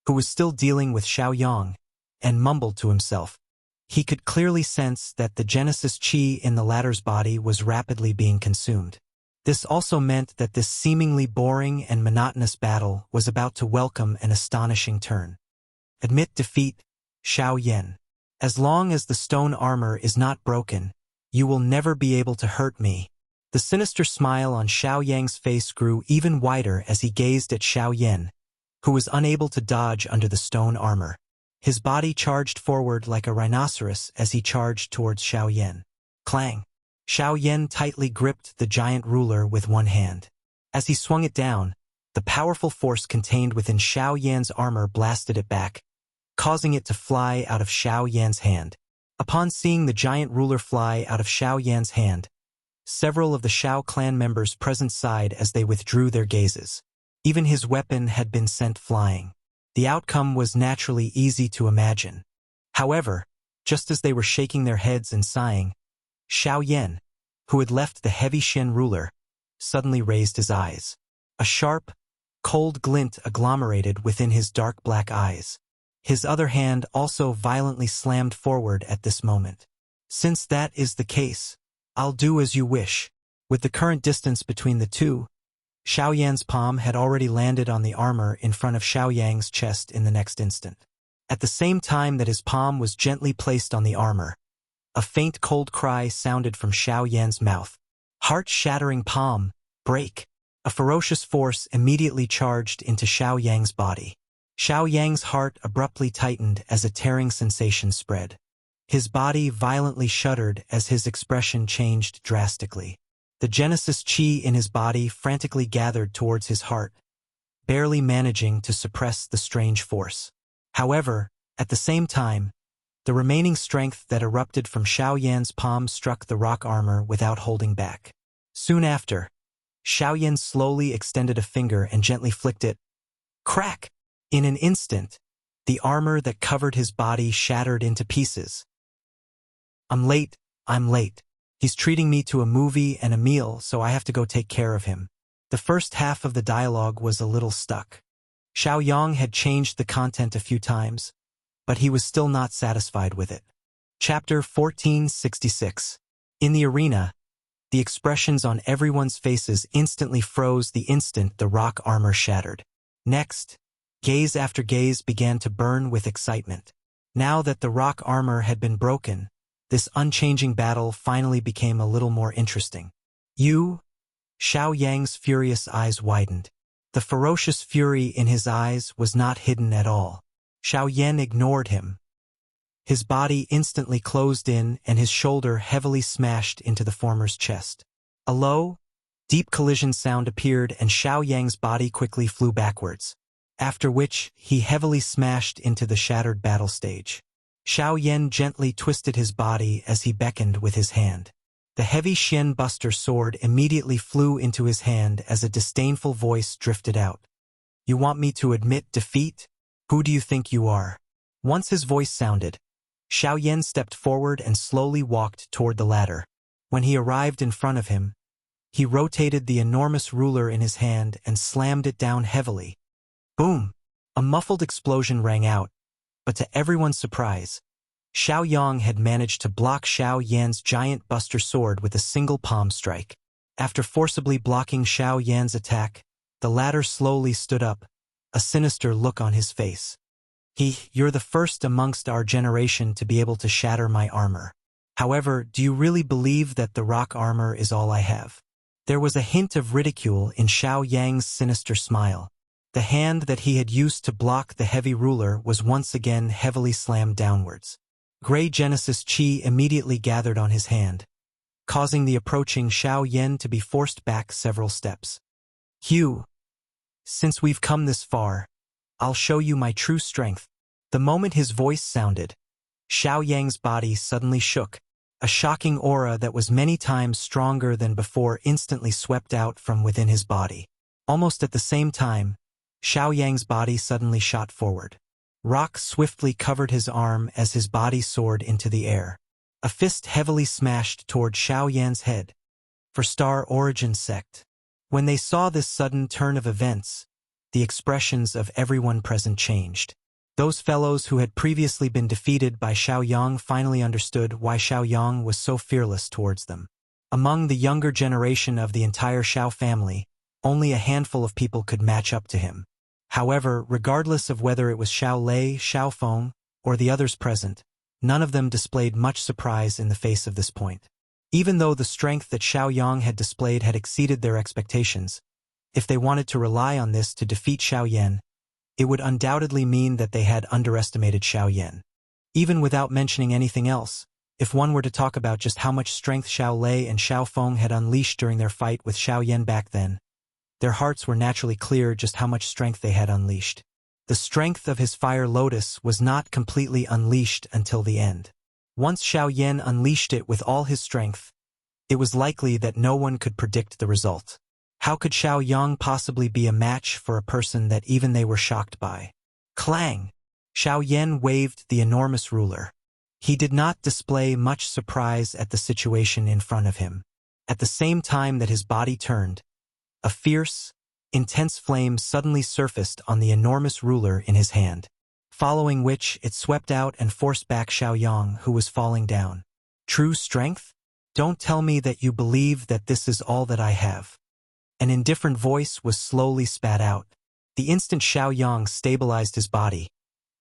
who was still dealing with Shao Yang, and mumbled to himself. He could clearly sense that the Genesis Chi in the latter's body was rapidly being consumed. This also meant that this seemingly boring and monotonous battle was about to welcome an astonishing turn. Admit defeat, Shao Yan. As long as the stone armor is not broken, you will never be able to hurt me. The sinister smile on Shao Yang's face grew even wider as he gazed at Shao Yan, who was unable to dodge under the stone armor. His body charged forward like a rhinoceros as he charged towards Shao Yan. Clang! Shao Yan tightly gripped the giant ruler with one hand. As he swung it down, the powerful force contained within Shao Yan's armor blasted it back, causing it to fly out of Shao Yan's hand. Upon seeing the giant ruler fly out of Shao Yan's hand, several of the Shao clan members present sighed as they withdrew their gazes. Even his weapon had been sent flying. The outcome was naturally easy to imagine. However, just as they were shaking their heads and sighing, Shao Yan, who had left the heavy Shen ruler, suddenly raised his eyes. A sharp, cold glint agglomerated within his dark black eyes. His other hand also violently slammed forward at this moment. Since that is the case, I'll do as you wish. With the current distance between the two, Shao Yan's palm had already landed on the armor in front of Shao Yang's chest in the next instant. At the same time that his palm was gently placed on the armor, a faint cold cry sounded from Shao Yan's mouth. Heart-shattering palm, break! A ferocious force immediately charged into Shao Yang's body. Shao Yang's heart abruptly tightened as a tearing sensation spread. His body violently shuddered as his expression changed drastically. The Genesis Chi in his body frantically gathered towards his heart, barely managing to suppress the strange force. However, At the same time, the remaining strength that erupted from Xiao Yan's palm struck the rock armor without holding back. Soon after, Xiao Yan slowly extended a finger and gently flicked it. Crack! In an instant, the armor that covered his body shattered into pieces. I'm late. He's treating me to a movie and a meal, so I have to go take care of him. The first half of the dialogue was a little stuck. Xiao Yang had changed the content a few times, but he was still not satisfied with it. Chapter 1466. In the arena, the expressions on everyone's faces instantly froze the instant the rock armor shattered. Next, gaze after gaze began to burn with excitement. Now that the rock armor had been broken, this unchanging battle finally became a little more interesting. Xiao Yang's furious eyes widened. The ferocious fury in his eyes was not hidden at all. Xiao Yan ignored him. His body instantly closed in and his shoulder heavily smashed into the former's chest. A low, deep collision sound appeared and Xiao Yang's body quickly flew backwards, after which he heavily smashed into the shattered battle stage. Xiao Yan gently twisted his body as he beckoned with his hand. The heavy Xian Buster sword immediately flew into his hand as a disdainful voice drifted out. You want me to admit defeat? Who do you think you are? Once his voice sounded, Xiao Yan stepped forward and slowly walked toward the ladder. When he arrived in front of him, he rotated the enormous ruler in his hand and slammed it down heavily. Boom! A muffled explosion rang out, but to everyone's surprise, Xiao Yang had managed to block Xiao Yan's giant buster sword with a single palm strike. After forcibly blocking Xiao Yan's attack, the latter slowly stood up, a sinister look on his face. You're the first amongst our generation to be able to shatter my armor. However, do you really believe that the rock armor is all I have? There was a hint of ridicule in Xiao Yang's sinister smile. The hand that he had used to block the heavy ruler was once again heavily slammed downwards. Gray Genesis Chi immediately gathered on his hand, causing the approaching Xiao Yan to be forced back several steps. Since we've come this far, I'll show you my true strength. The moment his voice sounded, Xiao Yang's body suddenly shook. A shocking aura that was many times stronger than before instantly swept out from within his body. Almost at the same time, Xiao Yang's body suddenly shot forward. Rock swiftly covered his arm as his body soared into the air. A fist heavily smashed toward Xiao Yan's head. For Star Origin Sect. When they saw this sudden turn of events, the expressions of everyone present changed. Those fellows who had previously been defeated by Xiao Yang finally understood why Xiao Yang was so fearless towards them. Among the younger generation of the entire Xiao family, only a handful of people could match up to him. However, regardless of whether it was Xiao Lei, Xiao Feng, or the others present, none of them displayed much surprise in the face of this point. Even though the strength that Xiao Yang had displayed had exceeded their expectations, if they wanted to rely on this to defeat Xiao Yan, it would undoubtedly mean that they had underestimated Xiao Yan. Even without mentioning anything else, if one were to talk about just how much strength Xiao Lei and Xiao Feng had unleashed during their fight with Xiao Yan back then, their hearts were naturally clear just how much strength they had unleashed. The strength of his Fire Lotus was not completely unleashed until the end. Once Xiao Yan unleashed it with all his strength, it was likely that no one could predict the result. How could Xiao Yang possibly be a match for a person that even they were shocked by? Clang! Xiao Yan waved the enormous ruler. He did not display much surprise at the situation in front of him. At the same time that his body turned, a fierce, intense flame suddenly surfaced on the enormous ruler in his hand, following which it swept out and forced back Xiao Yang, who was falling down. True strength? Don't tell me that you believe that this is all that I have. An indifferent voice was slowly spat out. The instant Xiao Yang stabilized his body,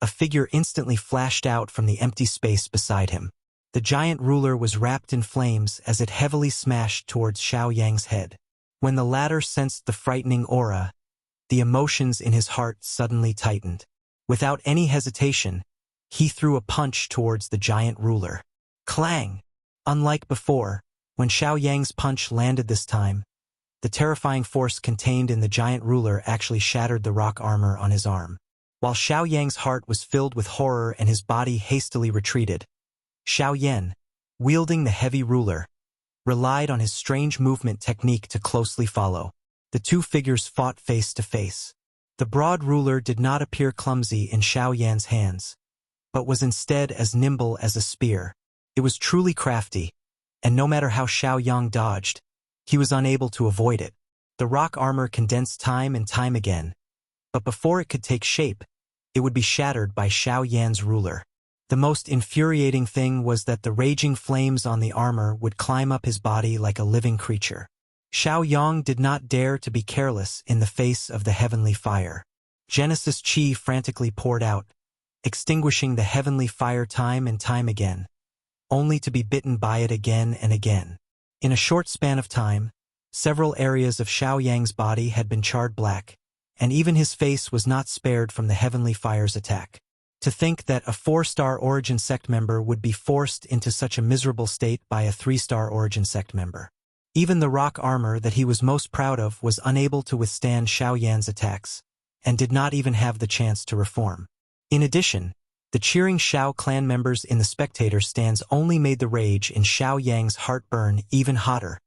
a figure instantly flashed out from the empty space beside him. The giant ruler was wrapped in flames as it heavily smashed towards Xiao Yang's head. When the latter sensed the frightening aura, the emotions in his heart suddenly tightened. Without any hesitation, he threw a punch towards the giant ruler. Clang! Unlike before, when Xiao Yang's punch landed this time, the terrifying force contained in the giant ruler actually shattered the rock armor on his arm. While Xiao Yang's heart was filled with horror and his body hastily retreated, Xiao Yan, wielding the heavy ruler, relied on his strange movement technique to closely follow. The two figures fought face to face. The broad ruler did not appear clumsy in Xiao Yan's hands, but was instead as nimble as a spear. It was truly crafty, and no matter how Xiao Yang dodged, he was unable to avoid it. The rock armor condensed time and time again, but before it could take shape, it would be shattered by Xiao Yan's ruler. The most infuriating thing was that the raging flames on the armor would climb up his body like a living creature. Xiao Yang did not dare to be careless in the face of the heavenly fire. Genesis Qi frantically poured out, extinguishing the heavenly fire time and time again, only to be bitten by it again and again. In a short span of time, several areas of Xiao Yang's body had been charred black, and even his face was not spared from the heavenly fire's attack. To think that a 4-star Origin sect member would be forced into such a miserable state by a 3-star Origin sect member. Even the rock armor that he was most proud of was unable to withstand Xiao Yan's attacks, and did not even have the chance to reform. In addition, the cheering Xiao clan members in the spectator stands only made the rage in Xiao Yang's heart burn even hotter.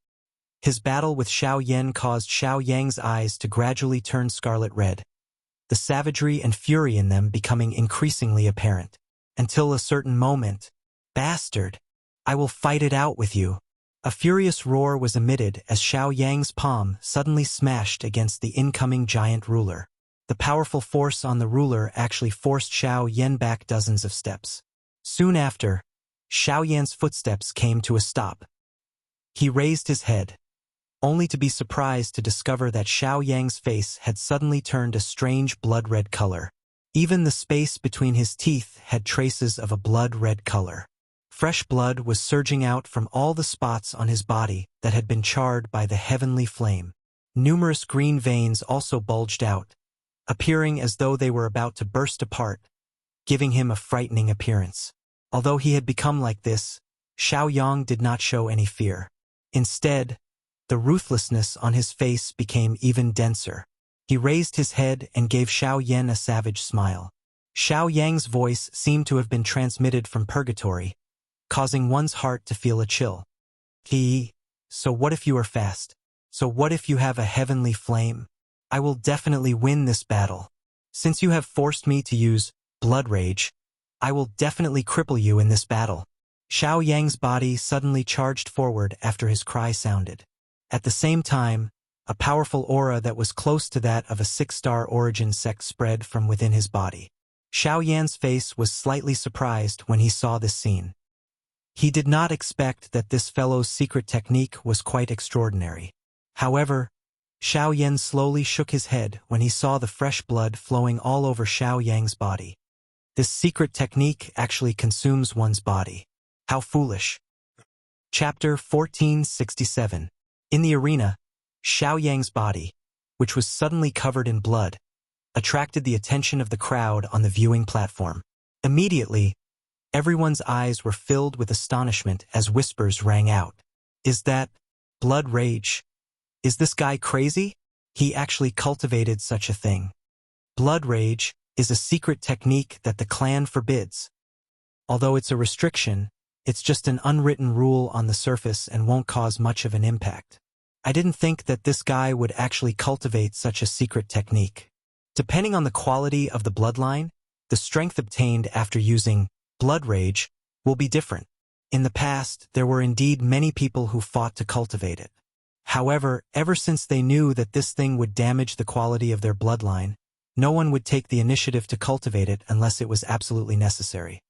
His battle with Xiao Yan caused Xiao Yang's eyes to gradually turn scarlet red, the savagery and fury in them becoming increasingly apparent. Until a certain moment, "Bastard! I will fight it out with you." A furious roar was emitted as Xiao Yang's palm suddenly smashed against the incoming giant ruler. The powerful force on the ruler actually forced Xiao Yan back dozens of steps. Soon after, Xiao Yan's footsteps came to a stop. He raised his head, only to be surprised to discover that Xiao Yang's face had suddenly turned a strange blood-red color. Even the space between his teeth had traces of a blood-red color. Fresh blood was surging out from all the spots on his body that had been charred by the heavenly flame. Numerous green veins also bulged out, appearing as though they were about to burst apart, giving him a frightening appearance. Although he had become like this, Xiao Yang did not show any fear. Instead, the ruthlessness on his face became even denser. He raised his head and gave Xiao Yan a savage smile. Xiao Yang's voice seemed to have been transmitted from purgatory, causing one's heart to feel a chill. So what if you are fast? So what if you have a heavenly flame? I will definitely win this battle. Since you have forced me to use blood rage, I will definitely cripple you in this battle. Xiao Yang's body suddenly charged forward after his cry sounded. At the same time, a powerful aura that was close to that of a 6-star Origin sect spread from within his body. Xiao Yan's face was slightly surprised when he saw this scene. He did not expect that this fellow's secret technique was quite extraordinary. However, Xiao Yan slowly shook his head when he saw the fresh blood flowing all over Xiao Yang's body. This secret technique actually consumes one's body. How foolish. Chapter 1467. In the arena, Xiao Yang's body, which was suddenly covered in blood, attracted the attention of the crowd on the viewing platform. Immediately, everyone's eyes were filled with astonishment as whispers rang out. Is that blood rage? Is this guy crazy? He actually cultivated such a thing. Blood rage is a secret technique that the clan forbids. Although it's a restriction, it's just an unwritten rule on the surface and won't cause much of an impact. I didn't think that this guy would actually cultivate such a secret technique. Depending on the quality of the bloodline, the strength obtained after using blood rage will be different. In the past, there were indeed many people who fought to cultivate it. However, ever since they knew that this thing would damage the quality of their bloodline, no one would take the initiative to cultivate it unless it was absolutely necessary.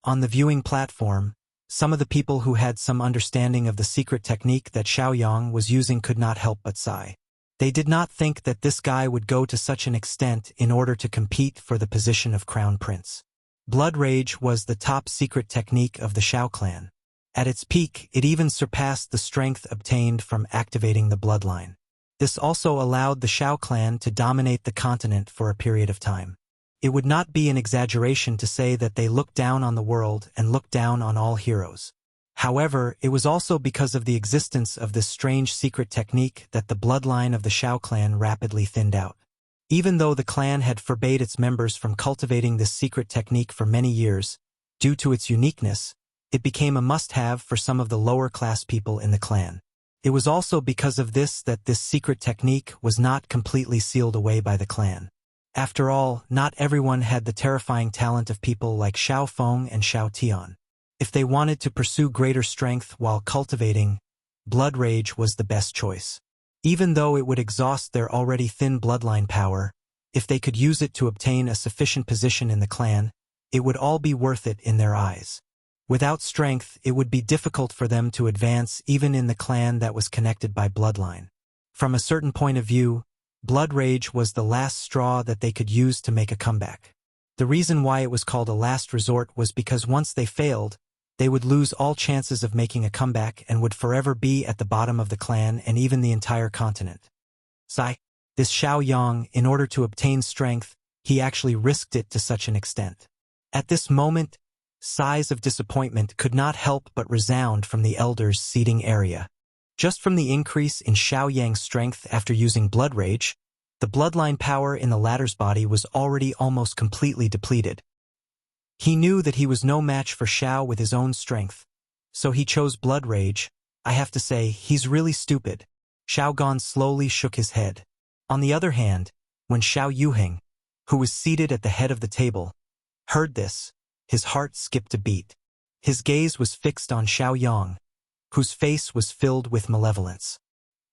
On the viewing platform, some of the people who had some understanding of the secret technique that Xiao Yang was using could not help but sigh. They did not think that this guy would go to such an extent in order to compete for the position of Crown Prince. Blood rage was the top secret technique of the Xiao clan. At its peak, it even surpassed the strength obtained from activating the bloodline. This also allowed the Xiao clan to dominate the continent for a period of time. It would not be an exaggeration to say that they looked down on the world and looked down on all heroes. However, it was also because of the existence of this strange secret technique that the bloodline of the Xiao clan rapidly thinned out. Even though the clan had forbade its members from cultivating this secret technique for many years, due to its uniqueness, it became a must-have for some of the lower-class people in the clan. It was also because of this that this secret technique was not completely sealed away by the clan. After all, not everyone had the terrifying talent of people like Xiao Feng and Xiao Tian. If they wanted to pursue greater strength while cultivating, blood rage was the best choice. Even though it would exhaust their already thin bloodline power, if they could use it to obtain a sufficient position in the clan, it would all be worth it in their eyes. Without strength, it would be difficult for them to advance even in the clan that was connected by bloodline. From a certain point of view, blood rage was the last straw that they could use to make a comeback. The reason why it was called a last resort was because once they failed, they would lose all chances of making a comeback and would forever be at the bottom of the clan and even the entire continent. This Xiao Yang, in order to obtain strength, he actually risked it to such an extent. At this moment, sighs of disappointment could not help but resound from the elders' seating area. Just from the increase in Xiao Yang's strength after using blood rage, the bloodline power in the latter's body was already almost completely depleted. He knew that he was no match for Xiao with his own strength, so he chose blood rage. I have to say, he's really stupid. Xiao Gan slowly shook his head. On the other hand, when Xiao Yuheng, who was seated at the head of the table, heard this, his heart skipped a beat. His gaze was fixed on Xiao Yang, whose face was filled with malevolence.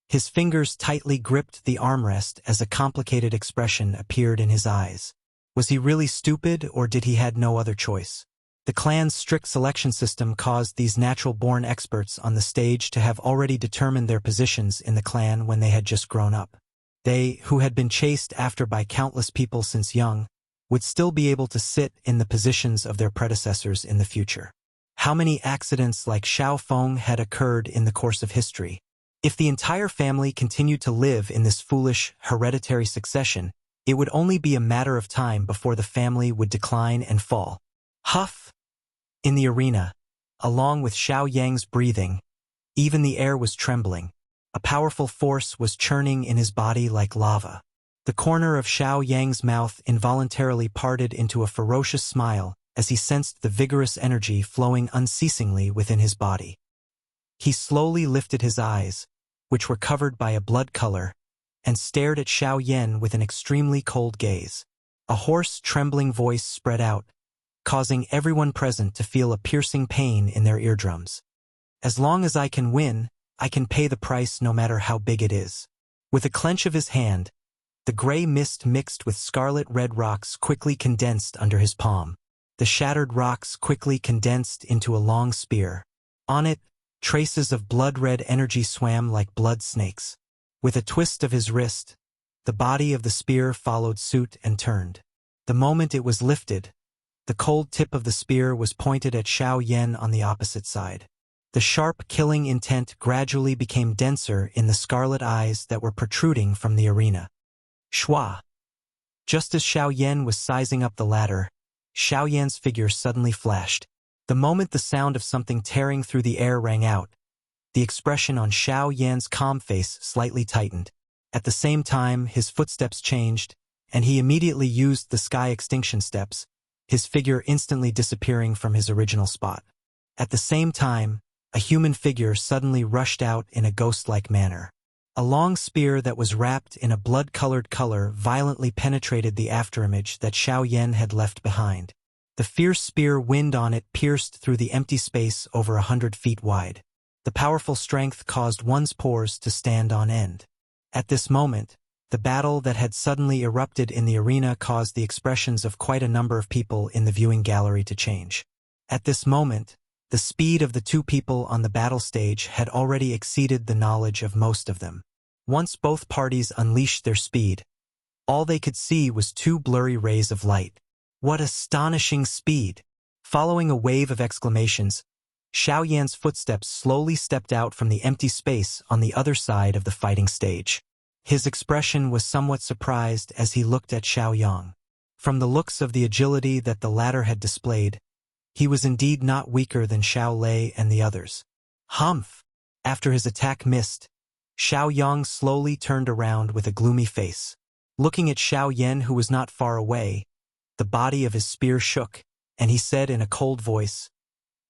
His fingers tightly gripped the armrest as a complicated expression appeared in his eyes. Was he really stupid, or did he had no other choice? The clan's strict selection system caused these natural-born experts on the stage to have already determined their positions in the clan when they had just grown up. They, who had been chased after by countless people since young, would still be able to sit in the positions of their predecessors in the future. How many accidents like Xiao Feng had occurred in the course of history? If the entire family continued to live in this foolish, hereditary succession, it would only be a matter of time before the family would decline and fall. Huff! In the arena, along with Xiao Yang's breathing, even the air was trembling. A powerful force was churning in his body like lava. The corner of Xiao Yang's mouth involuntarily parted into a ferocious smile as he sensed the vigorous energy flowing unceasingly within his body. He slowly lifted his eyes, which were covered by a blood color, and stared at Xiao Yan with an extremely cold gaze. A hoarse, trembling voice spread out, causing everyone present to feel a piercing pain in their eardrums. As long as I can win, I can pay the price no matter how big it is. With a clench of his hand, the gray mist mixed with scarlet-red rocks quickly condensed under his palm. The shattered rocks quickly condensed into a long spear. On it, traces of blood-red energy swam like blood snakes. With a twist of his wrist, the body of the spear followed suit and turned. The moment it was lifted, the cold tip of the spear was pointed at Xiao Yan on the opposite side. The sharp, killing intent gradually became denser in the scarlet eyes that were protruding from the arena. Shua! Just as Xiao Yan was sizing up the ladder, Xiao Yan's figure suddenly flashed. The moment the sound of something tearing through the air rang out, the expression on Xiao Yan's calm face slightly tightened. At the same time, his footsteps changed, and he immediately used the sky extinction steps, his figure instantly disappearing from his original spot. At the same time, a human figure suddenly rushed out in a ghost-like manner. A long spear that was wrapped in a blood-colored color violently penetrated the afterimage that Xiao Yan had left behind. The fierce spear wind on it pierced through the empty space over 100 feet wide. The powerful strength caused one's pores to stand on end. At this moment, the battle that had suddenly erupted in the arena caused the expressions of quite a number of people in the viewing gallery to change. At this moment, the speed of the two people on the battle stage had already exceeded the knowledge of most of them. Once both parties unleashed their speed, all they could see was two blurry rays of light. What astonishing speed! Following a wave of exclamations, Xiao Yan's footsteps slowly stepped out from the empty space on the other side of the fighting stage. His expression was somewhat surprised as he looked at Xiao Yang. From the looks of the agility that the latter had displayed, he was indeed not weaker than Xiao Lei and the others. Humph! After his attack missed, Xiao Yang slowly turned around with a gloomy face. Looking at Xiao Yan, who was not far away, the body of his spear shook, and he said in a cold voice,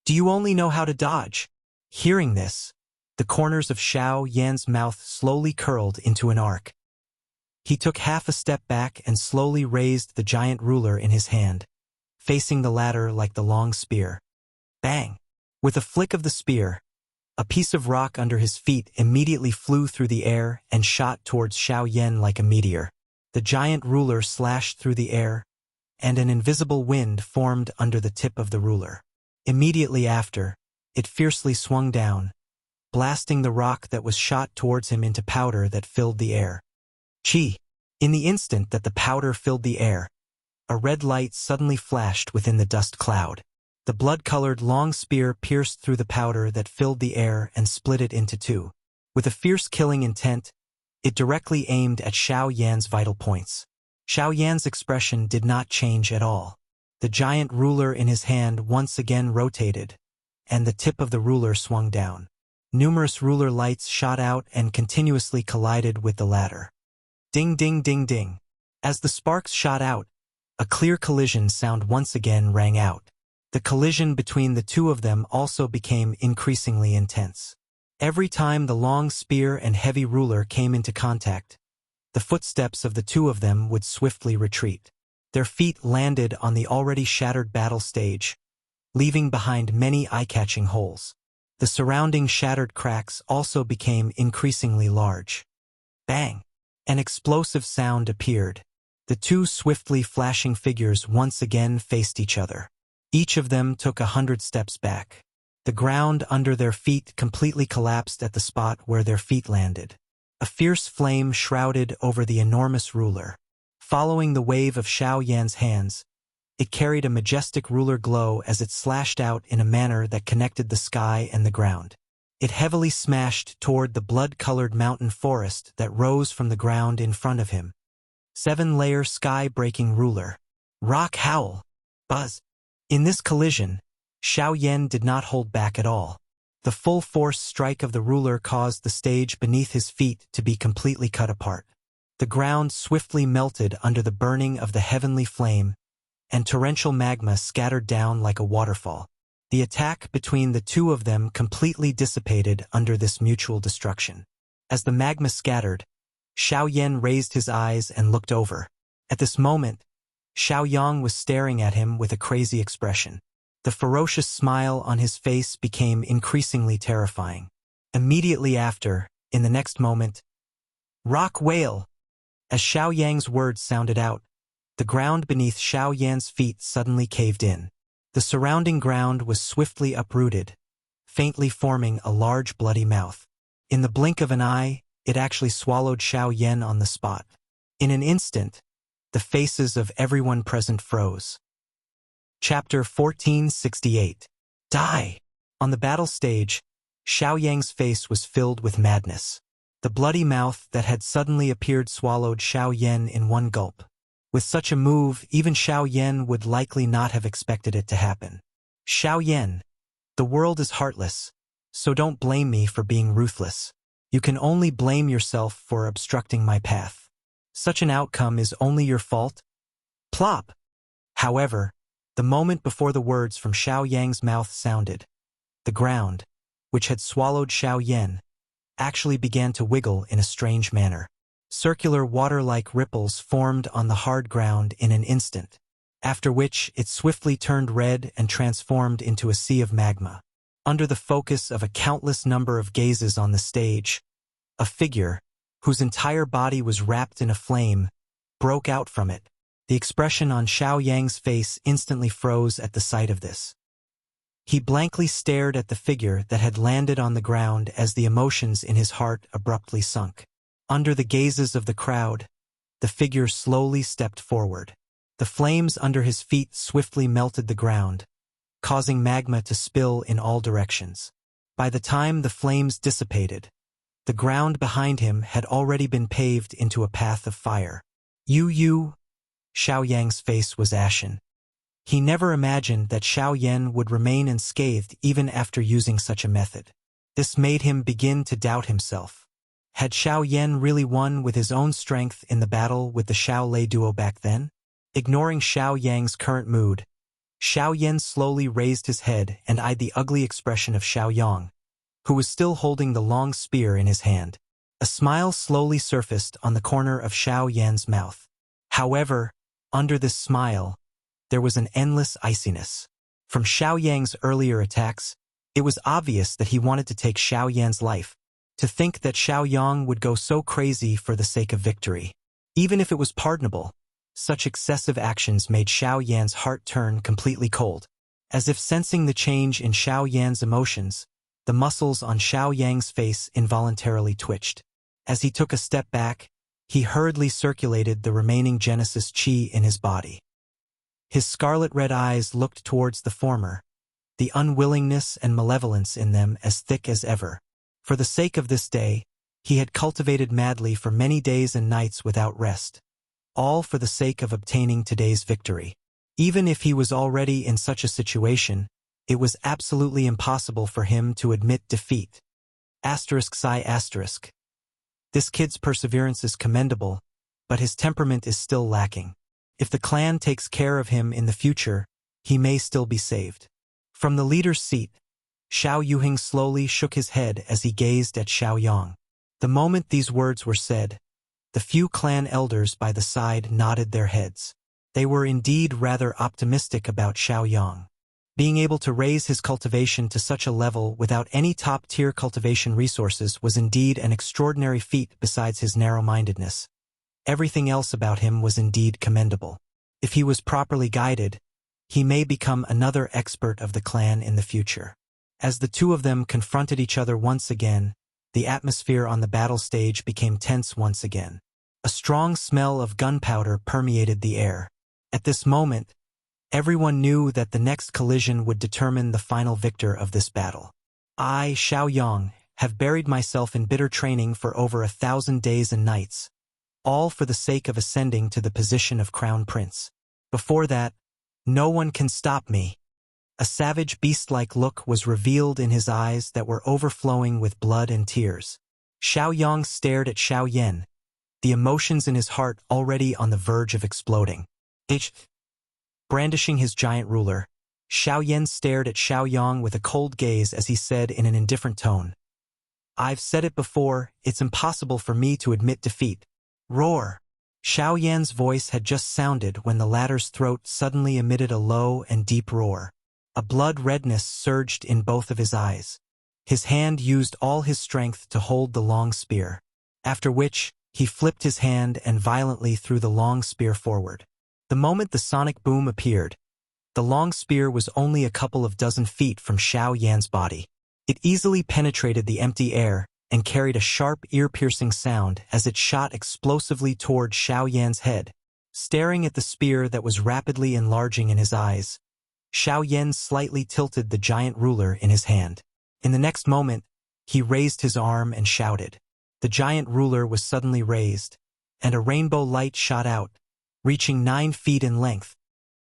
"Do you only know how to dodge?" Hearing this, the corners of Xiao Yan's mouth slowly curled into an arc. He took half a step back and slowly raised the giant ruler in his hand, facing the latter like the long spear. Bang! With a flick of the spear, a piece of rock under his feet immediately flew through the air and shot towards Xiao Yan like a meteor. The giant ruler slashed through the air, and an invisible wind formed under the tip of the ruler. Immediately after, it fiercely swung down, blasting the rock that was shot towards him into powder that filled the air. Chi! In the instant that the powder filled the air, a red light suddenly flashed within the dust cloud. The blood-colored long spear pierced through the powder that filled the air and split it into two. With a fierce killing intent, it directly aimed at Xiao Yan's vital points. Xiao Yan's expression did not change at all. The giant ruler in his hand once again rotated, and the tip of the ruler swung down. Numerous ruler lights shot out and continuously collided with the latter. Ding ding ding ding. As the sparks shot out, a clear collision sound once again rang out. The collision between the two of them also became increasingly intense. Every time the long spear and heavy ruler came into contact, the footsteps of the two of them would swiftly retreat. Their feet landed on the already shattered battle stage, leaving behind many eye-catching holes. The surrounding shattered cracks also became increasingly large. Bang! An explosive sound appeared. The two swiftly flashing figures once again faced each other. Each of them took 100 steps back. The ground under their feet completely collapsed at the spot where their feet landed. A fierce flame shrouded over the enormous ruler. Following the wave of Xiao Yan's hands, it carried a majestic ruler glow as it slashed out in a manner that connected the sky and the ground. It heavily smashed toward the blood-colored mountain forest that rose from the ground in front of him. 7-layer sky-breaking ruler. Rock howl. Buzz. In this collision, Xiao Yan did not hold back at all. The full-force strike of the ruler caused the stage beneath his feet to be completely cut apart. The ground swiftly melted under the burning of the heavenly flame, and torrential magma scattered down like a waterfall. The attack between the two of them completely dissipated under this mutual destruction. As the magma scattered, Xiao Yan raised his eyes and looked over. At this moment, Xiao Yang was staring at him with a crazy expression. The ferocious smile on his face became increasingly terrifying. Immediately after, in the next moment, "Rock whale!" As Xiao Yang's words sounded out, the ground beneath Xiao Yan's feet suddenly caved in. The surrounding ground was swiftly uprooted, faintly forming a large bloody mouth. In the blink of an eye, it actually swallowed Xiao Yan on the spot. In an instant, the faces of everyone present froze. Chapter 1468. Die! On the battle stage, Xiao Yang's face was filled with madness. The bloody mouth that had suddenly appeared swallowed Xiao Yan in one gulp. With such a move, even Xiao Yan would likely not have expected it to happen. "Xiao Yan, the world is heartless, so don't blame me for being ruthless. You can only blame yourself for obstructing my path. Such an outcome is only your fault." Plop! However, the moment before the words from Xiao Yang's mouth sounded, the ground, which had swallowed Xiao Yan, actually began to wiggle in a strange manner. Circular water-like ripples formed on the hard ground in an instant, after which it swiftly turned red and transformed into a sea of magma. Under the focus of a countless number of gazes on the stage, a figure, whose entire body was wrapped in a flame, broke out from it. The expression on Xiao Yang's face instantly froze at the sight of this. He blankly stared at the figure that had landed on the ground as the emotions in his heart abruptly sunk. Under the gazes of the crowd, the figure slowly stepped forward. The flames under his feet swiftly melted the ground, causing magma to spill in all directions. By the time the flames dissipated, the ground behind him had already been paved into a path of fire. You, Xiao Yang's face was ashen. He never imagined that Xiao Yan would remain unscathed even after using such a method. This made him begin to doubt himself. Had Xiao Yan really won with his own strength in the battle with the Xiao Lei duo back then? Ignoring Xiao Yang's current mood, Xiao Yan slowly raised his head and eyed the ugly expression of Xiao Yang, who was still holding the long spear in his hand. A smile slowly surfaced on the corner of Xiao Yan's mouth. However, under this smile, there was an endless iciness. From Xiao Yang's earlier attacks, it was obvious that he wanted to take Xiao Yan's life. To think that Xiao Yang would go so crazy for the sake of victory, even if it was pardonable, such excessive actions made Xiao Yan's heart turn completely cold. As if sensing the change in Xiao Yan's emotions, the muscles on Xiao Yang's face involuntarily twitched. As he took a step back, he hurriedly circulated the remaining Genesis Qi in his body. His scarlet-red eyes looked towards the former, the unwillingness and malevolence in them as thick as ever. For the sake of this day, he had cultivated madly for many days and nights without rest, all for the sake of obtaining today's victory. Even if he was already in such a situation, it was absolutely impossible for him to admit defeat. ****. This kid's perseverance is commendable, but his temperament is still lacking. If the clan takes care of him in the future, he may still be saved. From the leader's seat, Xiao Yuhing slowly shook his head as he gazed at Xiao Yang. The moment these words were said, the few clan elders by the side nodded their heads. They were indeed rather optimistic about Xiao Yang. Being able to raise his cultivation to such a level without any top-tier cultivation resources was indeed an extraordinary feat besides his narrow-mindedness. Everything else about him was indeed commendable. If he was properly guided, he may become another expert of the clan in the future. As the two of them confronted each other once again, the atmosphere on the battle stage became tense once again. A strong smell of gunpowder permeated the air. At this moment, everyone knew that the next collision would determine the final victor of this battle. I, Xiao Yang, have buried myself in bitter training for over 1,000 days and nights, all for the sake of ascending to the position of Crown Prince. Before that, no one can stop me. A savage beast-like look was revealed in his eyes that were overflowing with blood and tears. Xiao Yang stared at Xiao Yan, the emotions in his heart already on the verge of exploding. Brandishing his giant ruler, Xiao Yan stared at Xiao Yang with a cold gaze as he said in an indifferent tone, "I've said it before, it's impossible for me to admit defeat." Roar! Xiao Yan's voice had just sounded when the latter's throat suddenly emitted a low and deep roar. A blood redness surged in both of his eyes. His hand used all his strength to hold the long spear, after which, he flipped his hand and violently threw the long spear forward. The moment the sonic boom appeared, the long spear was only a couple of dozen feet from Xiao Yan's body. It easily penetrated the empty air and carried a sharp, ear-piercing sound as it shot explosively toward Xiao Yan's head. Staring at the spear that was rapidly enlarging in his eyes, Xiao Yan slightly tilted the giant ruler in his hand. In the next moment, he raised his arm and shouted. The giant ruler was suddenly raised, and a rainbow light shot out, reaching 9 feet in length.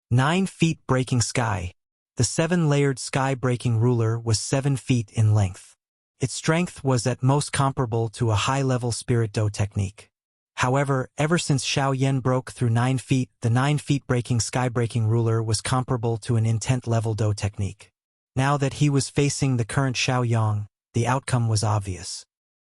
9 feet breaking sky. The 7-layered sky-breaking ruler was 7 feet in length. Its strength was at most comparable to a high-level spirit dough technique. However, ever since Xiao Yan broke through 9 feet, the 9 feet breaking sky-breaking ruler was comparable to an intent-level dough technique. Now that he was facing the current Xiao Yang, the outcome was obvious.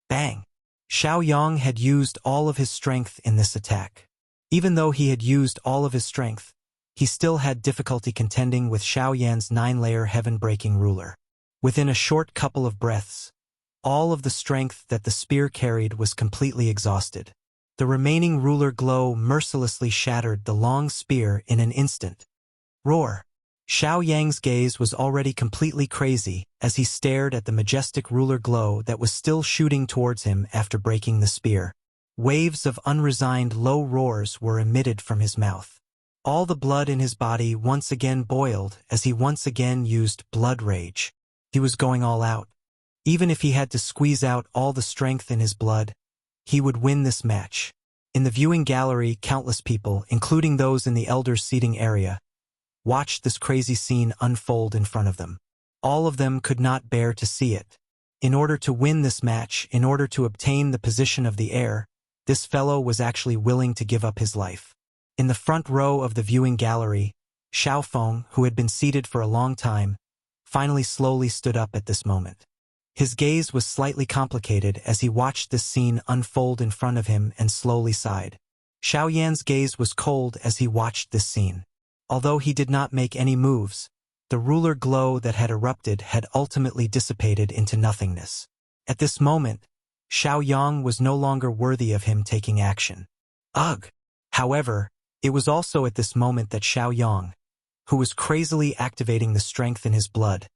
Bang! Xiao Yang had used all of his strength in this attack. Even though he had used all of his strength, he still had difficulty contending with Xiao Yan's 9-layer heaven-breaking ruler. Within a short couple of breaths, all of the strength that the spear carried was completely exhausted. The remaining ruler glow mercilessly shattered the long spear in an instant. Roar! Xiao Yang's gaze was already completely crazy as he stared at the majestic ruler glow that was still shooting towards him after breaking the spear. Waves of unresigned low roars were emitted from his mouth. All the blood in his body once again boiled as he once again used blood rage. He was going all out. Even if he had to squeeze out all the strength in his blood, he would win this match. In the viewing gallery, countless people, including those in the elders' seating area, watched this crazy scene unfold in front of them. All of them could not bear to see it. In order to win this match, in order to obtain the position of the heir, this fellow was actually willing to give up his life. In the front row of the viewing gallery, Xiaofeng, who had been seated for a long time, finally slowly stood up at this moment. His gaze was slightly complicated as he watched this scene unfold in front of him and slowly sighed. Xiao Yan's gaze was cold as he watched this scene. Although he did not make any moves, the ruler glow that had erupted had ultimately dissipated into nothingness. At this moment, Xiao Yang was no longer worthy of him taking action. Ugh! However, it was also at this moment that Xiao Yang, who was crazily activating the strength in his blood,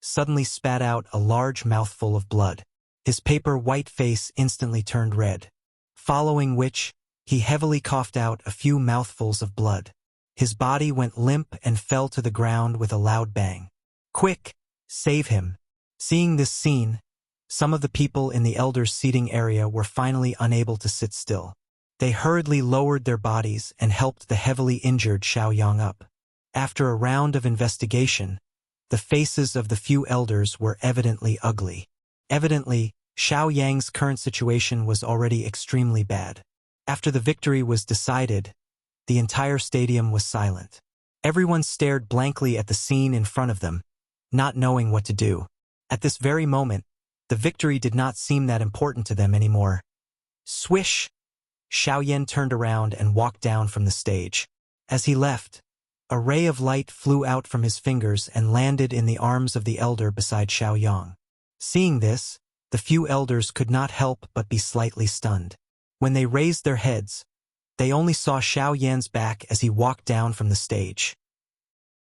suddenly spat out a large mouthful of blood. His paper-white face instantly turned red, following which, he heavily coughed out a few mouthfuls of blood. His body went limp and fell to the ground with a loud bang. Quick! Save him! Seeing this scene, some of the people in the elders' seating area were finally unable to sit still. They hurriedly lowered their bodies and helped the heavily injured Xiao Yang up. After a round of investigation, the faces of the few elders were evidently ugly. Evidently, Xiao Yang's current situation was already extremely bad. After the victory was decided, the entire stadium was silent. Everyone stared blankly at the scene in front of them, not knowing what to do. At this very moment, the victory did not seem that important to them anymore. Swish! Xiao Yan turned around and walked down from the stage. As he left, a ray of light flew out from his fingers and landed in the arms of the elder beside Xiao Yang. Seeing this, the few elders could not help but be slightly stunned. When they raised their heads, they only saw Xiao Yan's back as he walked down from the stage.